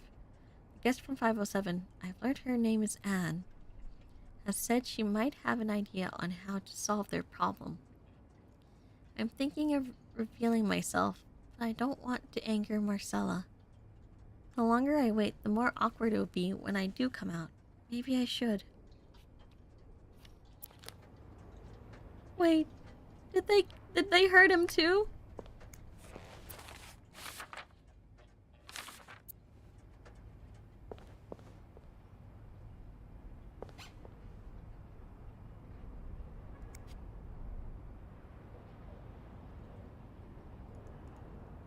The guest from 507, I've learned her name is Anne, has said she might have an idea on how to solve their problem. I'm thinking of revealing myself, but I don't want to anger Marcella. The longer I wait, the more awkward it will be when I do come out. Maybe I should. Wait, did they hurt him too?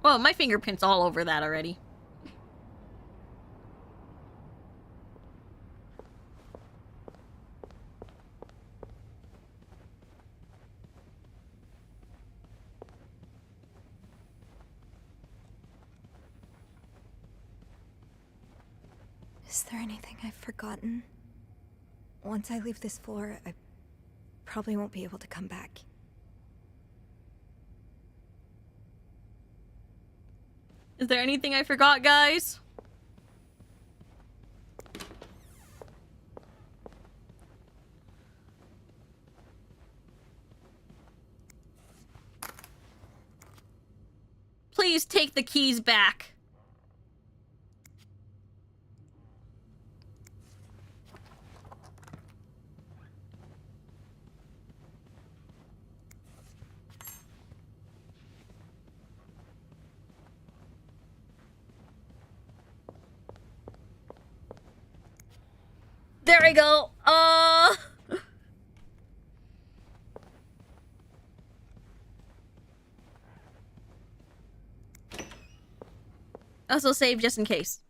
Well, my fingerprint's all over that already. Is there anything I've forgotten? Once I leave this floor, I probably won't be able to come back. Is there anything I forgot, guys? Please take the keys back. There we go. Also save just in case.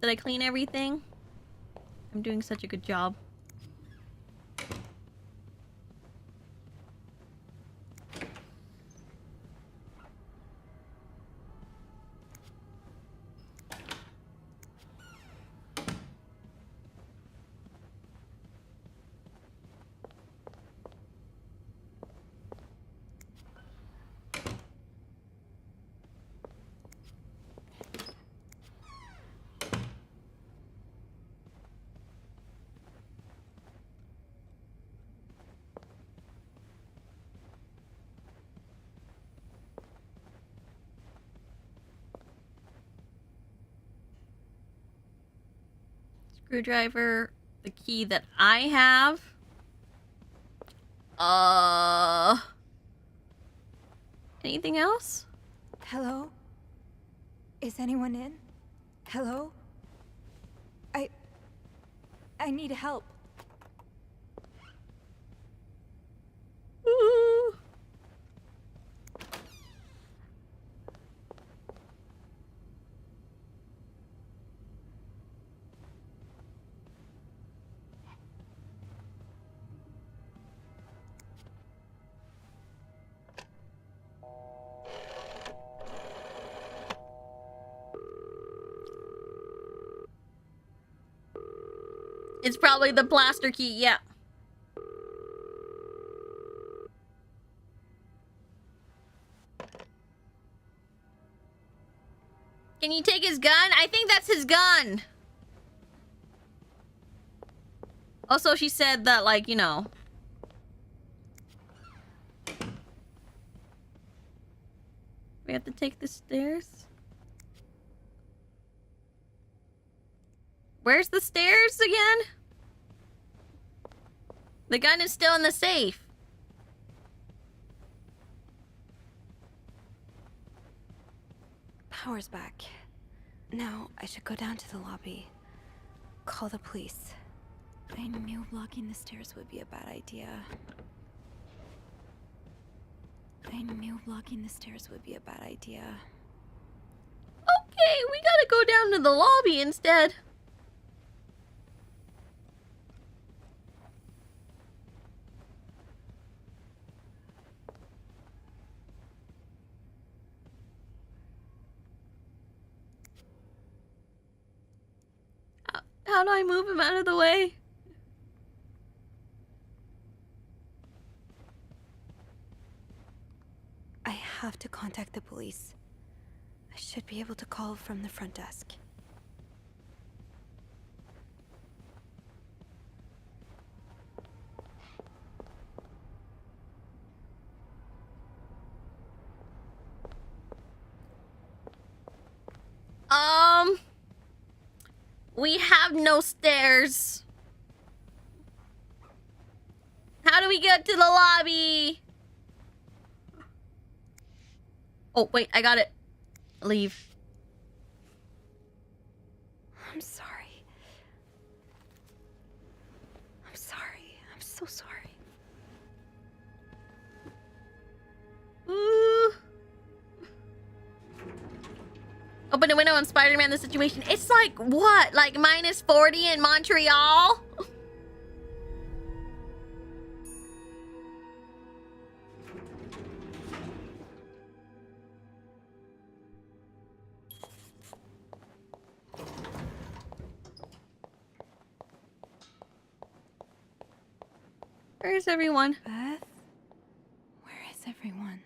Did I clean everything? I'm doing such a good job. Screwdriver, the key that I have. Anything else? Hello? Is anyone in? Hello? I need help. Ooh. It's probably the blaster key, yeah. Can you take his gun? I think that's his gun. Also, she said that, like, you know. We have to take the stairs? Where's the stairs again? The gun is still in the safe. Power's back. Now I should go down to the lobby. Call the police. I knew blocking the stairs would be a bad idea. I knew blocking the stairs would be a bad idea. Okay, we gotta go down to the lobby instead. How do I move him out of the way? I have to contact the police. I should be able to call from the front desk. We have no stairs. How do we get to the lobby? Oh, wait, I got it. Leave. I'm sorry. I'm sorry. I'm so sorry. Ooh. Open the window on Spider-Man the situation. It's like, what? Like -40 in Montreal? Where's everyone? Beth? Where is everyone?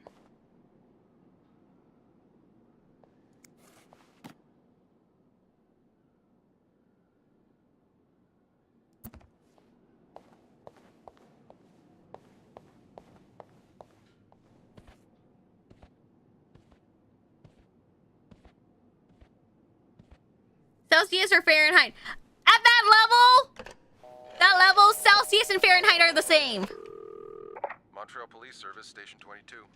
Celsius or Fahrenheit? At that level, Celsius and Fahrenheit are the same. Montreal Police Service, Station 22.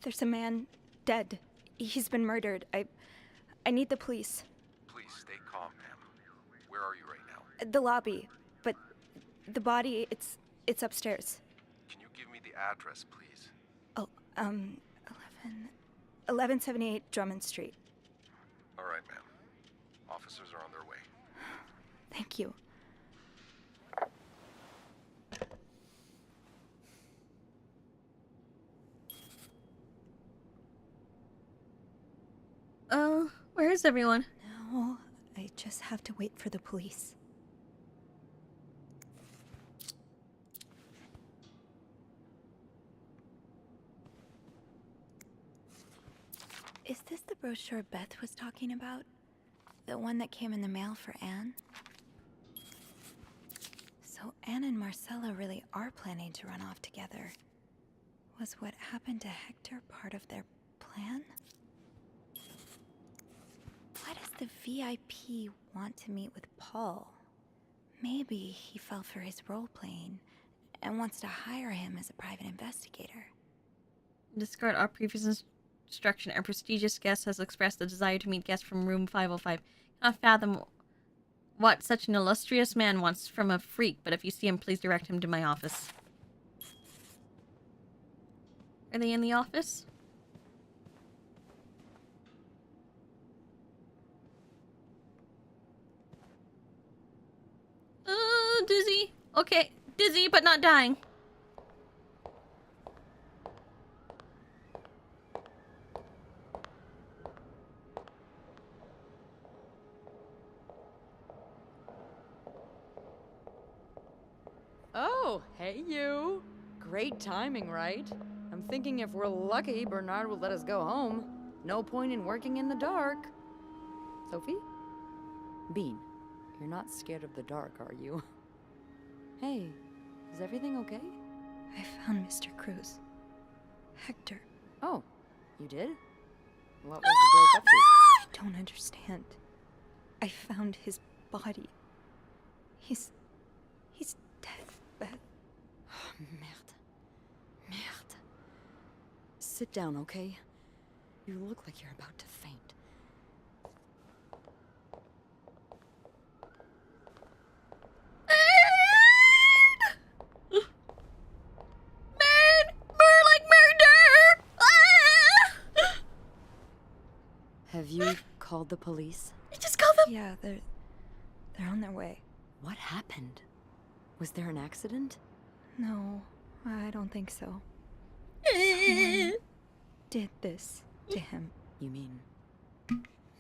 There's a man dead. He's been murdered. I need the police. Please stay calm, ma'am. Where are you right now? The lobby, but the body, it's upstairs. Can you give me the address, please? Oh, 1178 Drummond Street. All right, ma'am. Officers are on their way. Thank you. Where is everyone? Now, I just have to wait for the police. Is this the brochure Beth was talking about? The one that came in the mail for Anne? So Anne and Marcella really are planning to run off together. Was what happened to Hector part of their plan? Why does the VIP want to meet with Paul? Maybe he fell for his role-playing and wants to hire him as a private investigator. Discard all previous instruction. Our prestigious guest has expressed a desire to meet guests from room 505. Cannot fathom what such an illustrious man wants from a freak, but if you see him, please direct him to my office. Are they in the office? Dizzy. Okay, dizzy, but not dying. Oh, hey you. Great timing, right? I'm thinking if we're lucky, Bernard will let us go home. No point in working in the dark. Sophie? Bean, you're not scared of the dark, are you? Hey, is everything okay? I found Mr. Cruz. Hector. Oh, you did? What was the bloke up to? You don't understand. I found his body. He's dead, Beth. Merde. Merde. Sit down, okay? You look like you're about to faint. Have you called the police? I just called them. Yeah, they're on their way. What happened? Was there an accident? No, I don't think so. Someone did this to him. You mean...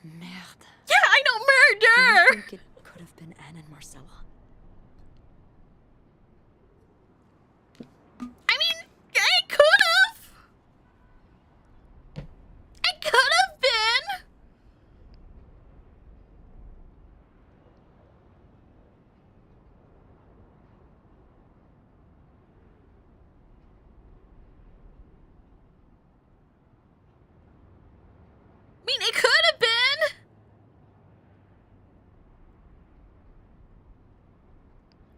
Merde. Yeah, I know Do you murder! think it could have been Anne and Marcella? I mean, I could have! I could have been! I mean, it could have been!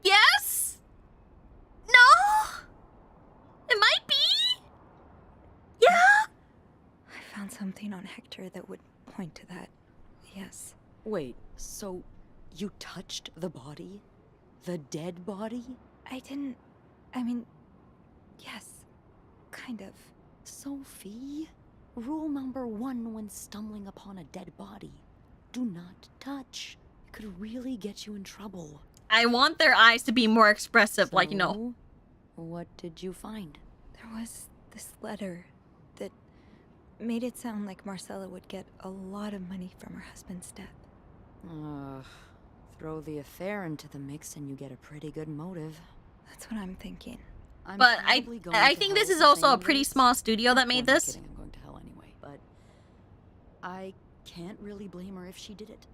Yes? No? It might be? Yeah? I found something on Hector that would point to that. Yes. Wait, so you touched the body? The dead body? I didn't... I mean... Yes. Kind of. Sophie, rule number 1 when stumbling upon a dead body. Do not touch. It could really get you in trouble. I want their eyes to be more expressive, like, you know. So, what did you find? There was this letter that made it sound like Marcella would get a lot of money from her husband's death. Throw the affair into the mix and you get a pretty good motive. That's what I'm thinking. But I think this is also a pretty small studio that made this. I'm going to hell anyway, but I can't really blame her if she did it.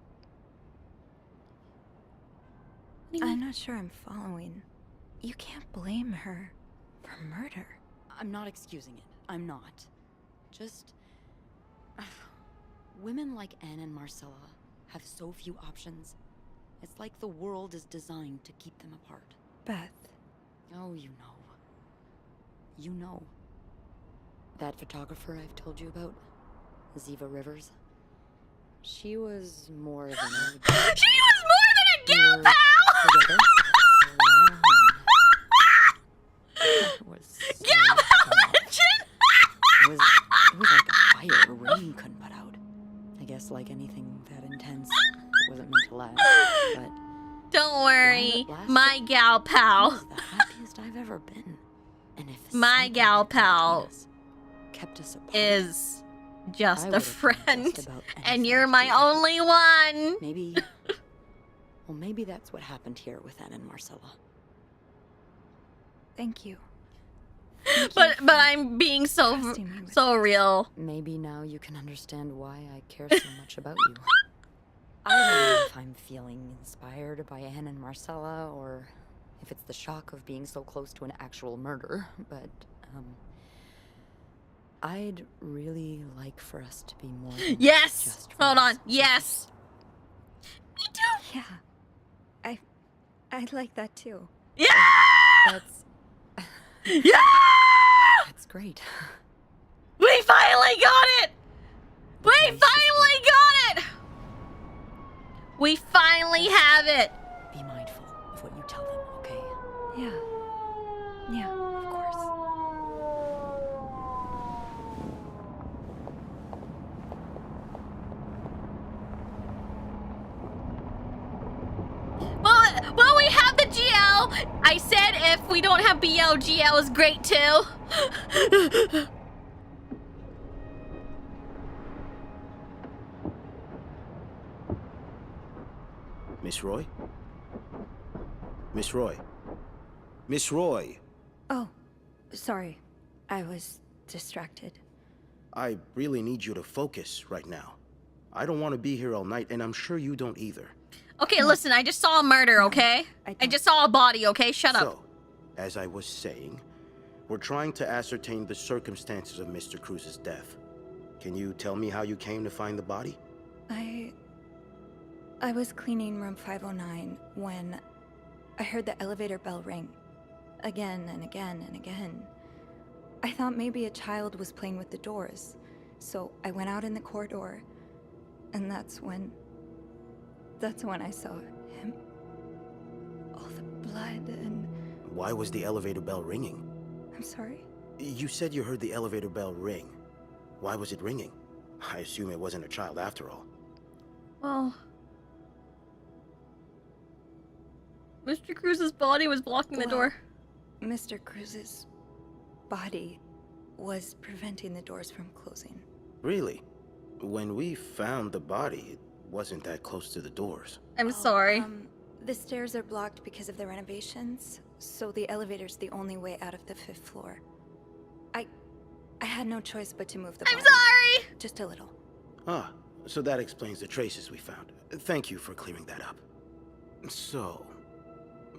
I'm not sure I'm following. You can't blame her for murder. I'm not excusing it. I'm not. Just... women like Anne and Marcella have so few options. It's like the world is designed to keep them apart. Beth. Oh, you know. You know. That photographer I've told you about, Ziva Rivers. She was more than a... She was more than a gal pal! Together. It was so gal pal legend! It was like a fire rain couldn't put out. I guess like anything that intense, it wasn't meant to last. But don't worry, lasted, my gal pal. It was the happiest I've ever been. And if my gal pal kept us apart, is just a friend, and you're my only one. Maybe, well, maybe that's what happened here with Anne and Marcella. Thank you. But I'm being so real. Maybe now you can understand why I care so much about you. I don't know if I'm feeling inspired by Anne and Marcella, or if it's the shock of being so close to an actual murder, but, I'd really like for us to be more than yes! Just hold on. Yes! Me too! Yeah. I like that too. Yeah! That's... yeah! That's great. We finally got it! We finally got it! We finally have it! Be mindful of what you tell them, okay? Yeah. Yeah, of course. Well, we have the GL. I said if we don't have BL, GL is great too. Miss Roy? Miss Roy? Miss Roy! Oh, sorry. I was distracted. I really need you to focus right now. I don't want to be here all night, and I'm sure you don't either. Okay, listen, I just saw a murder, okay? I just saw a body, okay? Shut up. So, as I was saying, we're trying to ascertain the circumstances of Mr. Cruz's death. Can you tell me how you came to find the body? I was cleaning room 509 when I heard the elevator bell ring. again and again and again. I thought maybe a child was playing with the doors, so I went out in the corridor, and that's when I saw him. All the blood and... Why was the elevator bell ringing? I'm sorry? You said you heard the elevator bell ring. Why was it ringing? I assume it wasn't a child after all. Well... Mr. Cruz's body was blocking the door. Mr. Cruz's body was preventing the doors from closing. Really? When we found the body, it wasn't that close to the doors. I'm sorry. The stairs are blocked because of the renovations, so the elevator's the only way out of the 5th floor. I had no choice but to move the body. I'm sorry! Just a little. Ah, so that explains the traces we found. Thank you for clearing that up. So,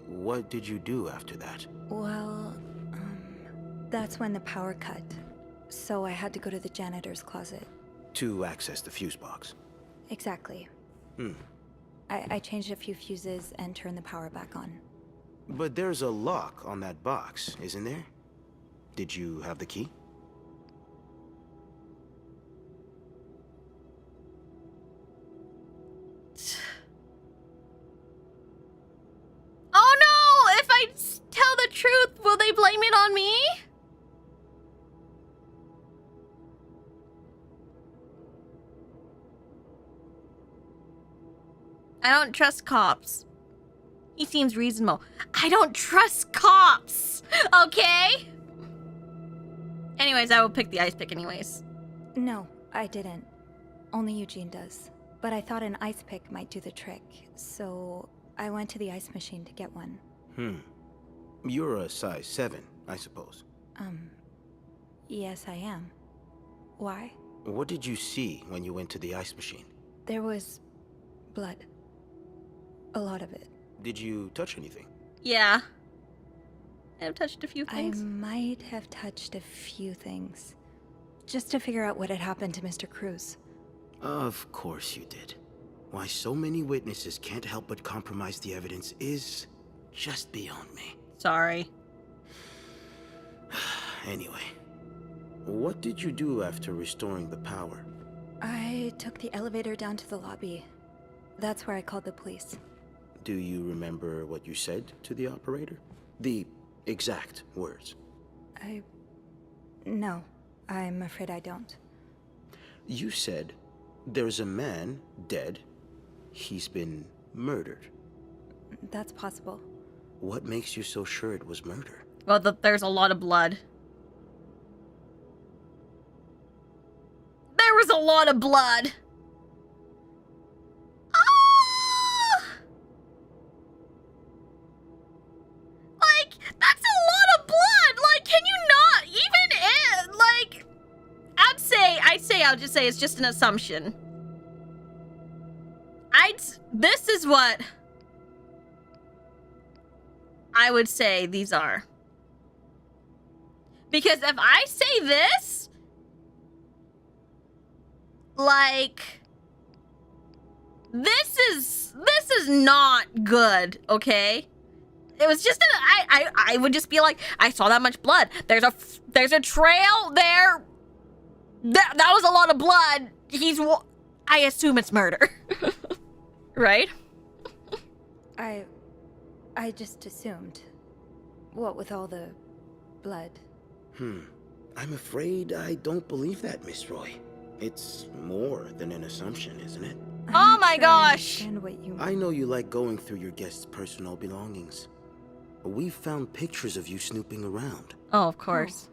what did you do after that? Well, that's when the power cut. So I had to go to the janitor's closet. To access the fuse box. Exactly. I changed a few fuses and turned the power back on. But there's a lock on that box, isn't there? Did you have the key? Oh no! If I tell the truth, will they blame it on me? I don't trust cops. He seems reasonable. I don't trust cops! Okay? Anyways, I will pick the ice pick anyways. No, I didn't. Only Eugene does. But I thought an ice pick might do the trick, so I went to the ice machine to get one. You're a size 7, I suppose. Yes, I am. Why? What did you see when you went to the ice machine? There was blood. A lot of it. Did you touch anything? Yeah. I've touched a few things. I might have touched a few things. Just to figure out what had happened to Mr. Cruz. Of course you did. Why so many witnesses can't help but compromise the evidence is just beyond me. Sorry. Anyway, what did you do after restoring the power? I took the elevator down to the lobby. That's where I called the police. Do you remember what you said to the operator? The exact words. No, I'm afraid I don't. You said, there's a man dead. He's been murdered. That's possible. What makes you so sure it was murder? Well, there's a lot of blood. There was a lot of blood! That's a lot of blood! Like, can you not even like... I'll just say it's just an assumption. This is what I would say these are. Because if I say this, like, this is not good, okay? It was just I would just be like, I saw that much blood. There's a trail there. That was a lot of blood. I assume it's murder. Right? I just assumed. What with all the blood? I'm afraid I don't believe that, Miss Roy. It's more than an assumption, isn't it? Oh my gosh! I know you like going through your guests' personal belongings. But we've found pictures of you snooping around. Oh, of course.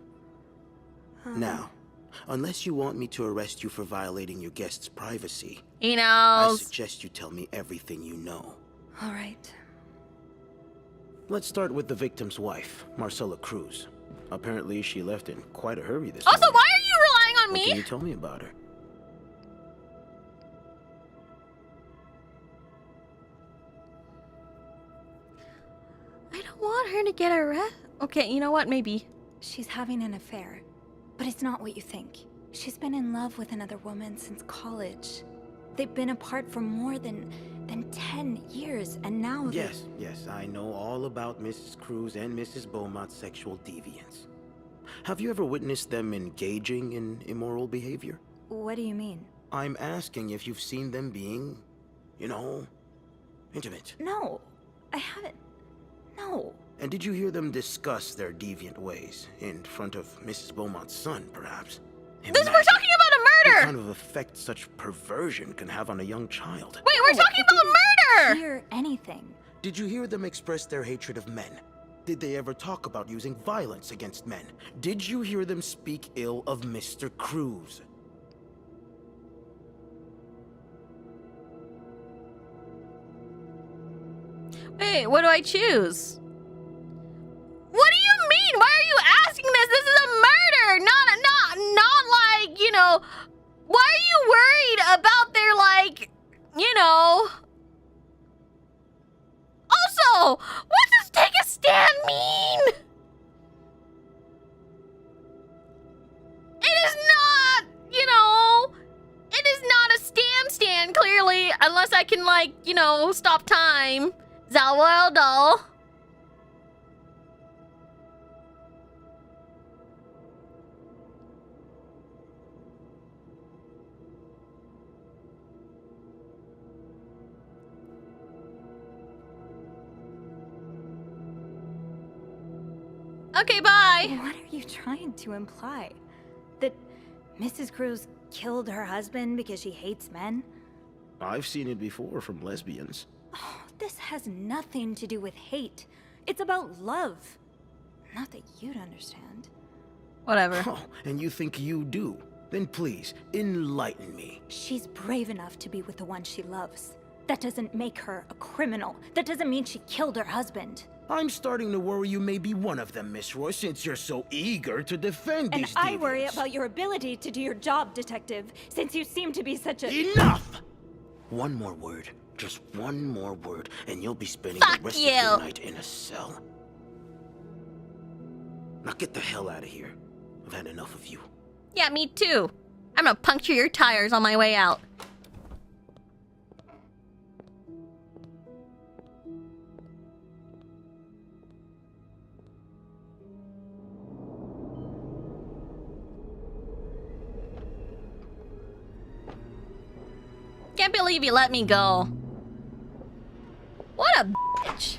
Now, unless you want me to arrest you for violating your guests' privacy, he knows. I suggest you tell me everything you know. All right. Let's start with the victim's wife, Marcela Cruz. Apparently, she left in quite a hurry this Also, morning. why are you relying on What me? can you tell me about her? I don't want her to get arrested. Okay, you know what? Maybe. She's having an affair. But it's not what you think. She's been in love with another woman since college. They've been apart for more than Then 10 years, and now Yes, I know all about Mrs. Cruz and Mrs. Beaumont's sexual deviance. Have you ever witnessed them engaging in immoral behavior? What do you mean? I'm asking if you've seen them being, you know, intimate. No, I haven't. No. And did you hear them discuss their deviant ways in front of Mrs. Beaumont's son, perhaps? We're talking about a murder! What kind of effect such perversion can have on a young child? Wait, we're talking about murder! Hear anything? Did you hear them express their hatred of men? Did they ever talk about using violence against men? Did you hear them speak ill of Mr. Cruz? Wait, what do I choose? What do you mean? Why are you asking this? This is a murder! Not like, you know... Why are you worried about their, like, you know... Also, what does take a stand mean? It is not, you know... It is not a stand, clearly, unless I can, like, you know, stop time. Zawaldo. Okay, bye. What are you trying to imply? That Mrs. Cruz killed her husband because she hates men? I've seen it before from lesbians. Oh, this has nothing to do with hate. It's about love. Not that you'd understand. Whatever. Oh, and you think you do? Then please, enlighten me. She's brave enough to be with the one she loves. That doesn't make her a criminal. That doesn't mean she killed her husband. I'm starting to worry you may be one of them, Miss Roy, since you're so eager to defend And these I worry deviants. about your ability to do your job, detective, since you seem to be such a— Enough! One more word, just one more word, and you'll be spending the rest of your night in a cell. Now get the hell out of here. I've had enough of you. Yeah, me too. I'm gonna puncture your tires on my way out. Can't believe you let me go. What a bitch.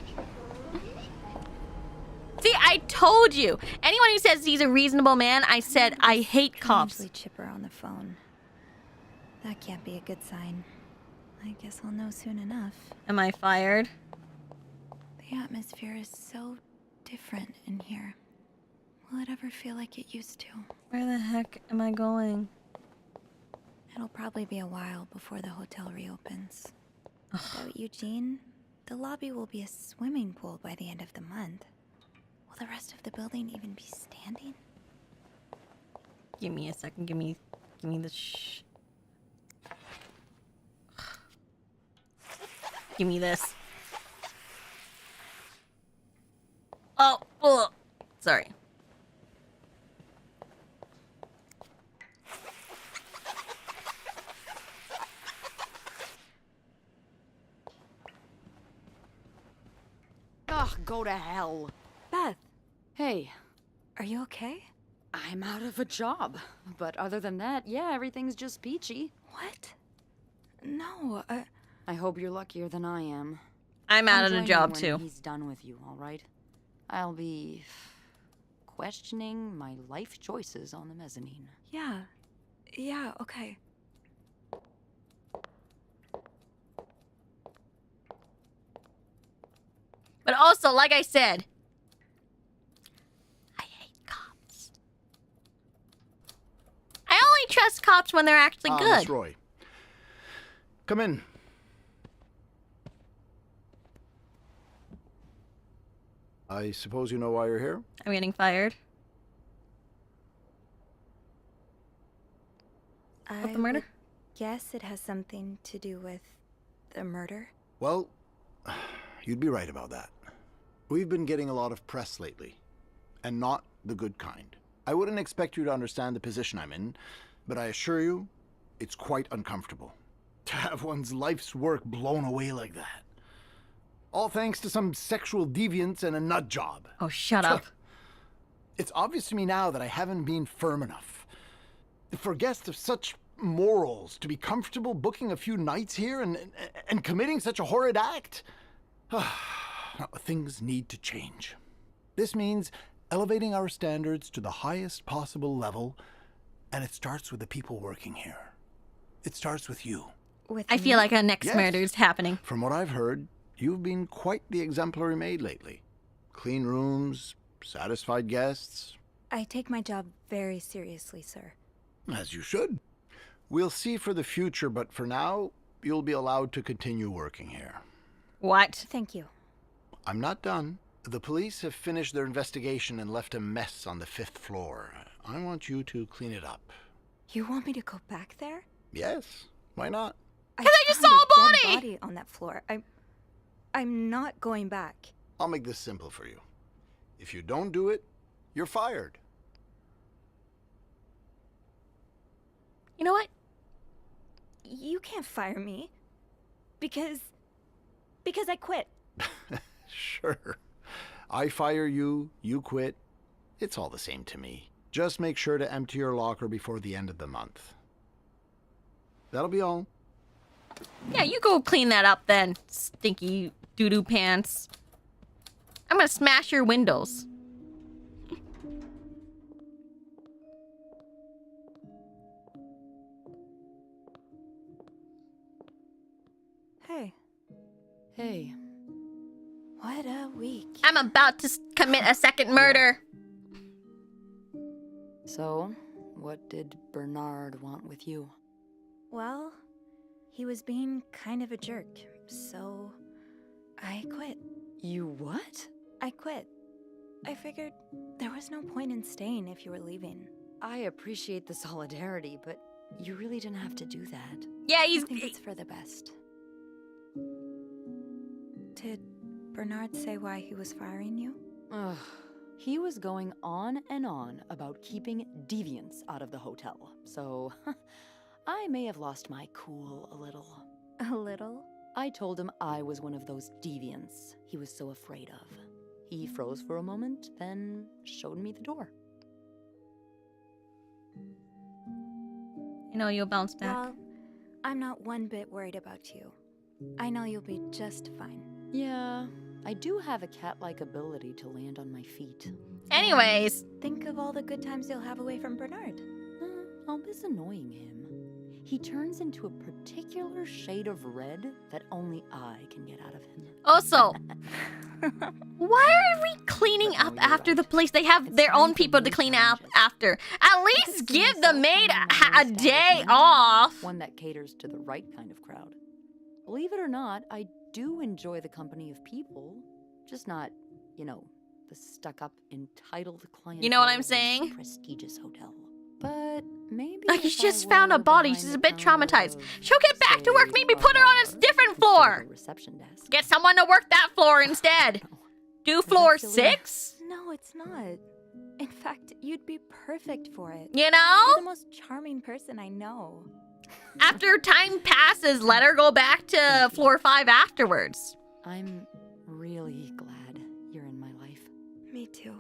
See, I told you. Anyone who says he's a reasonable man, I said I hate cops. Usually chipper on the phone. That can't be a good sign. I guess I'll know soon enough. Am I fired? The atmosphere is so different in here. Will it ever feel like it used to? Where the heck am I going? It'll probably be a while before the hotel reopens. Though, Eugene, the lobby will be a swimming pool by the end of the month. Will the rest of the building even be standing? Give me a second. Give me the Give me this. Oh, ugh. Sorry. Ugh, go to hell. Beth. Hey. Are you okay? I'm out of a job. But other than that, yeah, everything's just peachy. What? No, I hope you're luckier than I am. I'm out of a Join job me too. when he's done with you, all right? I'll be questioning my life choices on the mezzanine. Yeah. Yeah, okay. But also, like I said, I hate cops. I only trust cops when they're actually good. Miss Roy. Come in. I suppose you know why you're here? I'm getting fired. With the murder? Guess it has something to do with the murder. Well, you'd be right about that. We've been getting a lot of press lately, and not the good kind. I wouldn't expect you to understand the position I'm in, but I assure you, it's quite uncomfortable. To have one's life's work blown away like that. All thanks to some sexual deviance and a nut job. Oh, shut up. It's obvious to me now that I haven't been firm enough. For guests of such morals to be comfortable booking a few nights here and committing such a horrid act. Things need to change. This means elevating our standards to the highest possible level, and it starts with the people working here. It starts with you. I feel like a next Yes. murder is happening. From what I've heard, you've been quite the exemplary maid lately. Clean rooms, satisfied guests. I take my job very seriously, sir. As you should. We'll see for the future, but for now, you'll be allowed to continue working here. What? Thank you. I'm not done. The police have finished their investigation and left a mess on the 5th floor. I want you to clean it up. You want me to go back there? Yes, why not? Because I just saw found a dead body on that floor. I'm not going back. I'll make this simple for you. If you don't do it, you're fired. You know what? You can't fire me. Because I quit. Sure. I fire you, you quit. It's all the same to me. Just make sure to empty your locker before the end of the month. That'll be all. Yeah, you go clean that up then, stinky doo-doo pants. I'm gonna smash your windows. Hey. Hey. What a week. I'm about to commit a second murder. So, what did Bernard want with you? Well, he was being kind of a jerk, so I quit. You what? I quit. I figured there was no point in staying if you were leaving. I appreciate the solidarity, but you really didn't have to do that. Yeah, I think it's for the best. Did Bernard say why he was firing you? Ugh. He was going on and on about keeping deviants out of the hotel, so I may have lost my cool a little. A little? I told him I was one of those deviants he was so afraid of. He froze for a moment, then showed me the door. You know you'll bounce back. Well, I'm not one bit worried about you. I know you'll be just fine. Yeah, I do have a cat-like ability to land on my feet. Anyways. Think of all the good times you'll have away from Bernard. I'll miss annoying him. He turns into a particular shade of red that only I can get out of him. Also, why are we cleaning up after the police? They have their own people to clean up after. At least give the maid a day off. One that caters to the right kind of crowd. Believe it or not, I do enjoy the company of people. Just not, the stuck-up, entitled clientele. You know what I'm of this saying? Prestigious hotel. But maybe Like, if she I just found a were body. behind She's the a bit counter traumatized. of, She'll get back to work. say, Maybe put her on a different floor. Reception desk. Get someone to work that floor instead. Do floor 6? No, it's not. In fact, you'd be perfect for it. You know? You're the most charming person I know. After time passes, let her go back to floor 5 afterwards. I'm really glad you're in my life. Me too.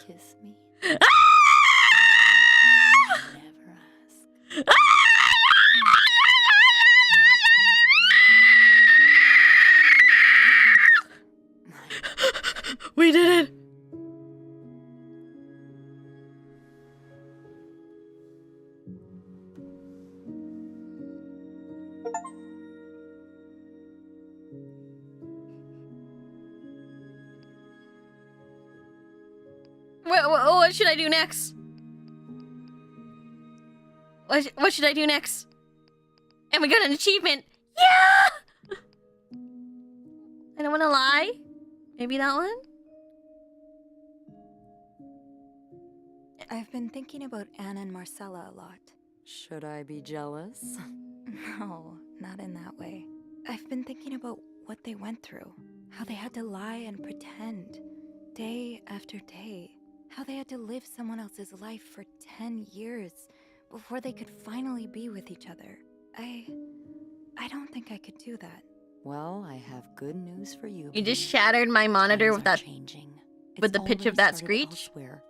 Kiss me. Never ask. We did it. What should I do next? What should I do next? And we got an achievement. Yeah! I don't want to lie. Maybe that one? I've been thinking about Anna and Marcella a lot. Should I be jealous? No, not in that way. I've been thinking about what they went through. How they had to lie and pretend. Day after day. How they had to live someone else's life for 10 years before they could finally be with each other. I don't think I could do that. Well, I have good news for you. You just shattered my monitor with that changing. with the pitch of that screech. Elsewhere,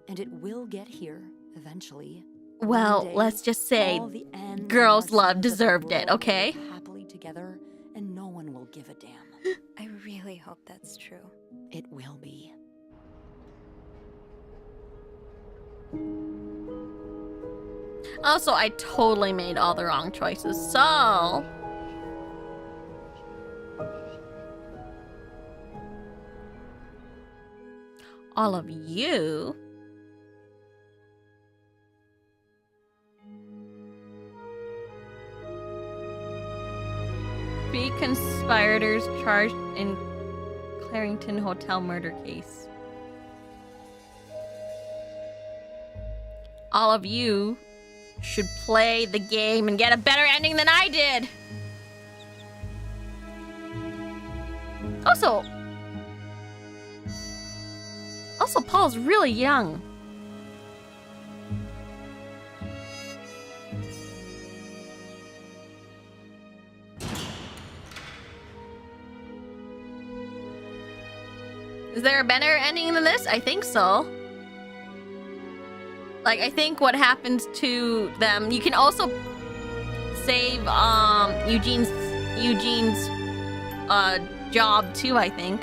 and it will get here eventually. Well, One day, let's just say all the ends girls and love margins of the deserved it, world will okay? live happily together, and no one will give a damn. I really hope that's true. It will be. Also, I totally made all the wrong choices, so... all of you... be conspirators charged in Clarington Hotel murder case. All of you should play the game and get a better ending than I did. Also, Paul's really young. Is there a better ending than this? I think so. Like, I think what happens to them... You can also save Eugene's job too, I think.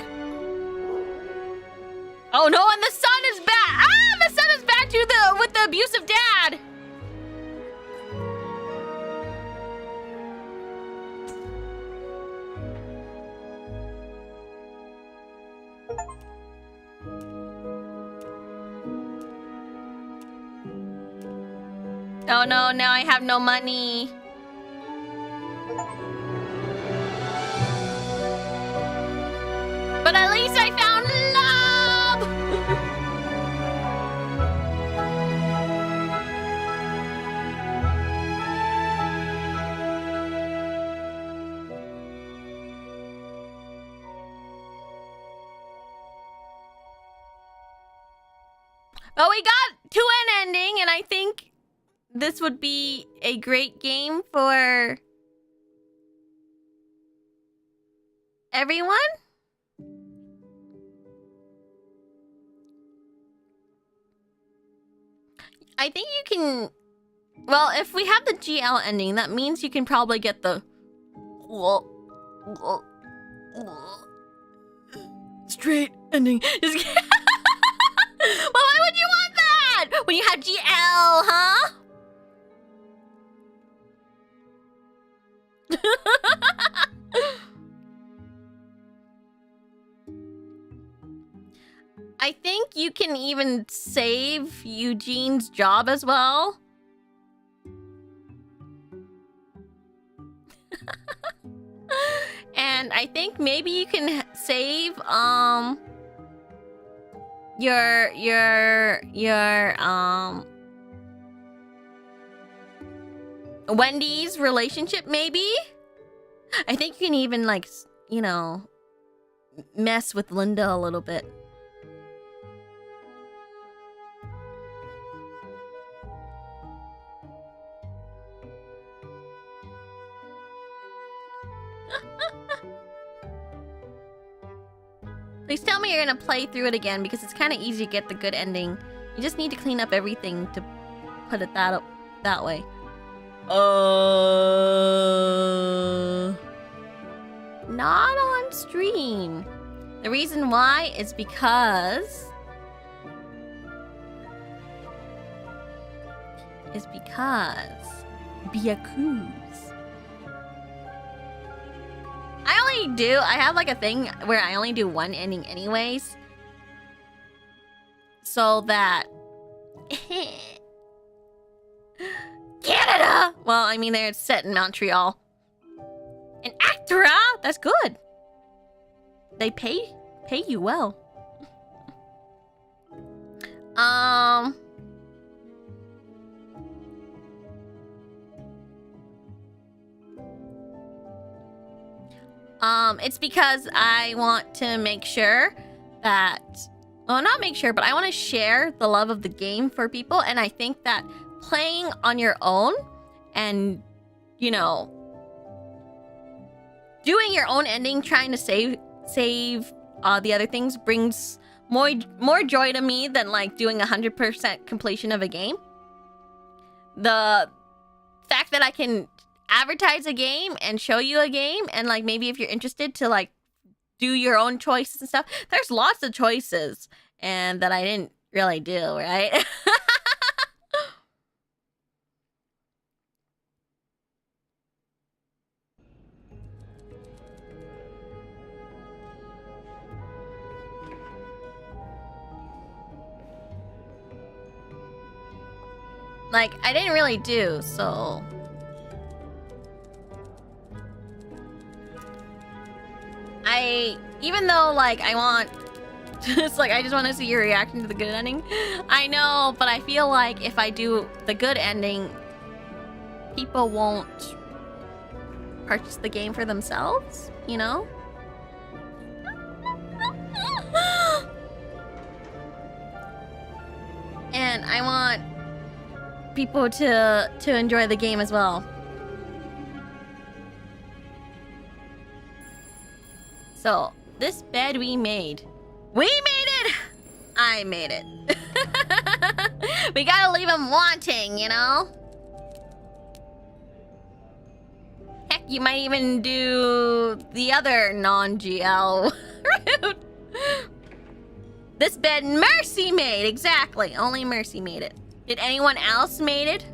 Oh no, and the son is back! Ah! The son is back with the abusive dad! Oh no, now I have no money. But at least I found love! But we got to an ending, and I think this would be a great game for everyone. I think you can... Well, if we have the GL ending, that means you can probably get the... straight ending. Just kidding. Well, why would you want that? When you have GL, huh? I think you can even save Eugene's job as well. And I think maybe you can save your Wendy's relationship, maybe? I think you can even, like, you know, mess with Linda a little bit. Please tell me you're gonna play through it again, because it's kind of easy to get the good ending. You just need to clean up everything to put it that way. Not on stream. The reason why is because... I have like a thing where I only do one ending anyways. So that... Canada! Well, I mean, they're set in Montreal. And Actora? That's good. They pay you well. It's because I want to make sure that, well, not make sure, but I want to share the love of the game for people. And I think that playing on your own and, you know, doing your own ending, trying to save the other things brings more joy to me than like doing 100% completion of a game. The fact that I can advertise a game and show you a game, and like maybe if you're interested to like do your own choices and stuff, there's lots of choices and that I didn't really do, right? Like, I didn't really do, so... Even though, like, I want... It's like, I just want to see your reaction to the good ending. I know, but I feel like if I do the good ending, people won't purchase the game for themselves, you know? And I want people to enjoy the game as well. So, this bed we made. We made it! I made it. We gotta leave them wanting, you know? Heck, you might even do the other non-GL route. This bed Mercy made, exactly. Only Mercy made it. Did anyone else made it?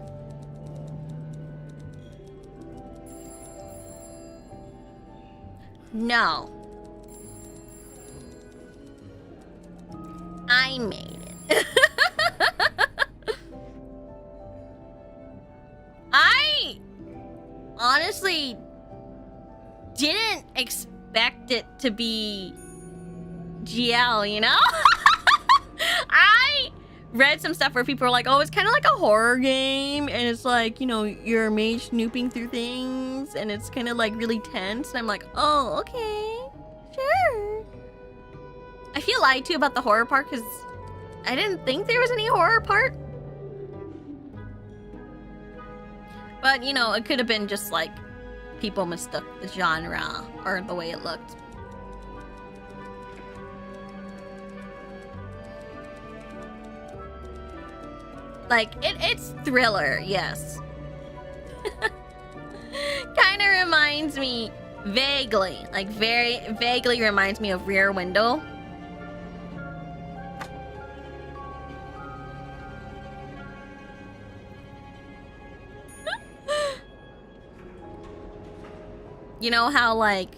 No. I made it. I honestly didn't expect it to be GL, you know? I read some stuff where people are like, oh, it's kind of like a horror game, and it's like, you know, you're a mage snooping through things, and it's kind of like really tense, and I'm like, oh, okay, sure. I feel lied to about the horror part because I didn't think there was any horror part. But, you know, it could have been just like people mistook the genre or the way it looked. Like, it's thriller, yes. Kind of reminds me vaguely, like very vaguely reminds me of Rear Window. You know how, like...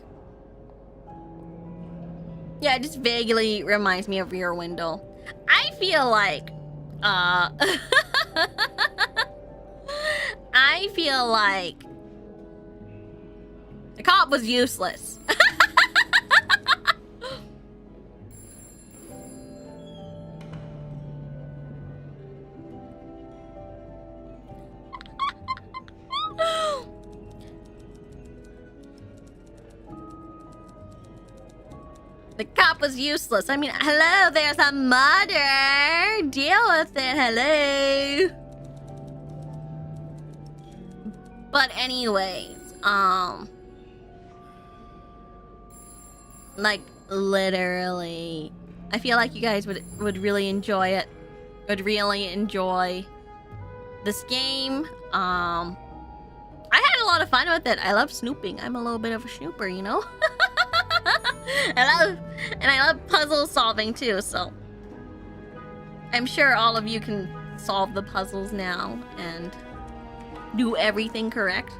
Yeah, it just vaguely reminds me of Rear Window. I feel like... I feel like... the cop was useless. The cop was useless. I mean, hello, there's a murder. Deal with it, hello. But anyways, like, literally, I feel like you guys would really enjoy it. Would really enjoy this game. I had a lot of fun with it. I love snooping. I'm a little bit of a snooper, you know? I love puzzle solving too, so I'm sure all of you can solve the puzzles now and do everything correct.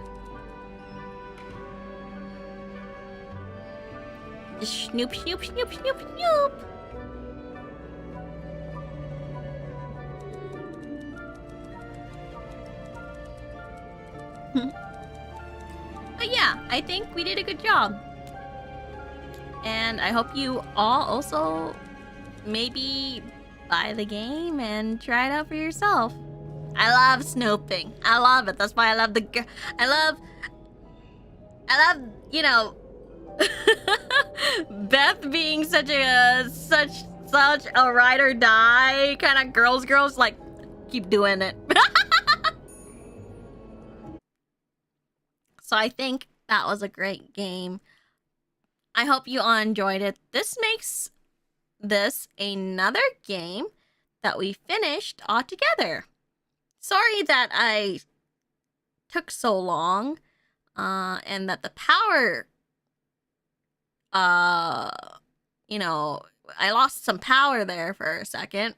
Just snoop, snoop, snoop, snoop, snoop. But yeah, I think we did a good job. And I hope you all also maybe buy the game and try it out for yourself. I love snooping. I love it. That's why I love I love, you know, Beth being such a ride or die kind of girls, like, keep doing it. So I think that was a great game. I hope you all enjoyed it. This makes this another game that we finished all together. Sorry that I took so long, and that the power, you know, I lost some power there for a second.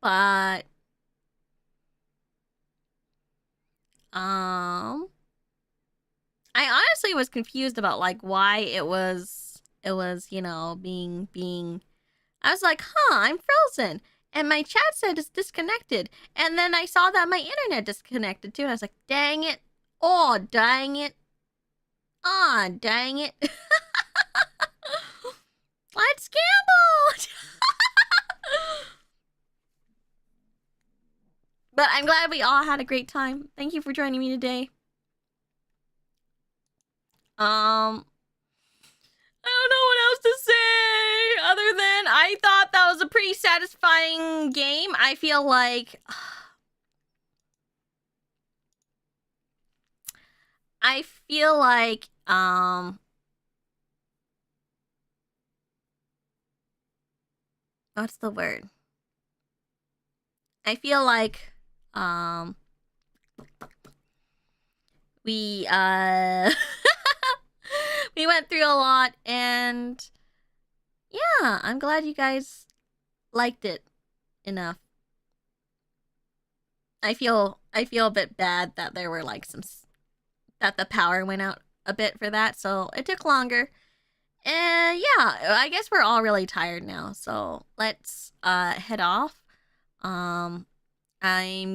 But I honestly was confused about like why it was, you know, being I was like, huh, I'm frozen. And my chat said it's disconnected. And then I saw that my internet disconnected too. And I was like, dang it. Oh, dang it. Ah, oh, dang it. Let's gamble. But I'm glad we all had a great time. Thank you for joining me today. I don't know what else to say other than I thought that was a pretty satisfying game. I feel like what's the word? I feel like we we went through a lot, and yeah, I'm glad you guys liked it enough. I feel a bit bad that there were like that the power went out a bit for that, so it took longer. And yeah, I guess we're all really tired now, so let's head off. I'm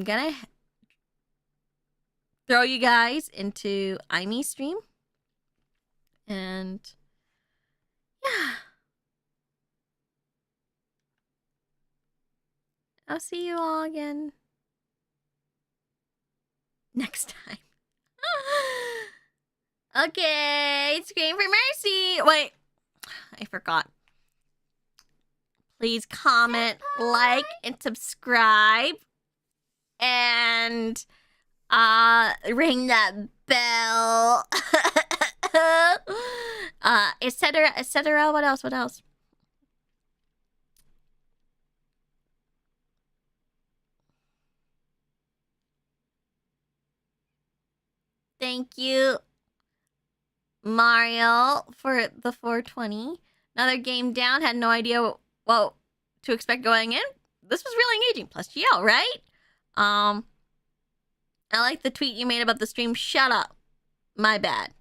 gonna throw you guys into Imy's stream. And yeah, I'll see you all again next time. Okay, Scream for Mercy. Wait, I forgot. Please comment, like, and subscribe. And ring that bell. Etc. etc. What else? Thank you, Mario, for the 420. Another game down. Had no idea what to expect going in. This was really engaging. Plus GL, right? I like the tweet you made about the stream. Shut up. My bad.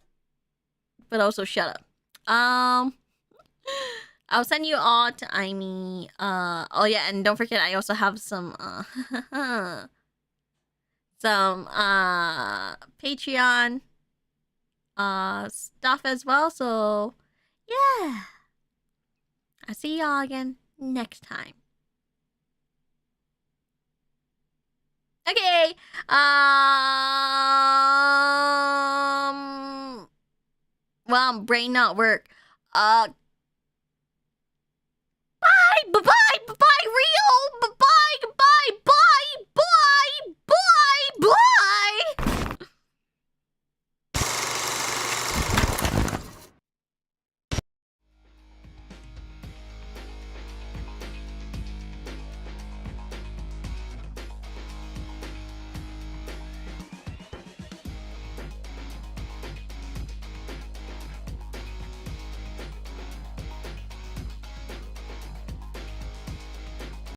But also shut up. I'll send you all to Imy. Oh yeah, and don't forget I also have some Patreon stuff as well. So yeah. I'll see y'all again next time. Okay. Well, brain not work. Bye.